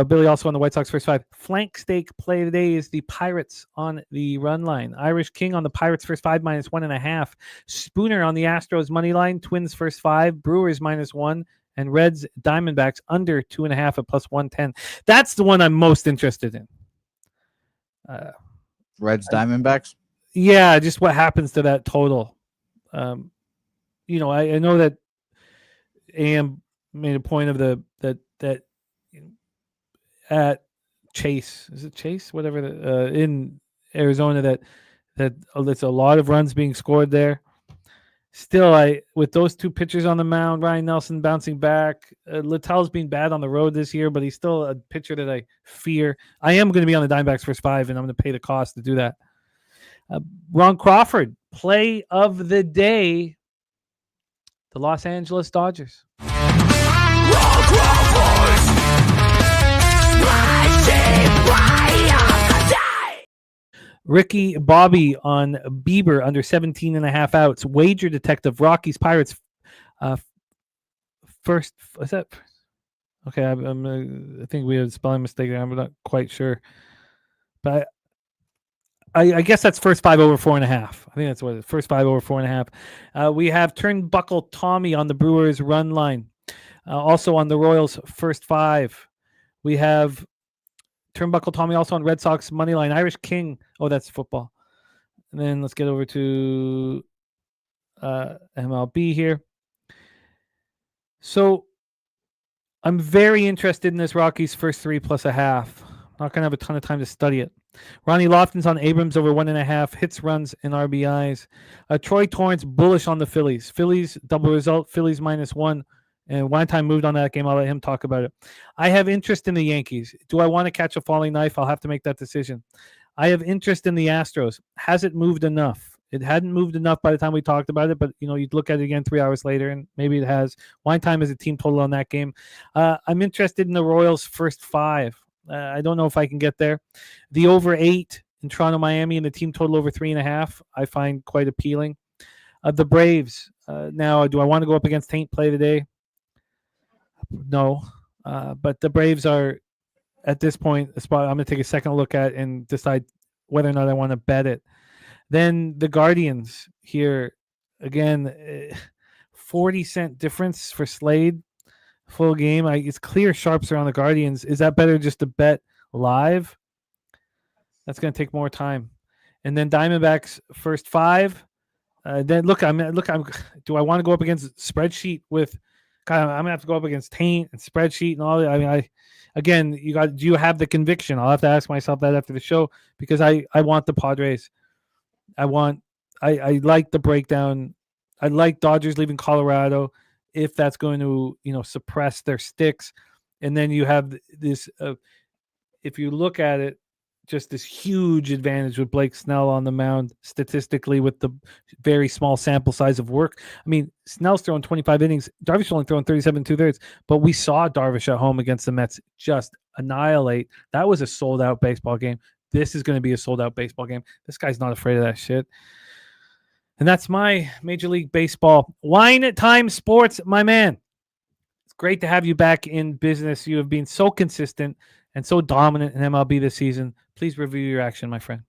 Speaker 3: Billy also on the White Sox first 5. Flank stake play today is the Pirates on the run line. Irish King on the Pirates first 5 -1.5. Spooner on the Astros money line. Twins first 5. Brewers -1. And Reds Diamondbacks under 2.5 at plus 110. That's the one I'm most interested in.
Speaker 4: Reds Diamondbacks?
Speaker 3: Yeah, just what happens to that total. I know that AM made a point of that at Chase, is it Chase? Whatever, in Arizona, that there's a lot of runs being scored there. Still, with those 2 pitchers on the mound, Ryan Nelson bouncing back, Littell's been bad on the road this year, but he's still a pitcher that I fear. I am going to be on the Diamondbacks first 5, and I'm going to pay the cost to do that. Ron Crawford, play of the day, the Los Angeles Dodgers. Ron Crawford! Ricky Bobby on Bieber under 17.5 outs. Wager detective, Rockies Pirates. First, is that? Okay, I think we had a spelling mistake there. I'm not quite sure, but I guess that's first 5 over 4.5. I think that's what it is. First 5 over 4.5. We have Turnbuckle Tommy on the Brewers run line. Also on the Royals first 5, we have Turnbuckle Tommy also on Red Sox money line. Irish King. Oh, that's football. And then let's get over to MLB here. So I'm very interested in this Rockies first 3 plus a half. Not going to have a ton of time to study it. Ronnie Lofton's on Abrams over 1.5 hits, runs, and RBIs. Troy Torrance bullish on the Phillies. Phillies double result. Phillies -1. And one time moved on that game. I'll let him talk about it. I have interest in the Yankees. Do I want to catch a falling knife? I'll have to make that decision. I have interest in the Astros. Has it moved enough? It hadn't moved enough by the time we talked about it, but you'd look at it again 3 hours later, and maybe it has. Wine time is a team total on that game. I'm interested in the Royals first 5. I don't know if I can get there. The over 8 in Toronto, Miami, and the team total over 3.5, I find quite appealing. The Braves. Now, do I want to go up against Taint Play today? No. But the Braves are, at this point, a spot I'm going to take a second look at and decide whether or not I want to bet it. Then the Guardians here, again, 40-cent difference for Slade. Full game. It's clear sharps are on the Guardians. Is that better just to bet live? That's going to take more time. And then Diamondbacks first 5. Then do I want to go up against spreadsheet with? I'm gonna have to go up against Taint and spreadsheet and all that. Do you have the conviction? I'll have to ask myself that after the show, because I want the Padres. I like the breakdown. I like Dodgers leaving Colorado, if that's going to, suppress their sticks. And then you have this, if you look at it, just this huge advantage with Blake Snell on the mound statistically with the very small sample size of work. I mean, Snell's throwing 25 innings. Darvish only throwing 37 2/3, but we saw Darvish at home against the Mets just annihilate. That was a sold-out baseball game. This is going to be a sold-out baseball game. This guy's not afraid of that shit. And that's my Major League Baseball Wine Time Sports, my man. It's great to have you back in business. You have been so consistent and so dominant in MLB this season. Please review your action, my friend.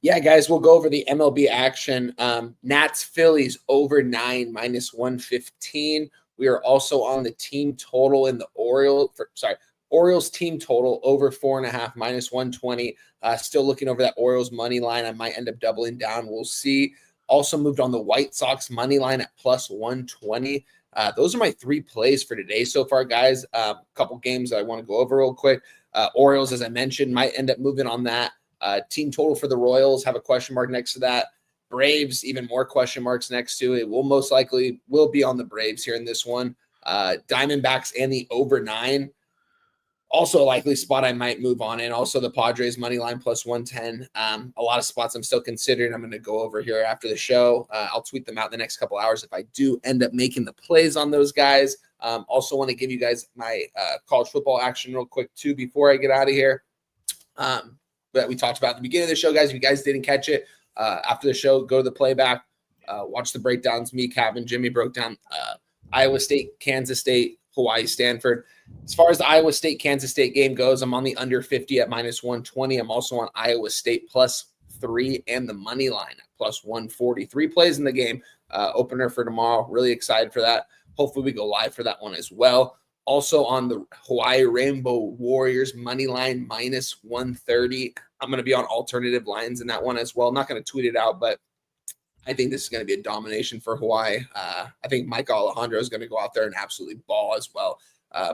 Speaker 6: Yeah, guys, we'll go over the MLB action. Nats Phillies over 9 -115. We are also on the team total in the Orioles team total over 4.5 -120. Still looking over that Orioles money line. I might end up doubling down. We'll see. Also moved on the White Sox money line at +120. Those are my 3 plays for today so far, guys. A couple games I want to go over real quick. Orioles, as I mentioned, might end up moving on that. Team total for the Royals, have a question mark next to that. Braves, even more question marks next to it. Will most likely be on the Braves here in this one. Diamondbacks and the over 9. Also a likely spot I might move on in. Also the Padres money line +110. A lot of spots I'm still considering. I'm going to go over here after the show. I'll tweet them out the next couple hours if I do end up making the plays on those guys. Also want to give you guys my college football action real quick too before I get out of here. That we talked about at the beginning of the show, guys. If you guys didn't catch it, after the show, go to the playback, watch the breakdowns. Me, Cap, and Jimmy broke down Iowa State, Kansas State, Hawaii, Stanford. As far as the Iowa State-Kansas State game goes, I'm on the under 50 at -120. I'm also on Iowa State +3 and the money line at +140. 3 plays in the game. Opener for tomorrow. Really excited for that. Hopefully we go live for that one as well. Also on the Hawaii Rainbow Warriors money line -130. I'm going to be on alternative lines in that one as well. I'm not going to tweet it out, but I think this is going to be a domination for Hawaii. I think Mike Alejandro is going to go out there and absolutely ball as well.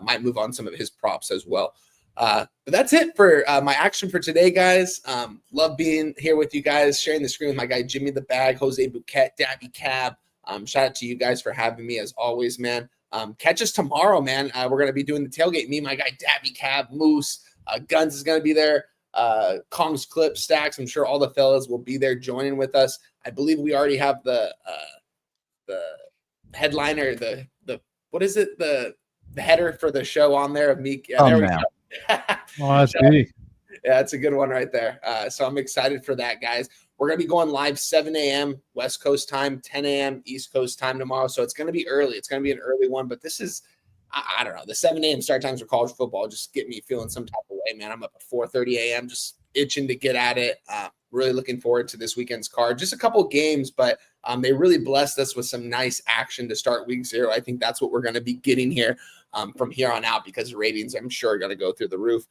Speaker 6: Might move on some of his props as well. But that's it for my action for today, guys. Love being here with you guys, sharing the screen with my guy Jimmy the Bag, Jose Bouquet, Daby Cab. Shout out to you guys for having me as always, man. Catch us tomorrow, man. We're going to be doing the tailgate. Me, my guy Daby Cab, Moose, Guns is going to be there. Kong's Clip, Stacks. I'm sure all the fellas will be there joining with us. I believe we already have the headliner, the what is it? The header for the show on there of me. Yeah, there we go.
Speaker 3: Oh, that's big.
Speaker 6: Yeah, that's a good one right there. So I'm excited for that, guys. We're going to be going live 7 a.m. West Coast time, 10 a.m. East Coast time tomorrow. So it's going to be early. It's going to be an early one, but this is, I don't know, the 7 a.m. start times for college football just get me feeling some type of way, man. I'm up at 4:30 a.m. just itching to get at it. Really looking forward to this weekend's card. Just a couple games, but They really blessed us with some nice action to start week 0. I think that's what we're going to be getting here from here on out, because ratings, I'm sure, are going to go through the roof.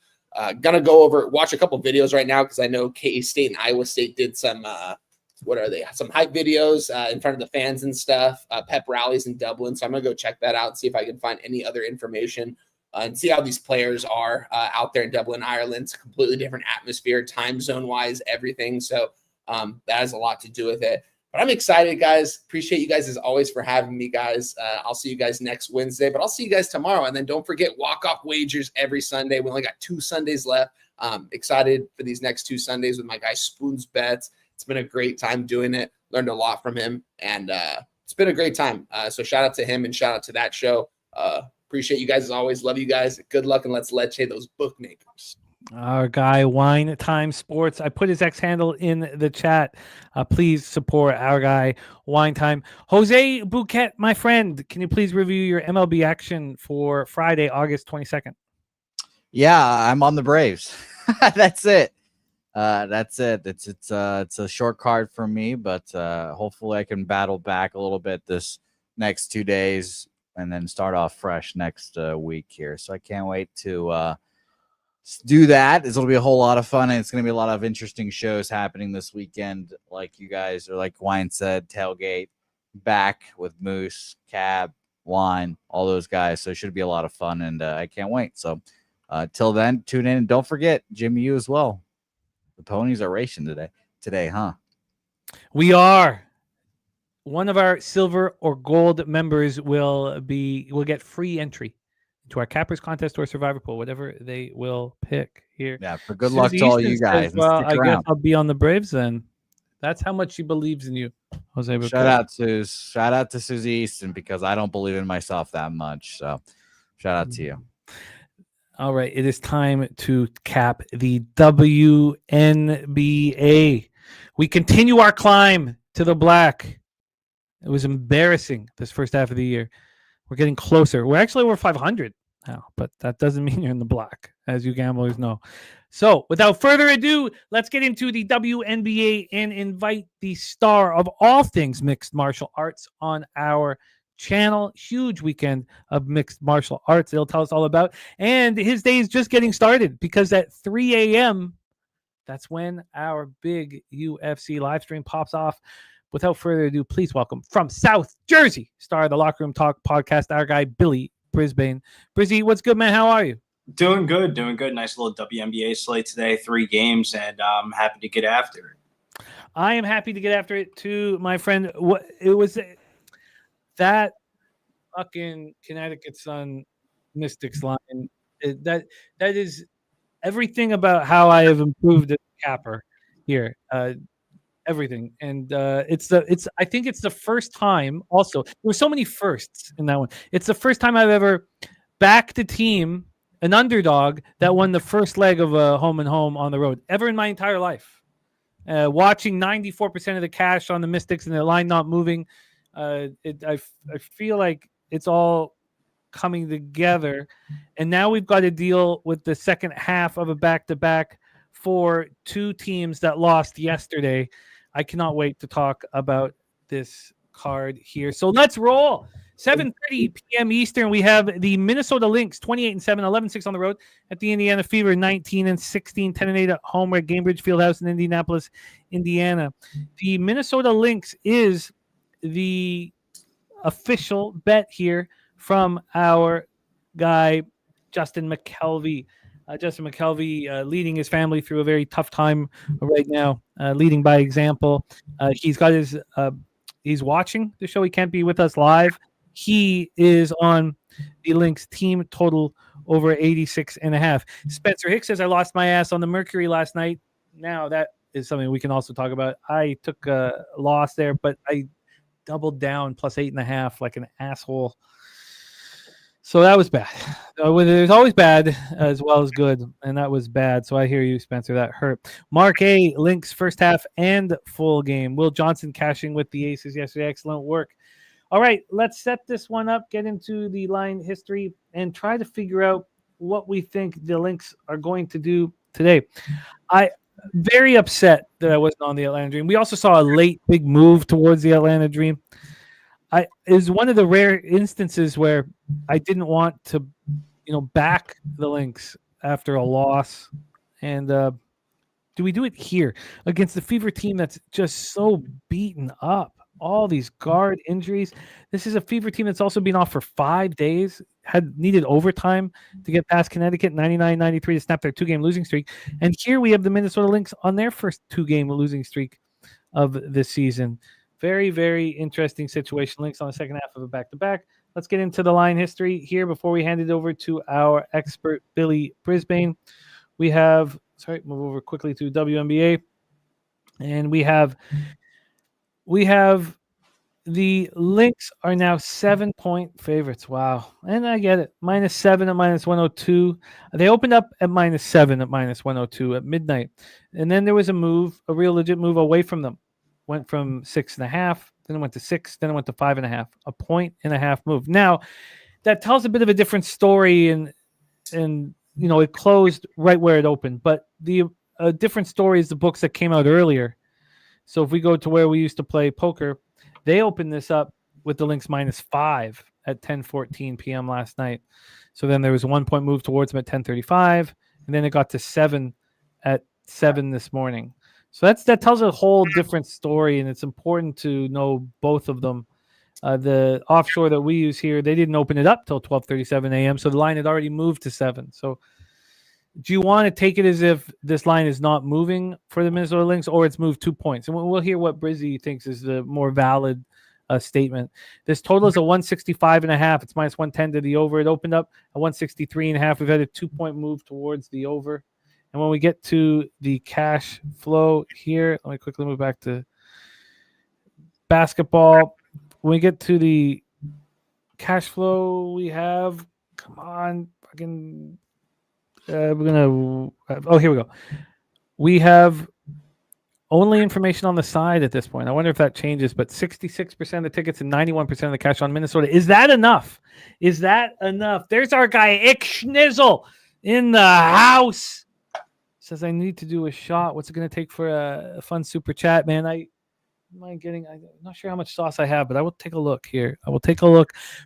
Speaker 6: Going to watch a couple videos right now, because I know K-State and Iowa State did some, some hype videos in front of the fans and stuff, pep rallies in Dublin. So I'm going to go check that out and see if I can find any other information and see how these players are out there in Dublin, Ireland. It's a completely different atmosphere, time zone wise, everything. So that has a lot to do with it. But I'm excited, guys. Appreciate you guys as always for having me, guys. I'll see you guys next Wednesday, but I'll see you guys tomorrow. And then don't forget walk-off wagers every Sunday. We only got 2 Sundays left. Excited for these next 2 Sundays with my guy Spoon's Bets. It's been a great time doing it. Learned a lot from him, and it's been a great time. So shout out to him and shout out to that show. Appreciate you guys as always. Love you guys. Good luck, and let's leche those bookmakers.
Speaker 3: Our guy, Wine Time Sports. I put his X handle in the chat. Please support our guy, Wine Time. Jose Bouquet, my friend, can you please review your MLB action for Friday, August 22nd?
Speaker 4: Yeah, I'm on the Braves. That's it. It's a short card for me, but hopefully I can battle back a little bit this next 2 days and then start off fresh next week here. So I can't wait to do that. It's going to be a whole lot of fun, and it's going to be a lot of interesting shows happening this weekend. Like you guys, or like Wine said, tailgate back with Moose, Cab, Wine, all those guys. So it should be a lot of fun, and I can't wait. So till then, tune in, and don't forget, Jimmy, you as well. The ponies are racing today, huh?
Speaker 3: We are. One of our silver or gold members will get free entry to our Cappers contest or Survivor Pool, whatever they will pick here.
Speaker 4: Yeah, for good luck to all you guys.
Speaker 3: Well, I guess I'll be on the Braves then. That's how much she believes in you, Jose.
Speaker 4: Shout out to Susie Easton, because I don't believe in myself that much. So shout out to you.
Speaker 3: All right, it is time to cap the WNBA. We continue our climb to the black. It was embarrassing this first half of the year. We're getting closer. We're 500 now, but that doesn't mean you're in the black, as you gamblers know. So without further ado, let's get into the WNBA and invite the star of all things mixed martial arts on our channel. Huge weekend of mixed martial arts they'll tell us all about. And his day is just getting started, because at 3 a.m., that's when our big UFC live stream pops off. Without further ado, please welcome from South Jersey, star of the Locker Room Talk podcast, our guy, Billy Brisbane. Brizzy, what's good, man? How are you?
Speaker 8: Doing good. Nice little WNBA slate today, 3 games, and I'm happy to get after it.
Speaker 3: I am happy to get after it too, my friend. It was that fucking Connecticut Sun Mystics line. That is everything about how I have improved as a capper here. Everything, and I think it's the first time. Also, there were so many firsts in that one. It's the first time I've ever backed a team, an underdog, that won the first leg of a home and home on the road ever in my entire life. Watching 94% of the cash on the Mystics and the line not moving, I feel like it's all coming together, and now we've got to deal with the second half of a back-to-back for 2 teams that lost yesterday. I cannot wait to talk about this card here. So let's roll. 7:30 p.m. Eastern, we have the Minnesota Lynx, 28-7, 11-6 on the road at the Indiana Fever, 19-16, 10-8 at home at Cambridge Fieldhouse in Indianapolis, Indiana. The Minnesota Lynx is the official bet here from our guy, Justin McKelvey. Justin McKelvey leading his family through a very tough time right now, leading by example. He's got his he's watching the show. He can't be with us live. He is on the Lynx team total over 86.5. Spencer Hicks says, I lost my ass on the Mercury last night. Now that is something we can also talk about. I took a loss there, but I doubled down plus 8.5 like an asshole. So that was bad. There's always bad as well as good, and that was bad. So I hear you, Spencer. That hurt. Mark A. Lynx first half and full game. Will Johnson cashing with the Aces yesterday. Excellent work. All right, let's set this one up, get into the line history, and try to figure out what we think the Lynx are going to do today. very upset that I wasn't on the Atlanta Dream. We also saw a late big move towards the Atlanta Dream. It was one of the rare instances where I didn't want to, back the Lynx after a loss. And do we do it here against the Fever team that's just so beaten up? All these guard injuries. This is a Fever team that's also been off for 5 days, had needed overtime to get past Connecticut, 99-93 to snap their 2-game losing streak. And here we have the Minnesota Lynx on their first 2-game losing streak of the season. Very, very interesting situation. Lynx on the second half of a back-to-back. Let's get into the line history here before we hand it over to our expert, Billy Brisbane. Move over quickly to WNBA. And we have the Lynx are now 7-point favorites. Wow. And I get it. -7 at -102. They opened up at -7 at -102 at midnight. And then there was a real legit move away from them. Went from 6.5, then it went to 6, then it went to 5.5. A 1.5 move. Now, that tells a bit of a different story, and it closed right where it opened. But a different story is the books that came out earlier. So if we go to where we used to play poker, they opened this up with the Lynx -5 at 10:14 p.m. last night. So then there was a 1-point move towards them at 10:35, and then it got to 7 at 7 this morning. So that tells a whole different story, and it's important to know both of them. The offshore that we use here, they didn't open it up till 12:37 a.m., so the line had already moved to 7. So do you want to take it as if this line is not moving for the Minnesota Lynx, or it's moved 2 points? And we'll hear what Brizzy thinks is the more valid statement. This total is a 165.5. It's -110 to the over. It opened up at 163.5. We've had a 2-point move towards the over. And when we get to the cash flow here, let me quickly move back to basketball. When we get to the cash flow, we have, come on, fucking, here we go. We have only information on the side at this point. I wonder if that changes, but 66% of the tickets and 91% of the cash on Minnesota. Is that enough? There's our guy, Ick Schnizzle, in the house. Says I need to do a shot. What's it going to take for a fun super chat, man? I'm not sure how much sauce I have, but I will take a look here.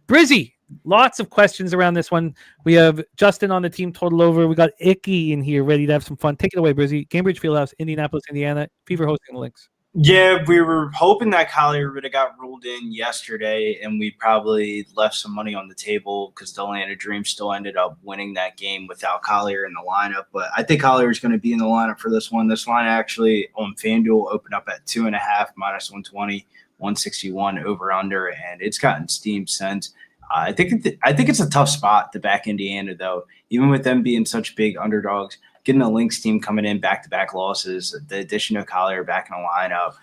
Speaker 3: Brizzy, lots of questions around this one. We have Justin on the team total over. We got Icky in here ready to have some fun. Take it away, Brizzy. Cambridge Fieldhouse, Indianapolis, Indiana. Fever hosting the Lynx.
Speaker 8: Yeah, we were hoping that Collier would have got ruled in yesterday, and we probably left some money on the table because the Atlanta Dream still ended up winning that game without Collier in the lineup. But I think Collier is going to be in the lineup for this one. This line actually on FanDuel opened up at 2.5, -120, 161 over under, and it's gotten steam since. I think it's a tough spot to back Indiana, though, even with them being such big underdogs. Getting the Lynx team coming in back-to-back losses, the addition of Collier back in the lineup.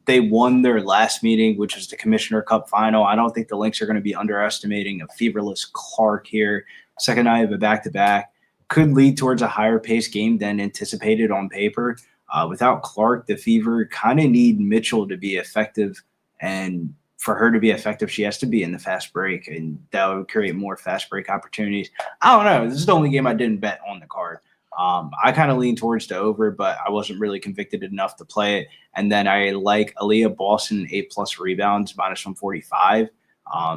Speaker 8: They won their last meeting, which was the Commissioner Cup final. I don't think the Lynx are going to be underestimating a feverless Clark here. Second night of a back-to-back could lead towards a higher-paced game than anticipated on paper. Without Clark, the Fever kind of need Mitchell to be effective, and for her to be effective, she has to be in the fast break, and that would create more fast break opportunities. I don't know. This is the only game I didn't bet on the card. I kind of lean towards the over, but I wasn't really convicted enough to play it. And then I like Aaliyah Boston 8+ rebounds, -145.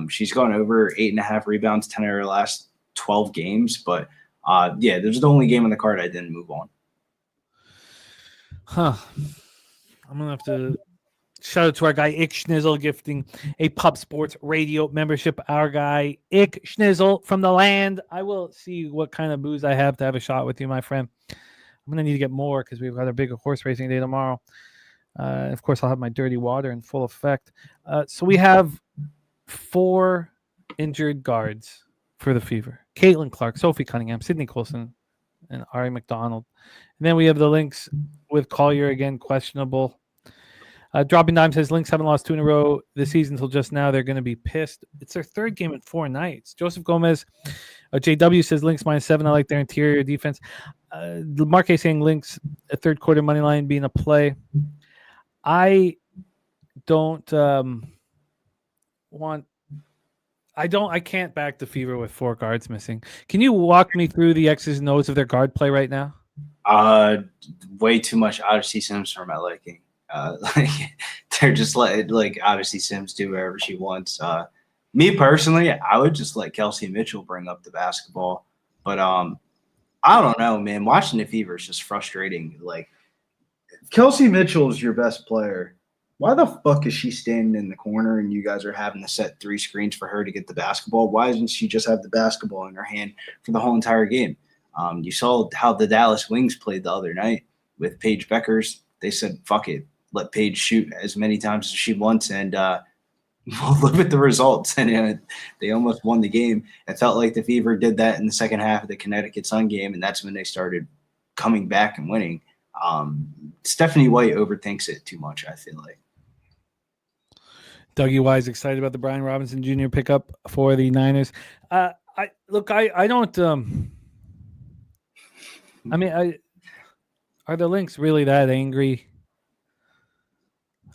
Speaker 8: She's gone over 8.5 rebounds, 10 of her last 12 games. But yeah, there's the only game on the card I didn't move on.
Speaker 3: I'm gonna have to shout out to our guy Ick Schnizzle gifting a Pub Sports Radio membership. Our guy Ick Schnizzle from the land. I will see what kind of booze I have to have a shot with you, my friend. I'm gonna need to get more because we've got a big horse racing day tomorrow. Of course, I'll have my dirty water in full effect. So we have 4 injured guards for the Fever: Caitlin Clark, Sophie Cunningham, Sydney Colson, and Ari McDonald. And then we have the Lynx with Collier again, questionable. Dropping Dime says Lynx haven't lost 2 in a row this season until just now. They're going to be pissed. It's their 3rd game in 4 nights. Joseph Gomez, JW says Lynx -7. I like their interior defense. Marque saying Lynx a 3rd quarter money line being a play. I can't back the Fever with 4 guards missing. Can you walk me through the X's and O's of their guard play right now?
Speaker 8: Way too much Odyssey Sims for my liking. Like they're just like Odyssey Sims do wherever she wants. Me personally, I would just let Kelsey Mitchell bring up the basketball. But I don't know, man. Watching the Fever is just frustrating. Like, if Kelsey Mitchell is your best player, why the fuck is she standing in the corner and you guys are having to set 3 screens for her to get the basketball? Why doesn't she just have the basketball in her hand for the whole entire game? You saw how the Dallas Wings played the other night with Paige Beckers. They said, fuck it, let Paige shoot as many times as she wants, and we'll look at the results. And they almost won the game. It felt like the Fever did that in the second half of the Connecticut Sun game, and that's when they started coming back and winning. Stephanie White overthinks it too much, I feel like.
Speaker 3: Dougie Wise excited about the Brian Robinson Jr. pickup for the Niners. I don't. Are the Lynx really that angry?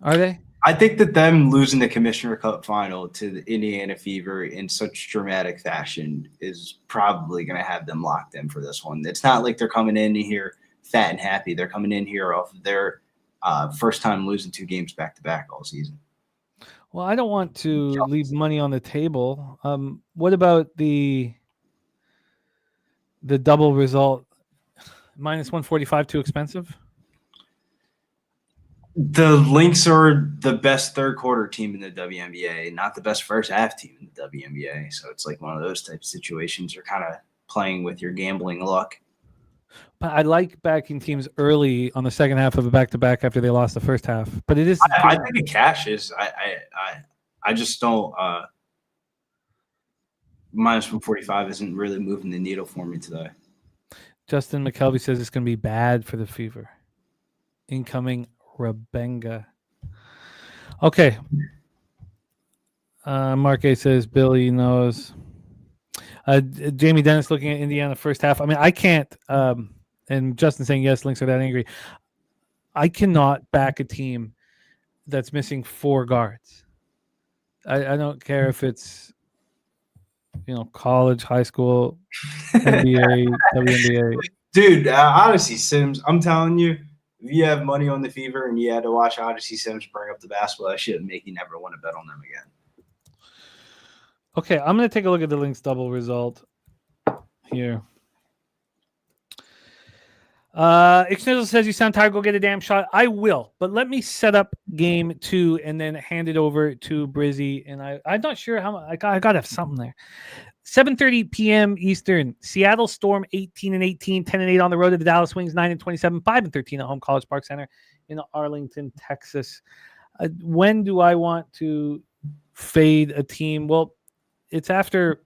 Speaker 3: Are they?
Speaker 8: I think that them losing the Commissioner Cup final to the Indiana Fever in such dramatic fashion is probably going to have them locked in for this one. It's not like they're coming in here fat and happy. They're coming in here off of their first time losing 2 games back-to-back all season.
Speaker 3: Well, I don't want to leave money on the table. What about the double result? -145 too expensive?
Speaker 8: The Lynx are the best third quarter team in the WNBA, not the best first half team in the WNBA. So it's like one of those type of situations. You're kind of playing with your gambling luck.
Speaker 3: But I like backing teams early on the second half of a back-to-back after they lost the first half. But it is.
Speaker 8: I think it cashes. I just don't. -145 isn't really moving the needle for me today.
Speaker 3: Justin McKelvey says it's going to be bad for the Fever. Incoming Rebenga. Okay. Mark A says Billy knows. Jamie Dennis looking at Indiana first half. I mean, I can't. And Justin saying yes, Lynx are that angry. I cannot back a team that's missing 4 guards. I don't care if it's college, high school, NBA, WNBA.
Speaker 8: Dude, Odyssey Sims, I'm telling you, if you have money on the Fever and you had to watch Odyssey Sims bring up the basketball, that shit make you never want to bet on them again.
Speaker 3: Okay, I'm going to take a look at the Lynx double result here. Ixnizzle says you sound tired. Go get a damn shot. I will, but let me set up game 2 and then hand it over to Brizzy. And I'm not sure how I got to have something there. 7:30 p.m. Eastern. Seattle Storm 18-18, 10-8 on the road to the Dallas Wings 9-27, 5-13 at home. College Park Center in Arlington, Texas. When do I want to fade a team? Well, it's after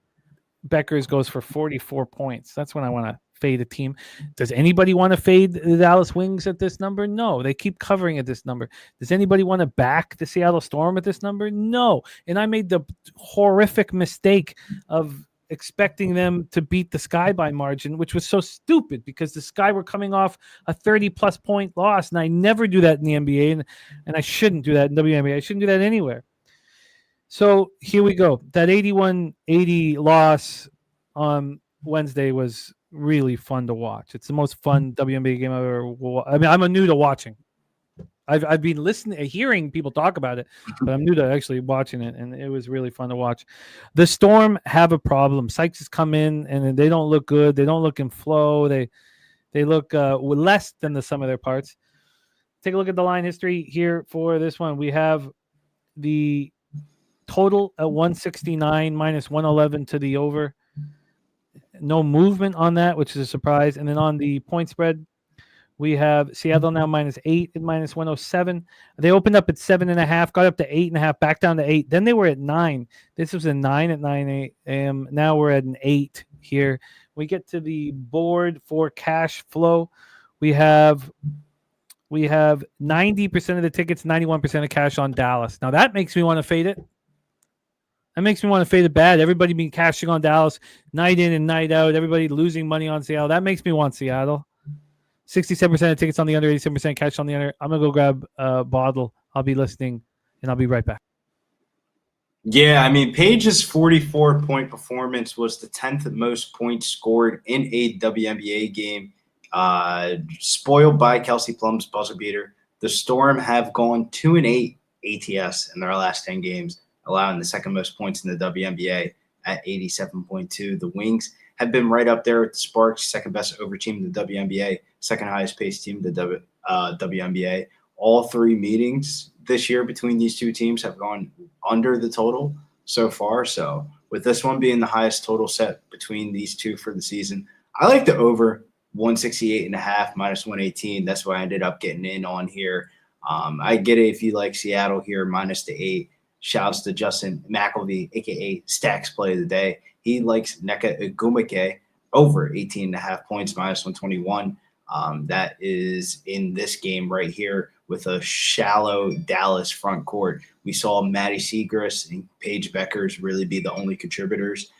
Speaker 3: Beckers goes for 44 points. That's when I want to fade a team. Does anybody want to fade the Dallas Wings at this number? No. They keep covering at this number. Does anybody want to back the Seattle Storm at this number? No. And I made the horrific mistake of expecting them to beat the Sky by margin, which was so stupid because the Sky were coming off a 30-plus point loss, and I never do that in the NBA, and I shouldn't do that in WNBA. I shouldn't do that anywhere. So here we go. That 81-80 loss on Wednesday was really fun to watch. It's the most fun WNBA game I've ever watched. I mean, I'm new to watching. I've been hearing people talk about it, but I'm new to actually watching it, and it was really fun to watch. The Storm have a problem. Sykes has come in, and they don't look good. They don't look in flow. They look less than the sum of their parts. Take a look at the line history here for this one. We have the total at 169 minus 111 to the over. No movement on that, which is a surprise. And then on the point spread, we have Seattle now -8 and -107. They opened up at 7.5, got up to 8.5, back down to 8. Then they were at 9. This was a 9 at 9 a.m. Now we're at an 8 here. We get to the board for cash flow. We have 90% of the tickets, 91% of cash on Dallas. Now that makes me want to fade it. That makes me want to fade it bad. Everybody been cashing on Dallas night in and night out. Everybody losing money on Seattle. That makes me want Seattle. 67% of tickets on the under, 87% cash on the under. I'm going to go grab a bottle. I'll be listening, and I'll be right back.
Speaker 8: Yeah, I mean, Paige's 44-point performance was the 10th most points scored in a WNBA game Spoiled by Kelsey Plum's buzzer beater, the Storm have gone 2-8 ATS in their last 10 games, allowing the second most points in the WNBA at 87.2. The Wings have been right up there with the Sparks, second best over team in the WNBA, second highest pace team in the WNBA. All three meetings this year between these two teams have gone under the total so far. So with this one being the highest total set between these two for the season, I like the over 168.5 minus 118. That's why I ended up getting in on here. I get it if you like Seattle here, minus the 8. Shouts to Justin McElvey, a.k.a. Stacks Play of the Day. He likes Nneka Ogwumike over 18.5 points, minus 121. That is in this game right here with a shallow Dallas front court. We saw Maddie Siegrist and Paige Beckers really be the only contributors.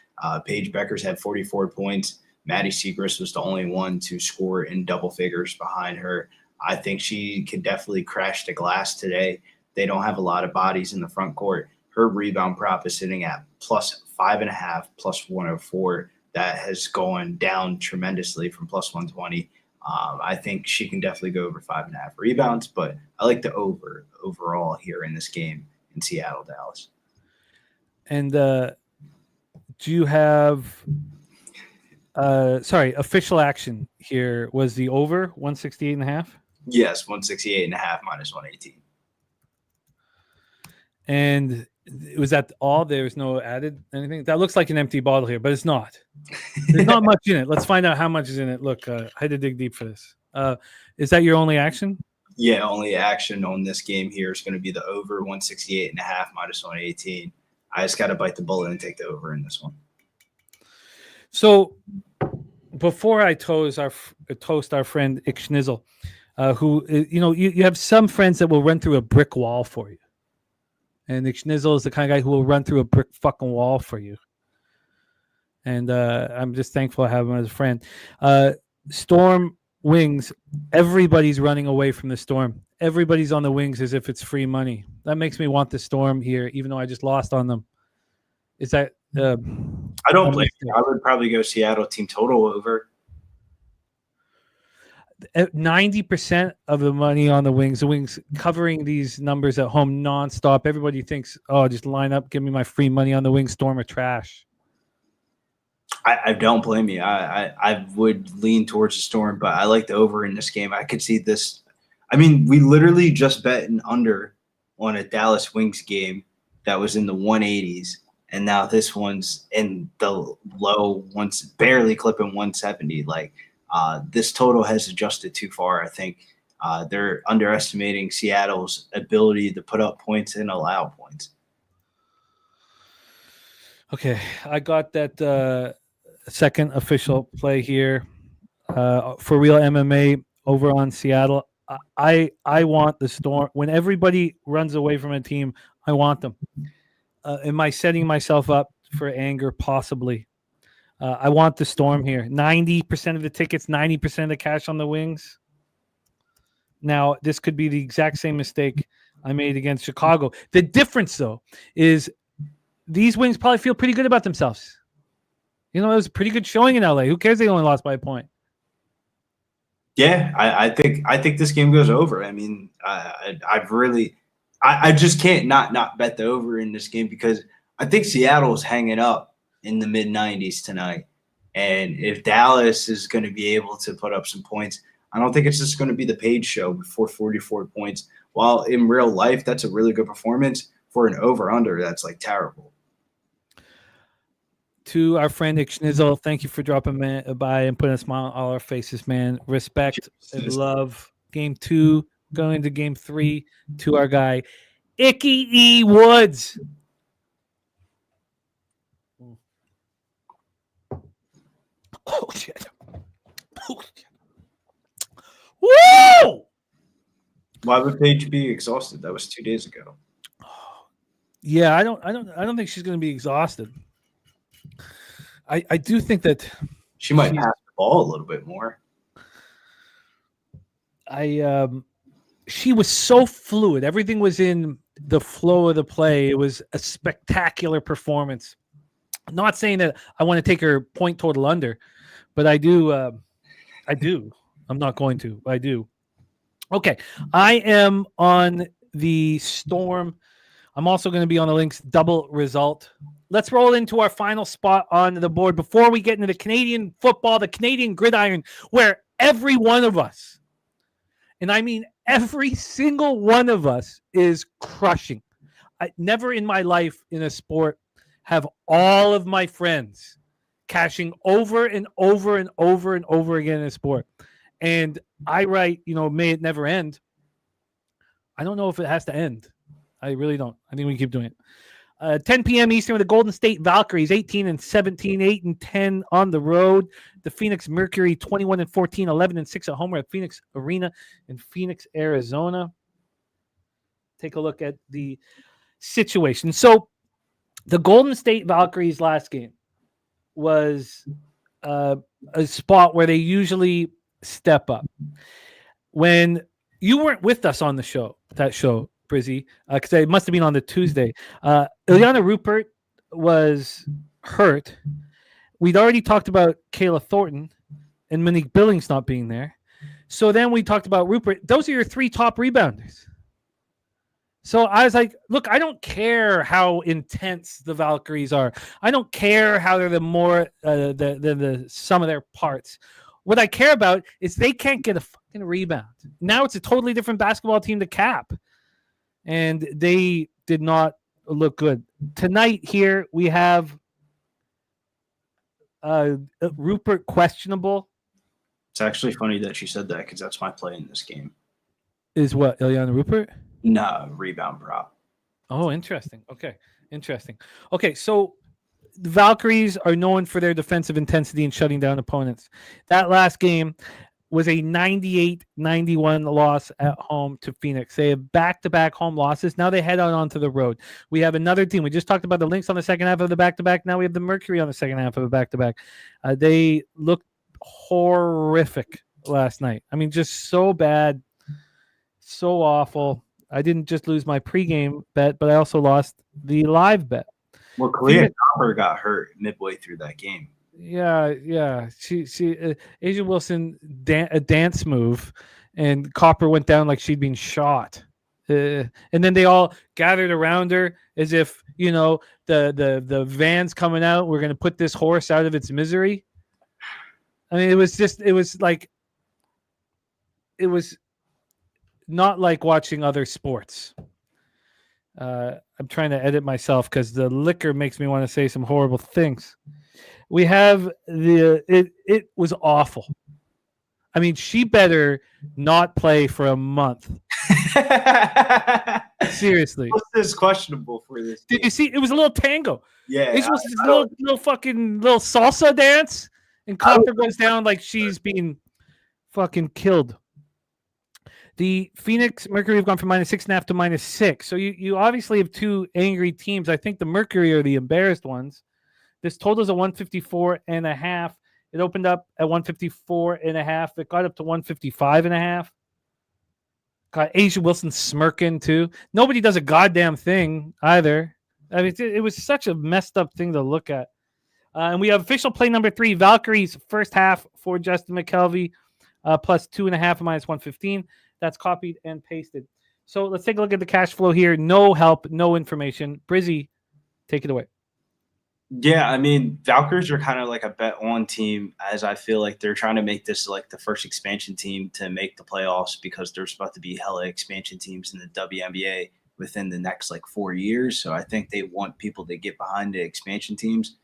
Speaker 8: Paige Beckers had 44 points. Maddie Siegrist was the only one to score in double figures behind her. I think she could definitely crash the glass today. They don't have a lot of bodies in the front court. Her rebound prop is sitting at plus 5.5, plus 104. That has gone down tremendously from plus 120. I think she can definitely go over 5.5 rebounds, but I like the over overall here in this game in Seattle, Dallas.
Speaker 3: And do you have official action here was the over 168.5?
Speaker 8: Yes, 168.5 minus 118.
Speaker 3: And was that all? There's no added anything? That looks like an empty bottle here, but it's not. There's not much in it. Let's find out how much is in it. Look, I had to dig deep for this. Is that your only action?
Speaker 8: Yeah, only action on this game here is going to be the over 168.5 minus 118. I just got to bite the bullet and take the over in this one.
Speaker 3: So before I toast our friend Ick Schnizzle, who, you have some friends that will run through a brick wall for you. And Ick Schnizzle is the kind of guy who will run through a brick fucking wall for you. And I'm just thankful I have him as a friend. Storm Wings, everybody's running away from the Storm. Everybody's on the Wings as if it's free money. That makes me want the Storm here, even though I just lost on them. Is that...
Speaker 8: I don't blame you. I would probably go Seattle team total over.
Speaker 3: 90% of the money on the Wings covering these numbers at home nonstop. Everybody thinks, oh, just line up, give me my free money on the Wings. Storm or trash.
Speaker 8: I don't blame you. I would lean towards the Storm, but I like the over in this game. I could see this. I mean, we literally just bet an under on a Dallas Wings game that was in the 180s. And now this one's in the low ones, barely clipping 170. Like this total has adjusted too far. I think they're underestimating Seattle's ability to put up points and allow points.
Speaker 3: Okay, I got that second official play here for real MMA over on Seattle. I want the Storm. When everybody runs away from a team, I want them. Am I setting myself up for anger? Possibly. I want the Storm here. 90% of the tickets, 90% of the cash on the Wings. Now, this could be the exact same mistake I made against Chicago. The difference, though, is these Wings probably feel pretty good about themselves. It was a pretty good showing in LA. Who cares they only lost by a point?
Speaker 8: Yeah, I think this game goes over. I mean, I just can't not bet the over in this game because I think Seattle's hanging up in the mid-90s tonight. And if Dallas is going to be able to put up some points, I don't think it's just going to be the Page show with 444 points. While in real life, that's a really good performance, for an over-under, that's like terrible.
Speaker 3: To our friend Ick Schnizzle, thank you for dropping by and putting a smile on all our faces, man. Respect and love. Game 2, going into game 3, to our guy, Icky E. Woods. Oh, shit. Oh, shit. Woo!
Speaker 8: Why would Paige be exhausted? That was 2 days ago.
Speaker 3: Yeah, I don't think she's going to be exhausted. I do think that
Speaker 8: she might pass the ball a little bit more.
Speaker 3: She was so fluid. Everything was in the flow of the play. It was a spectacular performance. I'm not saying that I want to take her point total under, but I do. I'm not going to. I do. Okay. I am on the Storm. I'm also going to be on the Lynx double result. Let's roll into our final spot on the board before we get into the Canadian football, the Canadian gridiron, where every one of us, and I mean every single one of us, is crushing. I never in my life in a sport have all of my friends cashing over and over and over and over again in a sport. And I write, may it never end. I don't know if it has to end. I really don't. I think we keep doing it. 10 p.m. Eastern with the Golden State Valkyries, 18-17, 8-10 on the road. The Phoenix Mercury, 21-14, 11-6 at home. We're at Phoenix Arena in Phoenix, Arizona. Take a look at the situation. So the Golden State Valkyries last game was a spot where they usually step up. When you weren't with us on the show, Brizzy, because it must have been on the Tuesday. Ileana Rupert was hurt. We'd already talked about Kayla Thornton and Monique Billings not being there. So then we talked about Rupert. Those are your 3 top rebounders. So I was like, look, I don't care how intense the Valkyries are. I don't care how they're the sum of their parts. What I care about is they can't get a fucking rebound. Now it's a totally different basketball team to cap. And they did not look good. Tonight here we have Rupert questionable.
Speaker 8: It's actually funny that she said that because that's my play in this game.
Speaker 3: Is what, Ileana Rupert?
Speaker 8: No, rebound prop.
Speaker 3: Oh, interesting. Okay, interesting. Okay, so the Valkyries are known for their defensive intensity and shutting down opponents. That last game was a 98-91 loss at home to Phoenix. They have back-to-back home losses. Now they head out onto the road. We have another team. We just talked about the Lynx on the second half of the back-to-back. Now we have the Mercury on the second half of the back-to-back. They looked horrific last night. I mean, just so bad, so awful. I didn't just lose my pregame bet, but I also lost the live bet.
Speaker 8: Well, Kalia Copper got hurt midway through that game.
Speaker 3: Yeah. She Asia Wilson a dance move, and Copper went down like she'd been shot. And then they all gathered around her as if the van's coming out. We're gonna put this horse out of its misery. I mean, it was not like watching other sports. I'm trying to edit myself because the liquor makes me want to say some horrible things. We have it was awful. I mean, she better not play for a month. Seriously.
Speaker 8: What's this questionable for this?
Speaker 3: Did you see? It was a little tango.
Speaker 8: Yeah.
Speaker 3: It was this little fucking little salsa dance, and Copper goes down like she's being fucking killed. The Phoenix Mercury have gone from -6.5 to -6. So you obviously have 2 angry teams. I think the Mercury are the embarrassed ones. This total is a 154.5. It opened up at 154.5. It got up to 155.5. Got Asia Wilson smirking too. Nobody does a goddamn thing either. I mean, it was such a messed up thing to look at. And we have official play number 3, Valkyries first half for Justin McKelvey, plus 2.5 -115. That's copied and pasted. So let's take a look at the cash flow here. No help, no information. Brizzy, take it away.
Speaker 8: Yeah, I mean, Valkyries are kind of like a bet-on team, as I feel like they're trying to make this like the first expansion team to make the playoffs, because there's about to be hella expansion teams in the WNBA within the next 4 years. So I think they want people to get behind the expansion teams.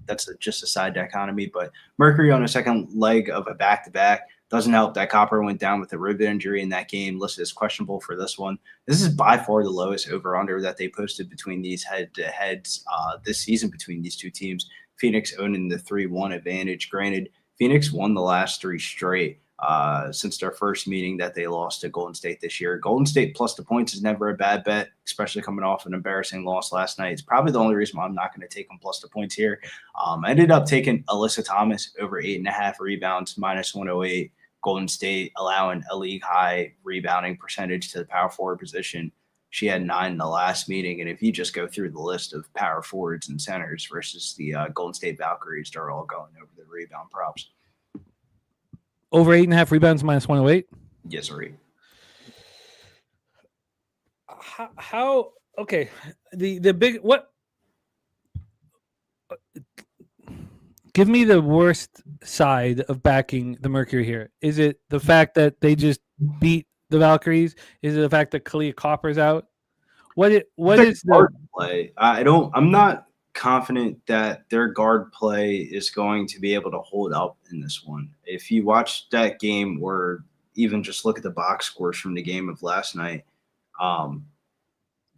Speaker 8: That's just a side dichotomy. But Mercury on a second leg of a back-to-back. Doesn't help that Copper went down with a rib injury in that game, listed as questionable for this one. This is by far the lowest over-under that they posted between these head-to-heads this season between these 2 teams. Phoenix owning the 3-1 advantage. Granted, Phoenix won the last 3 straight since their first meeting that they lost to Golden State this year. Golden State plus the points is never a bad bet, especially coming off an embarrassing loss last night. It's probably the only reason why I'm not going to take them plus the points here. I ended up taking Alyssa Thomas over 8.5 rebounds, -108. Golden State allowing a league-high rebounding percentage to the power forward position. She had 9 in the last meeting, and if you just go through the list of power forwards and centers versus the Golden State Valkyries, they're all going over the rebound props.
Speaker 3: Over 8.5 rebounds minus 108.
Speaker 8: Yes, sir.
Speaker 3: How okay? The big what? Give me the worst side of backing the Mercury here. Is it the fact that they just beat the Valkyries? Is it the fact that Kalia Copper's out? What is the
Speaker 8: guard play? I'm not confident that their guard play is going to be able to hold up in this one. If you watch that game, or even just look at the box scores from the game of last night,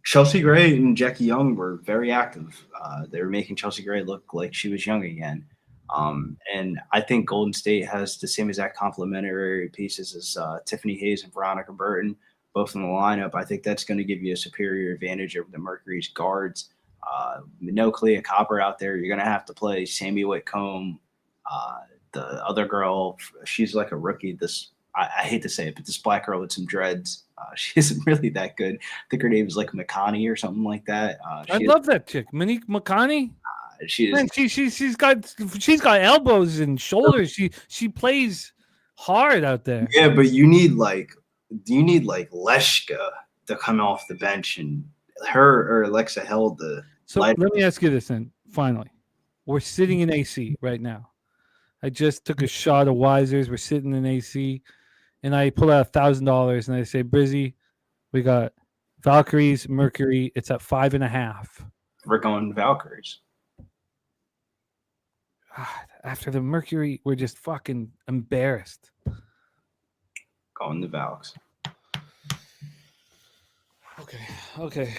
Speaker 8: Chelsea Gray and Jackie Young were very active. They were making Chelsea Gray look like she was young again. And I think Golden State has the same exact complementary pieces as Tiffany Hayes and Veronica Burton, both in the lineup. I think that's going to give you a superior advantage over the Mercury's guards. No Kalia Copper out there. You're going to have to play Sammy Whitcomb. The other girl, she's like a rookie. I hate to say it, but this black girl with some dreads, she isn't really that good. I think her name is like McConney or something like that.
Speaker 3: I love that chick, Monique McConney.
Speaker 8: Man,
Speaker 3: she's got elbows and shoulders. She plays hard out there.
Speaker 8: Yeah, but you need Leshka to come off the bench, and her or Alexa held the.
Speaker 3: So let me ask you this then. Finally, we're sitting in AC right now. I just took a shot of Weisers. We're sitting in AC, and I pull out $1,000 and I say, Brizzy, we got Valkyries, Mercury. It's at 5.5.
Speaker 8: We're going Valkyries.
Speaker 3: After the Mercury, we're just fucking embarrassed.
Speaker 8: Going the Valks.
Speaker 3: Okay.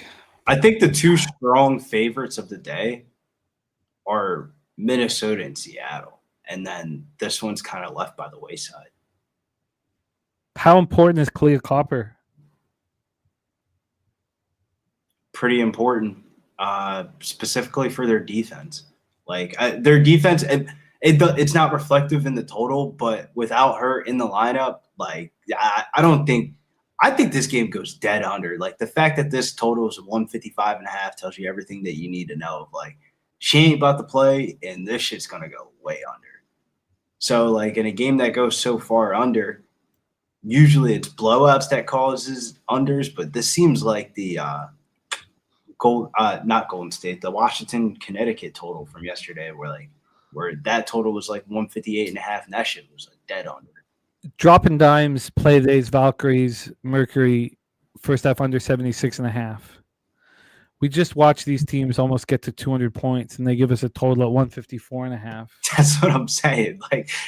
Speaker 8: I think the two strong favorites of the day are Minnesota and Seattle. And then this one's kind of left by the wayside.
Speaker 3: How important is Kalia Copper?
Speaker 8: Pretty important, specifically for their defense. Like their defense, it's not reflective in the total, but without her in the lineup, like I think this game goes dead under. Like the fact that this total is 155.5 tells you everything that you need to know. Like she ain't about to play, and this shit's gonna go way under. So like in a game that goes so far under, usually it's blowouts that causes unders, but this seems like the not Golden State, the Washington Connecticut total from yesterday, where that total was like 158.5, and that shit was like dead under.
Speaker 3: Dropping dimes, play days, Valkyries, Mercury, first half under 76.5. We just watched these teams almost get to 200 points, and they give us a total at 154.5.
Speaker 8: That's what I'm saying.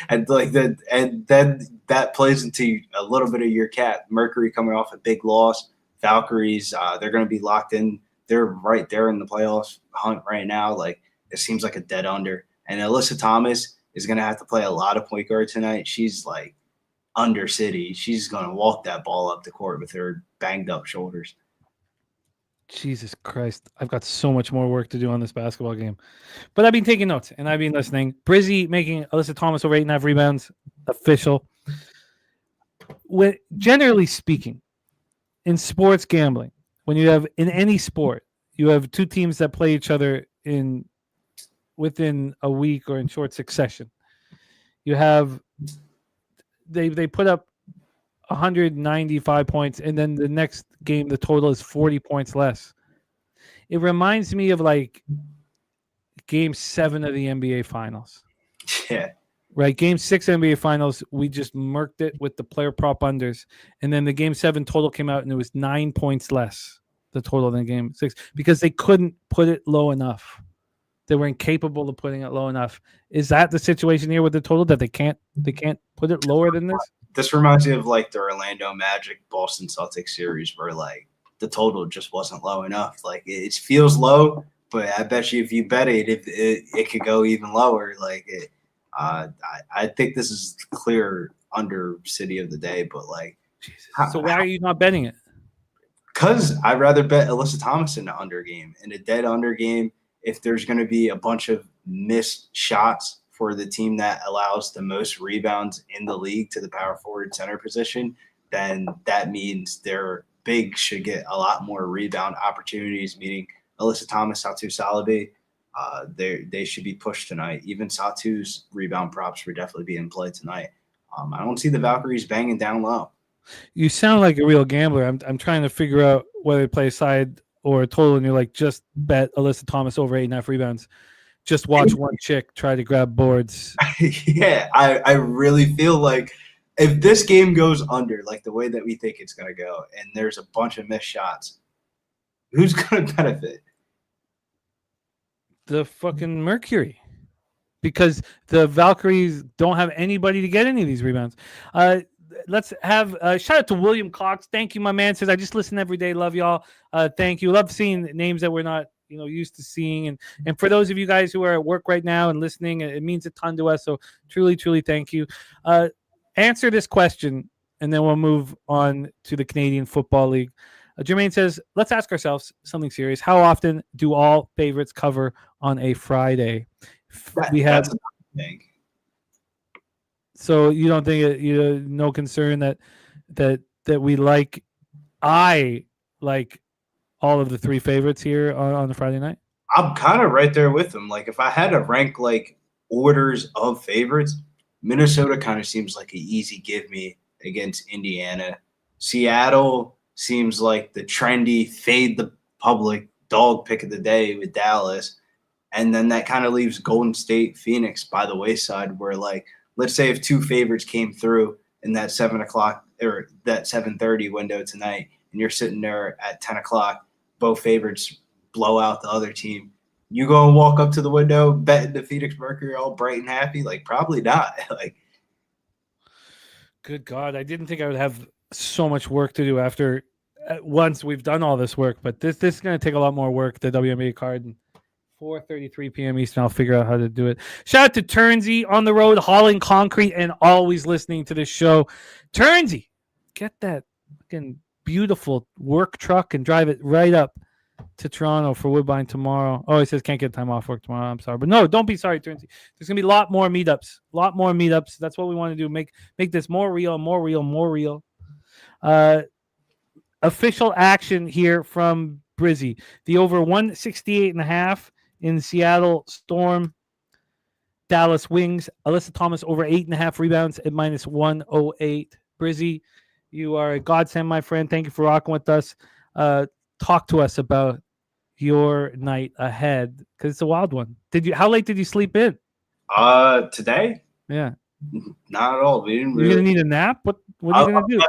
Speaker 8: And then that plays into a little bit of your cat. Mercury coming off a big loss. Valkyries, they're going to be locked in. They're right there in the playoffs hunt right now. Like it seems like a dead under. And Alyssa Thomas is going to have to play a lot of point guard tonight. She's like under city. She's going to walk that ball up the court with her banged up shoulders.
Speaker 3: Jesus Christ. I've got so much more work to do on this basketball game. But I've been taking notes and I've been listening. Brizzy making Alyssa Thomas over 8.5 rebounds. Official. Generally speaking, in sports gambling, when you have in any sport, you have two teams that play each other within a week or in short succession. You have they put up 195 points, and then the next game the total is 40 points less. It reminds me of like Game 7 of the NBA Finals.
Speaker 8: Yeah.
Speaker 3: Right, Game 6 NBA Finals, we just murked it with the player prop unders, and then the Game 7 total came out, and it was 9 points less, the total than Game 6, because they couldn't put it low enough. They were incapable of putting it low enough. Is that the situation here with the total, that they can't put it lower than this?
Speaker 8: This reminds me of like the Orlando Magic Boston Celtics series, where like the total just wasn't low enough. Like it feels low, but I bet you if you bet it could go even lower. Like it. I think this is clear under city of the day, but like,
Speaker 3: so why are you not betting it?
Speaker 8: Because I'd rather bet Alyssa Thomas in the under game. In a dead under game, if there's going to be a bunch of missed shots for the team that allows the most rebounds in the league to the power forward center position, then that means their big should get a lot more rebound opportunities, meaning Alyssa Thomas, Satu Salabi. They should be pushed tonight. Even Satu's rebound props would definitely be in play tonight. I don't see the Valkyries banging down low.
Speaker 3: You sound like a real gambler. I'm trying to figure out whether to play a side or a total, and you're like, just bet Alyssa Thomas over 8.5 rebounds. Just watch one chick try to grab boards.
Speaker 8: Yeah, I really feel like if this game goes under like the way that we think it's going to go and there's a bunch of missed shots, who's going to benefit?
Speaker 3: The fucking Mercury. Because the Valkyries don't have anybody to get any of these rebounds. Let's have shout out to William Cox. Thank you, my man. Says, I just listen every day. Love y'all. Thank you. Love seeing names that we're not used to seeing. And for those of you guys who are at work right now and listening, it means a ton to us. So truly, truly thank you. Answer this question, and then we'll move on to the Canadian Football League. Jermaine says, let's ask ourselves something serious. How often do all favorites cover on a Friday? We have. So you don't think no concern that we like? I like all of the three favorites here on the Friday night.
Speaker 8: I'm kind of right there with them. Like if I had to rank like orders of favorites, Minnesota kind of seems like an easy give me against Indiana. Seattle seems like the trendy fade the public dog pick of the day with Dallas. And then that kind of leaves Golden State, Phoenix by the wayside where, like, let's say if two favorites came through in that 7 o'clock or that 7:30 window tonight, and you're sitting there at 10 o'clock, both favorites blow out the other team. You go and walk up to the window, betting the Phoenix Mercury all bright and happy? Like, probably not. Like,
Speaker 3: good God, I didn't think I would have so much work to do after once we've done all this work, but this is going to take a lot more work, the WNBA card. And 4:33 p.m. Eastern. I'll figure out how to do it. Shout out to Turnsy on the road, hauling concrete and always listening to this show. Turnsy, get that fucking beautiful work truck and drive it right up to Toronto for Woodbine tomorrow. Oh, he says can't get time off work tomorrow. I'm sorry. But no, don't be sorry, Turnsy. There's going to be a lot more meetups. That's what we want to do. Make this more real. Official action here from Brizzy. The over 168.5 in Seattle Storm, Dallas Wings. Alyssa Thomas over 8.5 rebounds at -108. Brizzy, you are a godsend, my friend. Thank you for rocking with us. Talk to us about your night ahead because it's a wild one. How late did you sleep in?
Speaker 8: Today?
Speaker 3: Yeah.
Speaker 8: Not at all. We didn't really.
Speaker 3: You're gonna need a nap? What are you gonna do?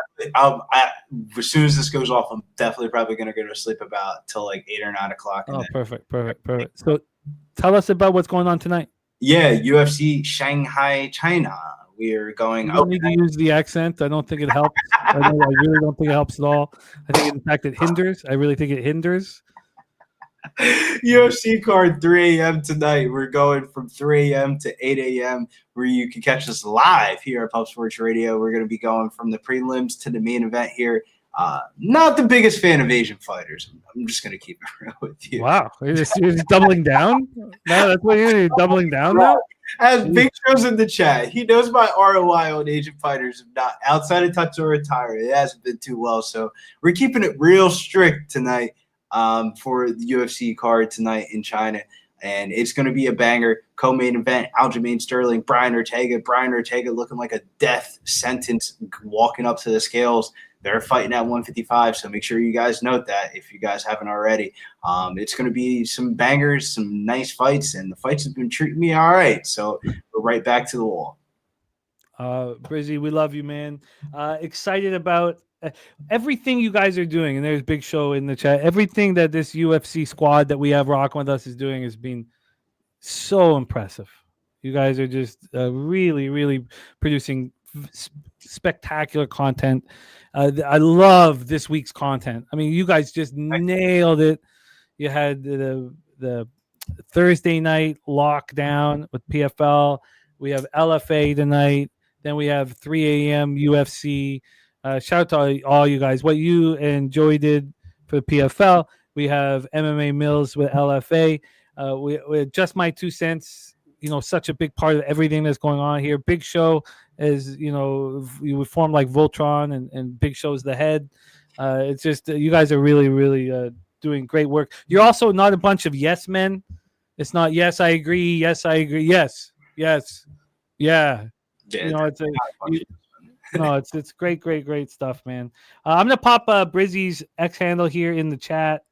Speaker 8: As soon as this goes off, I'm definitely probably gonna go to sleep about till like 8 or 9 o'clock.
Speaker 3: Oh, perfect. So, tell us about what's going on tonight.
Speaker 8: Yeah, UFC Shanghai, China. We are going.
Speaker 3: You don't need to use the accent. I don't think it helps. I really don't think it helps at all. I think, in fact, it hinders. I really think it hinders.
Speaker 8: UFC card 3 a.m. tonight. We're going from 3 a.m. to 8 a.m. where you can catch us live here at Pub Sports Radio. We're going to be going from the prelims to the main event here. Not the biggest fan of Asian fighters. I'm just going to keep it real with you.
Speaker 3: Wow. You're just doubling down? No, that's what you're doubling down now?
Speaker 8: As Big Show's in the chat, he knows my ROI on Asian fighters. Not outside of touch or retire. It hasn't been too well. So we're keeping it real strict tonight for the UFC card tonight in China. And it's going to be a banger. Co-main event, Aljamain Sterling, Brian Ortega. Brian Ortega looking like a death sentence walking up to the scales. They're fighting at 155, so make sure you guys note that if you guys haven't already. It's going to be some bangers, some nice fights, and the fights have been treating me all right. So we're right back to the wall.
Speaker 3: Brizzy, we love you, man. Excited about everything you guys are doing, and there's Big Show in the chat. Everything that this UFC squad that we have rocking with us is doing has been so impressive. You guys are just really, really producing spectacular content. I love this week's content. I mean, you guys just nailed it. You had the Thursday night lockdown with PFL. We have LFA tonight. Then we have 3 a.m. UFC. Shout out to all you guys. What you and Joey did for the PFL. We have MMA Mills with LFA. We just my 2 cents. Such a big part of everything that's going on here. Big Show is, you would form like Voltron, and Big Show's the head. It's just you guys are really, really doing great work. You're also not a bunch of yes men. It's not yes, I agree. Yes, I agree. Yes, yeah. You know, it's great stuff, man. I'm gonna pop Brizzy's X handle here in the chat.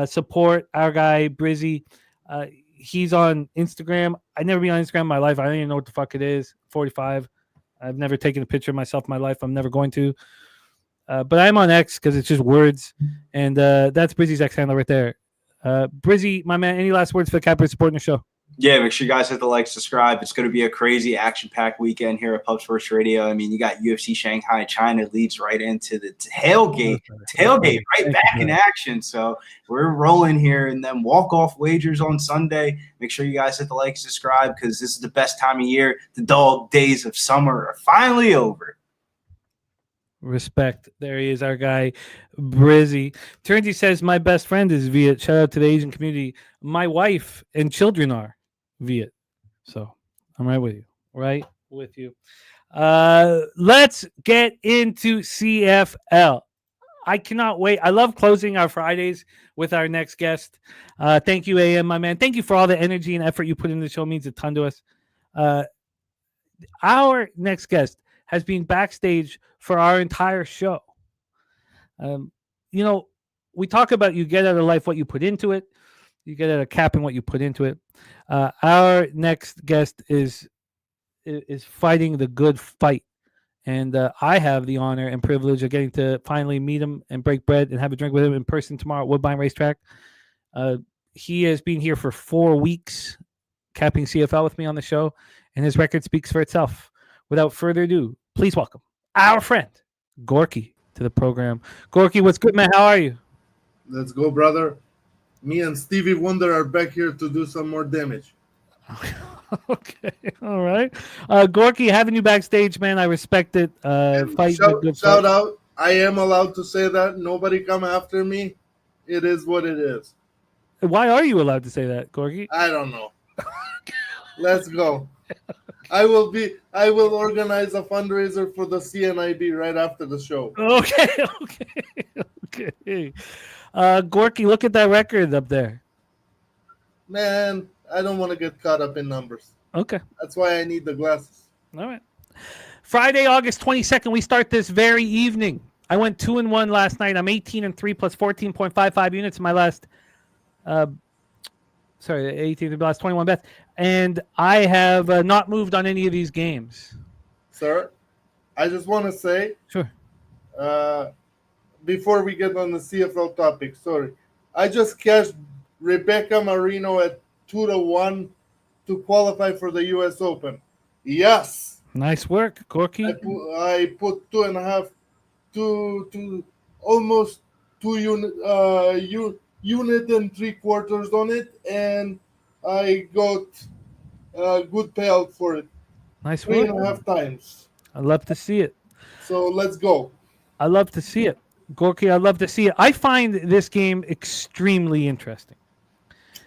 Speaker 3: Support our guy Brizzy. He's on Instagram. I never been on Instagram in my life. I don't even know what the fuck it is. 45. I've never taken a picture of myself in my life. I'm never going to. But I'm on X because it's just words, and that's Brizzy's X handle right there. Brizzy, my man, any last words for the Capper supporting the show?
Speaker 8: Yeah, make sure you guys hit the like, subscribe. It's going to be a crazy action-packed weekend here at Pub Sports Radio. I mean, you got UFC Shanghai, China leads right into the tailgate right back in action. So we're rolling here, and then walk-off wagers on Sunday. Make sure you guys hit the like, subscribe, because this is the best time of year. The dull days of summer are finally over.
Speaker 3: Respect. There he is, our guy, Brizzy. Turnsy says, my best friend is Viet. Shout out to the Asian community. My wife and children are Viet. So I'm right with you. Right with you. Let's get into CFL. I cannot wait. I love closing our Fridays with our next guest. Thank you, AM, my man. Thank you for all the energy and effort you put into the show. It means a ton to us. Our next guest has been backstage for our entire show. You know, we talk about you get out of life what you put into it. You get out of capping what you put into it. Our next guest is fighting the good fight. And I have the honor and privilege of getting to finally meet him and break bread and have a drink with him in person tomorrow at Woodbine Racetrack. He has been here for 4 weeks, capping CFL with me on the show, and his record speaks for itself. Without further ado, please welcome our friend, Gorki, to the program. Gorki, what's good, man? How are you?
Speaker 9: Let's go, brother. Me and Stevie Wonder are back here to do some more damage.
Speaker 3: Okay, all right. Gorki, having you backstage, man, I respect it.
Speaker 9: Shout out. I am allowed to say that. Nobody come after me. It is what it is.
Speaker 3: Why are you allowed to say that, Gorki?
Speaker 9: I don't know. Let's go. I will organize a fundraiser for the CNIB right after the show.
Speaker 3: Okay. Gorki, look at that record up there.
Speaker 9: Man, I don't want to get caught up in numbers.
Speaker 3: Okay.
Speaker 9: That's why I need the glasses.
Speaker 3: All right. Friday, August 22nd, we start this very evening. I went 2-1 last night. I'm 18-3 plus 14.55 units in my last 18 plus 21 bets. And I have not moved on any of these games.
Speaker 9: Sir, I just want to say,
Speaker 3: sure.
Speaker 9: Before we get on the CFL topic, sorry. I just cashed Rebecca Marino at 2-1 to qualify for the U.S. Open. Yes.
Speaker 3: Nice work, Gorki.
Speaker 9: I put 2.5 to almost 2 unit and 3/4 on it, and I got a good payout for it.
Speaker 3: Nice work.
Speaker 9: 3.5 times.
Speaker 3: I love to see it.
Speaker 9: So let's go.
Speaker 3: I love to see it. Gorki, I love to see it. I find this game extremely interesting.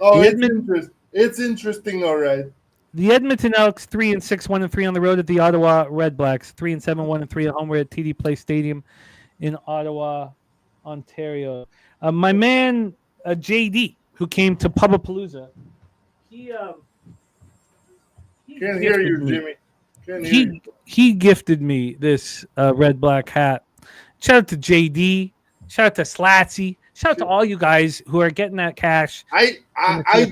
Speaker 9: Oh, it's interesting, all right.
Speaker 3: The Edmonton Elks 3-6, 1-3 on the road at the Ottawa Red Blacks, 3-7, 1-3 at home. We're at TD Place Stadium in Ottawa, Ontario. My man JD, who came to Pubapalooza, he
Speaker 9: can't hear you, Jimmy.
Speaker 3: He gifted me this red black hat. Shout out to JD. Shout out to Slatsy. Shout out to all you guys who are getting that cash.
Speaker 9: I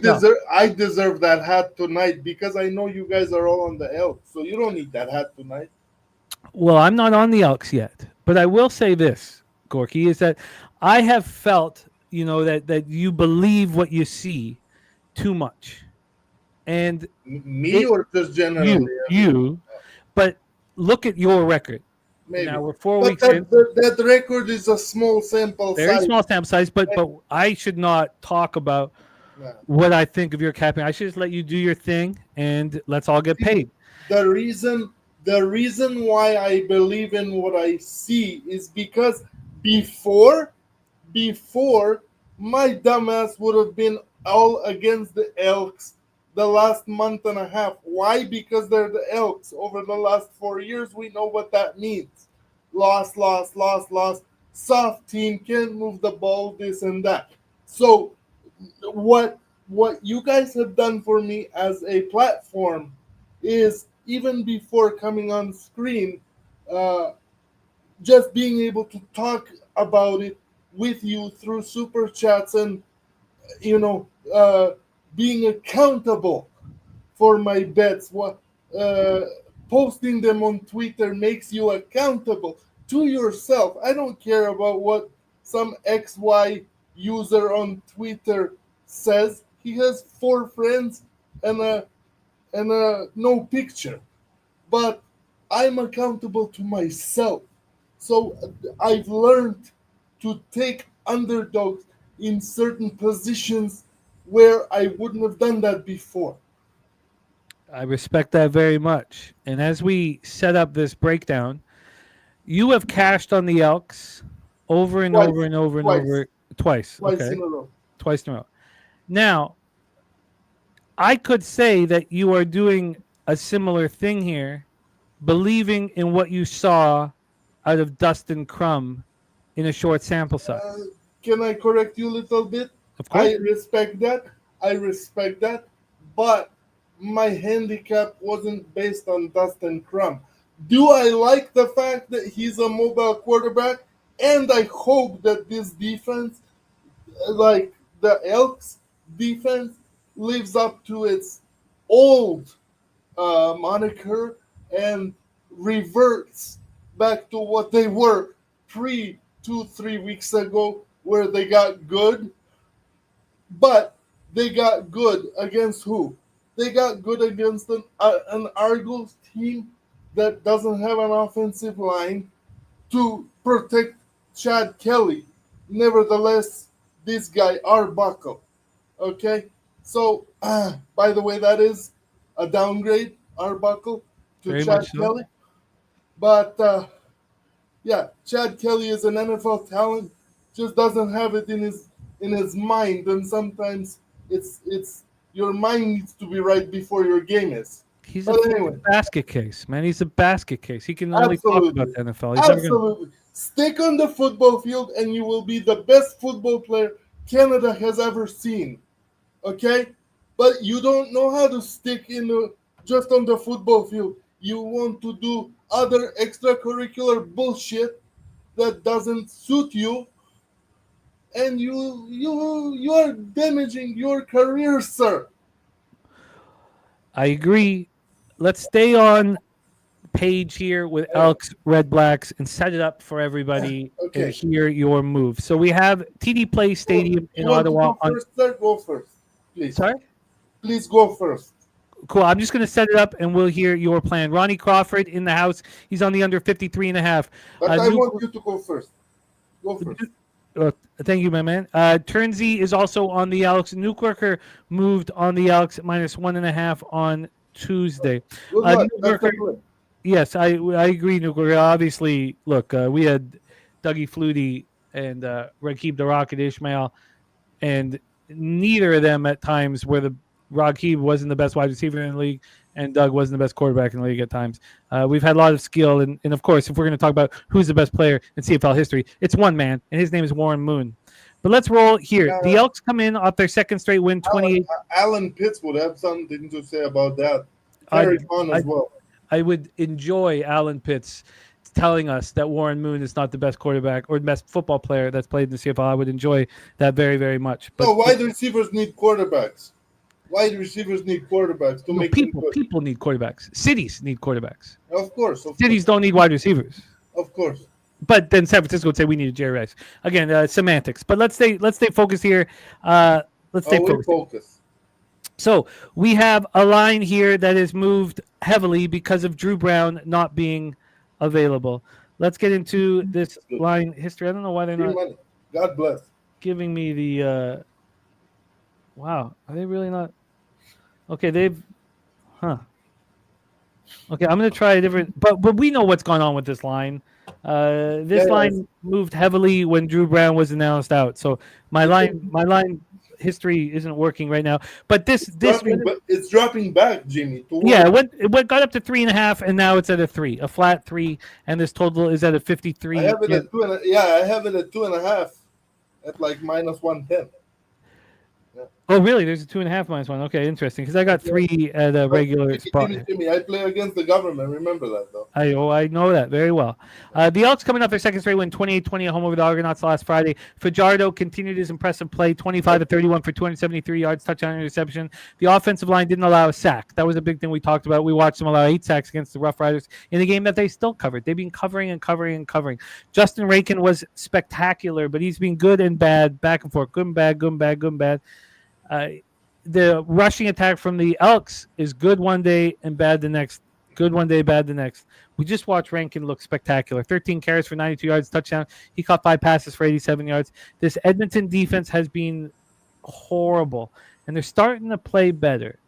Speaker 9: deserve that hat tonight because I know you guys are all on the Elks, so you don't need that hat tonight.
Speaker 3: Well, I'm not on the Elks yet, but I will say this, Gorki, is that I have felt, that you believe what you see too much. And
Speaker 9: or just generally?
Speaker 3: You. But look at your record.
Speaker 9: Maybe.
Speaker 3: Now we're 4 weeks in.
Speaker 9: That record is a small sample size.
Speaker 3: Very small sample size, but I should not talk about what I think of your capping. I should just let you do your thing, and let's all get paid.
Speaker 9: The reason why I believe in what I see is because before my dumbass would have been all against the Elks the last month and a half. Why? Because they're the Elks. Over the last 4 years, we know what that means. Loss. Soft team, can't move the ball, this and that. So what you guys have done for me as a platform is even before coming on screen, just being able to talk about it with you through super chats and, being accountable for my bets. Posting them on Twitter makes you accountable to yourself. I don't care about what some XY user on Twitter says. He has 4 friends and a no picture. But I'm accountable to myself. So I've learned to take underdogs in certain positions where I wouldn't have done that before.
Speaker 3: I respect that very much. And as we set up this breakdown, you have cashed on the Elks over and over and over and over twice.
Speaker 9: Twice in a row.
Speaker 3: Twice in a row. Now, I could say that you are doing a similar thing here, believing in what you saw out of Dustin Crum in a short sample size.
Speaker 9: Can I correct you a little bit?
Speaker 3: Of course.
Speaker 9: I respect that. But my handicap wasn't based on Dustin Crum. Do I like the fact that he's a mobile quarterback? And I hope that this defense, like the Elks defense, lives up to its old moniker and reverts back to what they were 2-3 weeks ago, where they got good. But they got good against who? They got good against an Argos team that doesn't have an offensive line to protect Chad Kelly. Nevertheless, this guy Arbuckle. Okay? So, by the way, that is a downgrade, Arbuckle, to
Speaker 3: Very
Speaker 9: Chad
Speaker 3: much so.
Speaker 9: Kelly. But, Chad Kelly is an NFL talent, just doesn't have it in his mind, and sometimes it's your mind needs to be right before your game is.
Speaker 3: He's
Speaker 9: But anyway.
Speaker 3: a basket case, man. He's a basket case. He can only talk about the NFL. He's never gonna-
Speaker 9: Absolutely. Stick on the football field and you will be the best football player Canada has ever seen. Okay? But you don't know how to stick just on the football field. You want to do other extracurricular bullshit that doesn't suit you, and you are damaging your career, sir.
Speaker 3: I agree. Let's stay on page here with Elks, Red Blacks, and set it up for everybody and hear your move. So we have TD Place Stadium in Ottawa.
Speaker 9: Go first, please.
Speaker 3: Sorry?
Speaker 9: Please go first.
Speaker 3: Cool. I'm just going to set it up, and we'll hear your plan. Ronnie Crawford in the house. He's on the under 53.5.
Speaker 9: But I want you to go first. Go first.
Speaker 3: Thank you, my man. Turnsey is also on the Elks. Newkirker moved on the Elks at -1.5 on Tuesday. Newkirker, yes, I agree, Newkirker. Obviously, look, we had Dougie Flutie and Rakib the Rocket Ishmael, and neither of them at times were the Rakib wasn't the best wide receiver in the league, and Doug wasn't the best quarterback in the league at times. We've had a lot of skill, and of course, if we're going to talk about who's the best player in CFL history, it's one man, and his name is Warren Moon. But let's roll here. The Elks come in off their second straight win, 28.
Speaker 9: Alan Pitts would have something to say about that. Very fun as well.
Speaker 3: I would enjoy Alan Pitts telling us that Warren Moon is not the best quarterback or the best football player that's played in the CFL. I would enjoy that very, very much. But
Speaker 9: wide receivers need quarterbacks. Wide receivers need quarterbacks to make
Speaker 3: people need quarterbacks. Cities need quarterbacks.
Speaker 9: Of course.
Speaker 3: Cities don't need wide receivers.
Speaker 9: Of course.
Speaker 3: But then San Francisco would say we need a Jerry Rice. Again, semantics. But let's stay focused here. Let's stay focused. So we have a line here that is moved heavily because of Drew Brown not being available. Let's get into this line history. I don't know why they're not.
Speaker 9: God bless.
Speaker 3: Giving me the. Wow, are they really not? Okay, Okay, I'm going to try a different. But we know what's going on with this line. This line moved heavily when Drew Brown was announced out. So my line history isn't working right now. But
Speaker 9: it's dropping back, Jimmy.
Speaker 3: It got up to 3.5, and now it's at a 3, a flat 3, and this total is at a 53.
Speaker 9: I have it at 2.5. I have it at 2.5 at like -110.
Speaker 3: Oh, really? There's a 2.5 -1. Okay, interesting. Because I got 3 at a regular spot.
Speaker 9: Jimmy, I play against the government. Remember that, though.
Speaker 3: I know that very well. The Elks coming off their second straight win, 28-20 at home over the Argonauts last Friday. Fajardo continued his impressive play, 25-31 for 273 yards, touchdown, interception. The offensive line didn't allow a sack. That was a big thing we talked about. We watched them allow 8 sacks against the Rough Riders in a game that they still covered. They've been covering and covering and covering. Justin Rakin was spectacular, but he's been good and bad, back and forth, good and bad, good and bad, good and bad. The rushing attack from the Elks is good one day and bad the next. Good one day, bad the next. We just watched Rankin look spectacular. 13 carries for 92 yards, touchdown. He caught 5 passes for 87 yards. This Edmonton defense has been horrible, and they're starting to play better.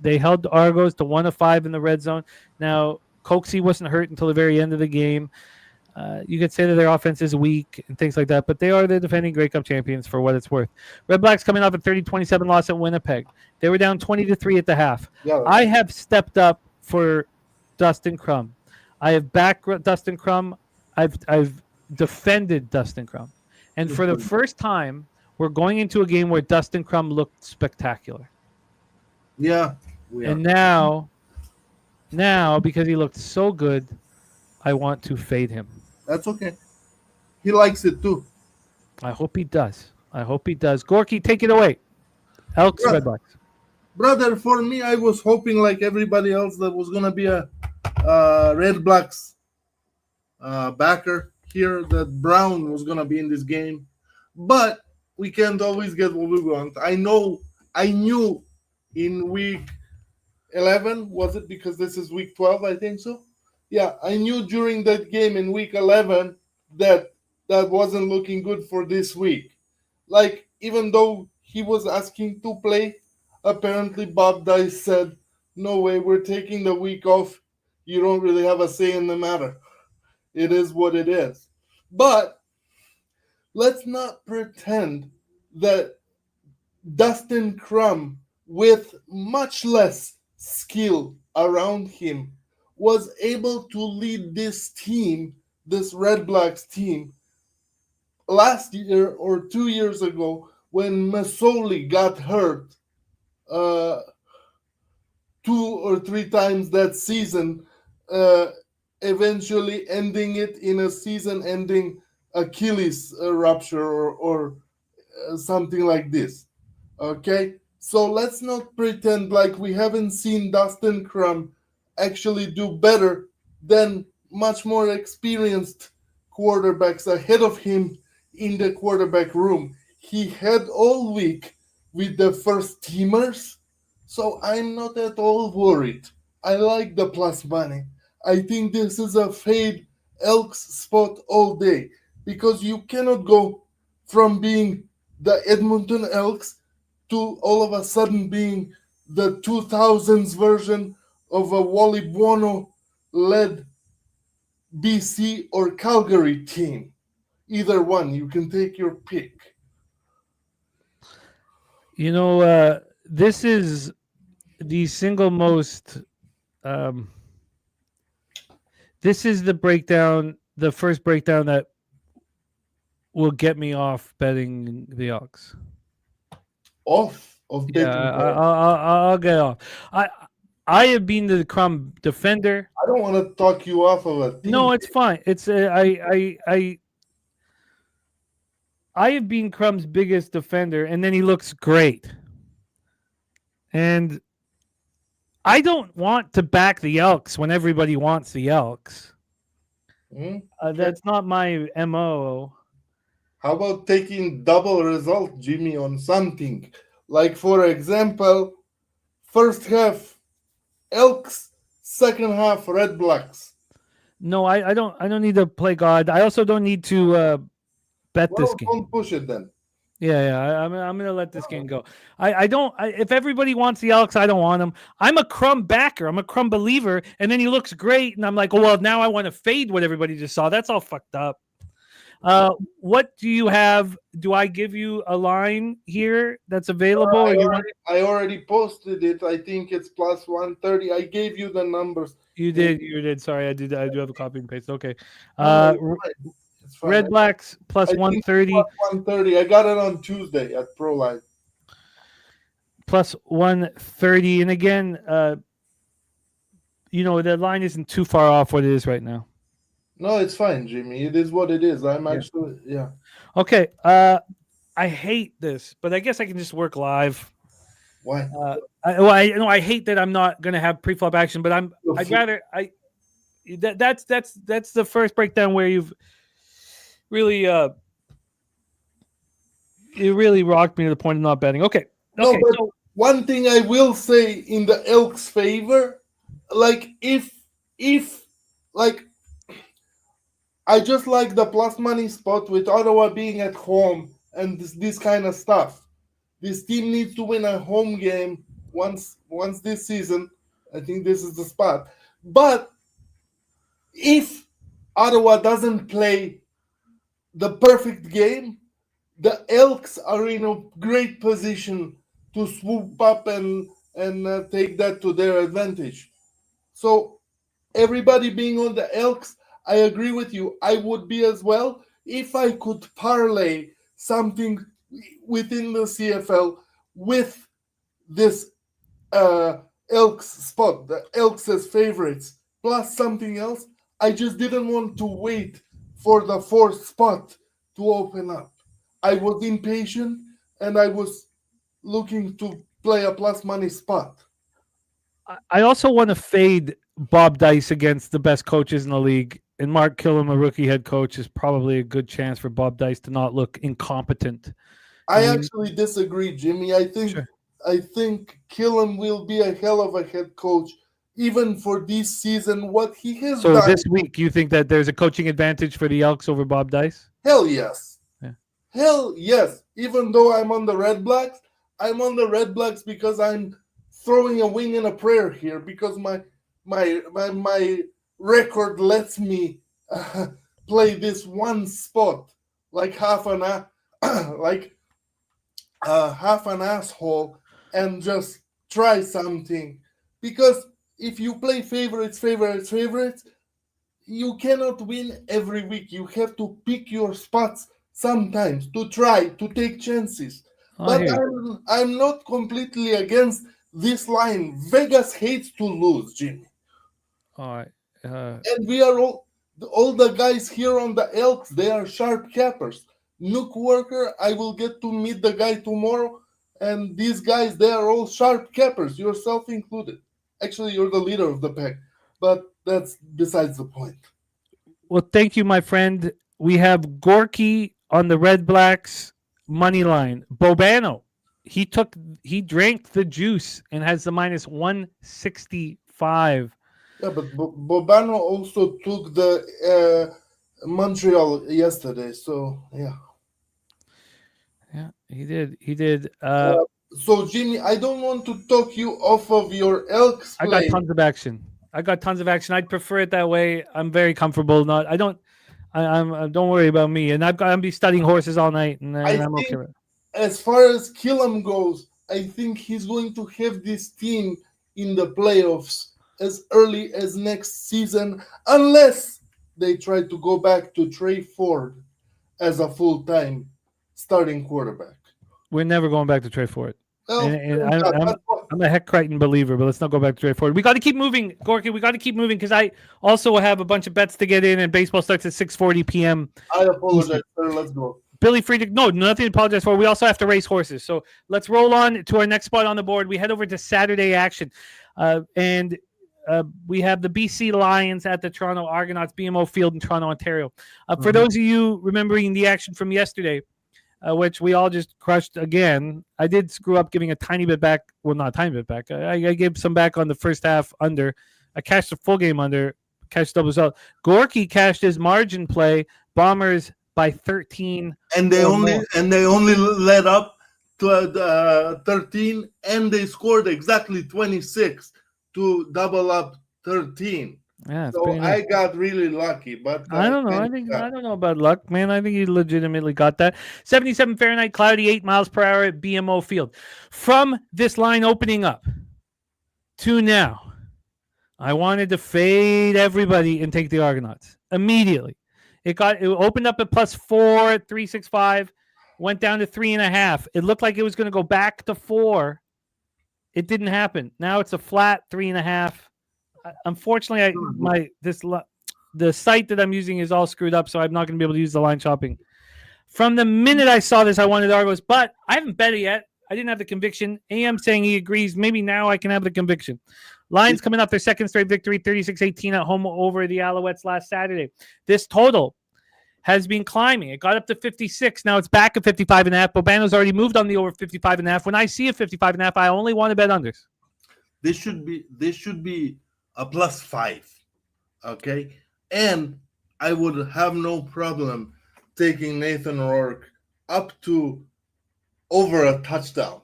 Speaker 3: They held the Argos to 1 of 5 in the red zone. Now, Coxie wasn't hurt until the very end of the game. You could say that their offense is weak and things like that, but they are the defending Grey Cup champions for what it's worth. Red Blacks coming off a 30-27 loss at Winnipeg. They were down 20-3 at the half.
Speaker 9: Yeah.
Speaker 3: I have stepped up for Dustin Crum. I have backed Dustin Crum. I've defended Dustin Crum. And for the first time, we're going into a game where Dustin Crum looked spectacular.
Speaker 9: Yeah.
Speaker 3: And now, because he looked so good, I want to fade him.
Speaker 9: That's okay. He likes it too.
Speaker 3: I hope he does. Gorky, take it away. Elks, Red Blacks.
Speaker 9: Brother, for me, I was hoping like everybody else that was going to be a Red Blacks backer here, that Brown was going to be in this game. But we can't always get what we want. I knew in week 11, was it? Because this is week 12, I think so. Yeah, I knew during that game in week 11 that wasn't looking good for this week. Like, even though he was asking to play, apparently Bob Dice said, no way, we're taking the week off. You don't really have a say in the matter. It is what it is. But let's not pretend that Dustin Crum, with much less skill around him, was able to lead this team, this Red Blacks team, last year or 2 years ago when Masoli got hurt 2 or 3 times that season, eventually ending it in a season-ending Achilles rupture or something like this. Okay? So let's not pretend like we haven't seen Dustin Crum actually do better than much more experienced quarterbacks ahead of him in the quarterback room. He had all week with the first teamers, so I'm not at all worried. I like the plus money. I think this is a fade Elks spot all day, because you cannot go from being the Edmonton Elks to all of a sudden being the 2000s version of a Wally Buono-led BC or Calgary team. Either one, you can take your pick.
Speaker 3: You know, this is the single most. This is the breakdown, the first breakdown that will get me off betting the Elks.
Speaker 9: Off of betting?
Speaker 3: Yeah, I'll get off. I have been the Crum defender.
Speaker 9: I don't want to talk you off of it.
Speaker 3: No, it's fine. It's I have been Crum's biggest defender, and then he looks great. And I don't want to back the Elks when everybody wants the Elks. That's not my MO.
Speaker 9: How about taking double result, Jimmy, on something? Like, for example, first half Elks, second half Red Blacks.
Speaker 3: No, I don't need to play God. I also don't need to bet this game.
Speaker 9: Don't push it then.
Speaker 3: Yeah. I'm gonna let this game go. I don't. If everybody wants the Elks, I don't want them. I'm a Crum backer. I'm a Crum believer, and then he looks great, and I'm like, oh, well, now I want to fade what everybody just saw. That's all fucked up. What do you have? Do I give you a line here that's available?
Speaker 9: I already posted it. I think it's plus 130. I gave you the numbers.
Speaker 3: You did. Sorry, I do have a copy and paste. Okay.
Speaker 9: It's fine.
Speaker 3: Red Blacks plus 130.
Speaker 9: 130. I got it on Tuesday at Pro Live.
Speaker 3: plus 130. And again, the line isn't too far off what it is right now.
Speaker 9: No, it's fine, Jimmy. It is what it is. Yeah.
Speaker 3: Okay. I hate this, but I guess I can just work live.
Speaker 9: Why?
Speaker 3: I hate that I'm not going to have pre-flop action, but that's the first breakdown where you've really it really rocked me to the point of not betting. Okay.
Speaker 9: No, but one thing I will say in the Elks' favor, if I just like the plus money spot with Ottawa being at home and this kind of stuff. This team needs to win a home game once this season. I think this is the spot. But if Ottawa doesn't play the perfect game, the Elks are in a great position to swoop up and take that to their advantage. So everybody being on the Elks, I agree with you. I would be as well if I could parlay something within the CFL with this Elks spot, the Elks as favorites, plus something else. I just didn't want to wait for the fourth spot to open up. I was impatient and I was looking to play a plus money spot.
Speaker 3: I also want to fade Bob Dice against the best coaches in the league. And Mark Killam, a rookie head coach, is probably a good chance for Bob Dice to not look incompetent.
Speaker 9: I actually disagree, Jimmy. I think Killam will be a hell of a head coach, even for this season. What he has done.
Speaker 3: So this week, you think that there's a coaching advantage for the Elks over Bob Dice?
Speaker 9: Hell yes.
Speaker 3: Yeah.
Speaker 9: Hell yes. Even though I'm on the Red Blacks, I'm on the Red Blacks because I'm throwing a wing and a prayer here because my record lets me play this one spot like half an asshole and just try something. Because if you play favorites, you cannot win every week. You have to pick your spots sometimes to try to take chances. But I'm not completely against this line. Vegas hates to lose, Jimmy.
Speaker 3: All right.
Speaker 9: And we are all the guys here on the Elks, they are sharp cappers. Nook Worker, I will get to meet the guy tomorrow. And these guys, they are all sharp cappers, yourself included. Actually, you're the leader of the pack. But that's besides the point.
Speaker 3: Well, thank you, my friend. We have Gorki on the Red Blacks money line. Bobano, he drank the juice and has the minus 165.
Speaker 9: Yeah, but Bobano also took the Montreal yesterday, so yeah.
Speaker 3: Yeah, he did.
Speaker 9: So Jimmy, I don't want to talk you off of your Elks play.
Speaker 3: I got tons of action. I'd prefer it that way. I'm very comfortable. Don't worry about me. And I'll be studying horses all night, and I'm okay with it.
Speaker 9: As far as Killam goes, I think he's going to have this team in the playoffs as early as next season, unless they try to go back to Trey Ford as a full-time starting quarterback.
Speaker 3: We're never going back to Trey Ford.
Speaker 9: No,
Speaker 3: I'm a heck Crichton believer, but let's not go back to Trey Ford. We got to keep moving, Gorky. We got to keep moving because I also have a bunch of bets to get in, and baseball starts at 6:40 p.m.
Speaker 9: I apologize, sir. Let's go.
Speaker 3: Billy Friedrich, no, nothing to apologize for. We also have to race horses. So let's roll on to our next spot on the board. We head over to Saturday action. And we have the BC Lions at the Toronto Argonauts, BMO Field in Toronto, Ontario. For those of you remembering the action from yesterday, which we all just crushed again, I did screw up giving a tiny bit back. Well, not a tiny bit back. I gave some back on the first half under. I cashed the full game under, cashed double result. Gorky cashed his margin play, Bombers by 13.
Speaker 9: And they only led up to 13, and they scored exactly 26 to double up 13.
Speaker 3: Yeah,
Speaker 9: so I got really lucky, but
Speaker 3: I don't know. I don't know about luck, man. I think you legitimately got that. 77 Fahrenheit, cloudy, 8 miles per hour at BMO Field. From this line opening up to now, I wanted to fade everybody and take the Argonauts immediately. It opened up at plus 4, 365, went down to 3.5. It looked like it was going to go back to 4, It didn't happen. Now it's a flat 3.5. Unfortunately, the site that I'm using is all screwed up, so I'm not going to be able to use the line shopping. From the minute I saw this, I wanted Argos, but I haven't bet it yet. I didn't have the conviction. AM saying he agrees. Maybe now I can have the conviction. Lions coming off their second straight victory, 36-18 at home over the Alouettes last Saturday. This total has been climbing. It got up to 56. Now it's back at 55.5. Bobano's already moved on the over 55.5. When I see a 55.5, I only want to bet unders.
Speaker 9: This should be a +5. Okay? And I would have no problem taking Nathan Rourke up to over a touchdown.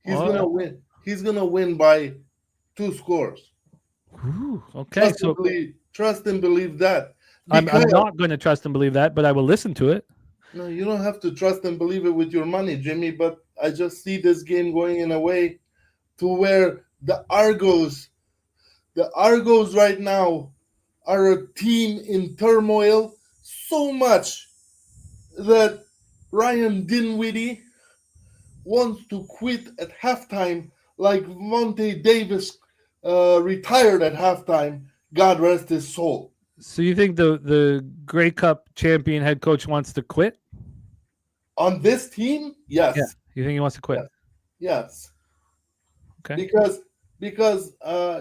Speaker 9: He's gonna win. He's gonna win by 2 scores.
Speaker 3: Ooh, okay.
Speaker 9: Trust and believe that.
Speaker 3: I'm not going to trust and believe that, but I will listen to it.
Speaker 9: No, you don't have to trust and believe it with your money, Jimmy. But I just see this game going in a way to where the Argos right now are a team in turmoil so much that Ryan Dinwiddie wants to quit at halftime like Vontae Davis retired at halftime. God rest his soul.
Speaker 3: So you think the Grey Cup champion head coach wants to quit?
Speaker 9: On this team? Yes.
Speaker 3: Yeah. You think he wants to quit?
Speaker 9: Yes.
Speaker 3: Okay.
Speaker 9: Because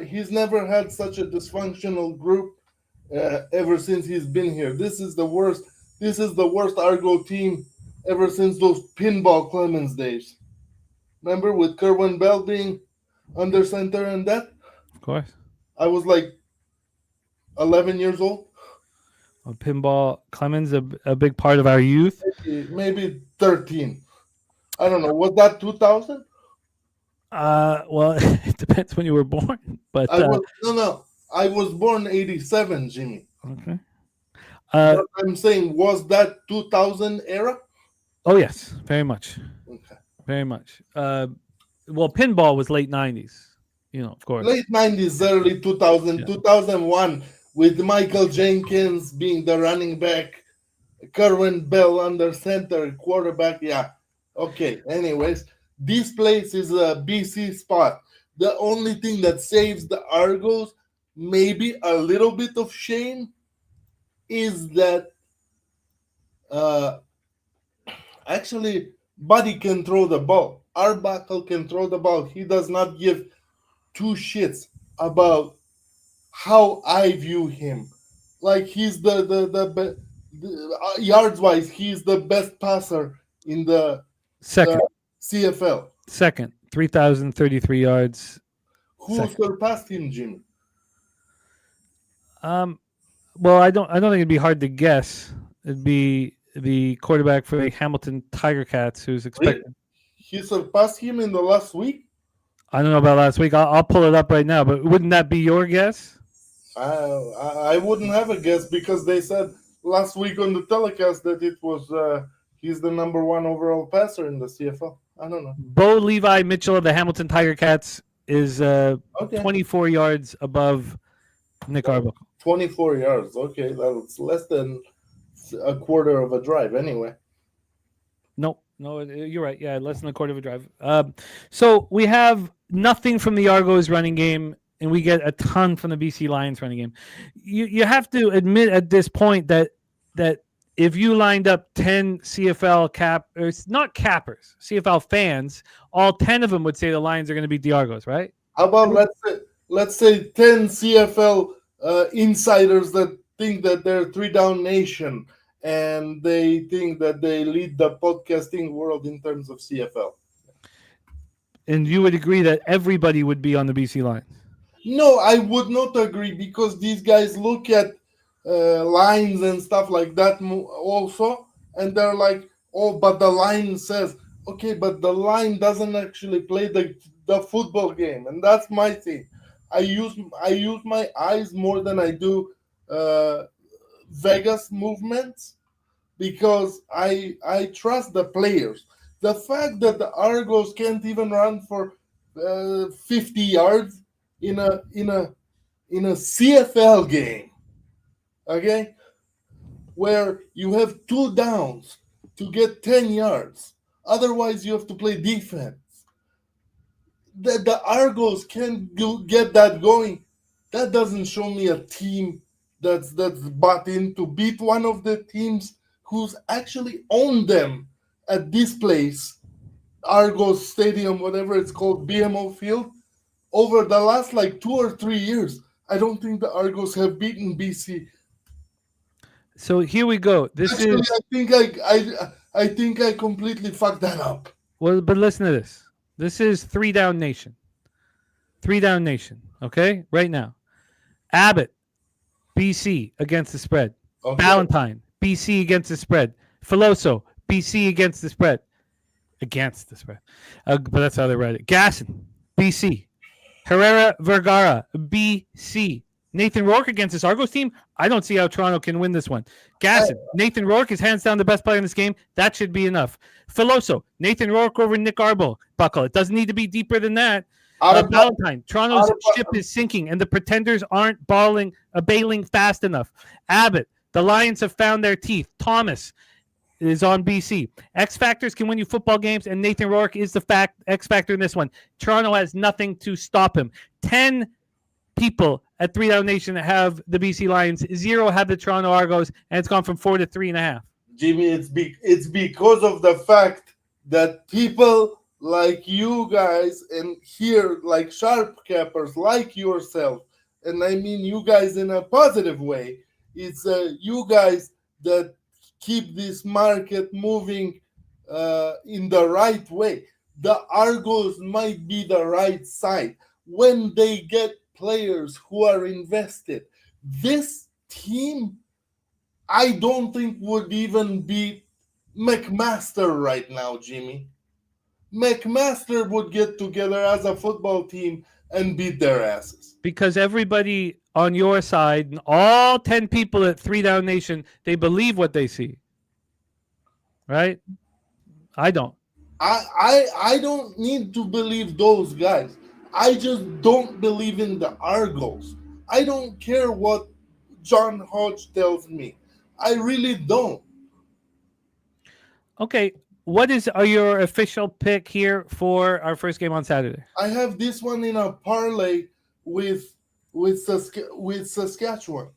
Speaker 9: he's never had such a dysfunctional group ever since he's been here. This is the worst Argo team ever since those pinball Clemens days. Remember with Kerwin Bell being under center and that?
Speaker 3: Of course.
Speaker 9: I was like 11 years old.
Speaker 3: Pinball Clemens, a big part of our youth.
Speaker 9: Maybe 13. I don't know. Was that 2000?
Speaker 3: Well, it depends when you were born. But
Speaker 9: I was born 87, Jimmy.
Speaker 3: Okay.
Speaker 9: What I'm saying, was that 2000 era?
Speaker 3: Oh yes, very much.
Speaker 9: Okay.
Speaker 3: Very much. Well, pinball was late 90s. Of course.
Speaker 9: Late 90s, early 2000, 2001, with Michael Jenkins being the running back, Kerwin Bell under center, quarterback. Yeah. Okay. Anyways, this place is a BC spot. The only thing that saves the Argos, maybe a little bit of shame, is that actually Buddy can throw the ball. Arbuckle can throw the ball. He does not give 2 shits about how I view him. Like he's the yards wise, he's the best passer in the CFL.
Speaker 3: Second, 3,033 yards.
Speaker 9: Who surpassed him, Jimmy?
Speaker 3: Well, I don't think it'd be hard to guess. It'd be the quarterback for the Hamilton Tiger Cats, who's expected.
Speaker 9: He surpassed him in the last week?
Speaker 3: I don't know about last week. I'll pull it up right now, but wouldn't that be your guess?
Speaker 9: I wouldn't have a guess because they said last week on the telecast that it was he's the number 1 overall passer in the CFL. I don't know.
Speaker 3: Bo Levi Mitchell of the Hamilton Tiger Cats is 24 yards above Nick Arbuckle.
Speaker 9: 24 yards. Okay, that's less than a quarter of a drive anyway.
Speaker 3: No, you're right. Yeah, less than a quarter of a drive. So we have nothing from the Argos running game, and we get a ton from the BC Lions running game. You have to admit at this point that if you lined up 10 CFL CFL fans, all 10 of them would say the Lions are going to beat the Argos, right?
Speaker 9: How about let's say 10 CFL insiders that think that they're 3-down nation and they think that they lead the podcasting world in terms of CFL.
Speaker 3: And you would agree that everybody would be on the BC Lions?
Speaker 9: No, I would not agree because these guys look at lines and stuff like that also, and they're like, oh, but the line says, okay, but the line doesn't actually play the football game, and that's my thing. I use my eyes more than I do Vegas movements because I trust the players. The fact that the Argos can't even run for 50 yards in a CFL game, okay, where you have 2 downs to get 10 yards. Otherwise, you have to play defense. the Argos can get that going. That doesn't show me a team that's bought in to beat one of the teams who's actually owned them at this place, Argos Stadium, whatever it's called, BMO Field, over the last like 2 or 3 years. I don't think the Argos have beaten BC.
Speaker 3: So here we go.
Speaker 9: Actually, I think I completely fucked that up.
Speaker 3: Well, but listen to this. This is 3 Down Nation. 3 Down Nation. Okay, right now. Abbott, BC against the spread.
Speaker 9: Okay.
Speaker 3: Valentine, BC against the spread. Filoso, BC against the spread. Against the spread. But that's how they write it. Gasson, BC. Herrera Vergara, BC. Nathan Rourke against this Argos team. I don't see how Toronto can win this one. Gasson, Nathan Rourke is hands down the best player in this game. That should be enough. Filoso, Nathan Rourke over Nick Arbuckle. It doesn't need to be deeper than that. Valentine, Toronto's ship is sinking, and the pretenders aren't bailing fast enough. Abbott, the Lions have found their teeth. Thomas is on BC. X Factors can win you football games, and Nathan Rourke is the X Factor in this one. Toronto has nothing to stop him. 10 people at 3 Down Nation have the BC Lions. 0 have the Toronto Argos, and it's gone from 4 to 3.5.
Speaker 9: Jimmy, it's because of the fact that people like you guys and here like sharp cappers like yourself, and I mean you guys in a positive way, it's you guys that keep this market moving in the right way. The Argos might be the right side when they get players who are invested. This team, I don't think would even beat McMaster right now, Jimmy. McMaster would get together as a football team and beat their asses.
Speaker 3: Because everybody on your side, and all 10 people at 3 Down Nation, they believe what they see. Right? I don't.
Speaker 9: I don't need to believe those guys. I just don't believe in the Argos. I don't care what John Hodge tells me. I really don't.
Speaker 3: Okay. What is your official pick here for our first game on Saturday?
Speaker 9: I have this one in a parlay with Saskatchewan.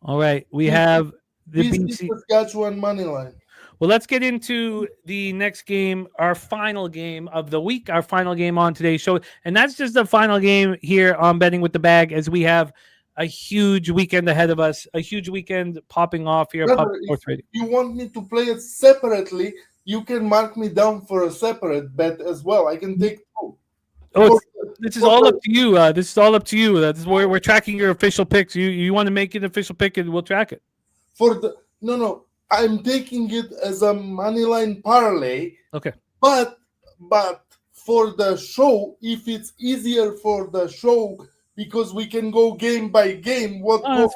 Speaker 3: All right. We have the
Speaker 9: BC Saskatchewan money line.
Speaker 3: Well, let's get into the next game, our final game of the week, our final game on today's show. And that's just the final game here on Betting with the Bag, as we have a huge weekend ahead of us, a huge weekend popping off here.
Speaker 9: Brother, if you want me to play it separately, you can mark me down for a separate bet as well. I can take 2.
Speaker 3: Oh, this is all up to you. This is all up to you. That's where we're tracking your official picks. You want to make it an official pick, and we'll track it.
Speaker 9: No. I'm taking it as a moneyline parlay.
Speaker 3: Okay.
Speaker 9: But for the show, if it's easier for the show, because we can go game by game, what goes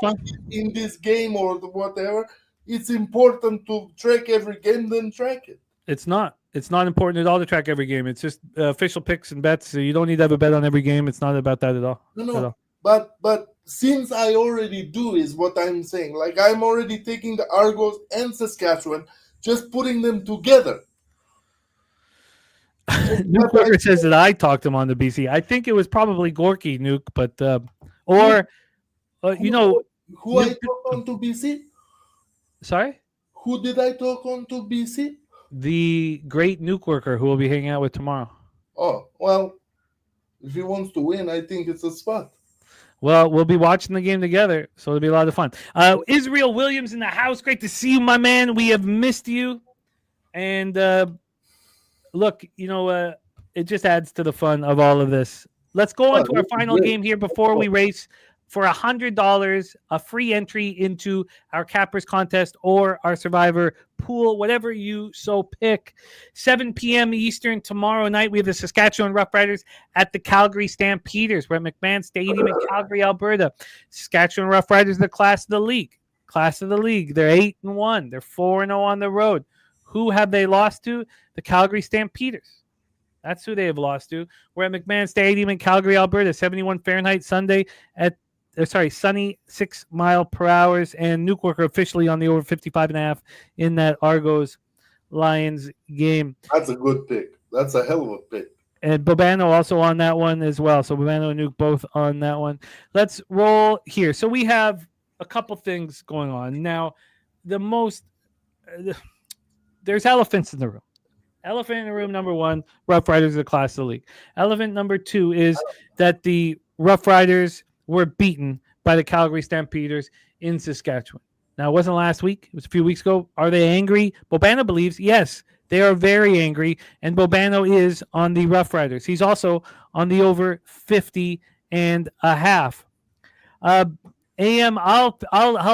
Speaker 9: in this game or whatever, it's important to track every game, then track it.
Speaker 3: It's not important at all to track every game. It's just official picks and bets. So you don't need to have a bet on every game. It's not about that at all.
Speaker 9: No. But since I already do is what I'm saying. Like I'm already taking the Argos and Saskatchewan, just putting them together.
Speaker 3: Nuke Gorki says that I talked him on the BC. I think it was probably Gorki, Nuke, but
Speaker 9: who I talk on to BC?
Speaker 3: Sorry?
Speaker 9: Who did I talk on to BC?
Speaker 3: The great Nuke Worker who will be hanging out with tomorrow.
Speaker 9: Oh, well, if he wants to win, I think it's a spot.
Speaker 3: Well, we'll be watching the game together, so it'll be a lot of fun. Israel Williams in the house. Great to see you, my man. We have missed you. And look, it just adds to the fun of all of this. Let's go on to our final game here before we race for $100, a free entry into our Cappers contest or our Survivor pool, whatever you so pick. 7 p.m. Eastern tomorrow night, we have the Saskatchewan Roughriders at the Calgary Stampeders. We're at McMahon Stadium in Calgary, Alberta. Saskatchewan Roughriders, the class of the league. They're 8-1. They're 4-0 on the road. Who have they lost to? The Calgary Stampeders. That's who they have lost to. We're at McMahon Stadium in Calgary, Alberta. 71 Fahrenheit sunny 6 mile per hour, and Nuke Worker officially on the over 55.5 in that Argos Lions game.
Speaker 9: That's a good pick. That's a hell of a pick.
Speaker 3: And Bobano also on that one as well. So Bobano and Nuke both on that one. Let's roll here. So we have a couple things going on. Now, there's elephants in the room. Elephant in the room, number one, Rough Riders are the class of the league. Elephant number two is that the Rough Riders were beaten by the Calgary Stampeders in Saskatchewan. Now, it wasn't last week. It was a few weeks ago. Are they angry? Bobano believes, yes, they are very angry, and Bobano is on the Rough Riders. He's also on the over 50.5. AM, I'll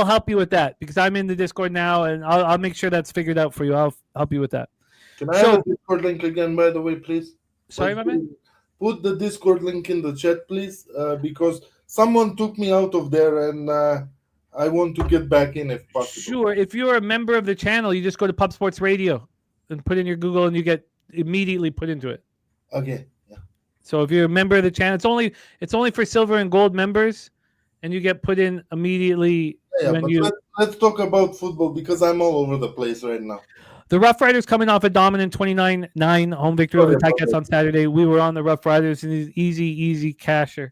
Speaker 3: help you with that because I'm in the Discord now, and I'll make sure that's figured out for you. I'll help you with that.
Speaker 9: Can I have a Discord link again, by the way, please?
Speaker 3: Sorry, my man?
Speaker 9: Put the Discord link in the chat, please, because someone took me out of there, and I want to get back in if possible.
Speaker 3: Sure. If you're a member of the channel, you just go to Pub Sports Radio and put in your Google, and you get immediately put into it.
Speaker 9: Okay. Yeah.
Speaker 3: So if you're a member of the channel, it's only for silver and gold members, and you get put in immediately.
Speaker 9: Yeah, but let's talk about football because I'm all over the place right now.
Speaker 3: The Rough Riders coming off a dominant 29-9 home victory over the Ticats on Saturday. We were on the Rough Riders in his easy casher.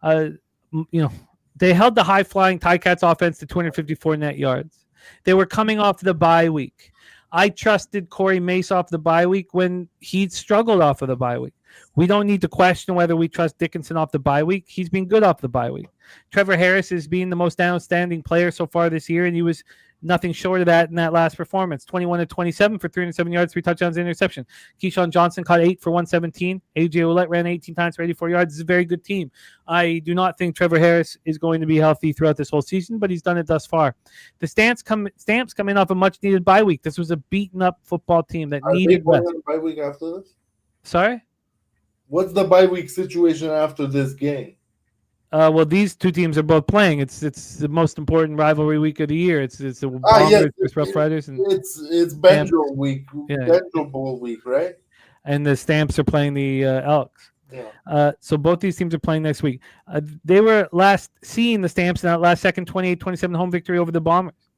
Speaker 3: They held the high-flying Ticats offense to 254 net yards. They were coming off the bye week. I trusted Corey Mace off the bye week when he'd struggled off of the bye week. We don't need to question whether we trust Dickinson off the bye week. He's been good off the bye week. Trevor Harris is being the most outstanding player so far this year, and he was nothing short of that in that last performance. 21-27 for 307 yards, 3 touchdowns, interception. Keyshawn Johnson caught 8 for 117. AJ Ouellette ran 18 times for 84 yards. It's a very good team. I do not think Trevor Harris is going to be healthy throughout this whole season, but he's done it thus far. The Stamps coming off a much-needed bye week. This was a beaten-up football team that needed rest.
Speaker 9: Bye week after this?
Speaker 3: Sorry?
Speaker 9: What's the bye week situation after this game?
Speaker 3: Well, these two teams are both playing. It's the most important rivalry week of the year. It's the Bombers versus Rough Riders, and
Speaker 9: it's Banjo week, Banjo Bowl week, right?
Speaker 3: And the Stamps are playing the Elks.
Speaker 9: Yeah.
Speaker 3: So both these teams are playing next week. They were last seeing the Stamps in that last second 28-27 home victory over the Bombers.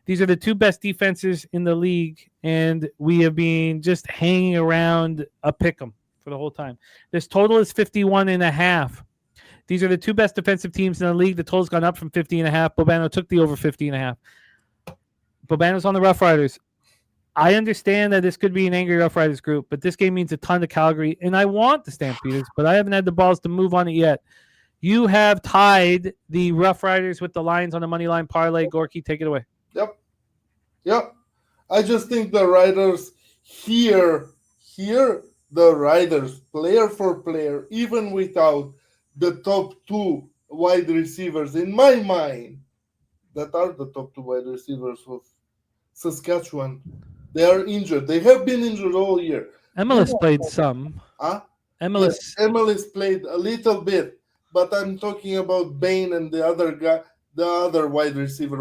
Speaker 3: These are the two best defenses in the league, and we have been just hanging around a pick'em for the whole time. This total is 51.5. These are the two best defensive teams in the league. The total's gone up from 50.5. Bobano took the over 50.5. Bobano's on the Rough Riders. I understand that this could be an angry Rough Riders group, but this game means a ton to Calgary, and I want the Stampeders, but I haven't had the balls to move on it yet. You have tied the Rough Riders with the Lions on the money line parlay. Gorky, take it away.
Speaker 9: Yep. I just think the Riders here, the Riders, player for player, even without the top two wide receivers, in my mind, that are the top two wide receivers of Saskatchewan. They are injured. They have been injured all year.
Speaker 3: MLS played some.
Speaker 9: MLS played a little bit, but I'm talking about Bain and the other guy, the other wide receiver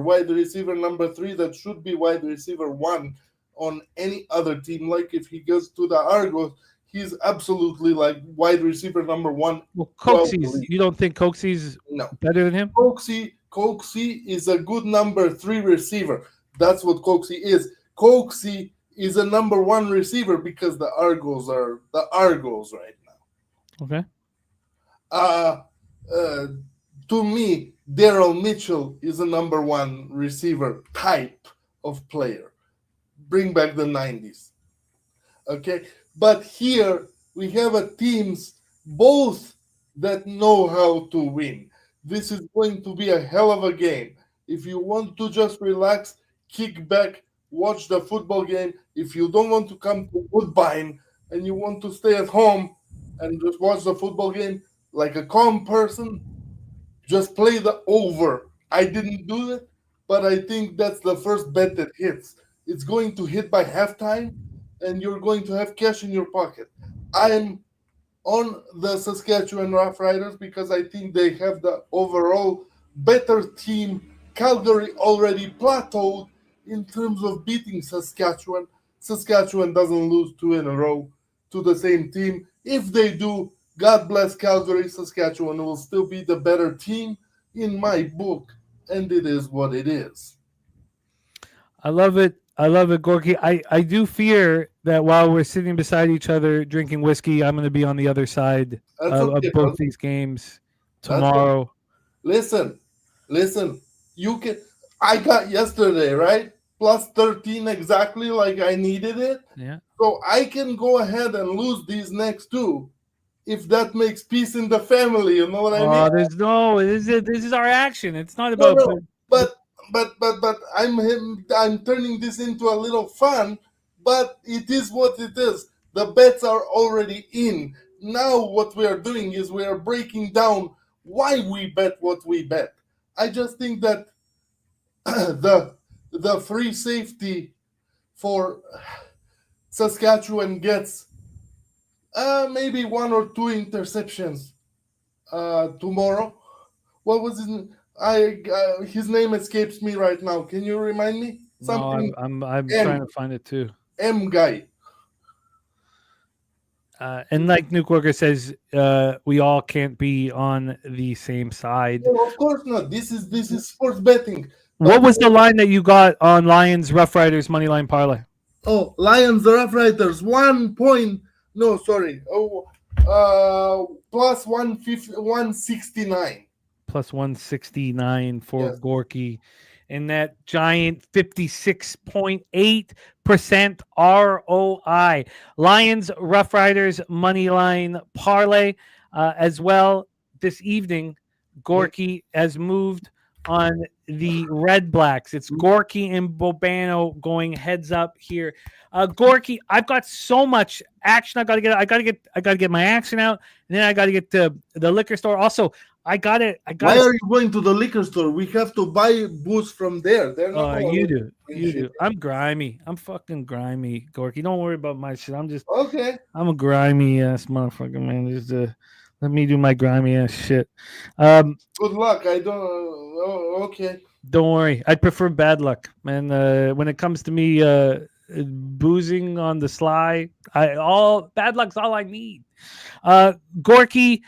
Speaker 9: number 3 that should be wide receiver 1 on any other team. Like if he goes to the Argos, he's absolutely like wide receiver number 1.
Speaker 3: Well, Coxey's, you don't think Coxey's better than him?
Speaker 9: Coxey is a good number 3 receiver. That's what Coxey is. Coxey is a number 1 receiver because the Argos are the Argos right now.
Speaker 3: Okay.
Speaker 9: To me, Daryl Mitchell is a number 1 receiver type of player. Bring back the 90s. Okay. But here we have a teams both that know how to win. This is going to be a hell of a game. If you want to just relax, kick back, watch the football game. If you don't want to come to Woodbine and you want to stay at home and just watch the football game like a calm person, just play the over. I didn't do it, but I think that's the first bet that hits. It's going to hit by halftime, and you're going to have cash in your pocket. I'm on the Saskatchewan Rough Riders because I think they have the overall better team. Calgary already plateaued in terms of beating Saskatchewan. Saskatchewan doesn't lose 2 in a row to the same team. If they do, God bless Calgary. Saskatchewan will still be the better team in my book, and it is what it is.
Speaker 3: I love it. Gorky. I do fear that while we're sitting beside each other drinking whiskey, I'm going to be on the other side of both these games tomorrow.
Speaker 9: Listen, you can. I got yesterday, right? Plus 13 exactly like I needed it.
Speaker 3: Yeah.
Speaker 9: So I can go ahead and lose these next two if that makes peace in the family. You know what I mean?
Speaker 3: This is our action. It's not about.
Speaker 9: No. But I'm turning this into a little fun. But it is what it is. The bets are already in. Now what we are doing is we are breaking down why we bet what we bet. I just think that the free safety for Saskatchewan gets maybe 1 or 2 interceptions tomorrow. What was his name? His name escapes me right now. Can you remind me?
Speaker 3: Something. No, I'm trying to find it too.
Speaker 9: M guy.
Speaker 3: And like Nuke Worker says, we all can't be on the same side.
Speaker 9: No, of course not. This is sports betting.
Speaker 3: What was the line that you got on Lions Rough Riders money line parlay?
Speaker 9: Oh, Lions Rough Riders plus 169.
Speaker 3: Plus 169 for Gorki. And that giant 56.8% ROI. Lions Rough Riders money line parlay as well this evening. Gorki has moved on the Red Blacks. It's Gorki and Bobano going heads up here. Gorki, I've got so much action. I gotta get my action out, and then I gotta get to the liquor store. Also, Why
Speaker 9: are you going to the liquor store? We have to buy booze from there. They're not.
Speaker 3: You do. I'm grimy. I'm fucking grimy, Gorky. Don't worry about my shit. I'm a grimy ass motherfucker, man. Just let me do my grimy ass shit.
Speaker 9: Good luck. Okay.
Speaker 3: Don't worry. I prefer bad luck, man. When it comes to me boozing on the sly, bad luck's all I need. Gorky.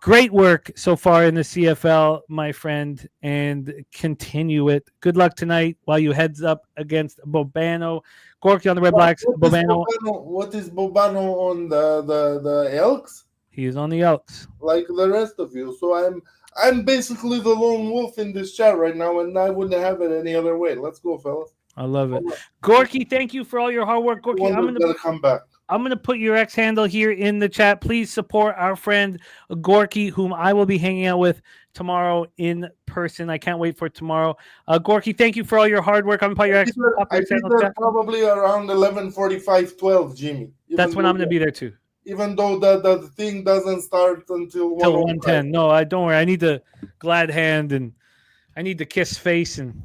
Speaker 3: Great work so far in the CFL, my friend, and continue it. Good luck tonight while you heads up against Bobano. Gorky on the Red Blacks.
Speaker 9: What is Bobano on the Elks?
Speaker 3: He is on the Elks.
Speaker 9: Like the rest of you. So I'm basically the lone wolf in this chat right now, and I wouldn't have it any other way. Let's go, fellas.
Speaker 3: I love it. Gorky, thank you for all your hard work. Gorky,
Speaker 9: I'm going to come back.
Speaker 3: I'm going to put your X handle here in the chat. Please support our friend Gorky, whom I will be hanging out with tomorrow in person. I can't wait for tomorrow. Gorky, thank you for all your hard work. I'm going to put your X
Speaker 9: handle probably around 11:45, 12, Jimmy.
Speaker 3: That's when I'm going to be there too.
Speaker 9: Even though the thing doesn't start until
Speaker 3: 1:10. No, don't worry. I need the glad hand, and I need the kiss face, and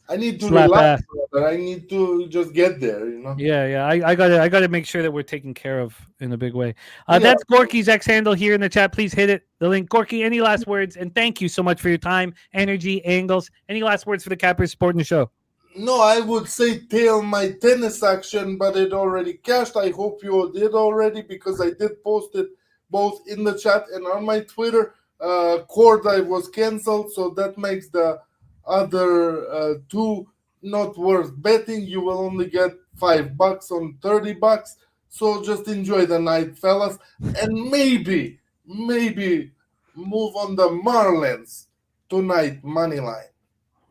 Speaker 9: I need to relax, brother. I need to just get there, you know.
Speaker 3: Yeah. I gotta make sure that we're taken care of in a big way. That's Gorky's X handle here in the chat. Please hit it. The link. Gorky, any last words? And thank you so much for your time, energy, angles. Any last words for the Cappers supporting the show?
Speaker 9: No, I would say tail my tennis action, but it already cashed. I hope you all did already, because I did post it both in the chat and on my Twitter. Corda was canceled, so that makes the other two not worth betting. You will only get $5 on $30. So just enjoy the night, fellas, and maybe move on the Marlins tonight money line.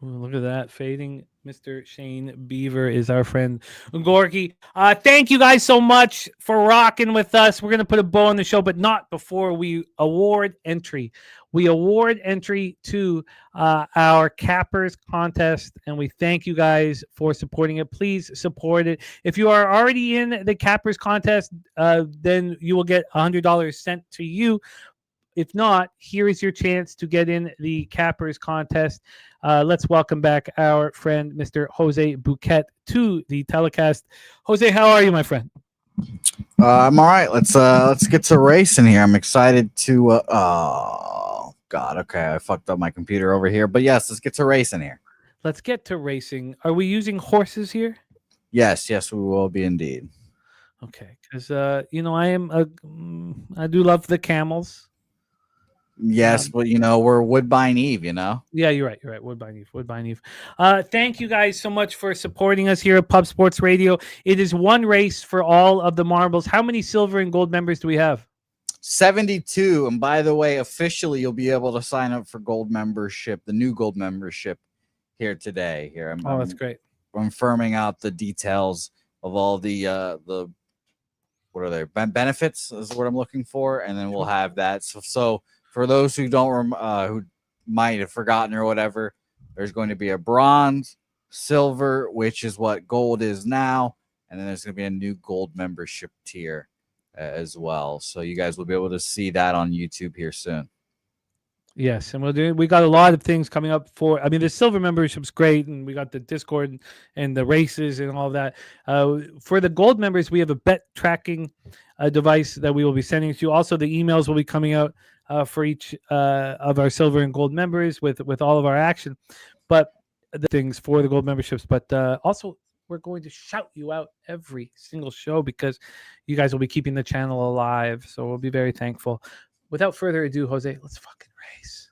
Speaker 3: Look at that fading. Mr. Shane Beaver is our friend Gorky. Thank you guys so much for rocking with us. We're going to put a bow on the show, but not before we award entry. We award entry to our Cappers contest, and we thank you guys for supporting it. Please support it. If you are already in the Cappers contest, then you will get $100 sent to you. If not, here is your chance to get in the Cappers contest. Let's welcome back our friend, Mr. Jose Bouquet, to the telecast. Jose, how are you, my friend?
Speaker 4: I'm all right. Let's get to racing here. I'm excited to. Oh God, okay, I fucked up my computer over here. But yes, let's get to racing here.
Speaker 3: Let's get to racing. Are we using horses here?
Speaker 4: Yes, we will be indeed.
Speaker 3: Okay, because I do love the camels.
Speaker 4: Yes, but we're Woodbine Eve,
Speaker 3: Yeah, you're right. You're right. Woodbine Eve. Thank you guys so much for supporting us here at Pub Sports Radio. It is one race for all of the marbles. How many silver and gold members do we have?
Speaker 4: 72. And by the way, officially, you'll be able to sign up for gold membership, the new gold membership here today.
Speaker 3: That's great.
Speaker 4: I'm firming out the details of all the what are they? Benefits is what I'm looking for. And then we'll have that. So for those who who might have forgotten or whatever, there's going to be a bronze, silver, which is what gold is now. And then there's going to be a new gold membership tier as well. So you guys will be able to see that on YouTube here soon.
Speaker 3: Yes, and we got a lot of things coming up the silver membership's great, and we got the Discord and the races and all that. For the gold members, we have a bet tracking device that we will be sending to you. Also, the emails will be coming out for each of our silver and gold members with all of our action. But the things for the gold memberships, but also we're going to shout you out every single show because you guys will be keeping the channel alive. So we'll be very thankful. Without further ado, Jose, let's fucking race.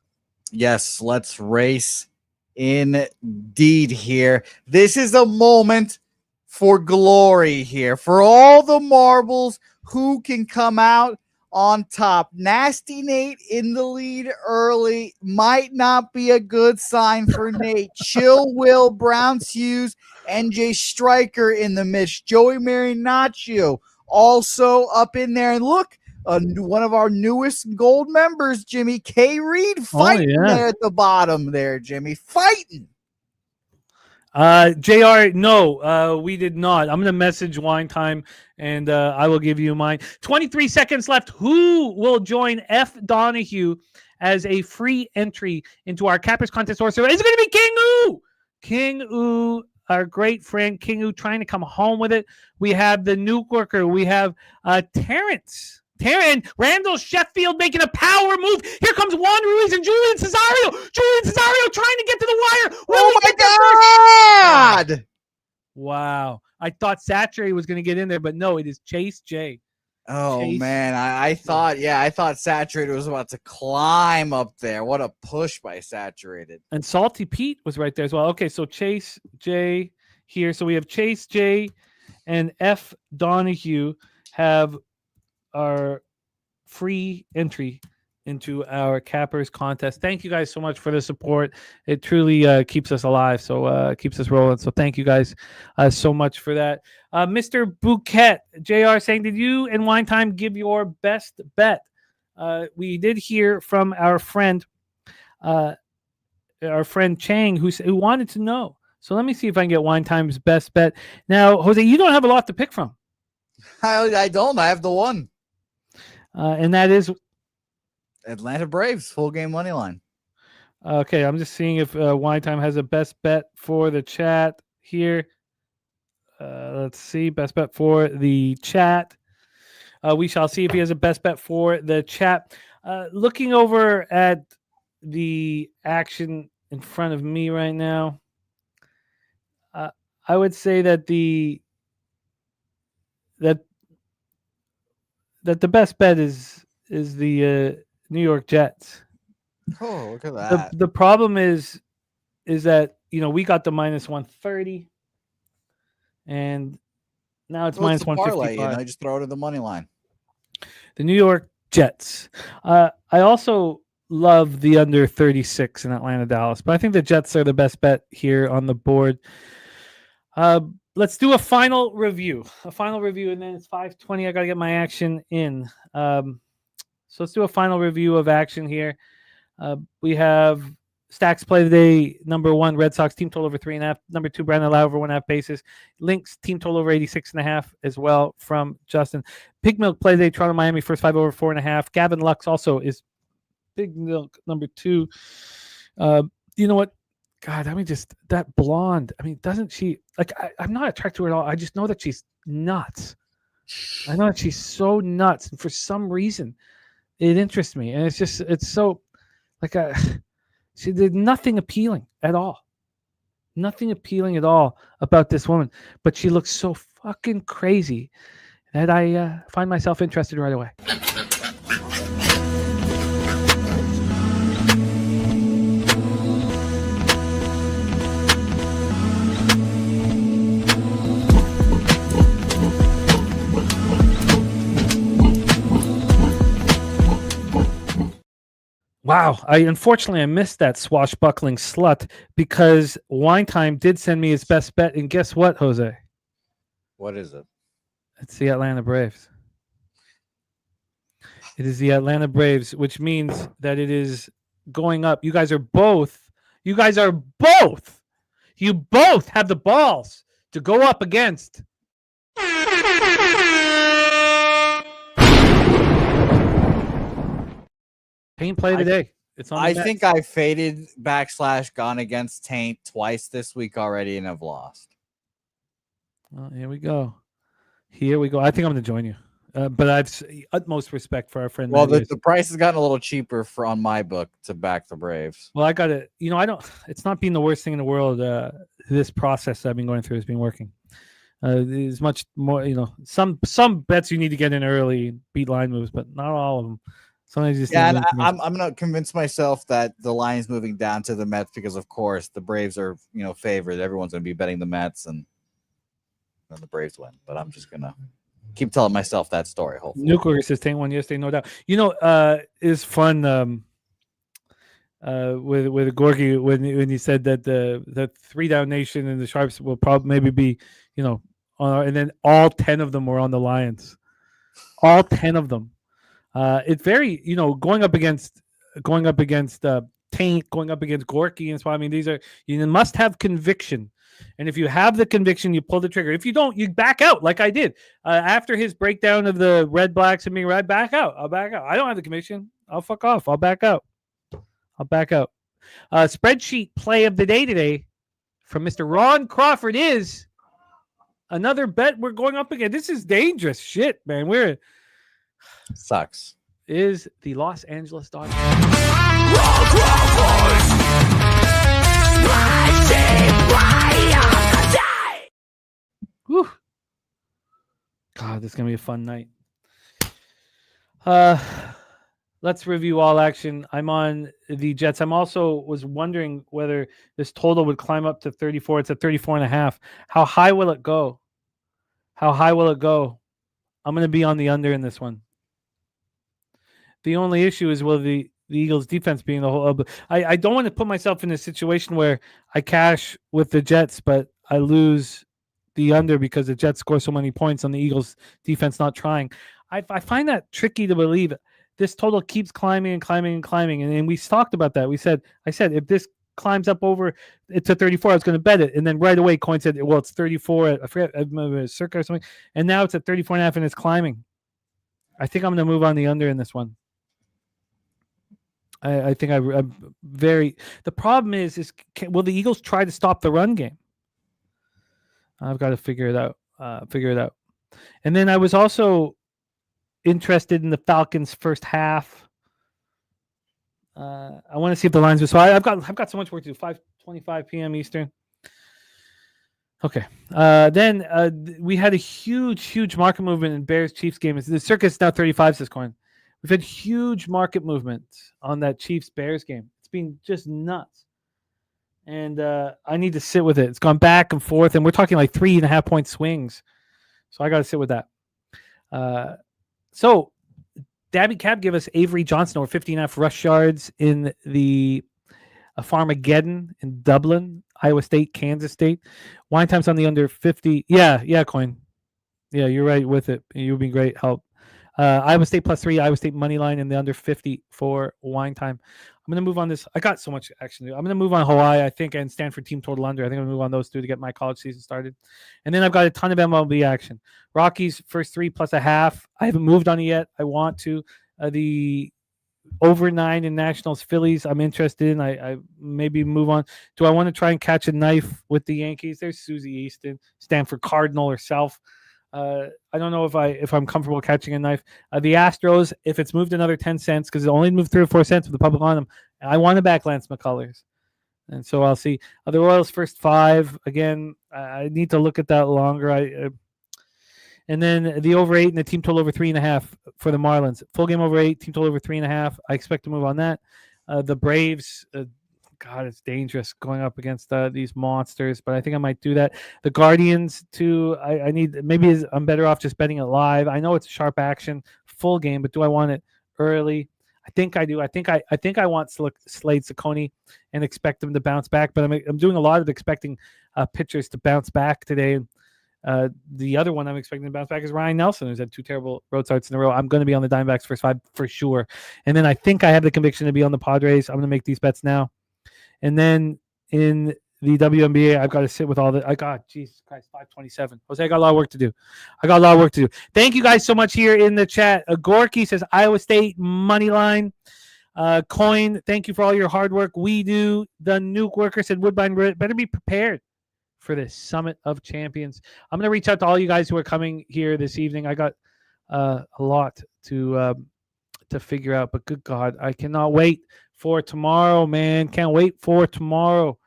Speaker 4: Yes, let's race indeed here. This is a moment for glory here. For all the marbles, who can come out on top? Nasty Nate in the lead early might not be a good sign for Nate. Chill Will, Browns Hughes, NJ Stryker in the midst. Joey Marinaccio also up in there. And look, one of our newest gold members, Jimmy K. Reed, fighting there at the bottom there, Jimmy. Fighting.
Speaker 3: JR, no, we did not. I'm going to message Wine Time, and I will give you mine. 23 seconds left. Who will join F. Donahue as a free entry into our Cappers Contest or survey? It's going to be King Oo. King Oo, our great friend King Oo, trying to come home with it. We have the Nuke Worker. We have Terrence. Randall Sheffield making a power move. Here comes Juan Ruiz and Julian Cesario. Julian Cesario trying to get to the wire.
Speaker 4: Oh my God!
Speaker 3: Wow. I thought Satchery was going to get in there, but no, it is Chase J.
Speaker 4: Oh, man. I thought Saturated was about to climb up there. What a push by Saturated.
Speaker 3: And Salty Pete was right there as well. Okay, so Chase J here. So we have Chase J and F. Donahue have our free entry into our Cappers contest. Thank you guys so much for the support. It truly keeps us alive, so keeps us rolling. So thank you guys so much for that. Mr. Bouquet, JR saying, did you and Wine Time give your best bet? We did hear from our friend Chang, who wanted to know. So let me see if I can get Wine Time's best bet. Now, Jose, you don't have a lot to pick from.
Speaker 4: I don't. I have the one.
Speaker 3: And that is
Speaker 4: Atlanta Braves, full game money line.
Speaker 3: Okay, I'm just seeing if Wine Time has a best bet for the chat here. Let's see, best bet for the chat. We shall see if he has a best bet for the chat. Looking over at the action in front of me right now, I would say that the best bet is the New York Jets.
Speaker 4: Oh, look at that.
Speaker 3: The problem is that we got the minus 130, and now it's minus 155.
Speaker 4: I just throw it at the money line.
Speaker 3: The New York Jets. I also love the under 36 in Atlanta Dallas, but I think the Jets are the best bet here on the board. Let's do a final review, and then it's 5:20. I got to get my action in. So let's do a final review of action here. We have Stacks play today. Number 1, Red Sox team total over 3.5. Number 2, Brandon Lau over 1.5 bases. Lynx team total over 86.5 as well from Justin. Pig Milk play today. Toronto, Miami first 5 over 4.5. Gavin Lux also is Pig Milk number 2. You know what? God, that blonde. Doesn't she I'm not attracted to her at all. I just know that she's nuts. I know that she's so nuts, and for some reason, it interests me. And it's so she did nothing appealing at all. Nothing appealing at all about this woman, but she looks so fucking crazy that I find myself interested right away. Wow. Unfortunately I missed that swashbuckling slut because Wine Time did send me his best bet, and guess what, Jose?
Speaker 4: What is it?
Speaker 3: It's the Atlanta Braves. It is the Atlanta Braves, which means that it is going up. You both have the balls to go up against Paint play today. It's on.
Speaker 4: I think I faded / gone against Taint twice this week already and have lost.
Speaker 3: Well, here we go. I think I'm going to join you. But I've utmost respect for our friend.
Speaker 4: Well, the price has gotten a little cheaper on my book to back the Braves.
Speaker 3: Well, I got to, I don't, it's not been the worst thing in the world. This process I've been going through has been working. There's much more, some bets you need to get in early, beat line moves, but not all of them. Sometimes you just
Speaker 4: and I'm going to convince myself that the line's moving down to the Mets because, of course, the Braves are, favored. Everyone's going to be betting the Mets and then the Braves win. But I'm just going to keep telling myself that story. Hopefully,
Speaker 3: Nuclear says Tank won yesterday, no doubt. It's fun with Gorki when he said that the 3-down nation and the Sharps will probably maybe be and then all 10 of them were on the Lions, all 10 of them. It's very going up against Taint, going up against Gorki and so I mean these are you must have conviction. And if you have the conviction, you pull the trigger. If you don't, you back out like I did. After his breakdown of the Red Blacks and being red, back out. I'll back out. I don't have the conviction. I'll fuck off. I'll back out. Spreadsheet play of the day today from Mr. Ron Crawford is another bet we're going up again. This is dangerous shit, man.
Speaker 4: Sucks.
Speaker 3: Is the Los Angeles Dodgers.
Speaker 10: Ron Crawford!
Speaker 3: Whew. God, this is going to be a fun night. Let's review all action. I'm on the Jets. I'm also was wondering whether this total would climb up to 34. It's at 34.5. How high will it go? I'm going to be on the under in this one. The only issue is will the Eagles defense being the whole. I don't want to put myself in a situation where I cash with the Jets, but I lose the under because the Jets score so many points on the Eagles defense not trying. I find that tricky to believe. This total keeps climbing and climbing and climbing. And we talked about that. I said, if this climbs up over to 34, I was going to bet it. And then right away, Coin said, well, it's 34. I forget, circa or something. And now it's at 34.5 and it's climbing. I think I'm going to move on the under in this one. I think I'm very. The problem is will the Eagles try to stop the run game? I've got to figure it out. And then I was also interested in the Falcons first half. I want to see if the lines are. So I've got so much work to do. 5:25 p.m. Eastern. Okay. Then we had a huge market movement in Bears Chiefs game. The circus now 35 says Coin. We've had huge market movement on that Chiefs Bears game. It's been just nuts. And I need to sit with it. It's gone back and forth, and we're talking like 3.5 point swings. So I got to sit with that. So Daby Cab gave us Avery Johnson over 15.5 rush yards in the Farmageddon in Dublin, Iowa State, Kansas State. Wine times on the under 50. Yeah, Coin. Yeah, you're right with it. You've been great help. Iowa State +3, Iowa State money line, and the under 50 for Wine time. I'm going to move on this. I got so much action to do. I'm going to move on Hawaii, I think, and Stanford team total under. I think I'm going to move on those two to get my college season started. And then I've got a ton of MLB action. Rockies first 3 +0.5. I haven't moved on it yet. I want to. The over 9 in Nationals Phillies, I'm interested in. I maybe move on. Do I want to try and catch a knife with the Yankees? There's Susie Easton, Stanford Cardinal herself. I don't know if I'm comfortable catching a knife. The Astros, if it's moved another 10 cents, because it only moved 3 or 4 cents with the public on them, I want to back Lance McCullers. And so I'll see. The Royals first 5. Again, I need to look at that longer. And then the over 8 and the team total over 3.5 for the Marlins. Full game over 8, team total over 3.5. I expect to move on that. The Braves, God, it's dangerous going up against these monsters, but I think I might do that. The Guardians, too, I need, maybe I'm better off just betting it live. I know it's sharp action, full game, but do I want it early? I think I do. I think I want Slade Ciccone and expect him to bounce back. But I'm doing a lot of expecting pitchers to bounce back today. The other one I'm expecting to bounce back is Ryan Nelson, who's had 2 terrible road starts in a row. I'm going to be on the Diamondbacks first 5 for sure. And then I think I have the conviction to be on the Padres. I'm going to make these bets now. And then in the WNBA, I've got to sit with all the. Jesus Christ, 5:27. Jose, I got a lot of work to do. Thank you guys so much here in the chat. Gorky says Iowa State money line. Coin, thank you for all your hard work. We do. The Nuke Worker said Woodbine better be prepared for this Summit of Champions. I'm going to reach out to all you guys who are coming here this evening. I got a lot to figure out, but good God, I cannot wait for tomorrow, man. Can't wait for tomorrow.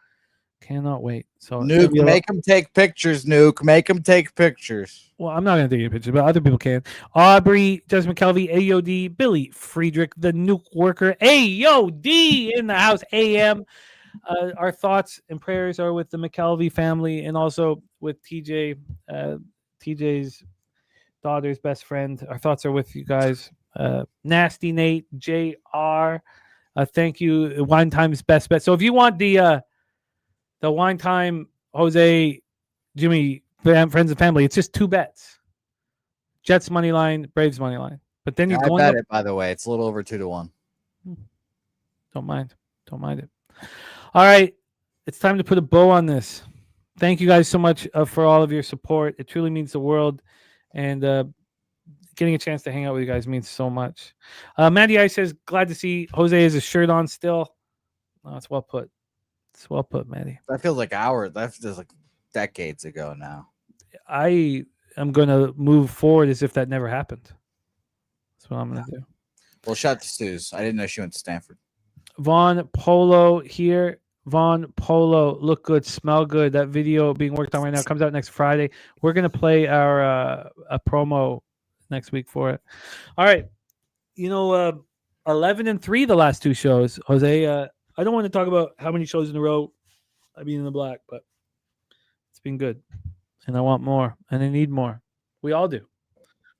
Speaker 3: Cannot wait. So
Speaker 4: Nuke, make them take pictures, Nuke. Make them take pictures.
Speaker 3: Well, I'm not going to take a picture, but other people can. Aubrey, Jasmine McKelvey, AOD, Billy Friedrich, the Nuke Worker, AOD in the house, AM. Our thoughts and prayers are with the McKelvey family and also with TJ, TJ's daughter's best friend. Our thoughts are with you guys. Nasty Nate, JR. Thank you. Wine Time's best bet. So if you want the Wine Time, Jose, Jimmy, friends and family, it's just 2 bets. Jets money line, Braves money line. But then you're going
Speaker 4: bet it, by the way. It's a little over 2-1.
Speaker 3: Don't mind it. All right. It's time to put a bow on this. Thank you guys so much for all of your support. It truly means the world. And getting a chance to hang out with you guys means so much. Mandy I says, glad to see Jose has a shirt on still. Oh, it's well put. It's well put, Mandy.
Speaker 4: That feels like hours. That feels like decades ago now.
Speaker 3: I am going to move forward as if that never happened. That's what I'm going to do.
Speaker 4: Well, shout out to Suze. I didn't know she went to Stanford.
Speaker 3: Vaughn Polo here. Vaughn Polo, look good, smell good. That video being worked on right now comes out next Friday. We're going to play our a promo next week for it. All right. 11-3 the last 2 shows. Jose, I don't want to talk about how many shows in a row I've been in the black, but it's been good. And I want more. And I need more. We all do.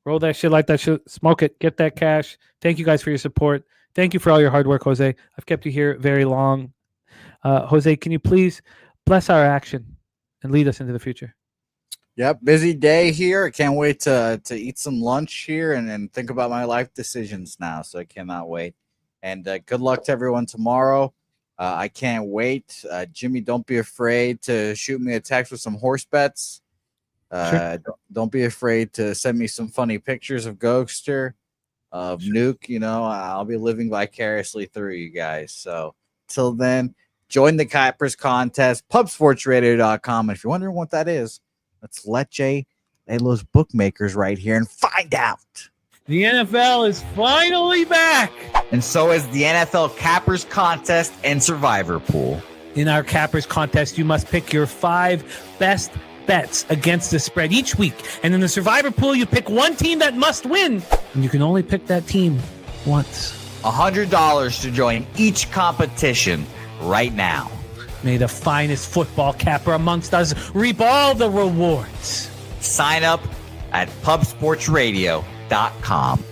Speaker 3: Roll that shit, like that shit, smoke it, get that cash. Thank you guys for your support. Thank you for all your hard work, Jose. I've kept you here very long. Jose, can you please bless our action and lead us into the future?
Speaker 4: Yep, busy day here. I can't wait to eat some lunch here and think about my life decisions now, so I cannot wait. And good luck to everyone tomorrow. I can't wait. Jimmy, don't be afraid to shoot me a text with some horse bets.
Speaker 3: Sure.
Speaker 4: Don't be afraid to send me some funny pictures of Ghoster, of Nuke. I'll be living vicariously through you guys. So till then, join the Kuipers contest, pubsportsradio.com. And if you're wondering what that is, let's let Jay those bookmakers right here and find out.
Speaker 3: The NFL is finally back.
Speaker 4: And so is the NFL Cappers contest and Survivor Pool.
Speaker 3: In our Cappers contest, you must pick your 5 best bets against the spread each week. And in the Survivor Pool, you pick one team that must win. And you can only pick that team once.
Speaker 4: $100 to join each competition right now.
Speaker 3: May the finest football capper amongst us reap all the rewards.
Speaker 4: Sign up at pubsportsradio.com.